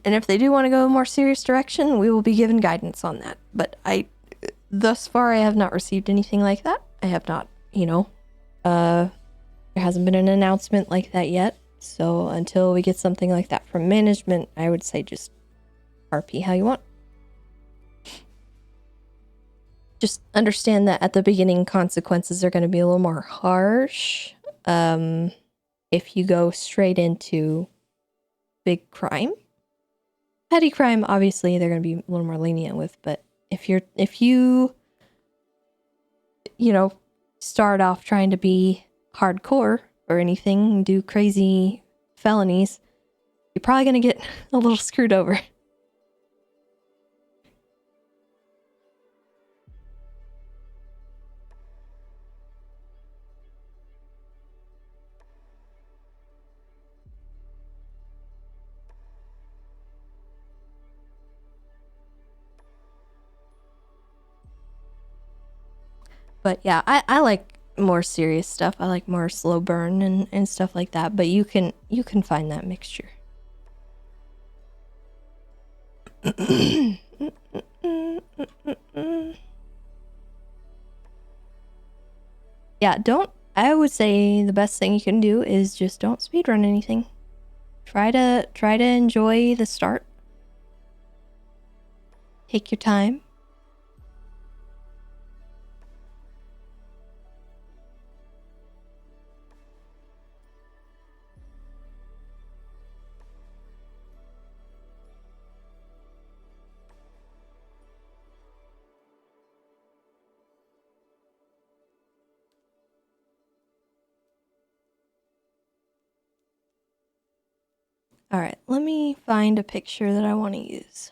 And if they do want to go a more serious direction, we will be given guidance on that. But thus far, I have not received anything like that. I have not, there hasn't been an announcement like that yet. So until we get something like that from management, I would say just RP how you want. Just understand that at the beginning, consequences are going to be a little more harsh. If you go straight into big crime. Petty crime, obviously, they're going to be a little more lenient with, but if you start off trying to be hardcore or anything, do crazy felonies, you're probably going to get a little screwed over. But yeah, I like more serious stuff. I like more slow burn and stuff like that. But you can find that mixture. Yeah, I would say the best thing you can do is just don't speedrun anything. Try to enjoy the start. Take your time. All right, let me find a picture that I want to use.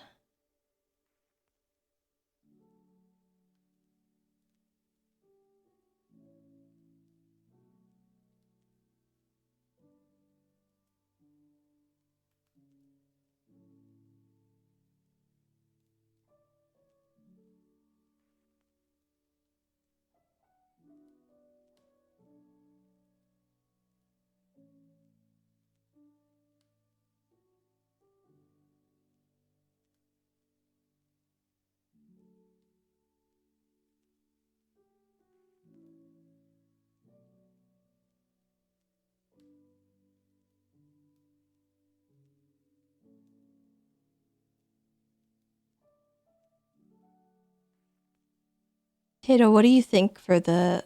Tato, what do you think for the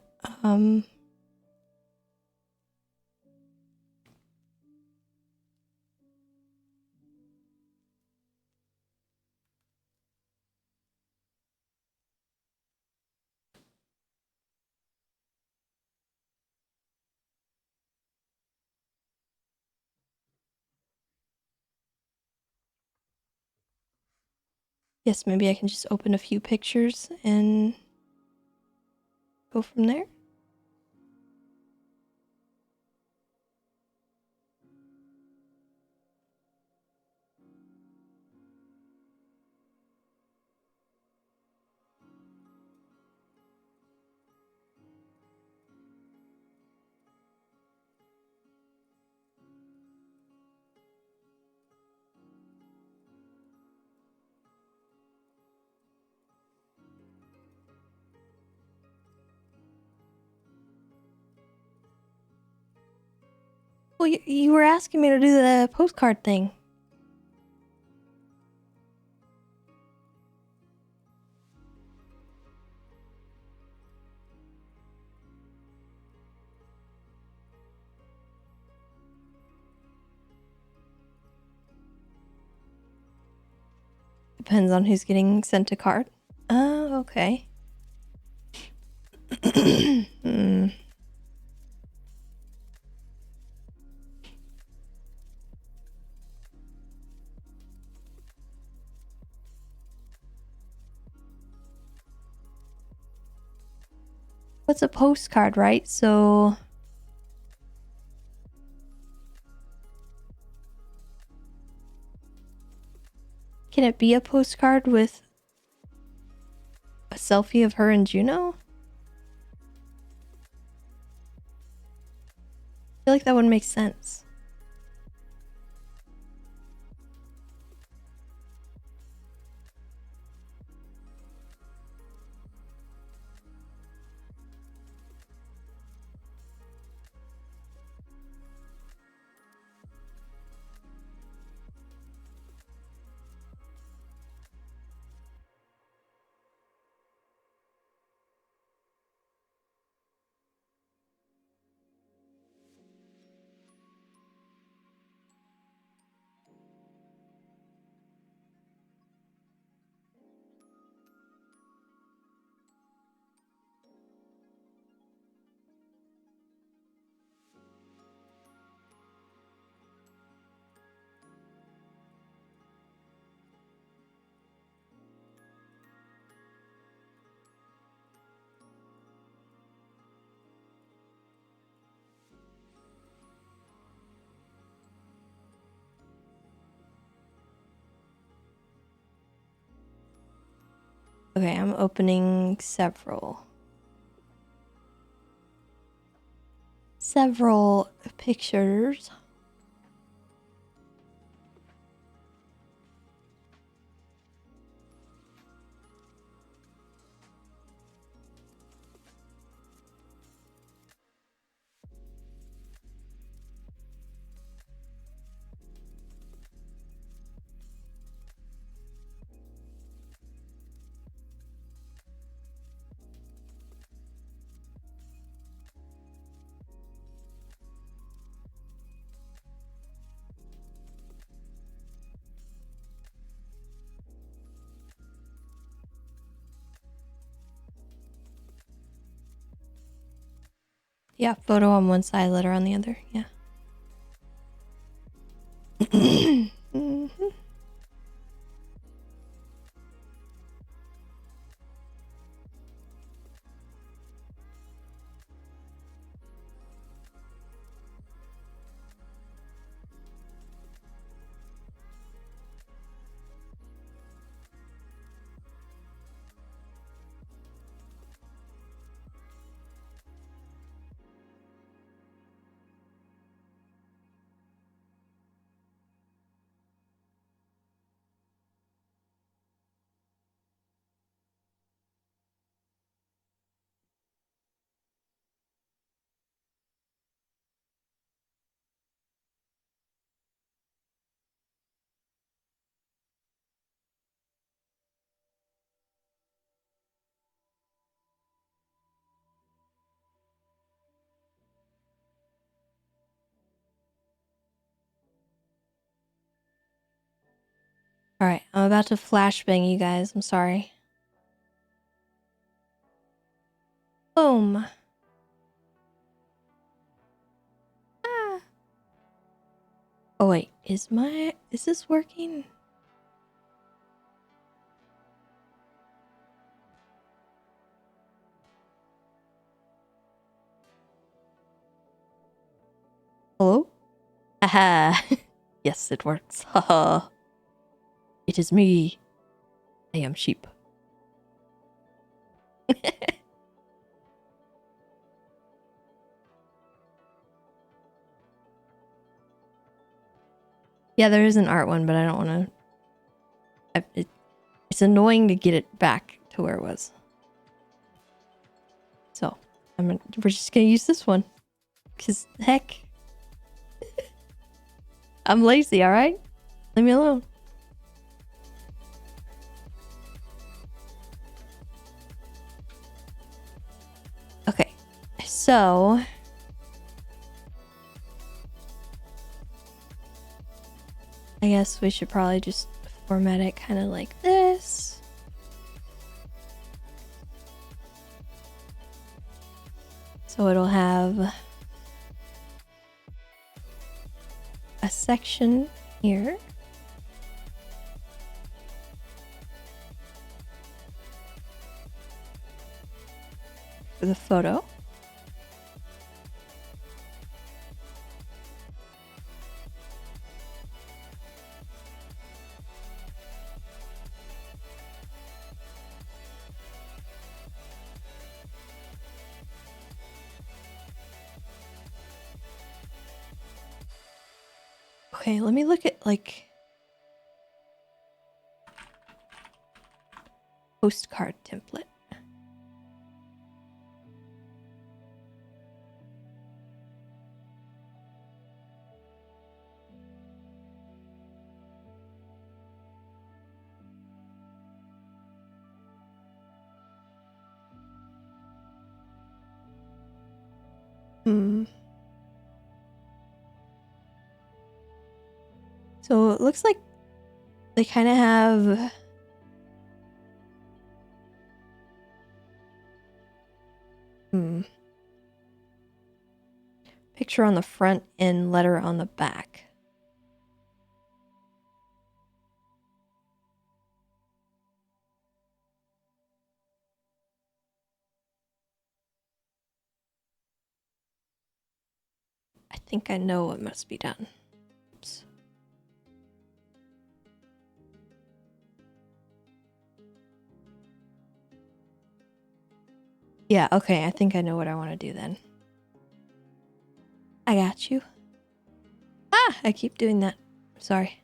Yes, maybe I can just open a few pictures and go from there. Well, you were asking me to do the postcard thing. depends on who's getting sent a card. Oh, okay. Hmm. What's a postcard, right? So can it be a postcard with a selfie of her and Juno? I feel like that would make sense. Okay, I'm opening several pictures. Yeah, photo on one side, letter on the other. Yeah. Mhm. All right, I'm about to flashbang you guys. I'm sorry. Boom. Ah. Oh wait, is this working? Hello? Haha. Yes, it works. Haha. It is me. I am sheep. Yeah, there is an art one, but I don't want to. It's annoying to get it back to where it was. So we're just gonna use this one, cause heck, I'm lazy. All right, leave me alone. Okay, so I guess we should probably just format it kind of like this. So it'll have a section here. For the photo. Okay, let me look at like postcard template. So it looks like they kind of have picture on the front and letter on the back. I think I know what must be done. Oops. Yeah, okay, I think I know what I want to do then. I got you. Ah, I keep doing that. Sorry.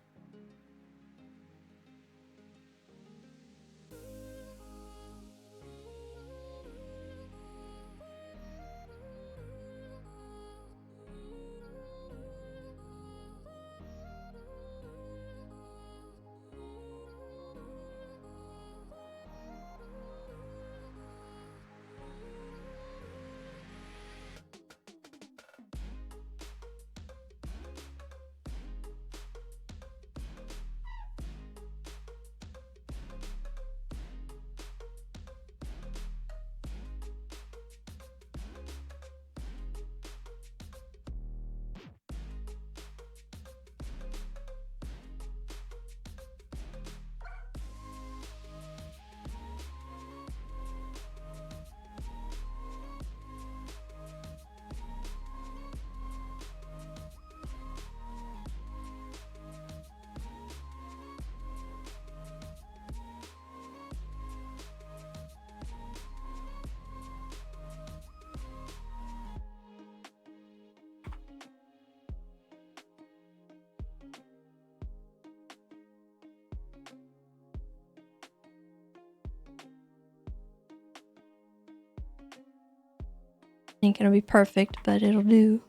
Ain't gonna be perfect, but it'll do.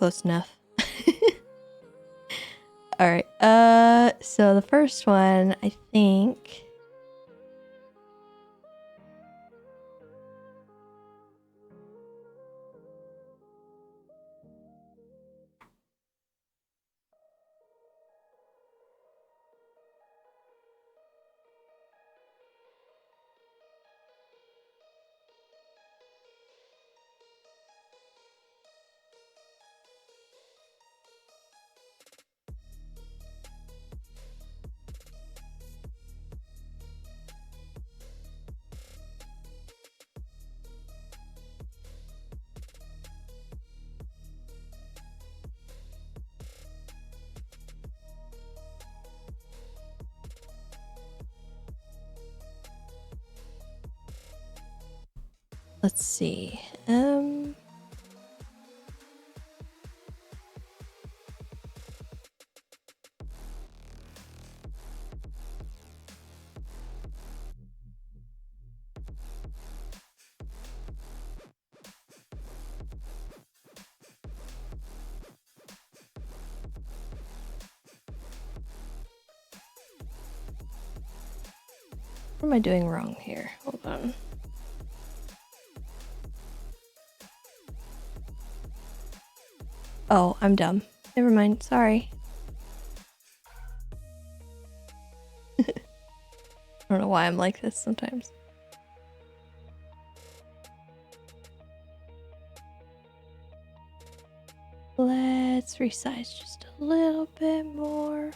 Close enough. All right. So the first one, I think. Let's see. What am I doing wrong here? Hold on. Oh, I'm dumb. Never mind. Sorry. I don't know why I'm like this sometimes. Let's resize just a little bit more.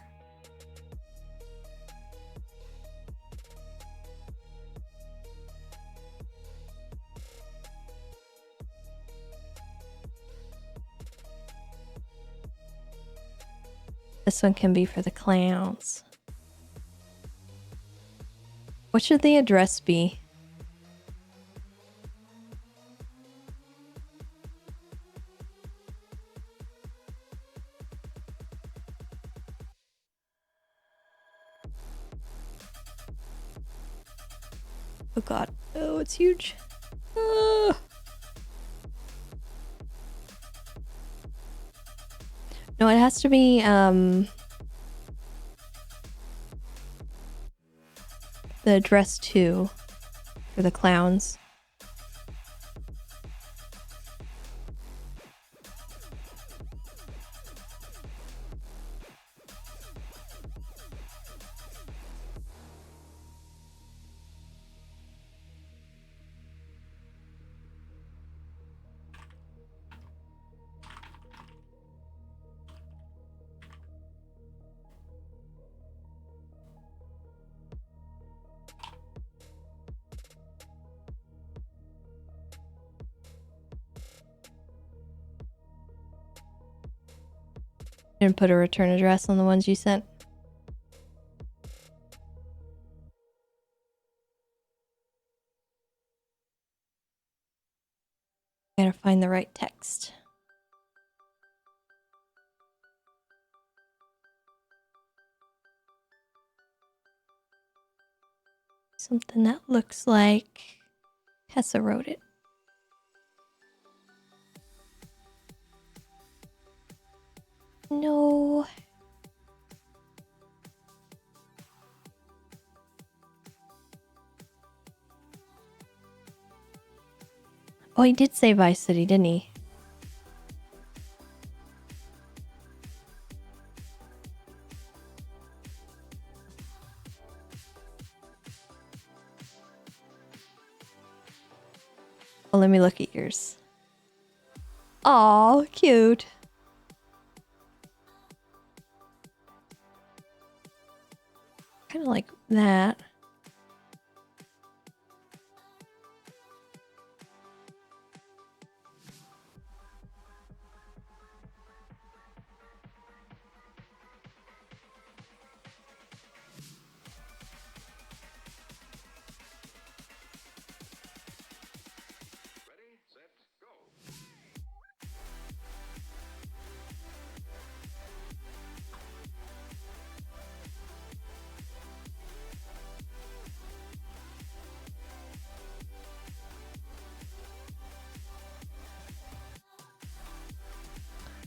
This one can be for the clowns. What should the address be? Oh god. Oh, it's huge. No, it has to be, the address 2 for the clowns. And put a return address on the ones you sent. Gotta find the right text. Something that looks like Tessa wrote it. No. Oh, he did say Vice City, didn't he? Well, let me look at yours. Aw, cute. Kind of like that.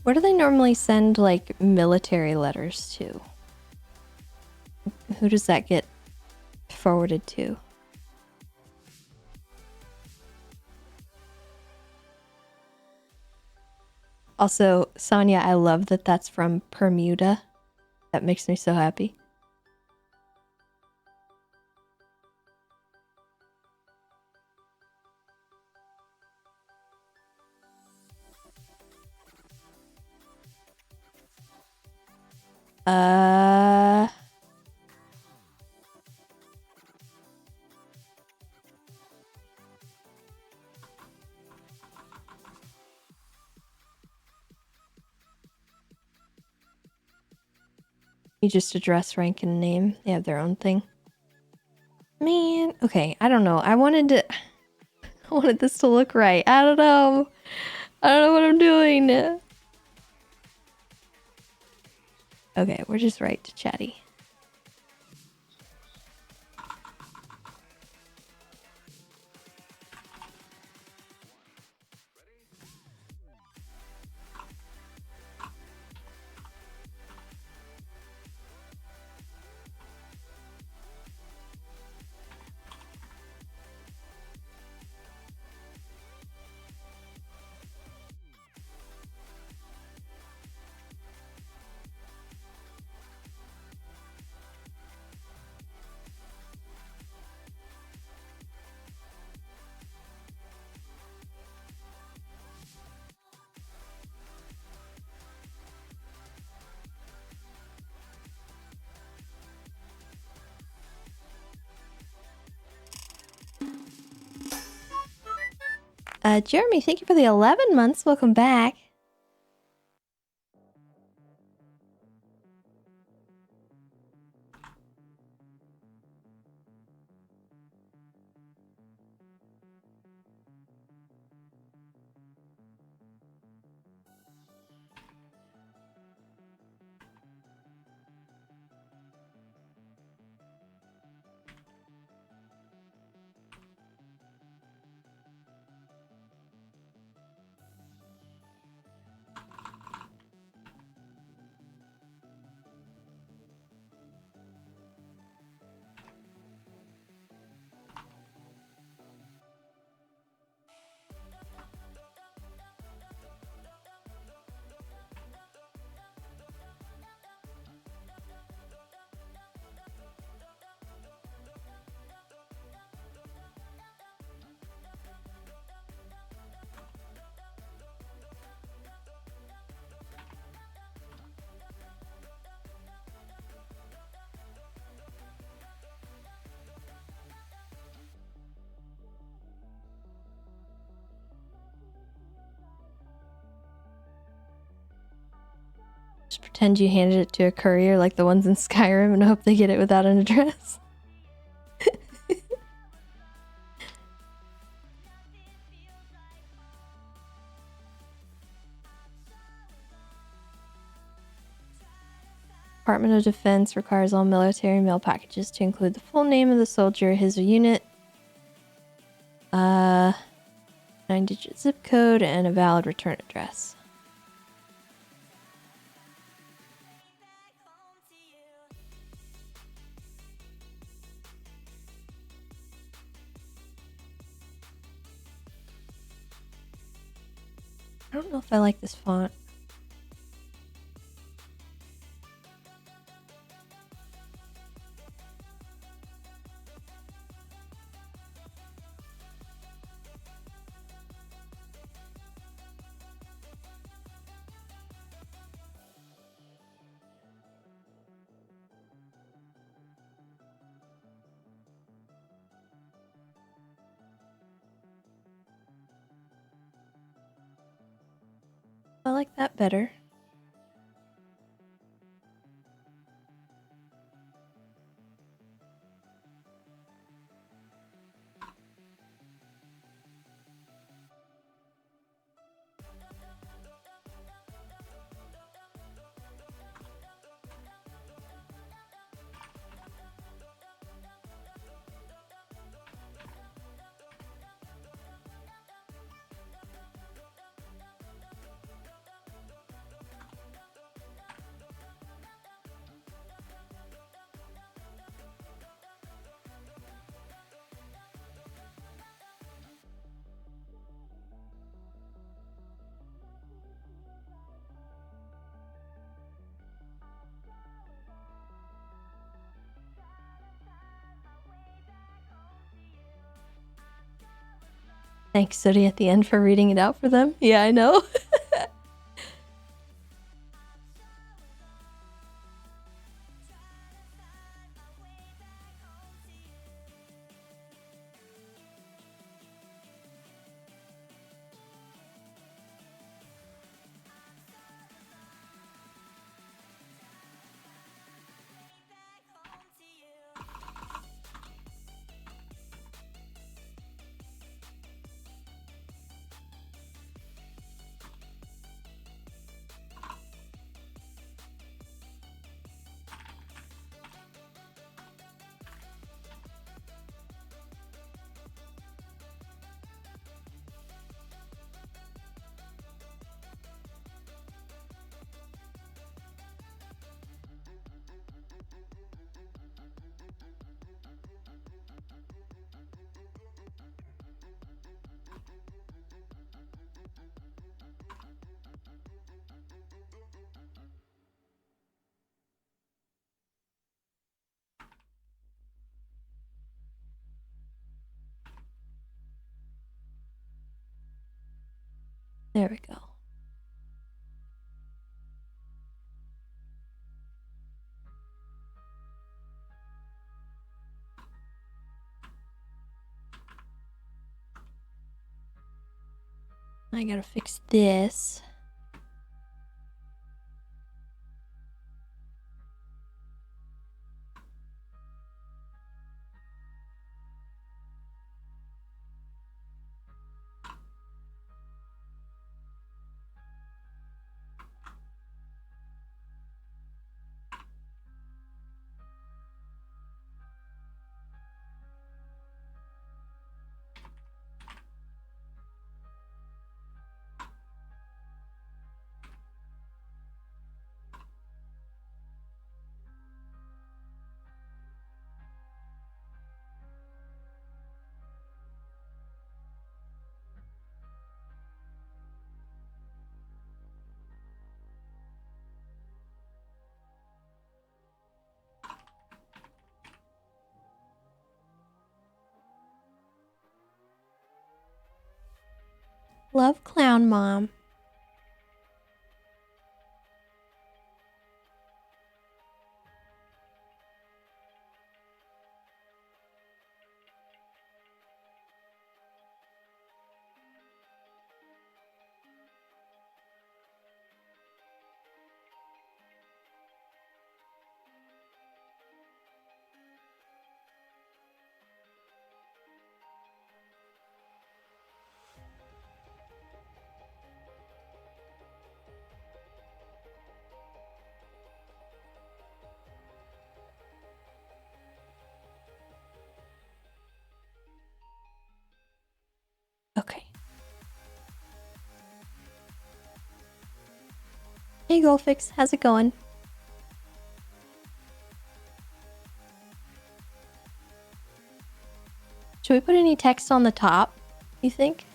Where do they normally send, like, military letters to? who does that get forwarded to? Also, Sonia, I love that that's from Bermuda. That makes me so happy. You just address, rank, and name. They have their own thing. Man, okay, I don't know. I wanted this to look right. I don't know. I don't know what I'm doing. Okay, we're just right to chatty. Jeremy, thank you for the 11 months. Welcome back. Just pretend you handed it to a courier like the ones in Skyrim and hope they get it without an address. Department of Defense requires all military mail packages to include the full name of the soldier, his unit, 9-digit zip code, and a valid return address. I don't know if I like this font. I like that better. Thanks, Sooty, at the end for reading it out for them. Yeah, I know. There we go. I gotta fix this. Love, Clown Mom. Okay. Hey, Goldfix, how's it going? Should we put any text on the top, you think?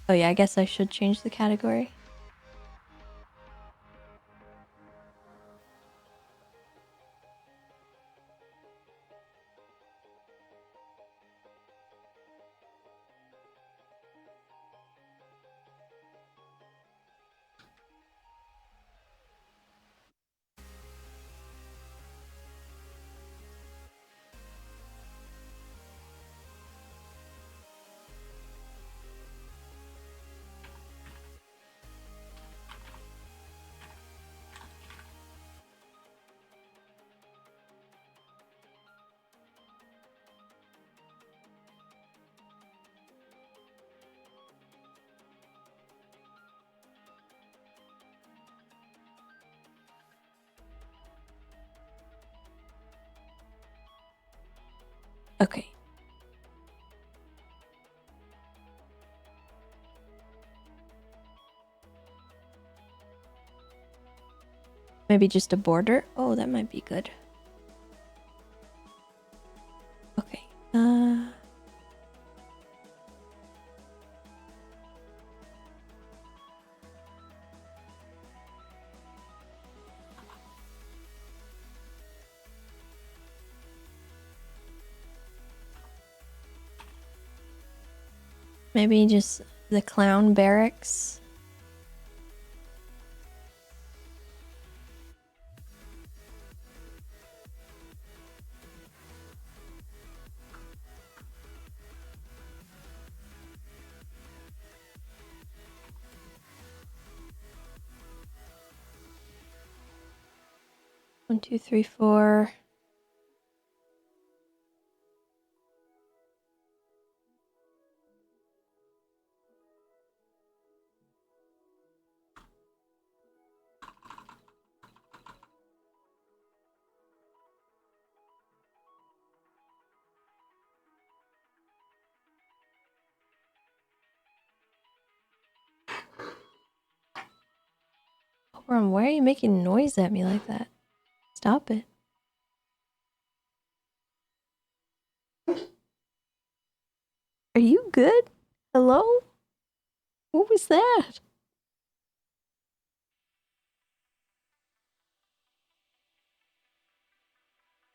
Oh yeah, I guess I should change the category. Okay. Maybe just a border? Oh, that might be good. Okay. Maybe just the clown barracks. One, two, three, four. Ron, why are you making noise at me like that? Stop it. Are you good? Hello? What was that?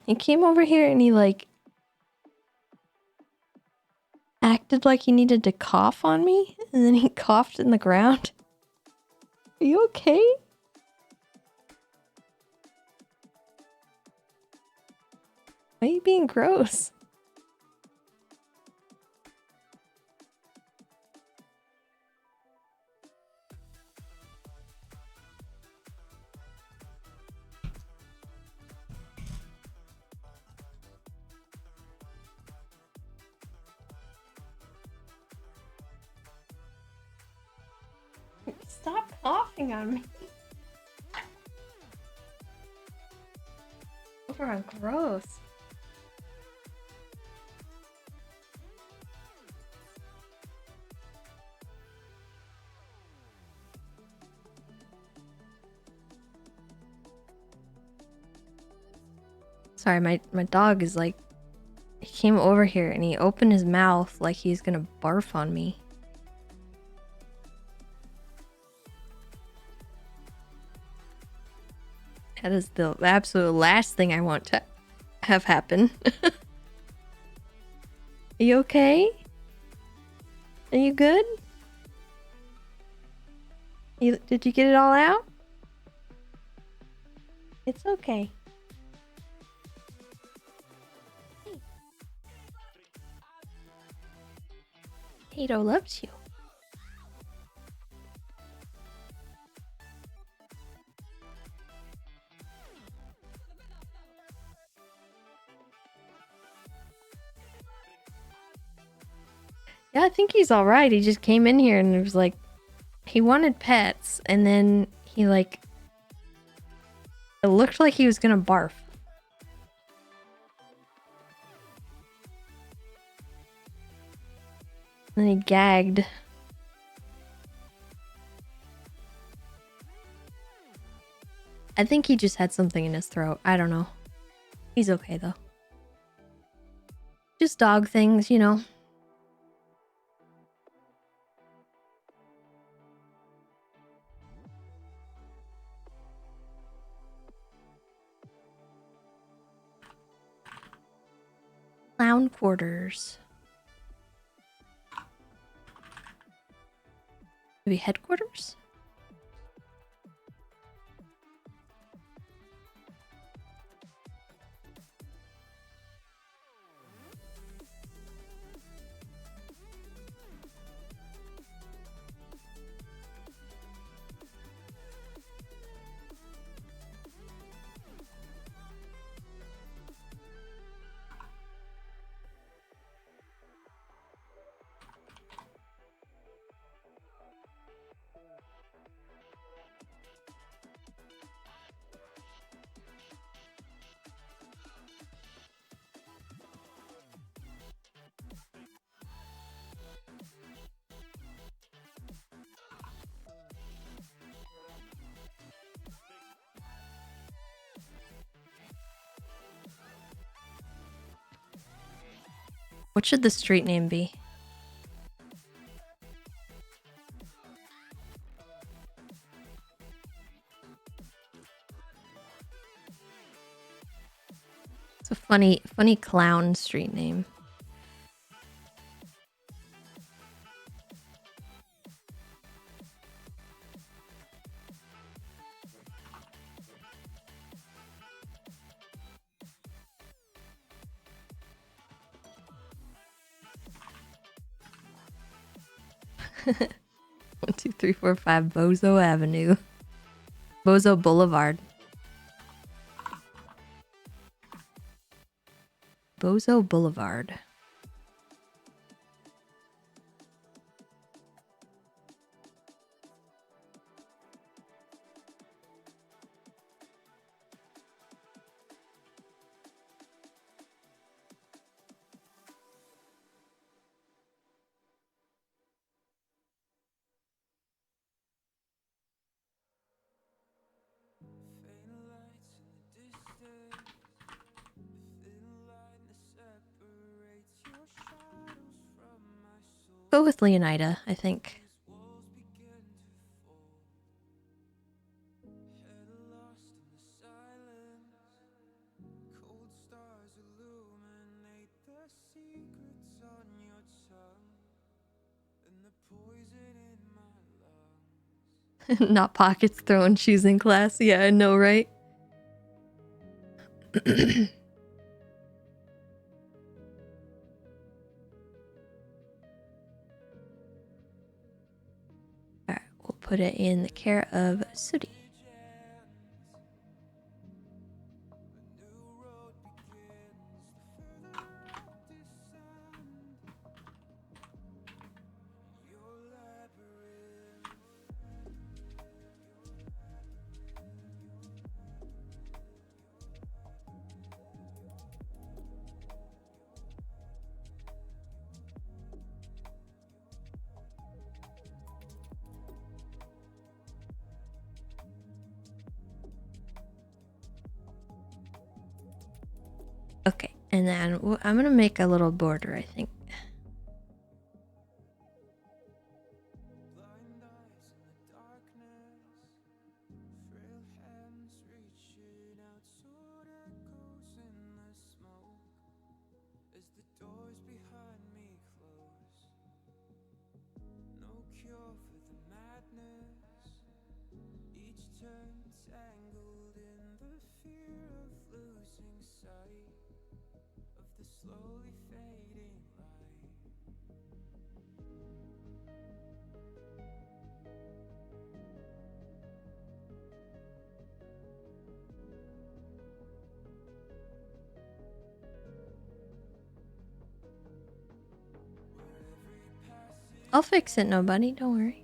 He came over here and he like acted like he needed to cough on me, and then he coughed in the ground. Are you okay? Why are you being gross? Stop coughing on me. Over gross. Sorry, my dog is like, he came over here and he opened his mouth like he's gonna barf on me. That is the absolute last thing I want to have happen. Are you okay? Are you good? Did you get it all out? It's okay. Tato loves you. Yeah, I think he's alright. He just came in here and it was like, he wanted pets, and then he like, it looked like he was gonna barf. And then he gagged. I think he just had something in his throat. I don't know. He's okay though. Just dog things, you know. Clown quarters. Maybe headquarters? What should the street name be? It's a funny clown street name. 12345 Bozo Avenue. Bozo Boulevard. Bozo Boulevard. Go with Leonida, I think. Not pockets throwing shoes in class. Yeah, I know, right? Alright, we'll put it in the care of Sooty. Okay, and then I'm gonna make a little border, I think. I'll fix it, nobody. Don't worry.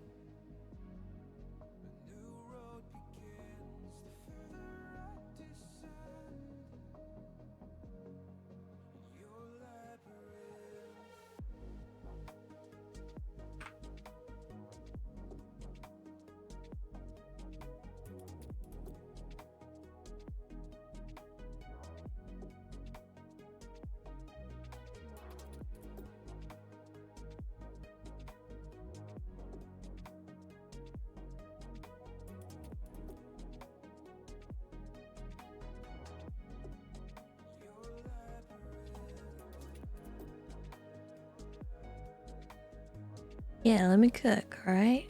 Yeah, let me cook, alright?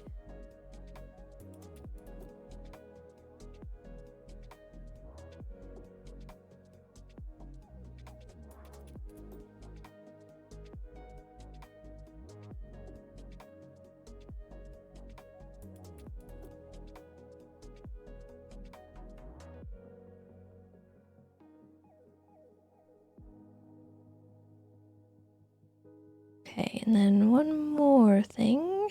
Okay, and then one more thing.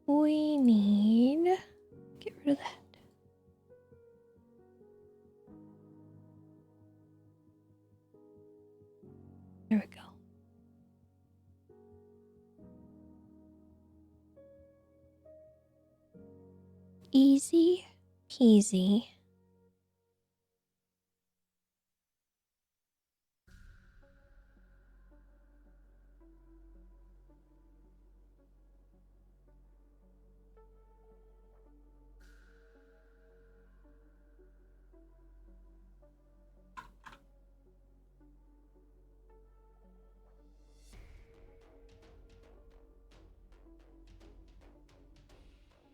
We need... Get rid of that. There we go. Easy peasy.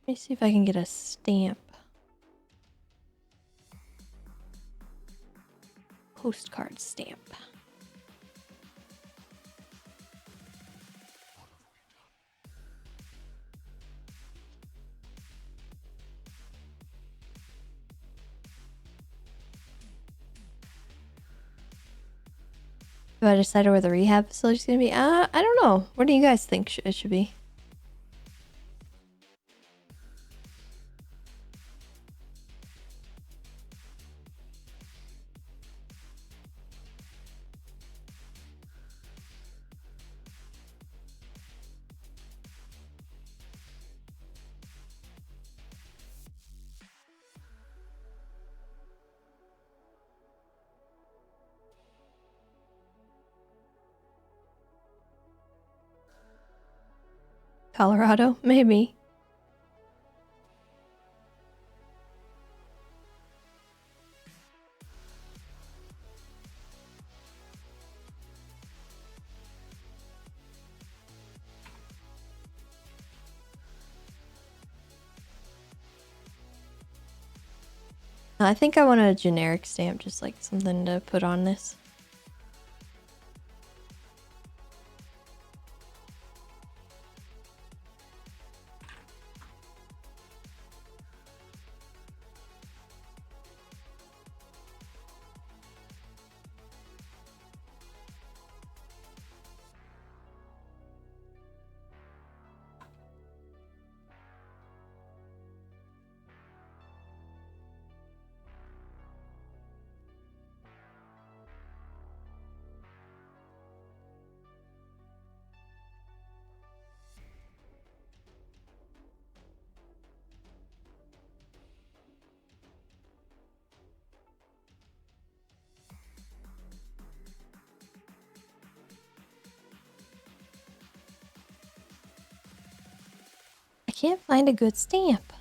Let me see if I can get a stamp. Postcard stamp. Have I decided where the rehab facility is going to be? I don't know. Where do you guys think it should be? Colorado? Maybe. I think I want a generic stamp, just like something to put on this. I can't find a good stamp.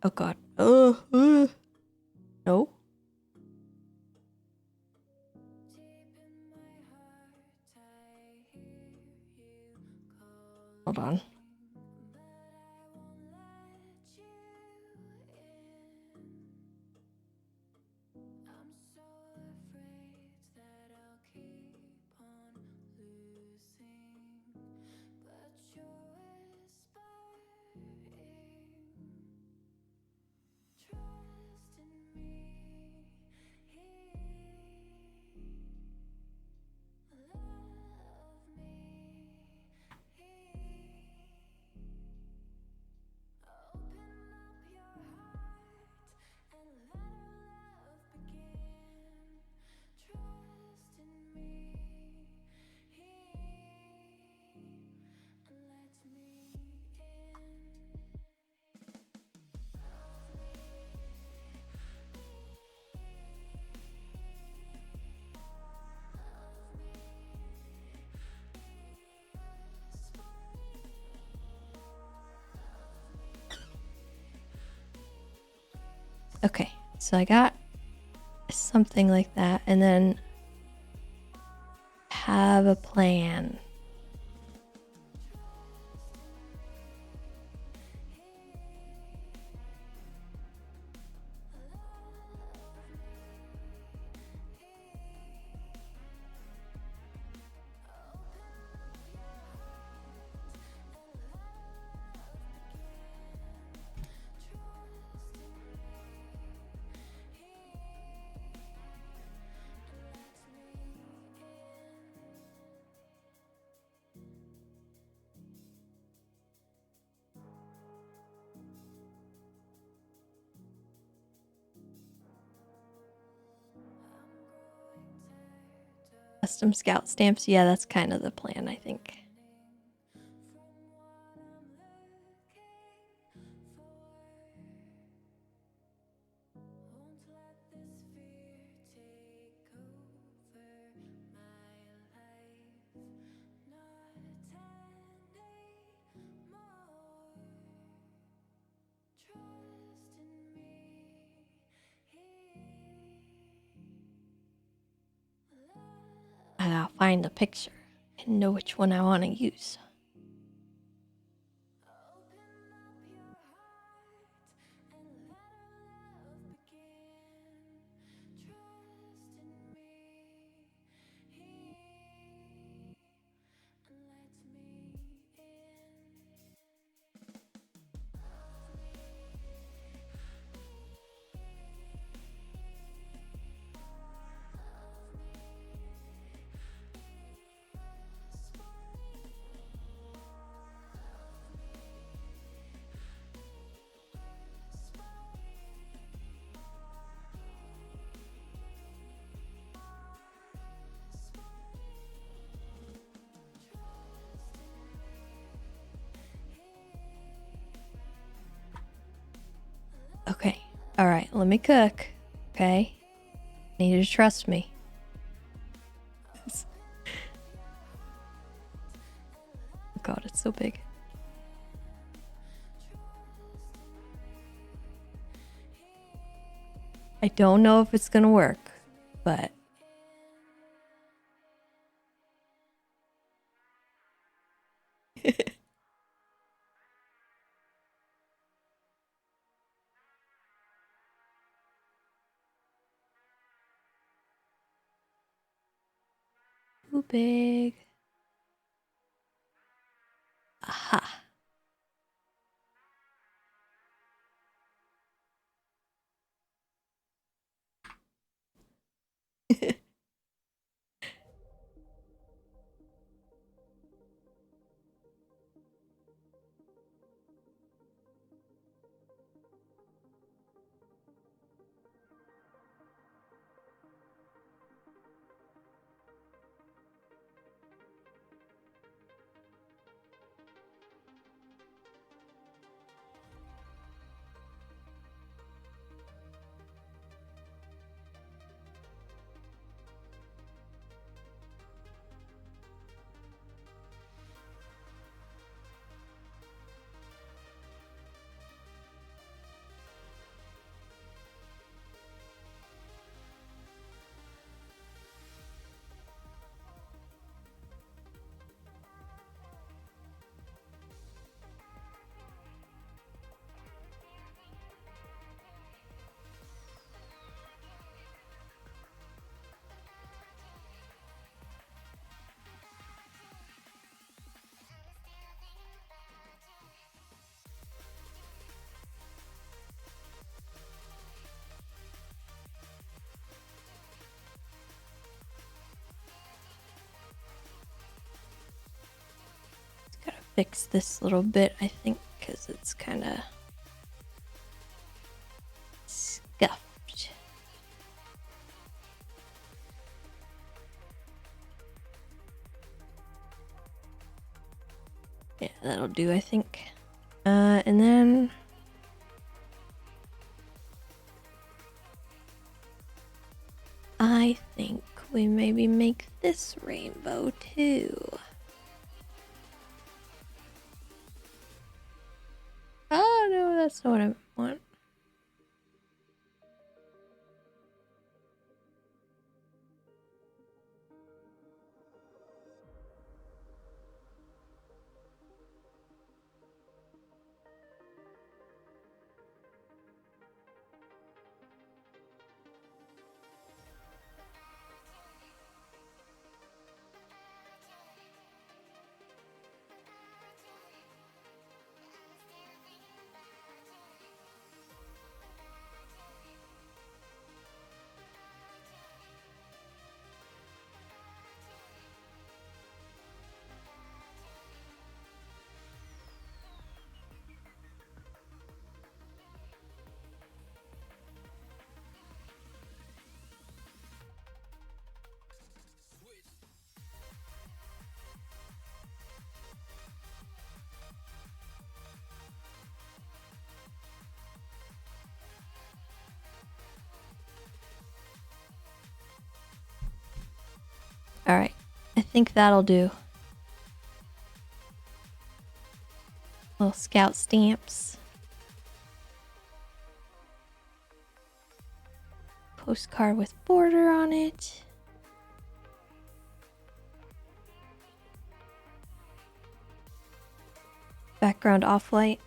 Oh god. No. Hold on. Okay, so I got something like that, and then have a plan. custom scout stamps. Yeah, that's kind of the plan, I think. I gotta find the picture and know which one I want to use. Okay. All right. Let me cook. Okay. Need you to trust me. God, it's so big. I don't know if it's gonna work, but too big. Aha. Gotta fix this little bit, I think, because it's kind of scuffed. Yeah, that'll do, I think. And then I think we maybe make this rainbow too. Oh no, that's not what I want. think that'll do. Little scout stamps. Postcard with border on it. Background off-white.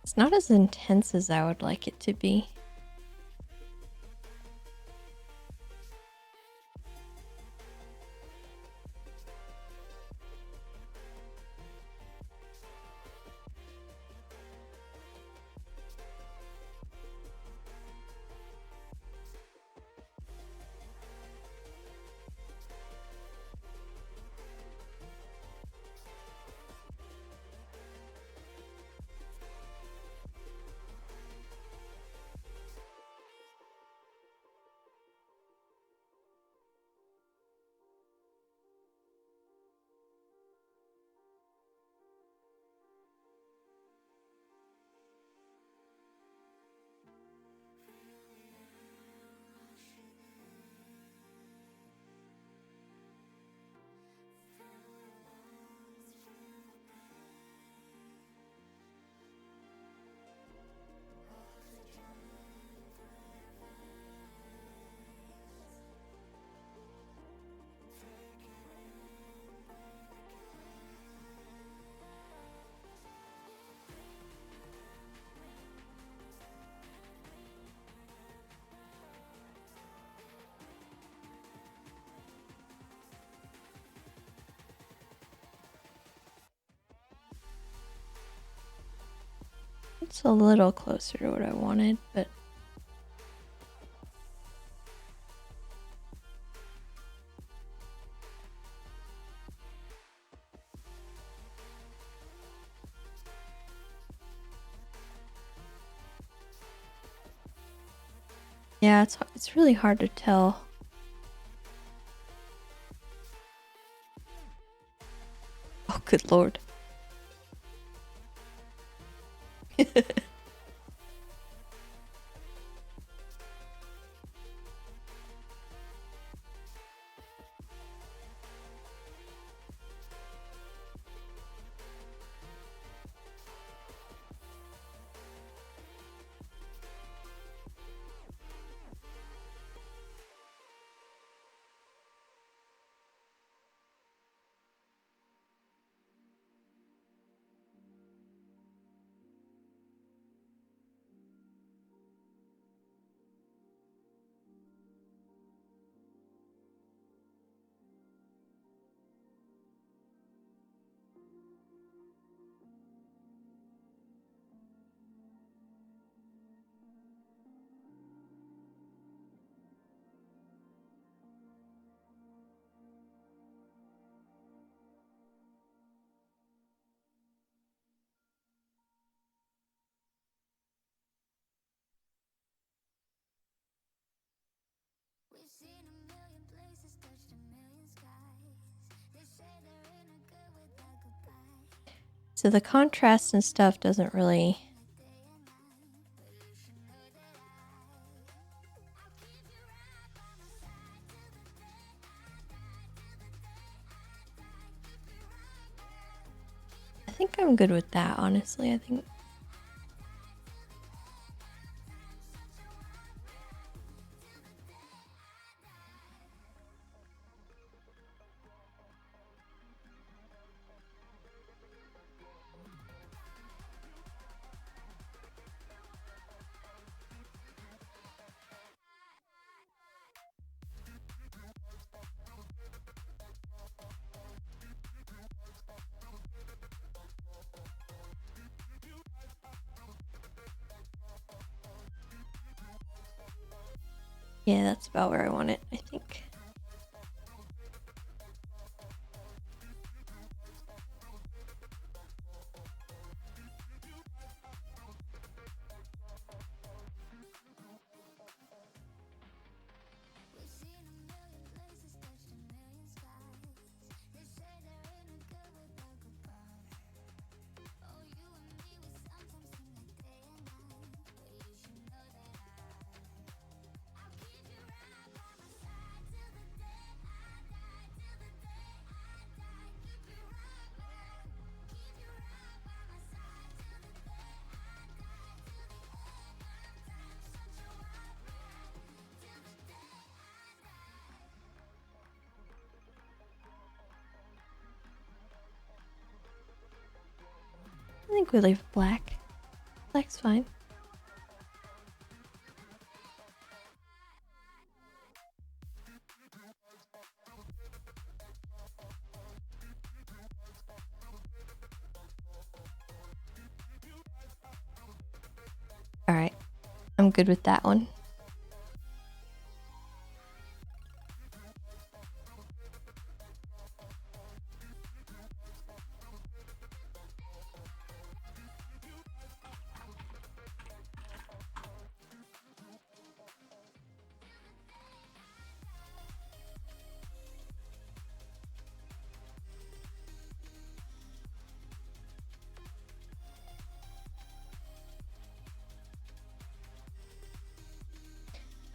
It's not as intense as I would like it to be. It's a little closer to what I wanted, but yeah, it's really hard to tell. Oh, good lord. So the contrast and stuff doesn't really... I think I'm good with that, honestly. I think... Yeah, that's about where I want it, I think. I think we leave black. Black's fine. Alright, I'm good with that one.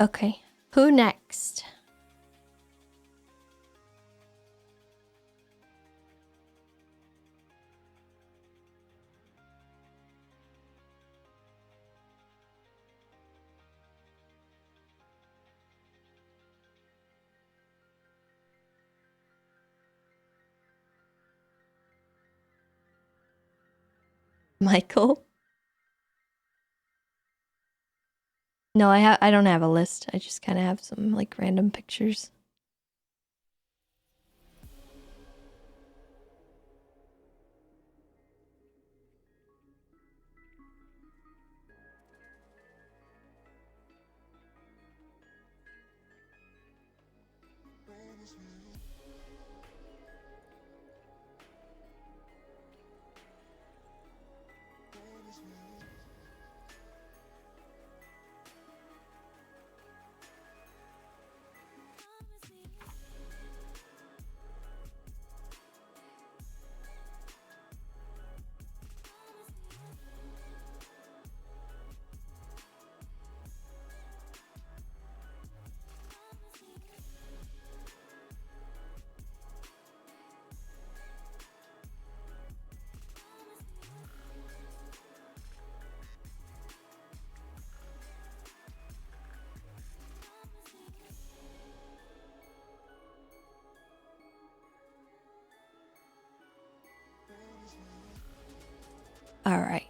Okay, who next? Michael? No, I don't have a list. I just kind of have some like random pictures. All right.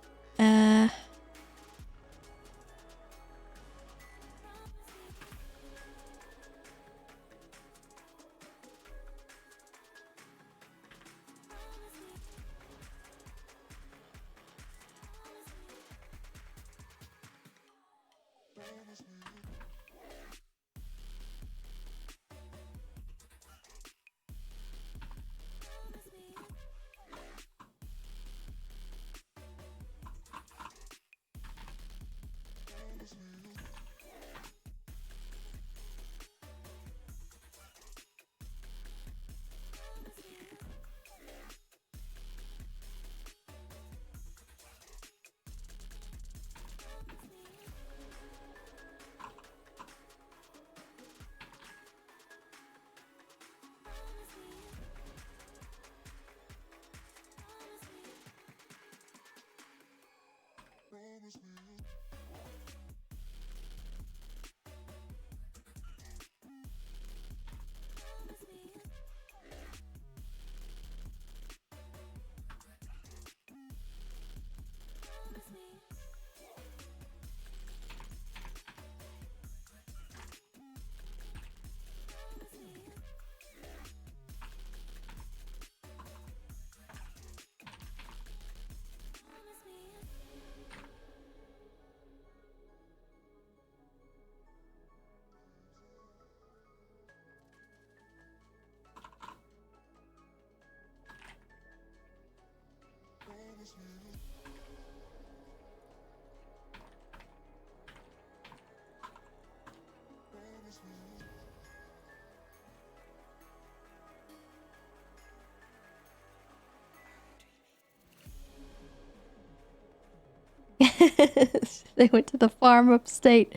They went to the farm upstate.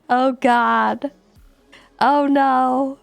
Oh god. Oh no.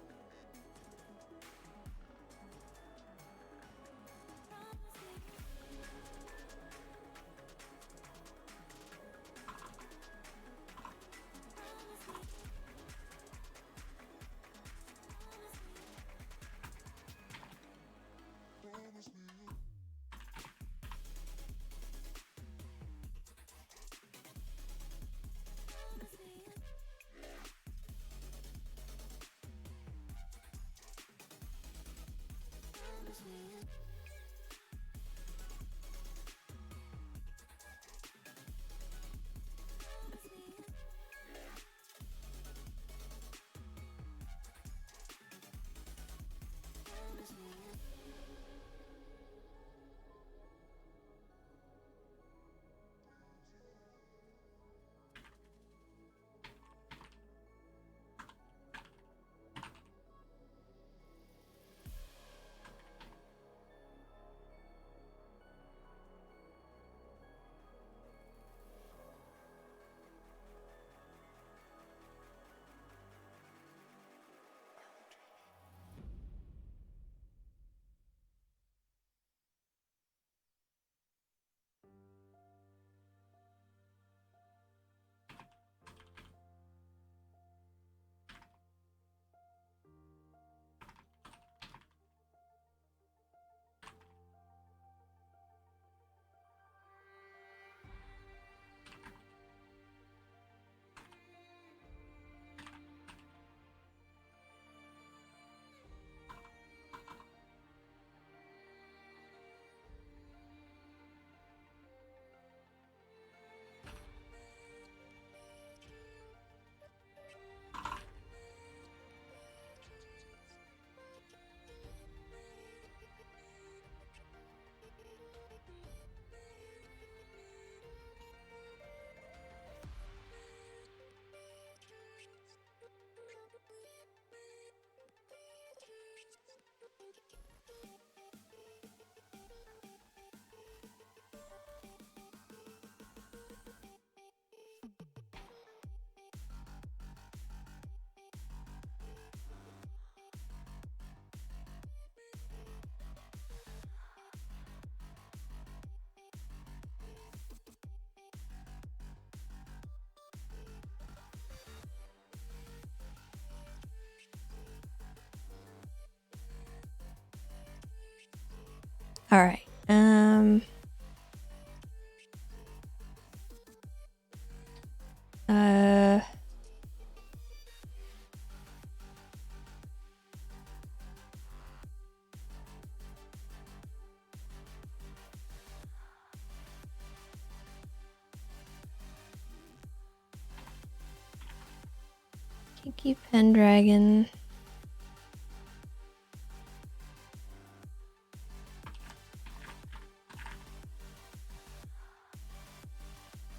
All right. Kinky Pendragon.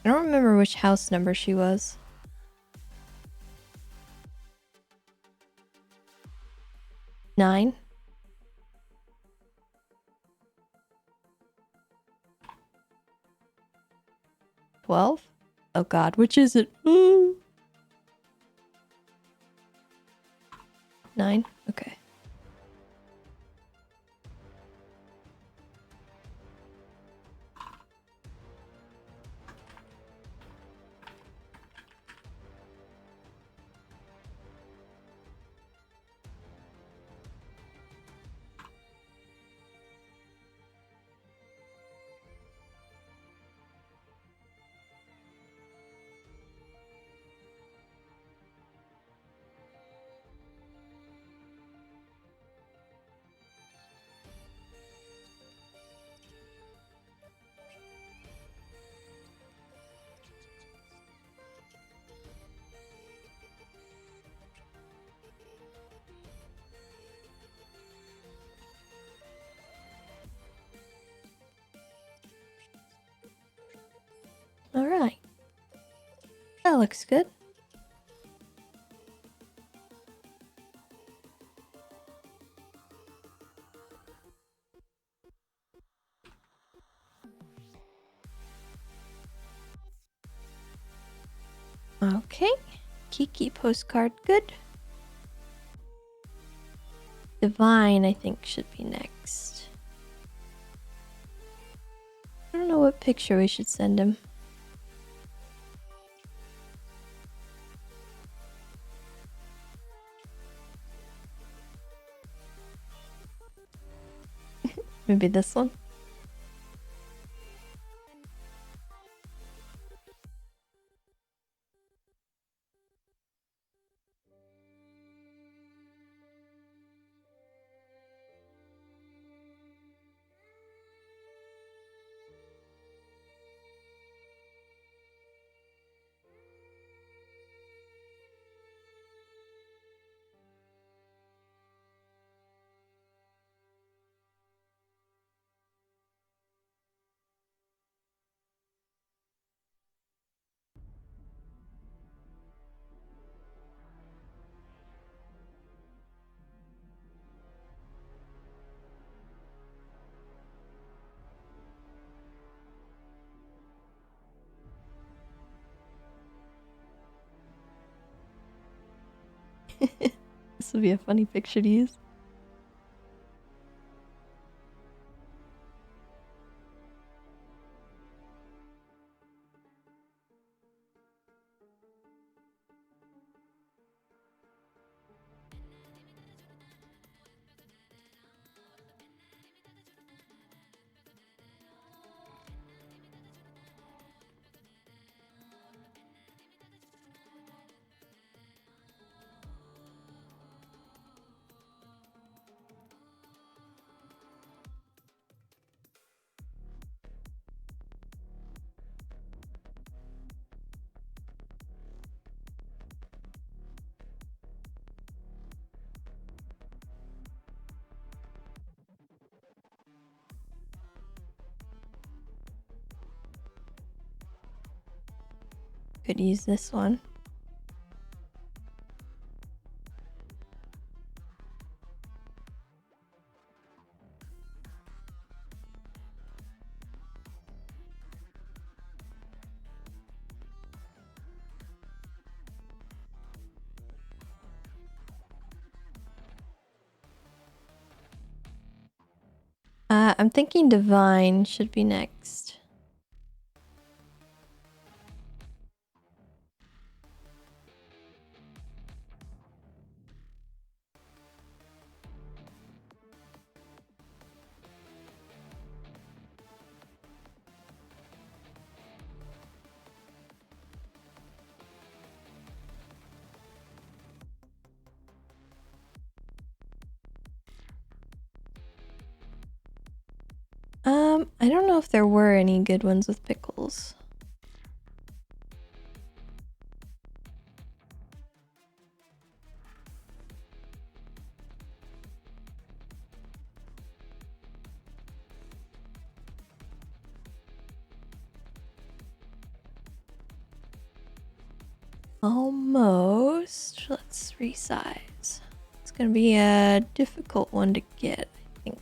I don't remember which house number she was. Nine? 12? Oh god, which is it? 9? Okay. That looks good. Okay. Kiki postcard, good. Divine, I think, should be next. I don't know what picture we should send him. Maybe this one? This would be a funny picture to use. Could use this one. I'm thinking Divine should be next. I don't know if there were any good ones with pickles. Almost. Let's resize. It's gonna be a difficult one to get, I think.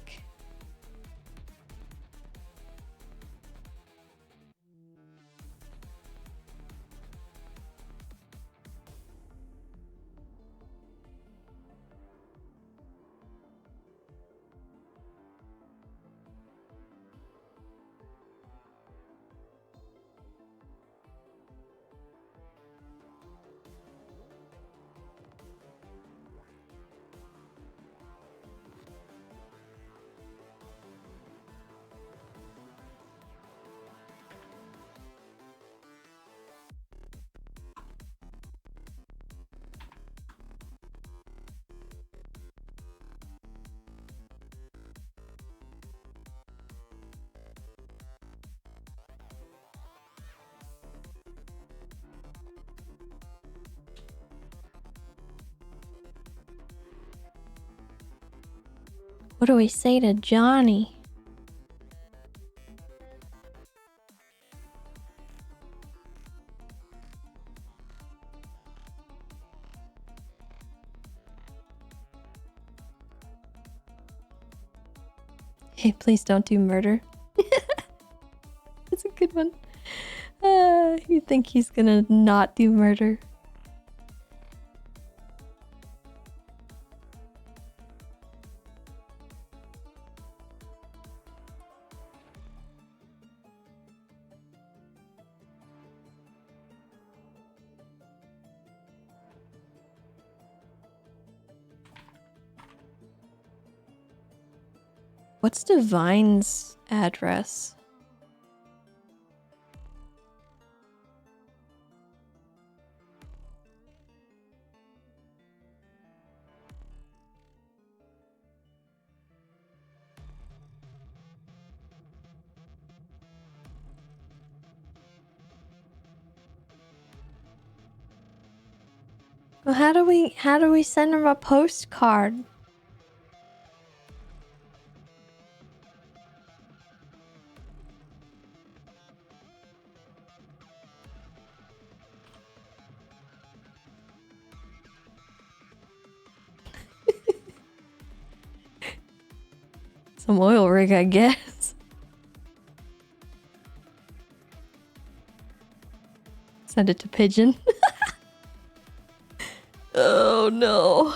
What do we say to Johnny? Hey, please don't do murder. That's a good one. You think he's gonna not do murder? What's Divine's address? Well, how do we send him a postcard? Some oil rig, I guess. Send it to Pigeon. Oh no.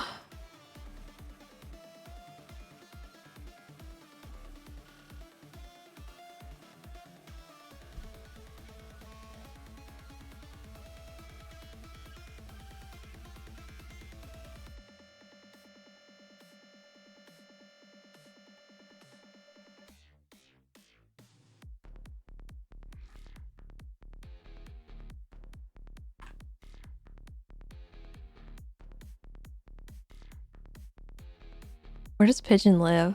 Where does Pigeon live?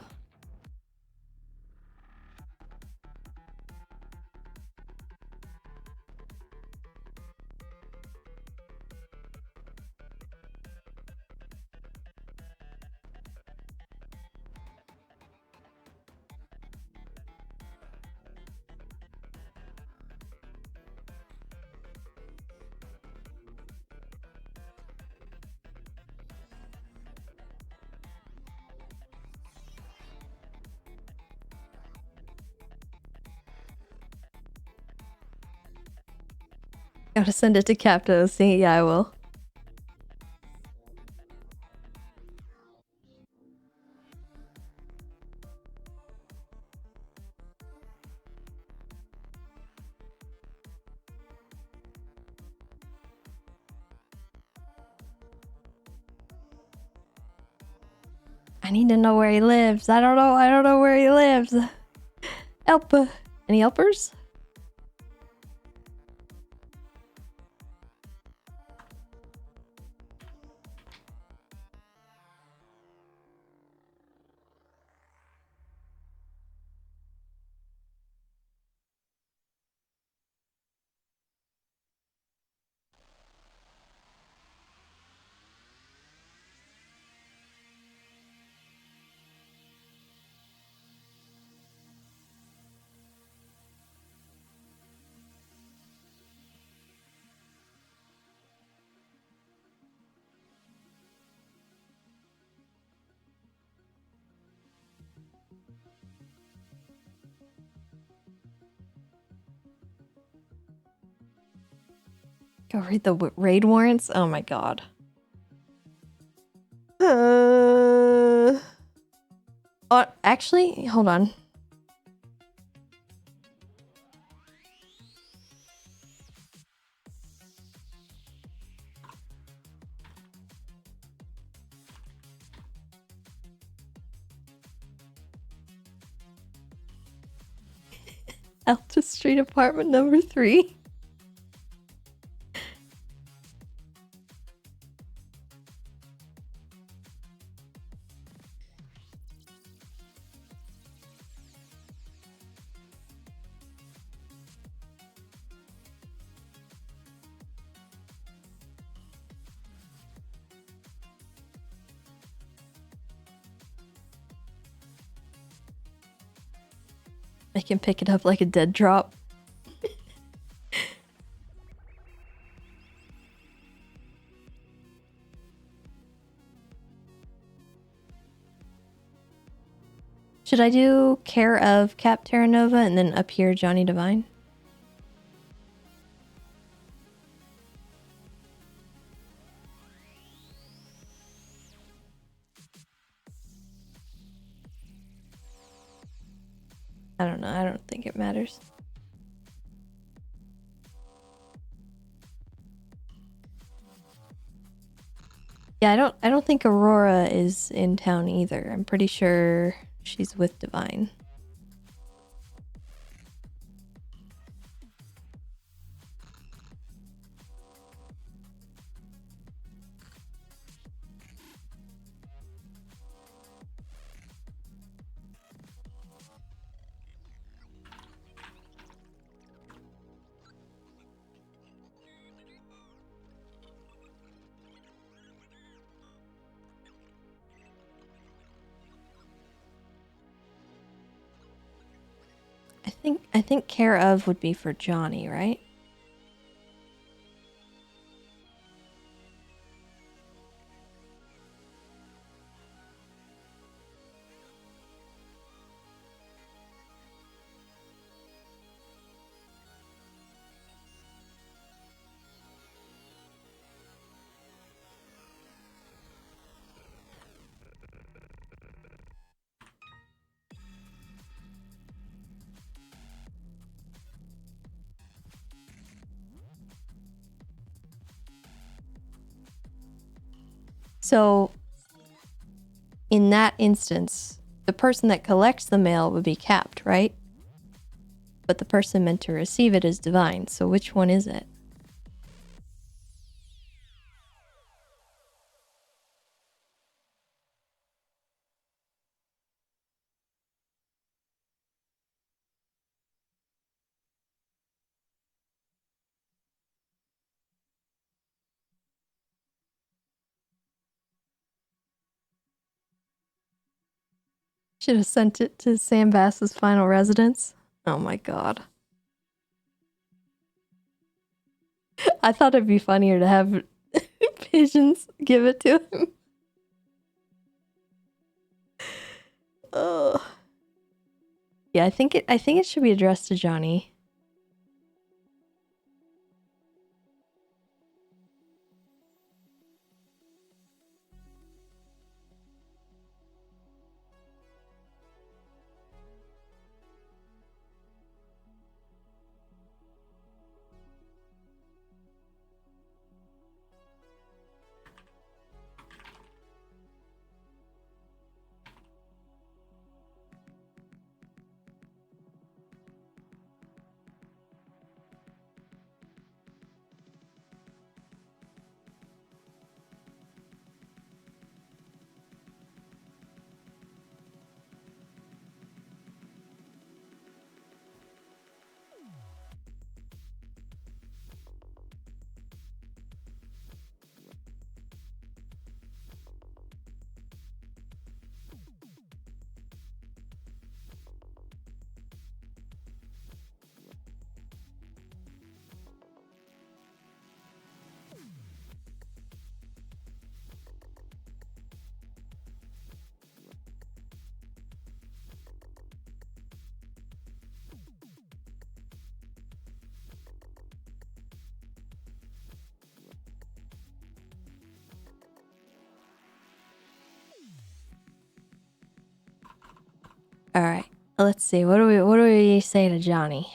Gotta send it to Captos. Yeah, I will. I need to know where he lives. I don't know where he lives. Help. Any helpers? Go read the raid warrants? Oh my god. Actually, hold on. Alta Street apartment number 3. I can pick it up like a dead drop. Should I do care of Cap Terra Nova and then up here Johnny Divine? I don't know. I don't think it matters. Yeah, I don't think Aurora is in town either. I'm pretty sure she's with Divine. I think care of would be for Johnny, right? So, in that instance, the person that collects the mail would be capped, right? But the person meant to receive it is Divine. So which one is it? Should have sent it to Sam Bass's final residence. Oh my god. I thought it'd be funnier to have Pigeons give it to him. Ugh. Yeah, I think it should be addressed to Johnny. All right. Let's see. What do we say to Johnny?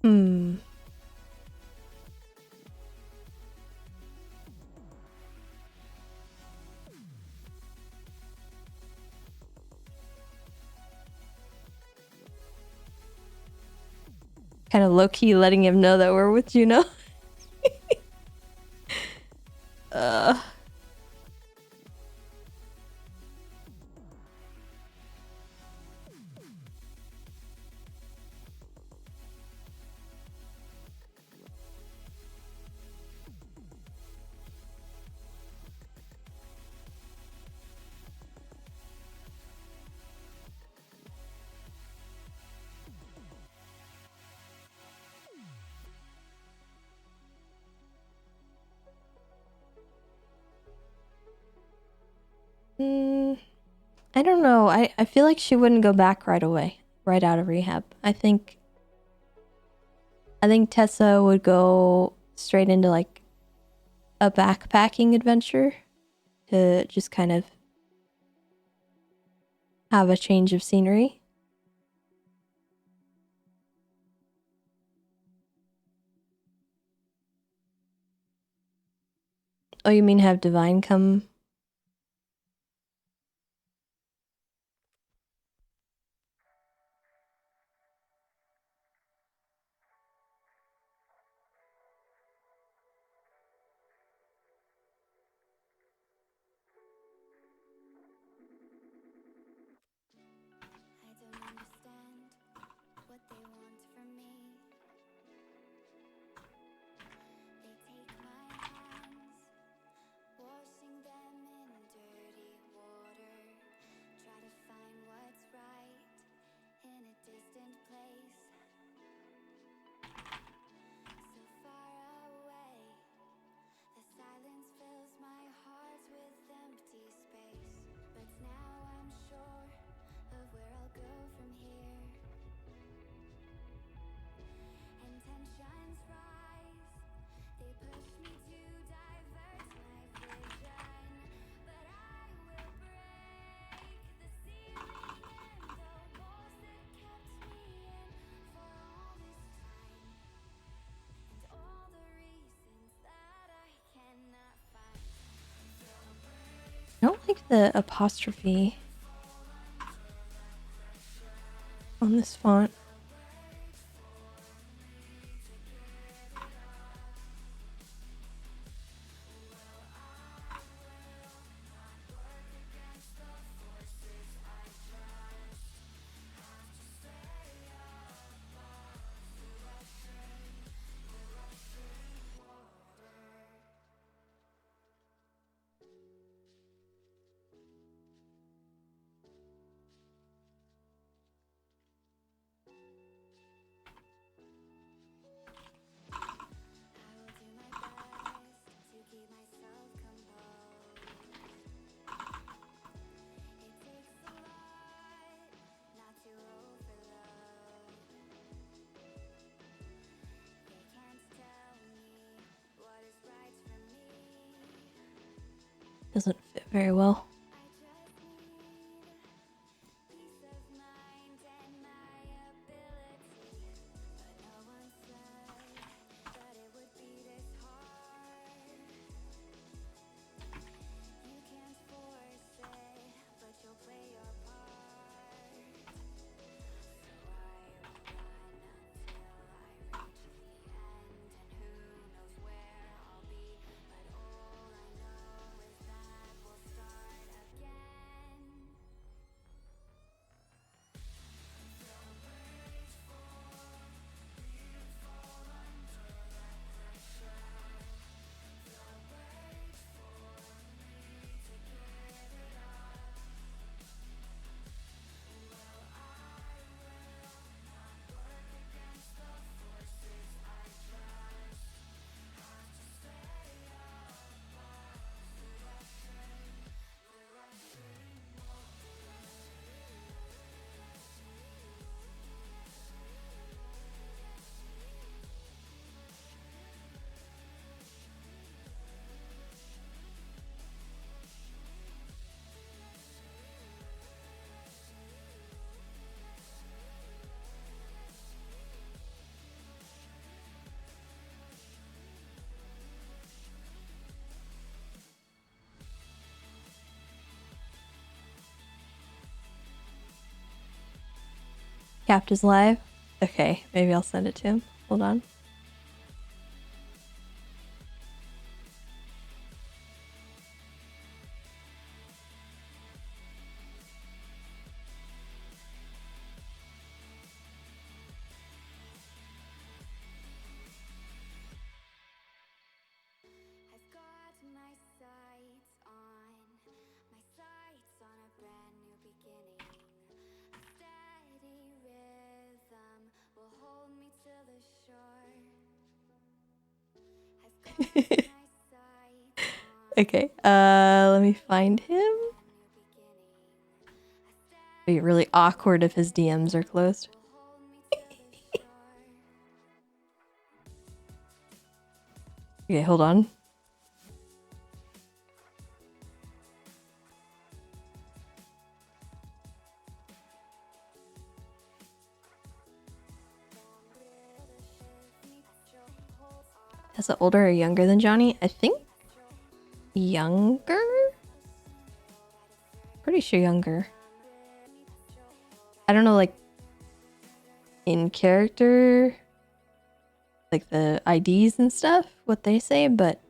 Hmm. Kind of low key letting him know that we're with Juno. uh. I don't know. I feel like she wouldn't go back right away, right out of rehab. I think Tessa would go straight into like a backpacking adventure to just kind of have a change of scenery. Oh, you mean have Divine come? I don't like the apostrophe on this font. Doesn't fit very well. Capt is live. Okay, maybe I'll send it to him. Hold on. Okay, let me find him. It'd be really awkward if his DMs are closed. Okay, hold on. Tessa older or younger than Johnny? I think younger? Pretty sure younger. I don't know, like, in character, like the IDs and stuff, what they say, but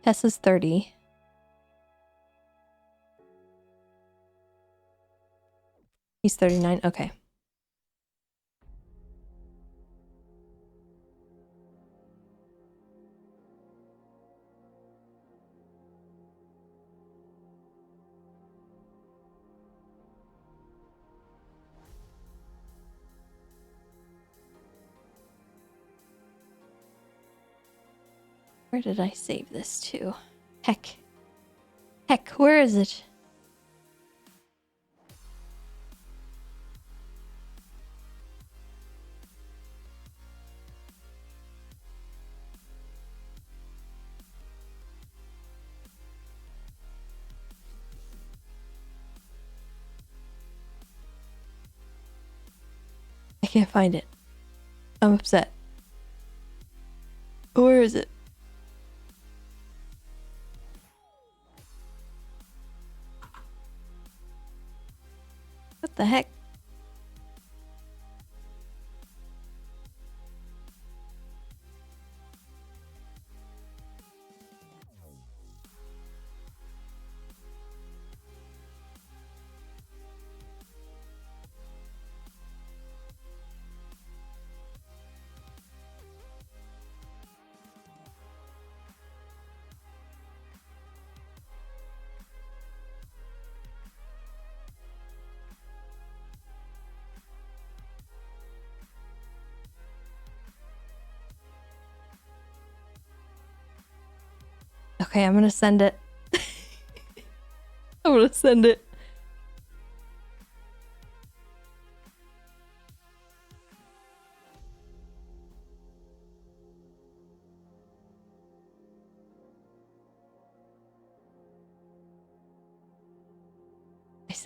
Tessa's 30. He's 39. Okay. Where did I save this to? Heck. Heck, where is it? I can't find it. I'm upset. Where is it? What the heck? Okay, I'm gonna send it. I'm gonna send it.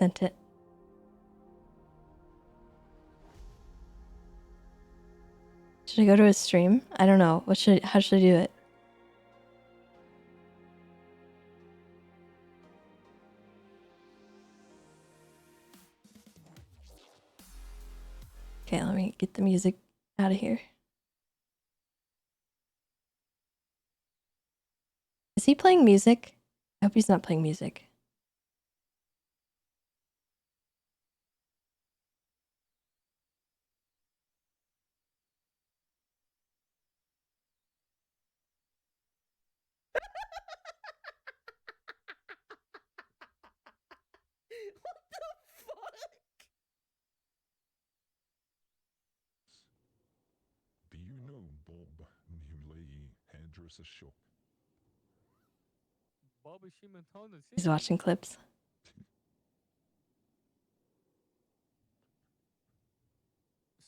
sent it. Should I go to his stream? I don't know. How should I do it? Okay, let me get the music out of here. Is he playing music? I hope he's not playing music. Do you know Bob Newley hairdresser shop? He's watching clips.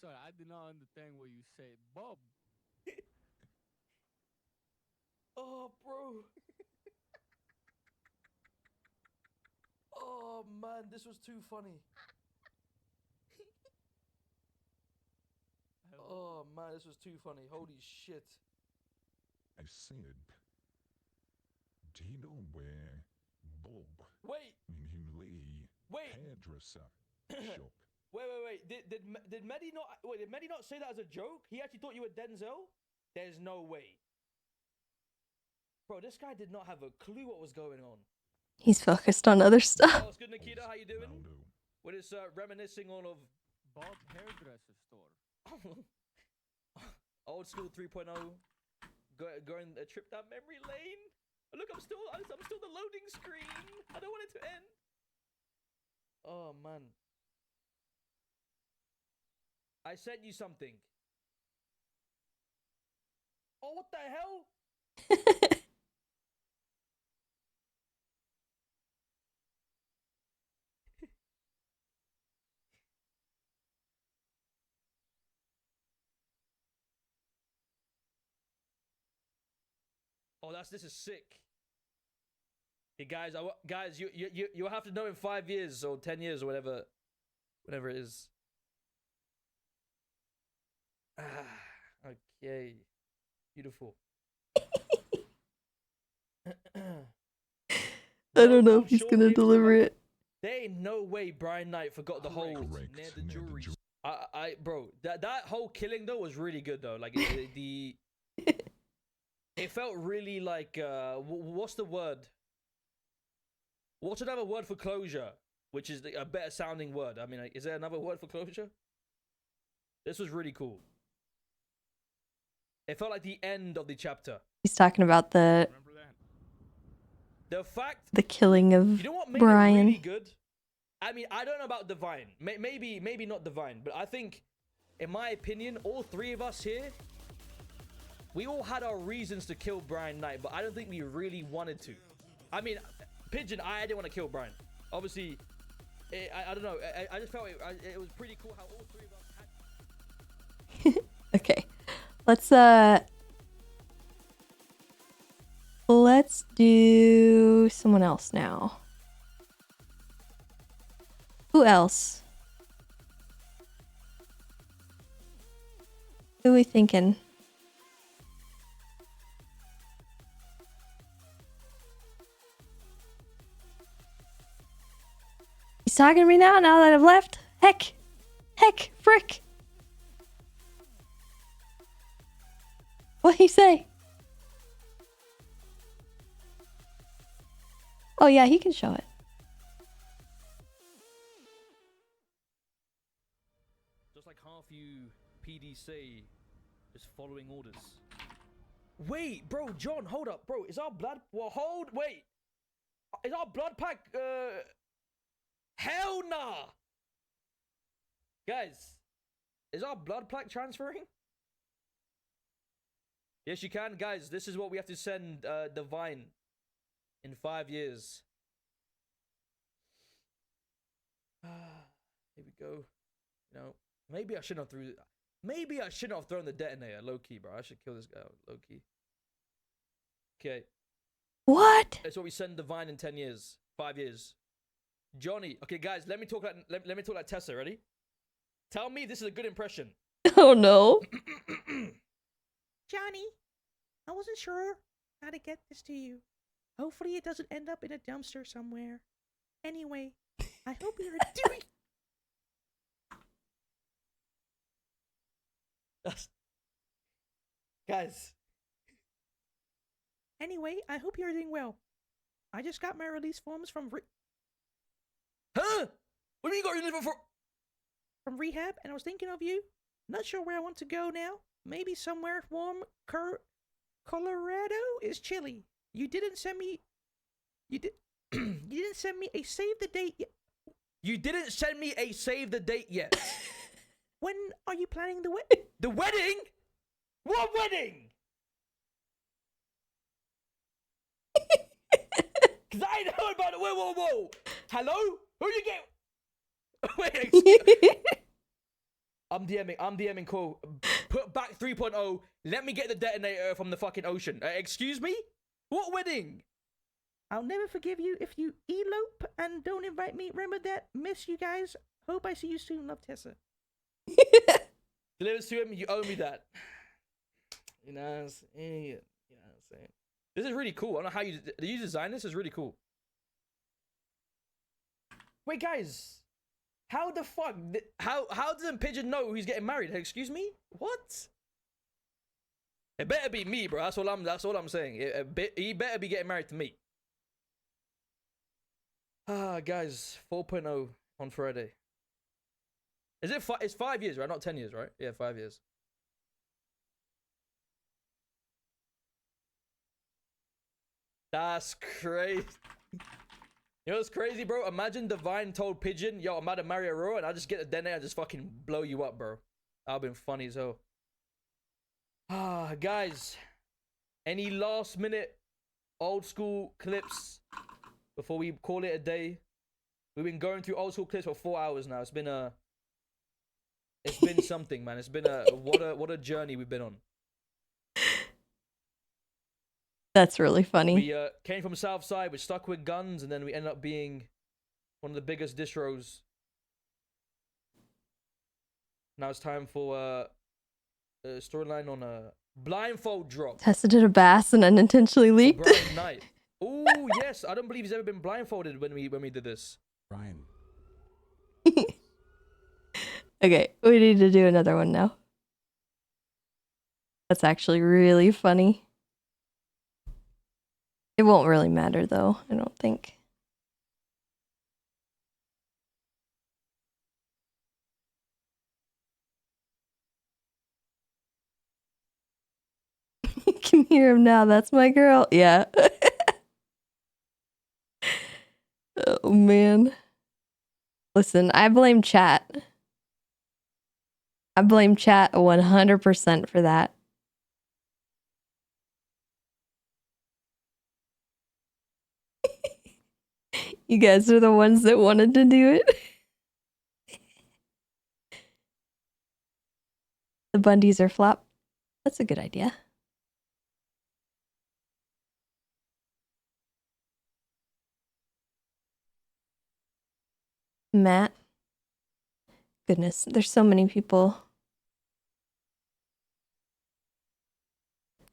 Sorry, I did not understand what you said. Bob. Oh, bro. Oh, man, this was too funny. Oh, man, this was too funny. Holy shit. I said, do you know where Bob Wait. Newley hairdresser shop? Wait. Did Medi not say that as a joke? He actually thought you were Denzel? There's no way. Bro, this guy did not have a clue what was going on. He's focused on other stuff. Oh, it's good, Nakkida. How you doing? We're just reminiscing all of Bob hairdresser store. old school 3.0. Going a trip down memory lane. Look, I'm still the loading screen. I don't want it to end. Oh man. I sent you something. Oh, what the hell? Oh, this is sick. Hey guys, you have to know in 5 years or 10 years or whatever it is. Okay, beautiful. I don't know if he's gonna deliver it. There ain't no way Brian Knight forgot the whole near the jury. Bro, that whole killing though was really good though. Like it felt really like what's the word? What's another word for closure? Which is a better sounding word. I mean, like, is there another word for closure? This was really cool. It felt like the end of the chapter. He's talking about the killing of You know what made Brian. it really good? I mean, I don't know about Divine. Maybe not Divine, but I think, in my opinion, all three of us here, we all had our reasons to kill Brian Knight, but I don't think we really wanted to. I mean, Pigeon, I didn't want to kill Brian. Obviously, I don't know. I just felt it was pretty cool how all three of us had... Okay. Let's do someone else now. Who else? Who are we thinking? He's talking to me now that I've left? Heck, frick. What'd he say? Oh yeah, he can show it. Just like half you PD say, just following orders. Wait, bro, John, hold up, bro. Is our blood... Well, wait. Is our blood pack, Hell nah! Guys, is our blood pack transferring? Yes, you can. Guys, this is what we have to send Divine in 5 years. Here we go. You know, maybe I shouldn't have thrown the detonator. Low key, bro. I should kill this guy. Low key. Okay. What? That's what we send Divine in 10 years. 5 years. Johnny. Okay, guys, let me talk like Tessa. Ready? Tell me this is a good impression. Oh no. Johnny, I wasn't sure how to get this to you. Hopefully it doesn't end up in a dumpster somewhere. Anyway, I hope you're doing... Guys. Anyway, I hope you're doing well. I just got my release forms from Huh? What do you mean you got release forms from rehab, and I was thinking of you. Not sure where I want to go now. Maybe somewhere warm. Colorado is chilly. You didn't send me... You didn't send me a save the date yet. You didn't send me a save the date yet. When are you planning the wedding? The wedding? What wedding? Cause I know about it. Whoa. Hello? Who you get? Wait, excuse me. I'm DMing Cole. Put back 3.0. Let me get the detonator from the fucking ocean. Excuse me? What wedding? I'll never forgive you if you elope and don't invite me. Remember that? Miss you guys. Hope I see you soon. Love, Tessa. Delivers to him. You owe me that. You know what I'm saying? This is really cool. I don't know how you designed this. Is really cool. Wait, guys. How the fuck? How doesn't Pigeon know he's getting married? Excuse me? What? It better be me, bro. That's all I'm saying. He better be getting married to me. Guys, 4.0 on Friday. Is it? It's 5 years, right? Not 10 years, right? Yeah, 5 years. That's crazy. You know what's crazy, bro? Imagine Divine told Pigeon, yo, I'm about to marry Aurora, and I just get a detonator and just fucking blow you up, bro. That would've been funny as hell. Guys. Any last minute old school clips before we call it a day? We've been going through old school clips for 4 hours now. It's been something, man. It's been what a journey we've been on. That's really funny. We came from Southside, we're stuck with guns, and then we ended up being one of the biggest distros. Now it's time for a storyline on a blindfold drop. Tessa did a bass and unintentionally leaked. Brian Knight. Oh yes, I don't believe he's ever been blindfolded when we did this. Brian. Okay, we need to do another one now. That's actually really funny. It won't really matter though, I don't think. You can hear him now. That's my girl. Yeah. Oh man. Listen, I blame chat. I blame chat 100% for that. You guys are the ones that wanted to do it. The Bundys are flop. That's a good idea. Matt. Goodness, there's so many people.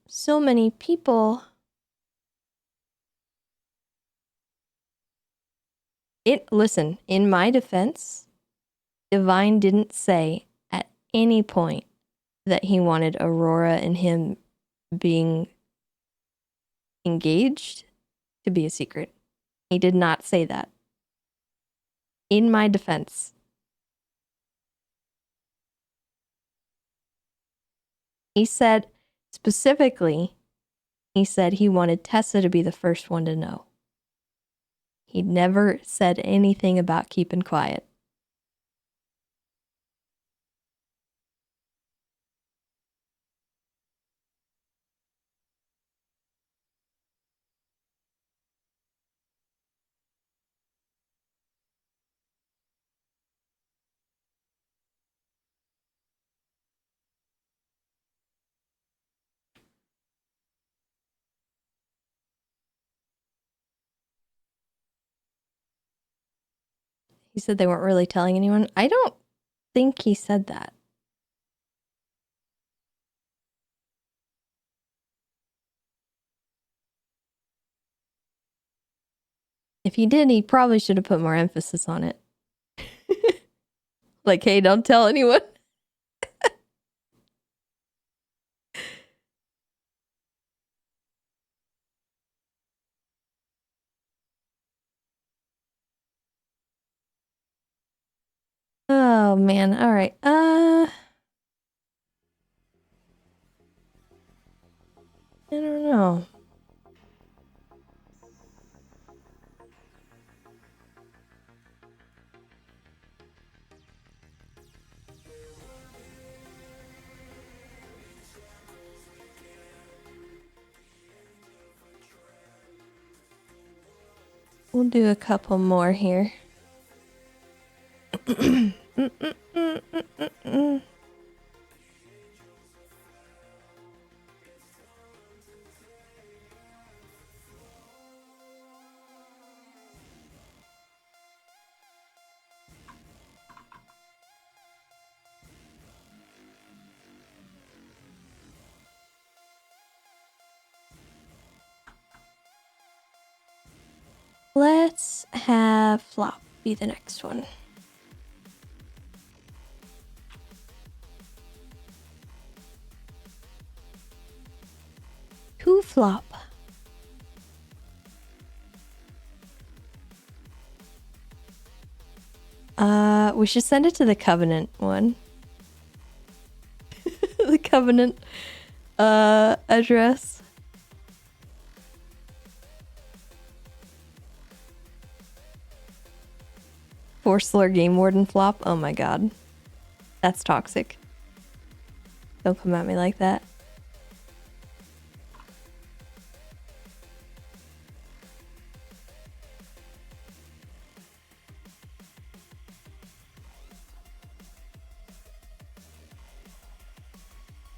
So many people. Listen, in my defense, Divine didn't say at any point that he wanted Aurora and him being engaged to be a secret. He did not say that. In my defense. He said, specifically, he said he wanted Tessa to be the first one to know. He never said anything about keeping quiet. He said they weren't really telling anyone. I don't think he said that. If he did, he probably should have put more emphasis on it. Like, hey, don't tell anyone. Oh man, all right. I don't know. We'll do a couple more here. Let's have Flop be the next one. Who Flop? We should send it to the Covenant one. The Covenant address. Forceler Game Warden Flop. Oh my god. That's toxic. Don't come at me like that.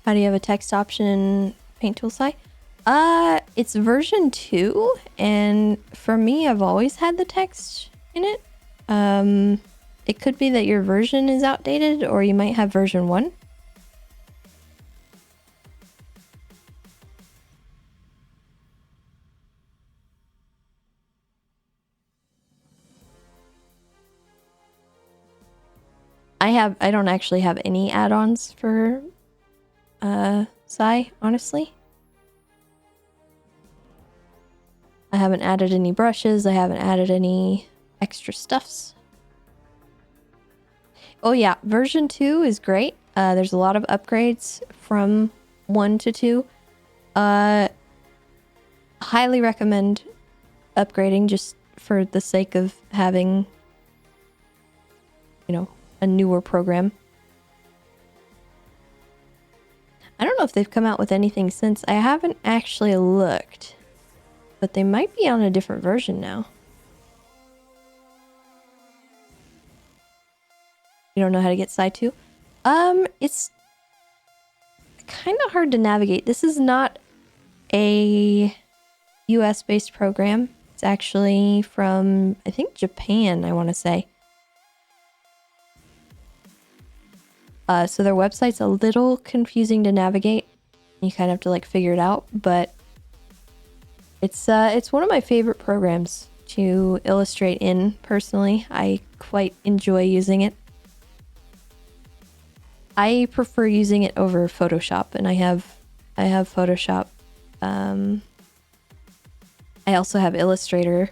How do you have a text option in Paint Tool SI? It's version 2, and for me, I've always had the text in it. It could be that your version is outdated, or you might have version 1. I don't actually have any add-ons for SI, honestly. I haven't added any brushes, I haven't added any extra stuffs. Oh yeah, version 2 is great. There's a lot of upgrades from 1 to 2. Highly recommend upgrading just for the sake of having, you know, a newer program. I don't know if they've come out with anything since. I haven't actually looked, but they might be on a different version now. You don't know how to get Side 2? It's kind of hard to navigate. This is not a US-based program. It's actually from, I think, Japan, I want to say. So their website's a little confusing to navigate. You kind of have to like figure it out, but it's one of my favorite programs to illustrate in personally. I quite enjoy using it. I prefer using it over Photoshop, and I have Photoshop. I also have Illustrator,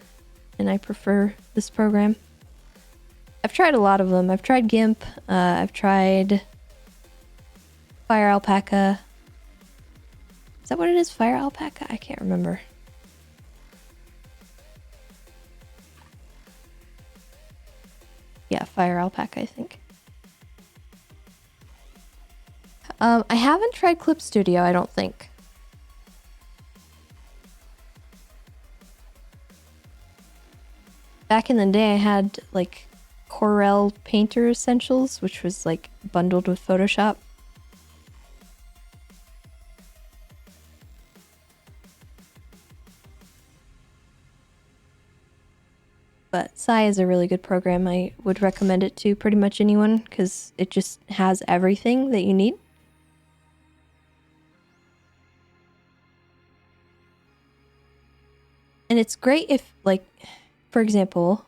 and I prefer this program. I've tried a lot of them. I've tried GIMP. I've tried Fire Alpaca. Is that what it is? Fire Alpaca? I can't remember. Yeah, Fire Alpaca, I think. I haven't tried Clip Studio, I don't think. Back in the day, I had like Corel Painter Essentials, which was like bundled with Photoshop. But Sai is a really good program. I would recommend it to pretty much anyone because it just has everything that you need. And it's great if, like, for example,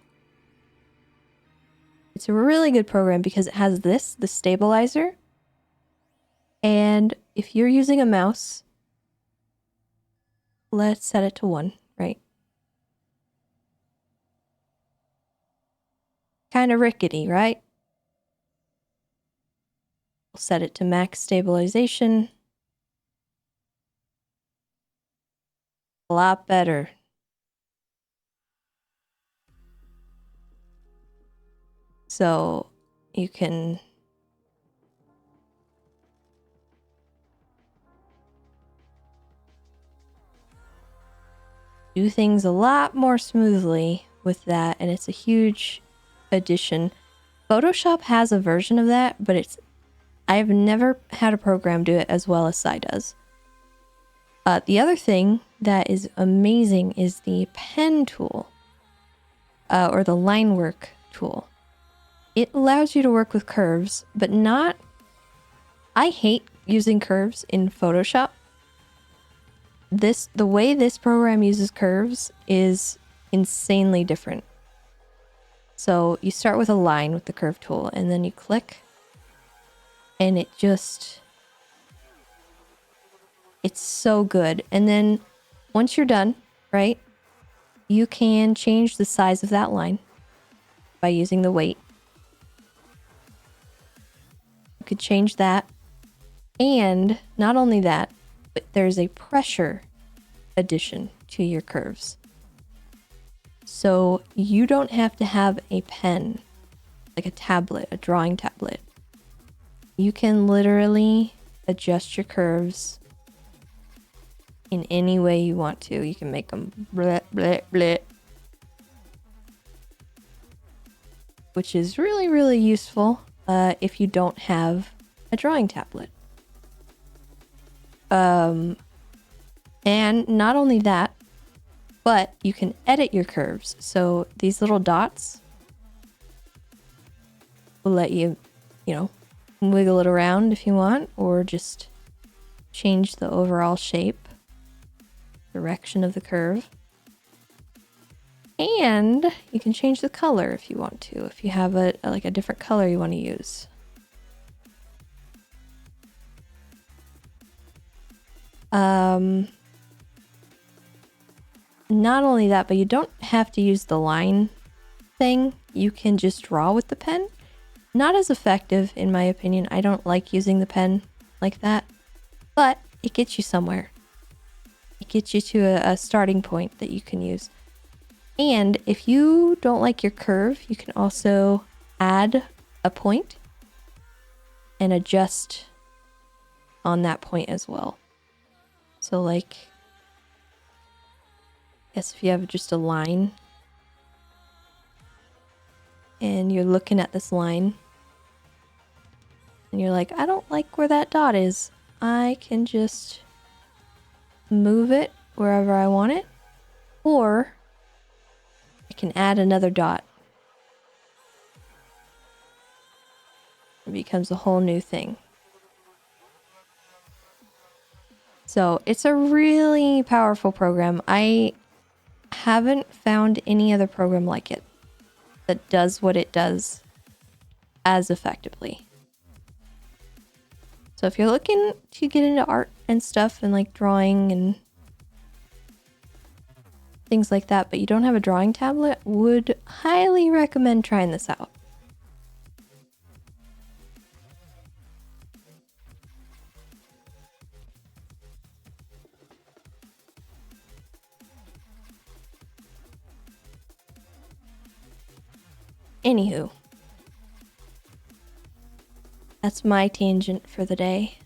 it's a really good program because it has this, the stabilizer. And if you're using a mouse, let's set it to 1, right? Kind of rickety, right? We'll set it to max stabilization. A lot better. So you can do things a lot more smoothly with that, and it's a huge addition. Photoshop has a version of that, but I've never had a program do it as well as Sai does. The other thing that is amazing is the pen tool, or the line work tool. It allows you to work with curves, but not... I hate using curves in Photoshop. The way this program uses curves is insanely different. So you start with a line with the curve tool, and then you click, and it's so good. And then once you're done, right, you can change the size of that line by using the weight. You could change that. And not only that, but there's a pressure addition to your curves. So you don't have to have a pen, like a tablet, a drawing tablet. You can literally adjust your curves in any way you want to. You can make them bleh, bleh, bleh. Which is really, really useful if you don't have a drawing tablet. And not only that, but you can edit your curves. So these little dots will let you, wiggle it around if you want, or just change the overall shape, direction of the curve. And you can change the color if you want to, if you have a different color you want to use. Not only that, but you don't have to use the line thing. You can just draw with the pen. Not as effective, in my opinion. I don't like using the pen like that, but it gets you somewhere. It gets you to a starting point that you can use. And if you don't like your curve, you can also add a point and adjust on that point as well. So like, I guess if you have just a line and you're looking at this line and you're like, I don't like where that dot is, I can just move it wherever I want it, or I can add another dot. It becomes a whole new thing. So it's a really powerful program. I haven't found any other program like it that does what it does as effectively. So if you're looking to get into art and stuff and like drawing and things like that, but you don't have a drawing tablet, would highly recommend trying this out. Anywho, that's my tangent for the day.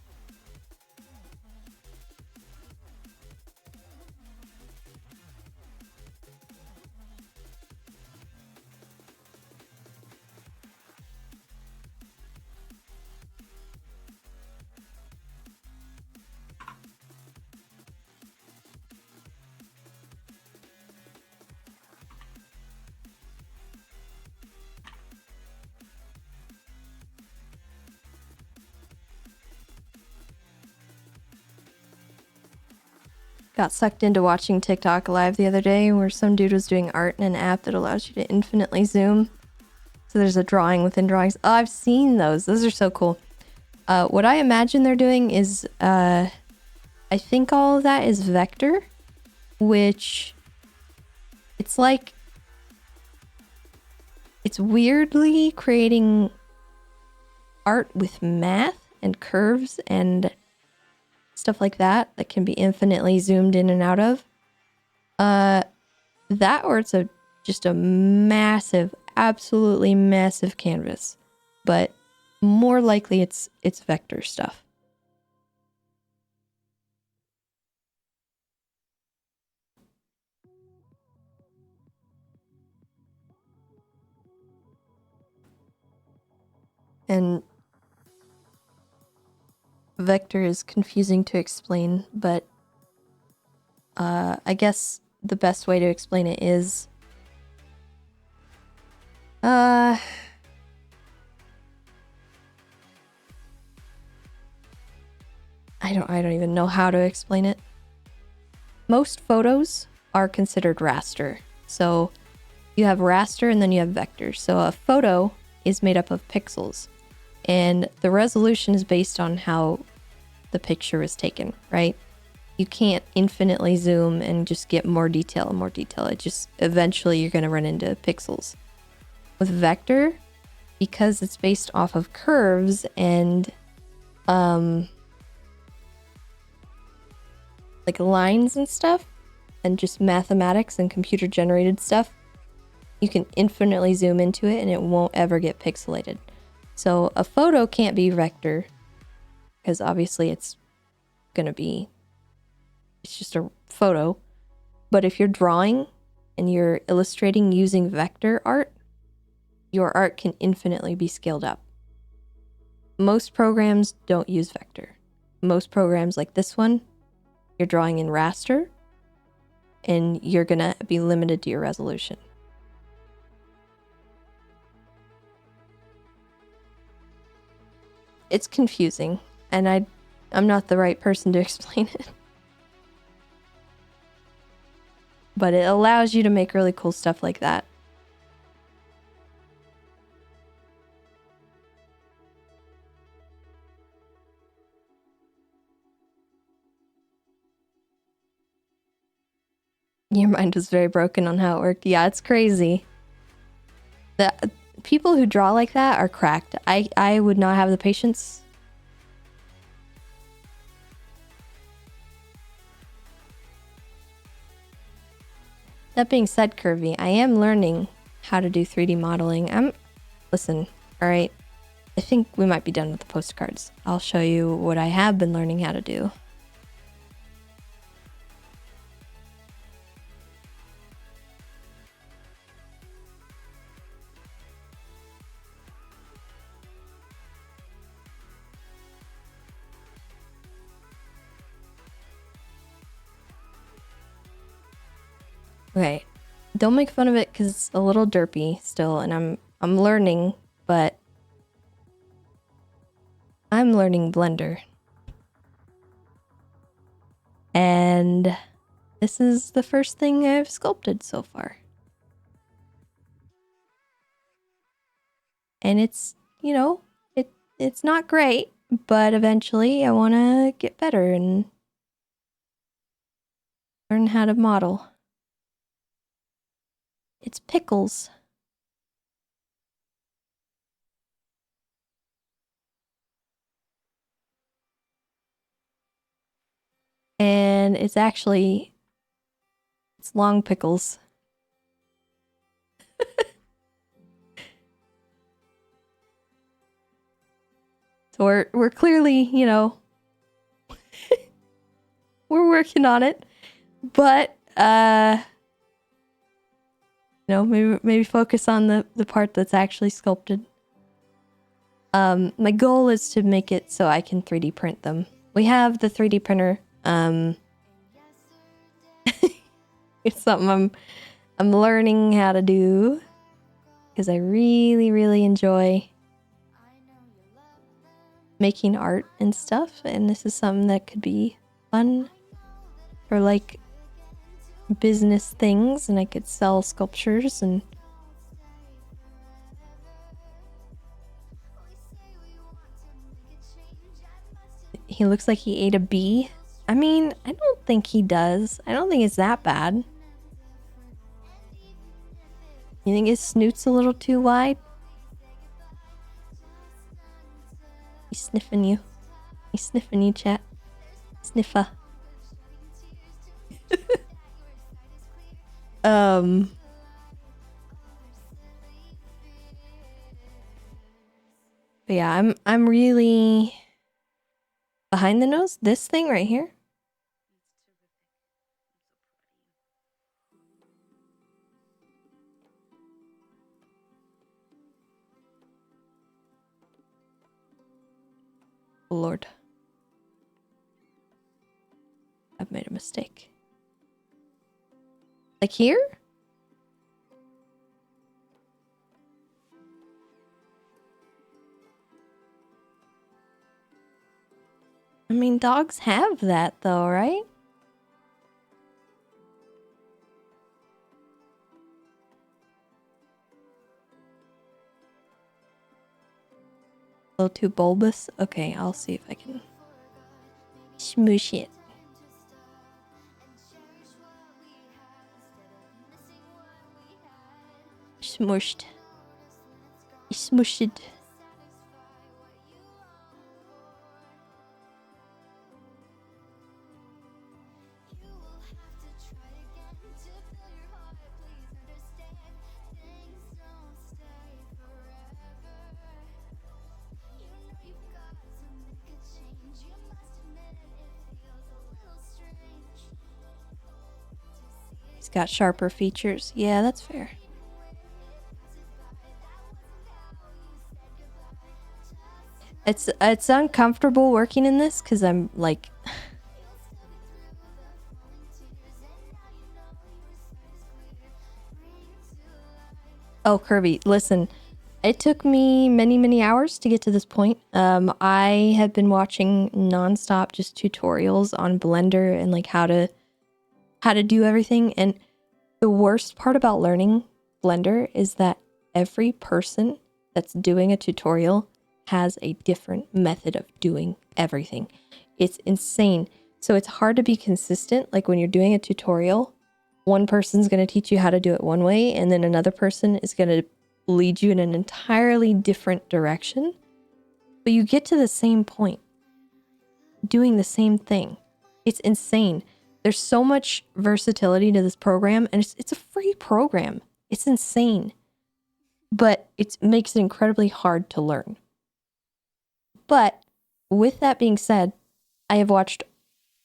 got sucked into watching TikTok live the other day where some dude was doing art in an app that allows you to infinitely zoom. So there's a drawing within drawings. Oh, I've seen those. Those are so cool. What I imagine they're doing is, I think all of that is vector, which it's like, it's weirdly creating art with math and curves and stuff like that can be infinitely zoomed in and out of. That or it's just a massive, absolutely massive canvas, but more likely it's vector stuff. And vector is confusing to explain, but I guess the best way to explain it is I don't even know how to explain it. Most photos are considered raster. So you have raster and then you have vector. So a photo is made up of pixels, and the resolution is based on how the picture was taken, right? You can't infinitely zoom and just get more detail and more detail. It just, eventually you're going to run into pixels. With vector, because it's based off of curves and like lines and stuff, and just mathematics and computer generated stuff, you can infinitely zoom into it and it won't ever get pixelated. So a photo can't be vector because obviously it's just a photo. But if you're drawing and you're illustrating using vector art, your art can infinitely be scaled up. Most programs don't use vector. Most programs like this one, you're drawing in raster and you're gonna be limited to your resolution. It's confusing, and I'm not the right person to explain it. But it allows you to make really cool stuff like that. Your mind was very broken on how it worked. Yeah, it's crazy. The people who draw like that are cracked. I would not have the patience. That being said, Curvy, I am learning how to do 3D modeling. Listen, all right. I think we might be done with the postcards. I'll show you what I have been learning how to do. Okay, don't make fun of it because it's a little derpy still, and I'm learning, but I'm learning Blender. And this is the first thing I've sculpted so far. And it's, you know, it's not great, but eventually I want to get better and learn how to model. It's pickles. And it's long pickles. So we're clearly, you know, we're working on it, but you know, maybe focus on the part that's actually sculpted. My goal is to make it so I can 3D print them. We have the 3D printer. It's something I'm learning how to do because I really, really enjoy making art and stuff, and this is something that could be fun for like business things, and I could sell sculptures and he looks like he ate a bee. I mean, I don't think he does. I don't think it's that bad. You think his snoot's a little too wide? He's sniffing you. He's sniffing you, chat. Sniffer. But yeah, I'm really behind the nose. This thing right here. Lord. I've made a mistake. Like here? I mean, dogs have that though, right? A little too bulbous? Okay, I'll see if I can smoosh it. Smushed. Smushed it. He's got sharper features. Yeah, that's fair. It's uncomfortable working in this because I'm like Oh, Kirby, listen. It took me many hours to get to this point. I have been watching nonstop just tutorials on Blender and like how to do everything, and the worst part about learning Blender is that every person that's doing a tutorial has a different method of doing everything. It's insane. So it's hard to be consistent. Like when you're doing a tutorial, one person's going to teach you how to do it one way, and then another person is going to lead you in an entirely different direction. But you get to the same point, doing the same thing. It's insane. There's so much versatility to this program, and it's a free program. It's insane. But it makes it incredibly hard to learn. But with that being said, I have watched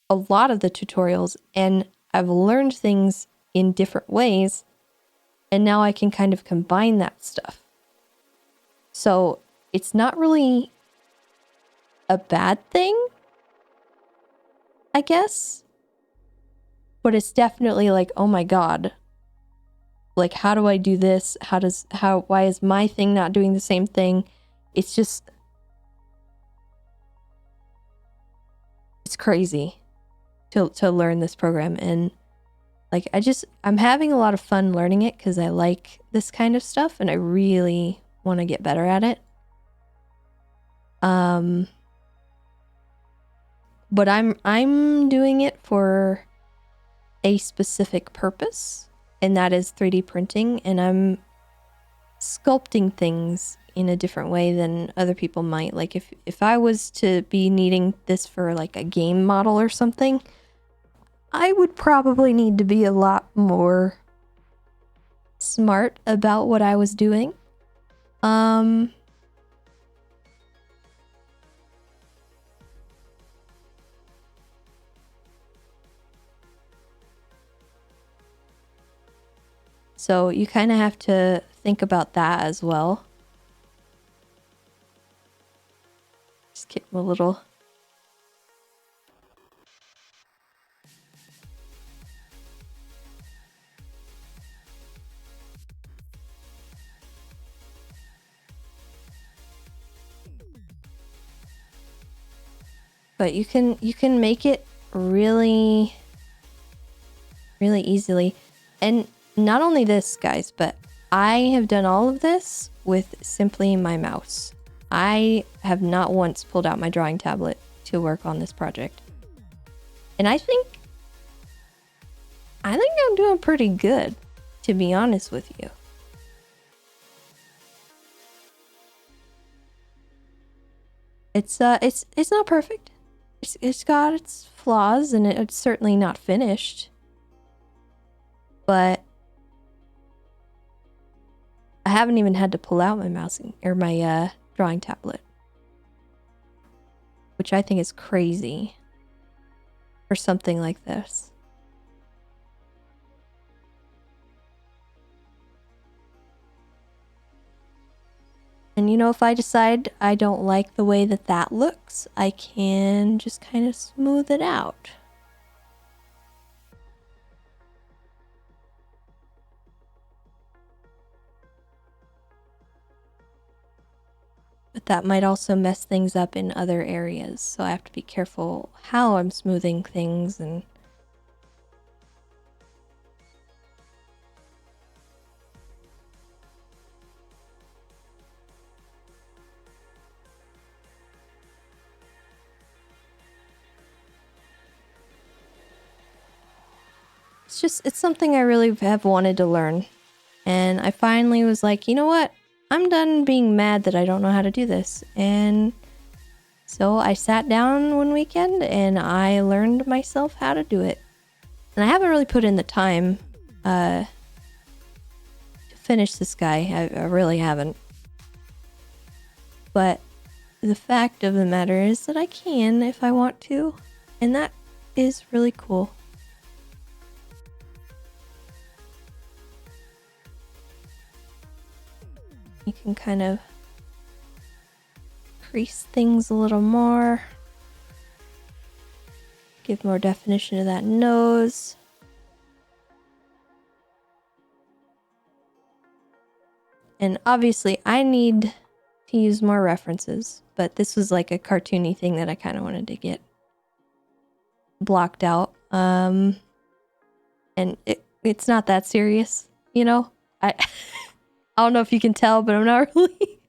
a lot of the tutorials and I've learned things in different ways, and now I can kind of combine that stuff. So it's not really a bad thing, I guess, but it's definitely like, oh my god, like how do I do this? Why is my thing not doing the same thing? It's just, it's crazy to learn this program, and like I'm having a lot of fun learning it because I like this kind of stuff and I really want to get better at it. But I'm doing it for a specific purpose, and that is 3D printing, and I'm sculpting things in a different way than other people might. Like if I was to be needing this for like a game model or something, I would probably need to be a lot more smart about what I was doing. So you kind of have to think about that as well. Just give him a little. But you can make it really really easily. And not only this, guys, but I have done all of this with simply my mouse. I have not once pulled out my drawing tablet to work on this project. And I think I'm doing pretty good, to be honest with you. It's not perfect. It's got its flaws, and it's certainly not finished. But I haven't even had to pull out my my drawing tablet, which I think is crazy for something like this. And you know, if I decide I don't like the way that looks, I can just kind of smooth it out. But that might also mess things up in other areas, so I have to be careful how I'm smoothing things. And it's something I really have wanted to learn. And I finally was like, you know what? I'm done being mad that I don't know how to do this. And so I sat down one weekend and I learned myself how to do it. And I haven't really put in the time to finish this guy. I really haven't. But the fact of the matter is that I can if I want to. And that is really cool. You can kind of crease things a little more. Give more definition to that nose. And obviously I need to use more references, but this was like a cartoony thing that I kind of wanted to get blocked out. And it's not that serious, you know? I don't know if you can tell, but I'm not really...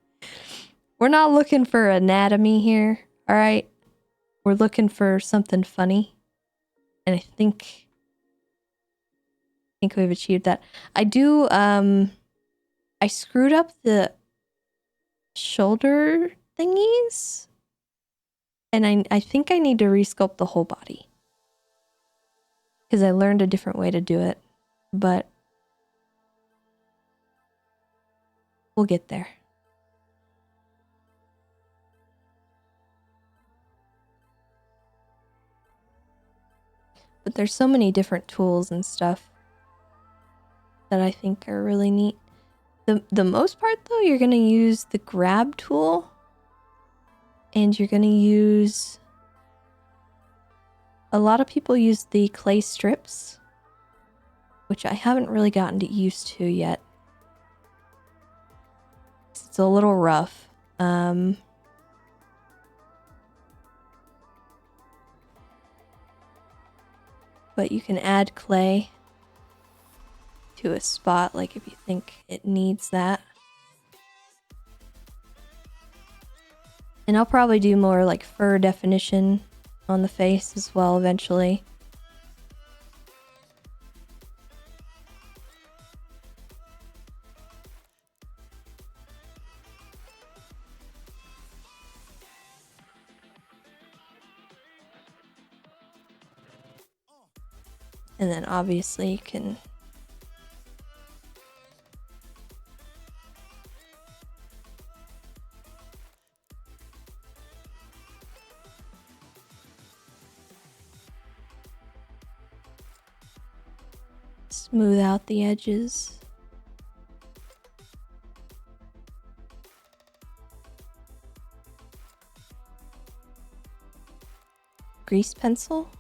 We're not looking for anatomy here, all right? We're looking for something funny. And I think we've achieved that. I screwed up the shoulder thingies. And I think I need to resculpt the whole body. Because I learned a different way to do it. But we'll get there. But there's so many different tools and stuff that I think are really neat. The most part though, you're going to use the grab tool. And you're going to use... A lot of people use the clay strips, which I haven't really gotten used to yet. It's a little rough. But you can add clay to a spot, like if you think it needs that. And I'll probably do more like fur definition on the face as well eventually. And then obviously you can smooth out the edges. Grease pencil.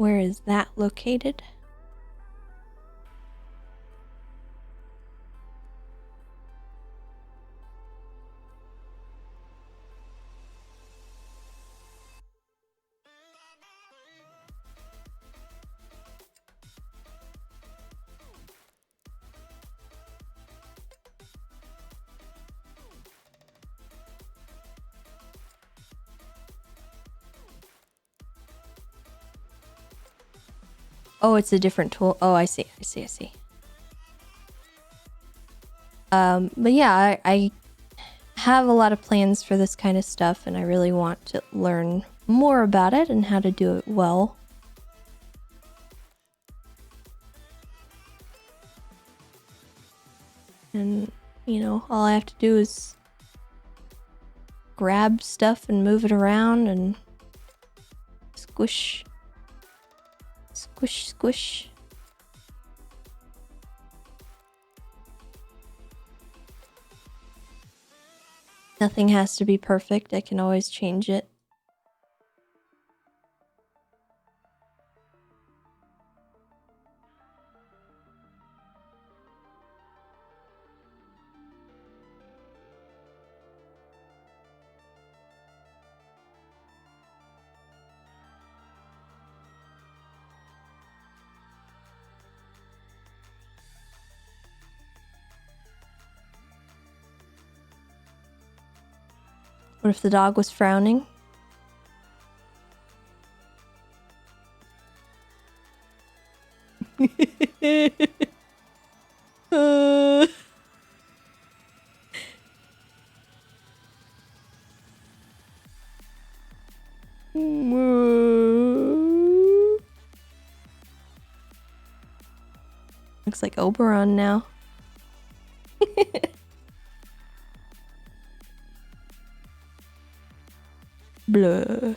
Where is that located? Oh, it's a different tool. Oh, I see. I see. But yeah, I have a lot of plans for this kind of stuff, and I really want to learn more about it and how to do it well. And, you know, all I have to do is grab stuff and move it around and squish. Squish, squish. Nothing has to be perfect. I can always change it. What if the dog was frowning? Looks like Oberon now. Blah.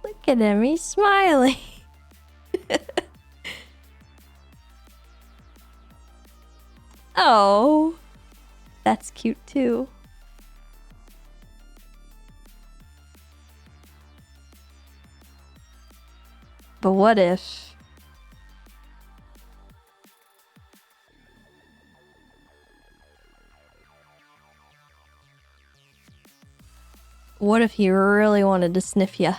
Look at him, he's smiling. Oh, that's cute too. But what if... What if he really wanted to sniff ya?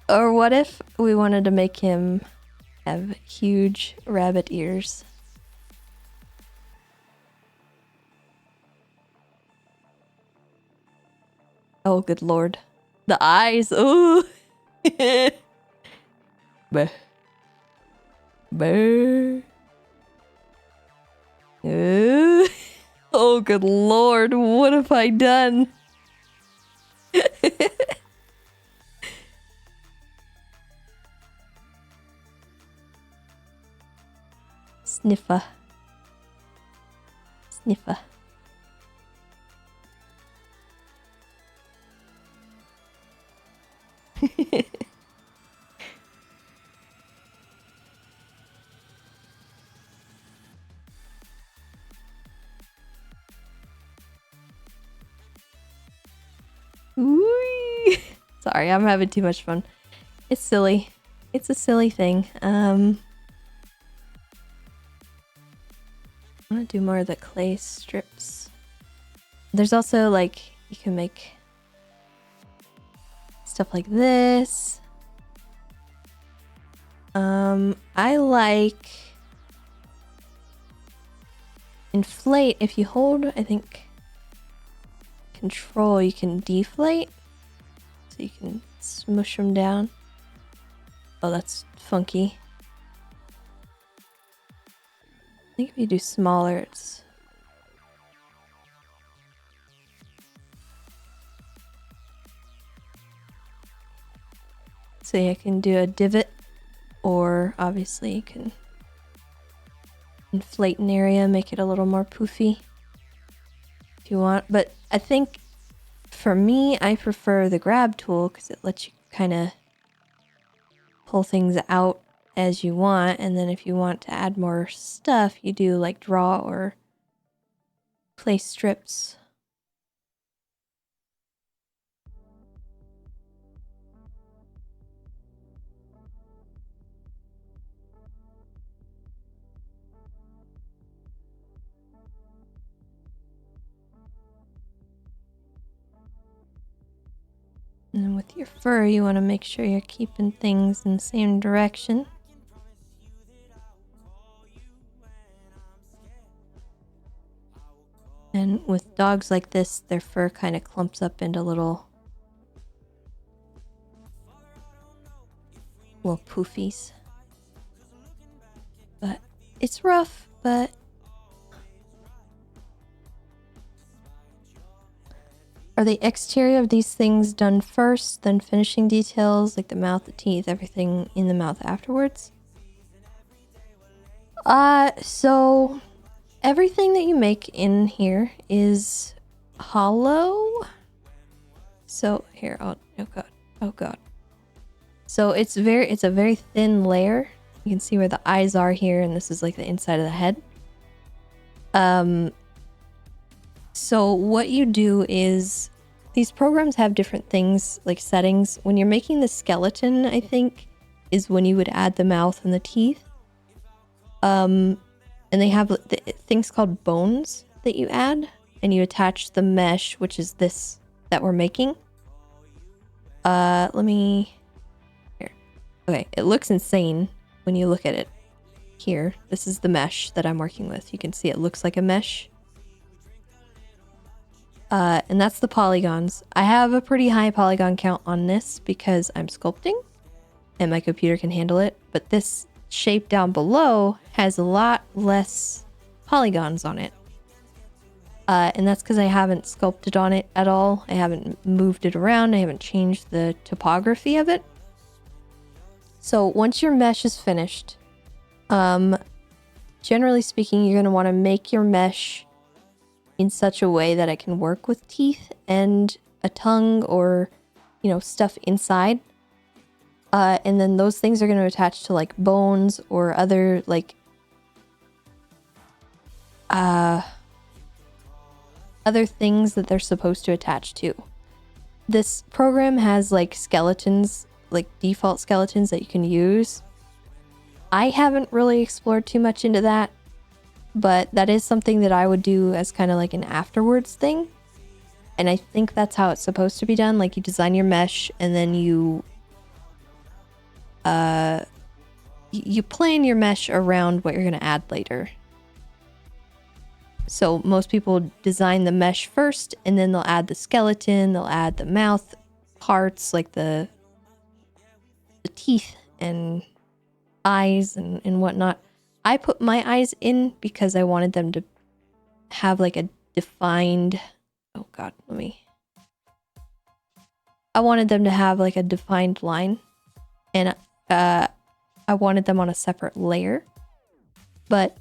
Or what if we wanted to make him have huge rabbit ears? Oh, good lord. The eyes, ooh! Bah. Bah. Oh, good lord, what have I done? Sniffer. Sniffer. Ooh. Sorry, I'm having too much fun. It's silly. It's a silly thing. I want to do more of the clay strips. There's also like, you can make stuff like this. I like inflate. If you hold, I think, control, you can deflate. So you can smush them down. Oh, that's funky. I think if you do smaller, it's... So yeah, I can do a divot, or obviously you can inflate an area, make it a little more poofy if you want. But I think for me, I prefer the grab tool because it lets you kind of pull things out as you want, and then if you want to add more stuff, you do like draw or place strips. And then with your fur, you want to make sure you're keeping things in the same direction. And with dogs like this, their fur kind of clumps up into little poofies. But it's rough, but are the exterior of these things done first, then finishing details like the mouth, the teeth, everything in the mouth afterwards? So everything that you make in here is hollow. So here, oh god. So it's a very thin layer. You can see where the eyes are here, and this is like the inside of the head. So what you do is, these programs have different things, like settings. When you're making the skeleton, I think, is when you would add the mouth and the teeth. And they have things called bones that you add, and you attach the mesh, which is this that we're making. Let me... Here. Okay, it looks insane when you look at it. Here, this is the mesh that I'm working with. You can see it looks like a mesh. And that's the polygons. I have a pretty high polygon count on this because I'm sculpting and my computer can handle it. But this shape down below has a lot less polygons on it. And that's because I haven't sculpted on it at all. I haven't moved it around. I haven't changed the topography of it. So once your mesh is finished, generally speaking, you're going to want to make your mesh in such a way that it can work with teeth and a tongue or, stuff inside. And then those things are going to attach to like bones or other like other things that they're supposed to attach to. This program has like skeletons, like default skeletons that you can use. I haven't really explored too much into that, but that is something that I would do as kind of like an afterwards thing. And I think that's how it's supposed to be done. Like you design your mesh and then you plan your mesh around what you're going to add later. So most people design the mesh first and then they'll add the skeleton, they'll add the mouth parts like the teeth and eyes and whatnot. I put my eyes in because I wanted them to have like a defined... Oh god, I wanted them to have like a defined line. And I wanted them on a separate layer. But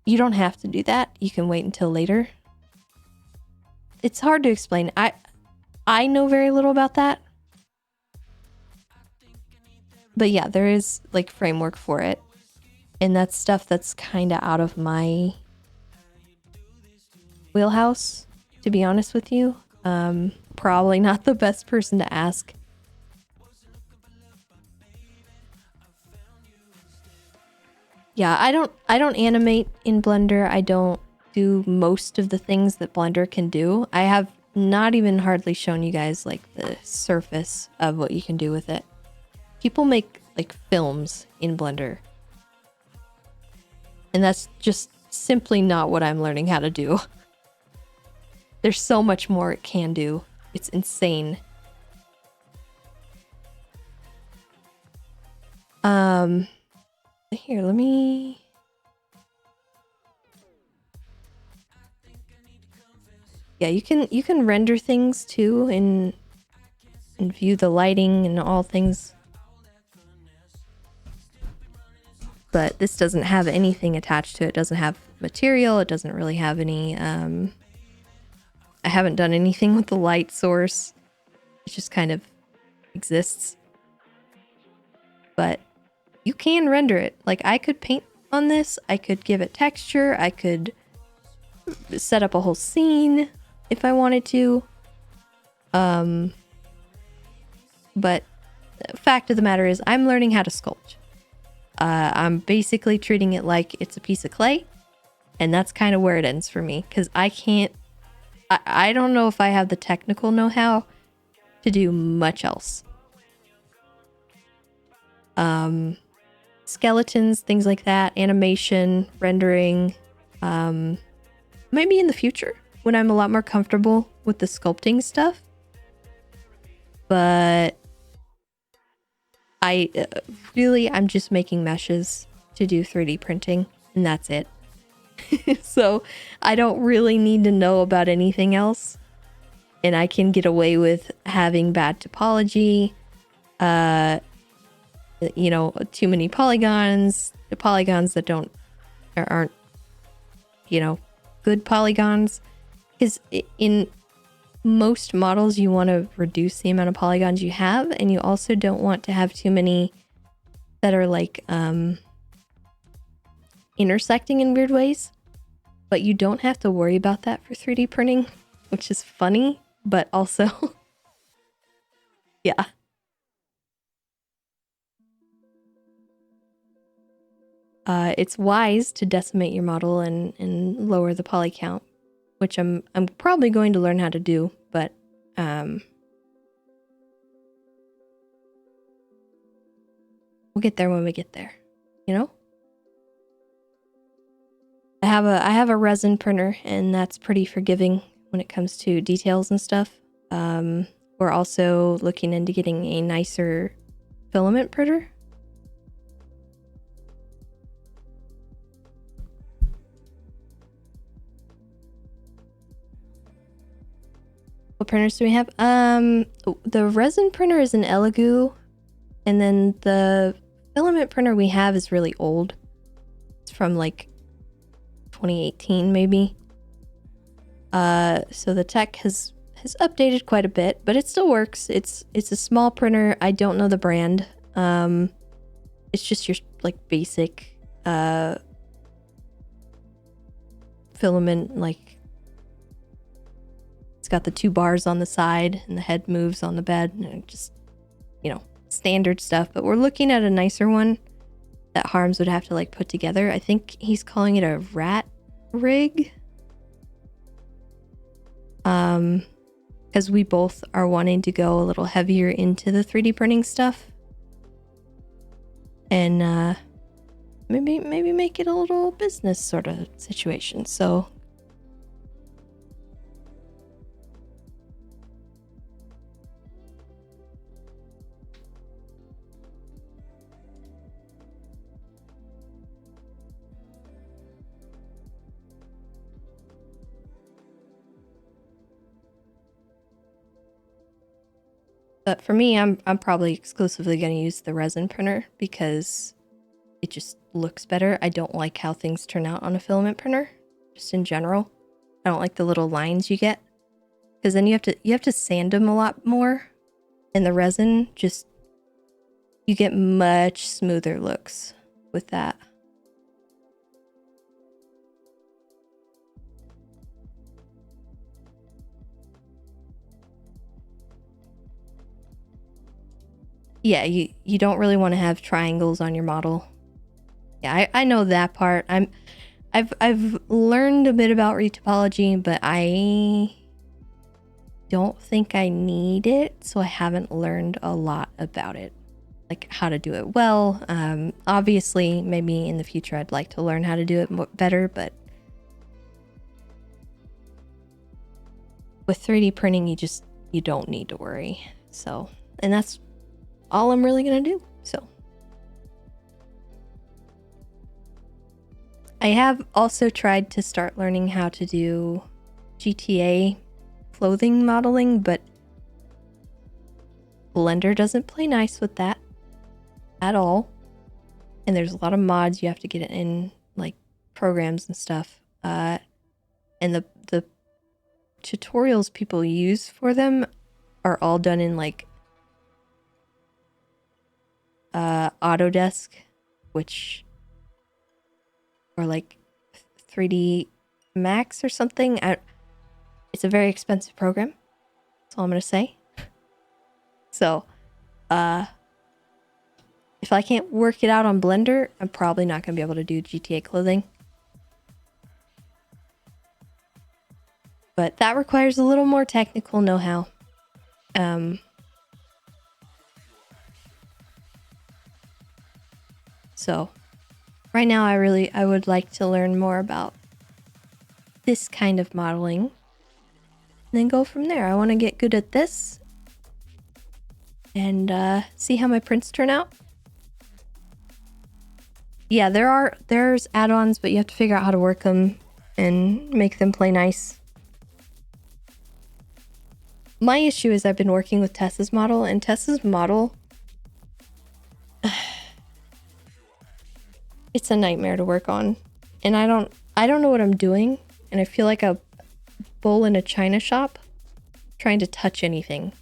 you don't have to do that. You can wait until later. It's hard to explain. I know very little about that. But yeah, there is like framework for it. And that's stuff that's kind of out of my wheelhouse, to be honest with you. Probably not the best person to ask. Yeah, I don't animate in Blender. I don't do most of the things that Blender can do. I have not even hardly shown you guys like the surface of what you can do with it. People make like films in Blender. And that's just simply not what I'm learning how to do. There's so much more it can do. It's insane. Here, let me... Yeah, you can render things too and view the lighting and all things. But this doesn't have anything attached to it. It doesn't have material. It doesn't really have any... I haven't done anything with the light source. It just kind of exists. But you can render it. Like, I could paint on this, I could give it texture, I could set up a whole scene if I wanted to. But the fact of the matter is, I'm learning how to sculpt. I'm basically treating it like it's a piece of clay, and that's kind of where it ends for me, because I don't know if I have the technical know-how to do much else. Skeletons, things like that, animation, rendering, maybe in the future when I'm a lot more comfortable with the sculpting stuff. But I'm just making meshes to do 3D printing, and that's it. So I don't really need to know about anything else, and I can get away with having bad topology, too many polygons, the polygons that aren't good polygons, because in most models you want to reduce the amount of polygons you have, and you also don't want to have too many that are like intersecting in weird ways. But you don't have to worry about that for 3D printing, which is funny, but also yeah. It's wise to decimate your model and lower the poly count, which I'm probably going to learn how to do, but we'll get there when we get there, you know? I have a resin printer, and that's pretty forgiving when it comes to details and stuff. We're also looking into getting a nicer filament printer. What printers do we have? The resin printer is an Elegoo, and then the filament printer we have is really old. It's from like 2018 maybe. So the tech has updated quite a bit, but it still works. It's a small printer. I don't know the brand. It's just your like basic filament, like it's got the 2 bars on the side and the head moves on the bed, and just, standard stuff. But we're looking at a nicer one that Harms would have to like put together. I think he's calling it a rat rig. Because we both are wanting to go a little heavier into the 3D printing stuff. And maybe make it a little business sort of situation. So but for me, I'm probably exclusively going to use the resin printer because it just looks better. I don't like how things turn out on a filament printer, just in general. I don't like the little lines you get, because then you have to sand them a lot more. And the resin, just, you get much smoother looks with that. Yeah, you don't really want to have triangles on your model. Yeah, I know that part. I've learned a bit about retopology, but I don't think I need it, so I haven't learned a lot about it, like how to do it well. Obviously, maybe in the future I'd like to learn how to do it better, but with 3D printing, you don't need to worry. So, and that's all I'm really gonna do. So I have also tried to start learning how to do GTA clothing modeling, but Blender doesn't play nice with that at all. And there's a lot of mods you have to get in, like programs and stuff. And the tutorials people use for them are all done in like Autodesk which, or like 3D Max or something. It's a very expensive program. That's all I'm gonna say. So, if I can't work it out on Blender, I'm probably not gonna be able to do GTA clothing. But that requires a little more technical know-how. So, right now I would like to learn more about this kind of modeling. And then go from there. I want to get good at this. And see how my prints turn out. Yeah, there's add-ons, but you have to figure out how to work them and make them play nice. My issue is I've been working with Tessa's model, and Tessa's model, it's a nightmare to work on. And I don't know what I'm doing, and I feel like a bull in a china shop trying to touch anything.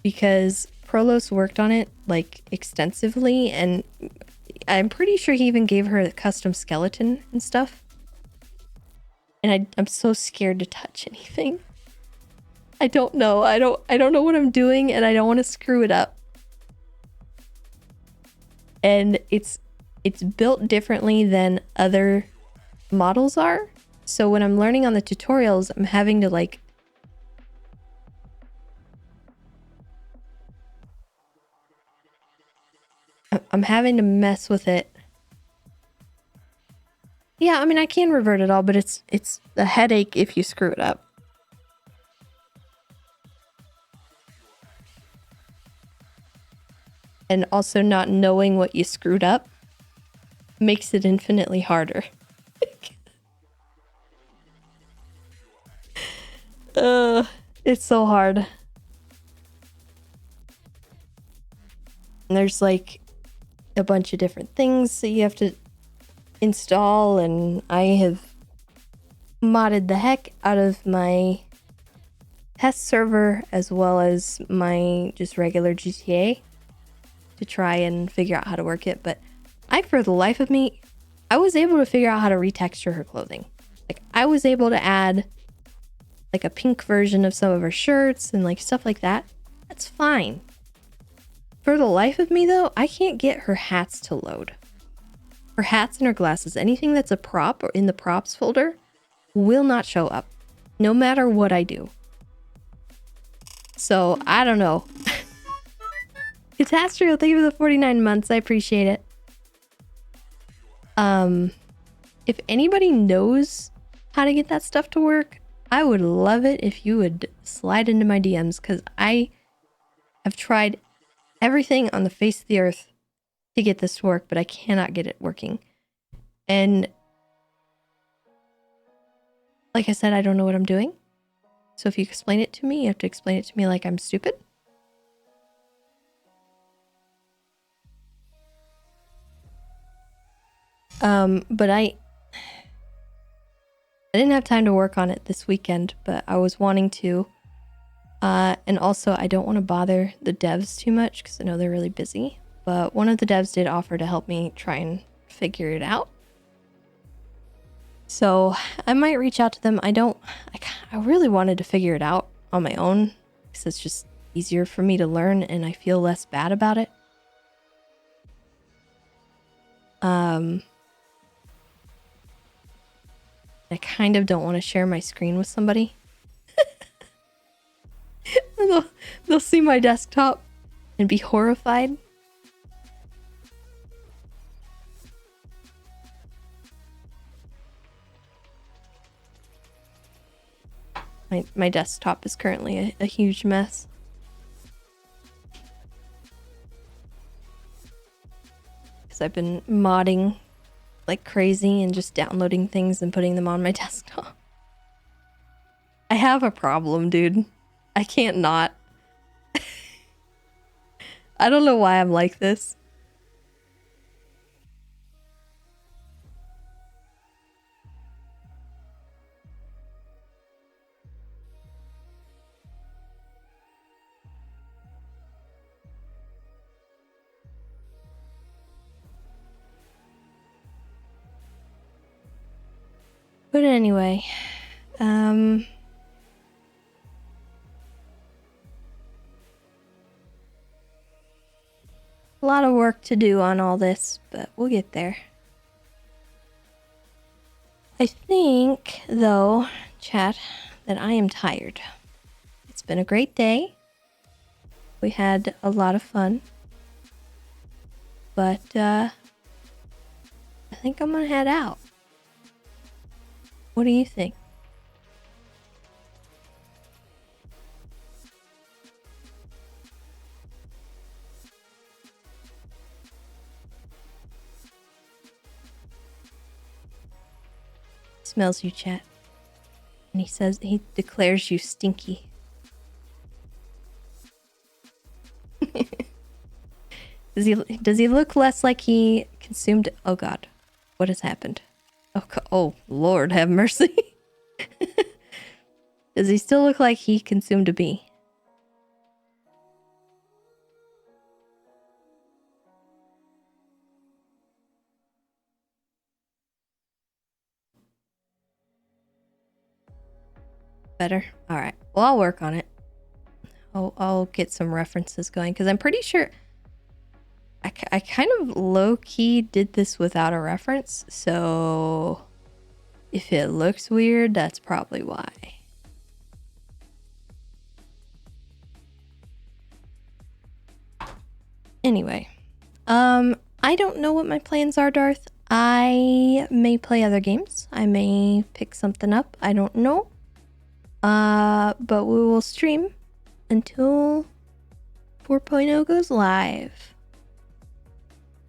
Because Prolos worked on it like extensively, and I'm pretty sure he even gave her a custom skeleton and stuff. And I'm so scared to touch anything. I don't know. I don't know what I'm doing, and I don't want to screw it up. And it's built differently than other models are. So when I'm learning on the tutorials, I'm having to like I'm having to mess with it. Yeah, I mean, I can revert it all, but it's a headache if you screw it up. And also not knowing what you screwed up makes it infinitely harder. It's so hard. And there's like a bunch of different things that you have to install, and I have modded the heck out of my test server as well as my just regular GTA to try and figure out how to work it. But for the life of me, I was able to figure out how to retexture her clothing. Like, I was able to add like a pink version of some of her shirts and like stuff like that. That's fine. For the life of me though, I can't get her hats to load. Her hats and her glasses, anything that's a prop or in the props folder, will not show up, no matter what I do. So, I don't know. Catastrophe, thank you for the 49 months. I appreciate it. If anybody knows how to get that stuff to work, I would love it if you would slide into my DMs, because I have tried everything on the face of the earth to get this to work, but I cannot get it working. And like I said, I don't know what I'm doing. So if you explain it to me, you have to explain it to me like I'm stupid. But I didn't have time to work on it this weekend, but I was wanting to. And also, I don't want to bother the devs too much because I know they're really busy. But one of the devs did offer to help me try and figure it out. So I might reach out to them. I really wanted to figure it out on my own because it's just easier for me to learn and I feel less bad about it. I kind of don't want to share my screen with somebody. They'll see my desktop and be horrified. My desktop is currently a huge mess. Because I've been modding like crazy and just downloading things and putting them on my desktop. I have a problem, dude. I can't not. I don't know why I'm like this. But anyway, a lot of work to do on all this, but we'll get there. I think, though, chat, that I am tired. It's been a great day. We had a lot of fun. But, I think I'm gonna head out. What do you think? Smells you, chat. And he declares you stinky. Does he look less like he consumed? Oh God, what has happened? Oh Lord, have mercy. Does he still look like he consumed a bee? Better? Alright. Well, I'll work on it. I'll get some references going, because I'm pretty sure I kind of low-key did this without a reference, so if it looks weird, that's probably why. Anyway, I don't know what my plans are, Darth. I may play other games. I may pick something up. I don't know. But we will stream until 4.0 goes live.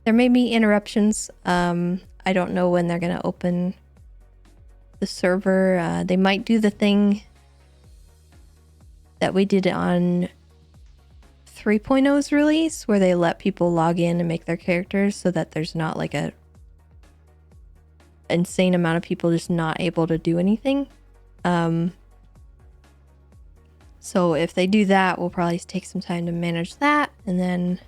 There may be interruptions. I don't know when they're gonna open the server. They might do the thing that we did on 3.0's release, where they let people log in and make their characters so that there's not like a insane amount of people just not able to do anything. So if they do that, we'll probably take some time to manage that, and then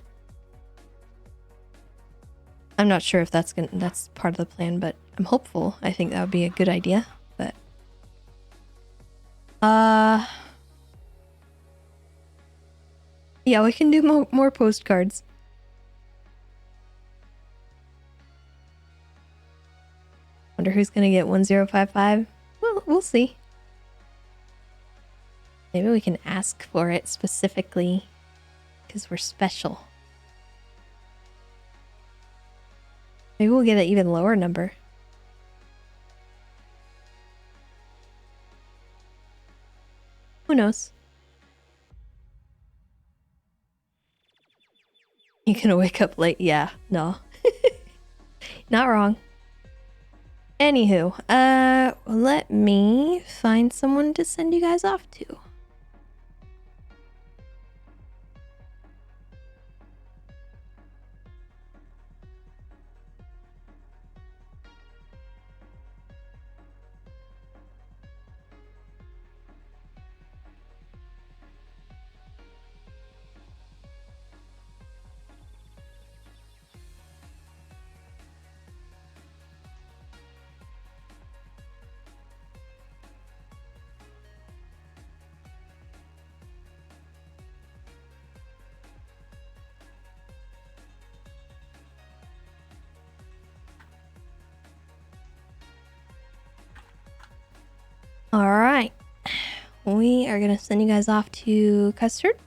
I'm not sure if that's part of the plan, but I'm hopeful. I think that would be a good idea. But yeah, we can do more postcards. Wonder who's gonna get 1055. Well, we'll see. Maybe we can ask for it specifically because we're special. Maybe we'll get an even lower number. Who knows? You're gonna wake up late? Yeah, no. Not wrong. Anywho, let me find someone to send you guys off to. Alright, we are gonna send you guys off to Custard,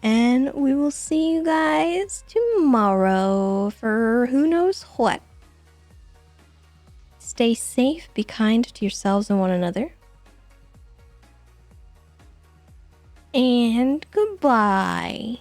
and we will see you guys tomorrow for who knows what. Stay safe, be kind to yourselves and one another, and goodbye.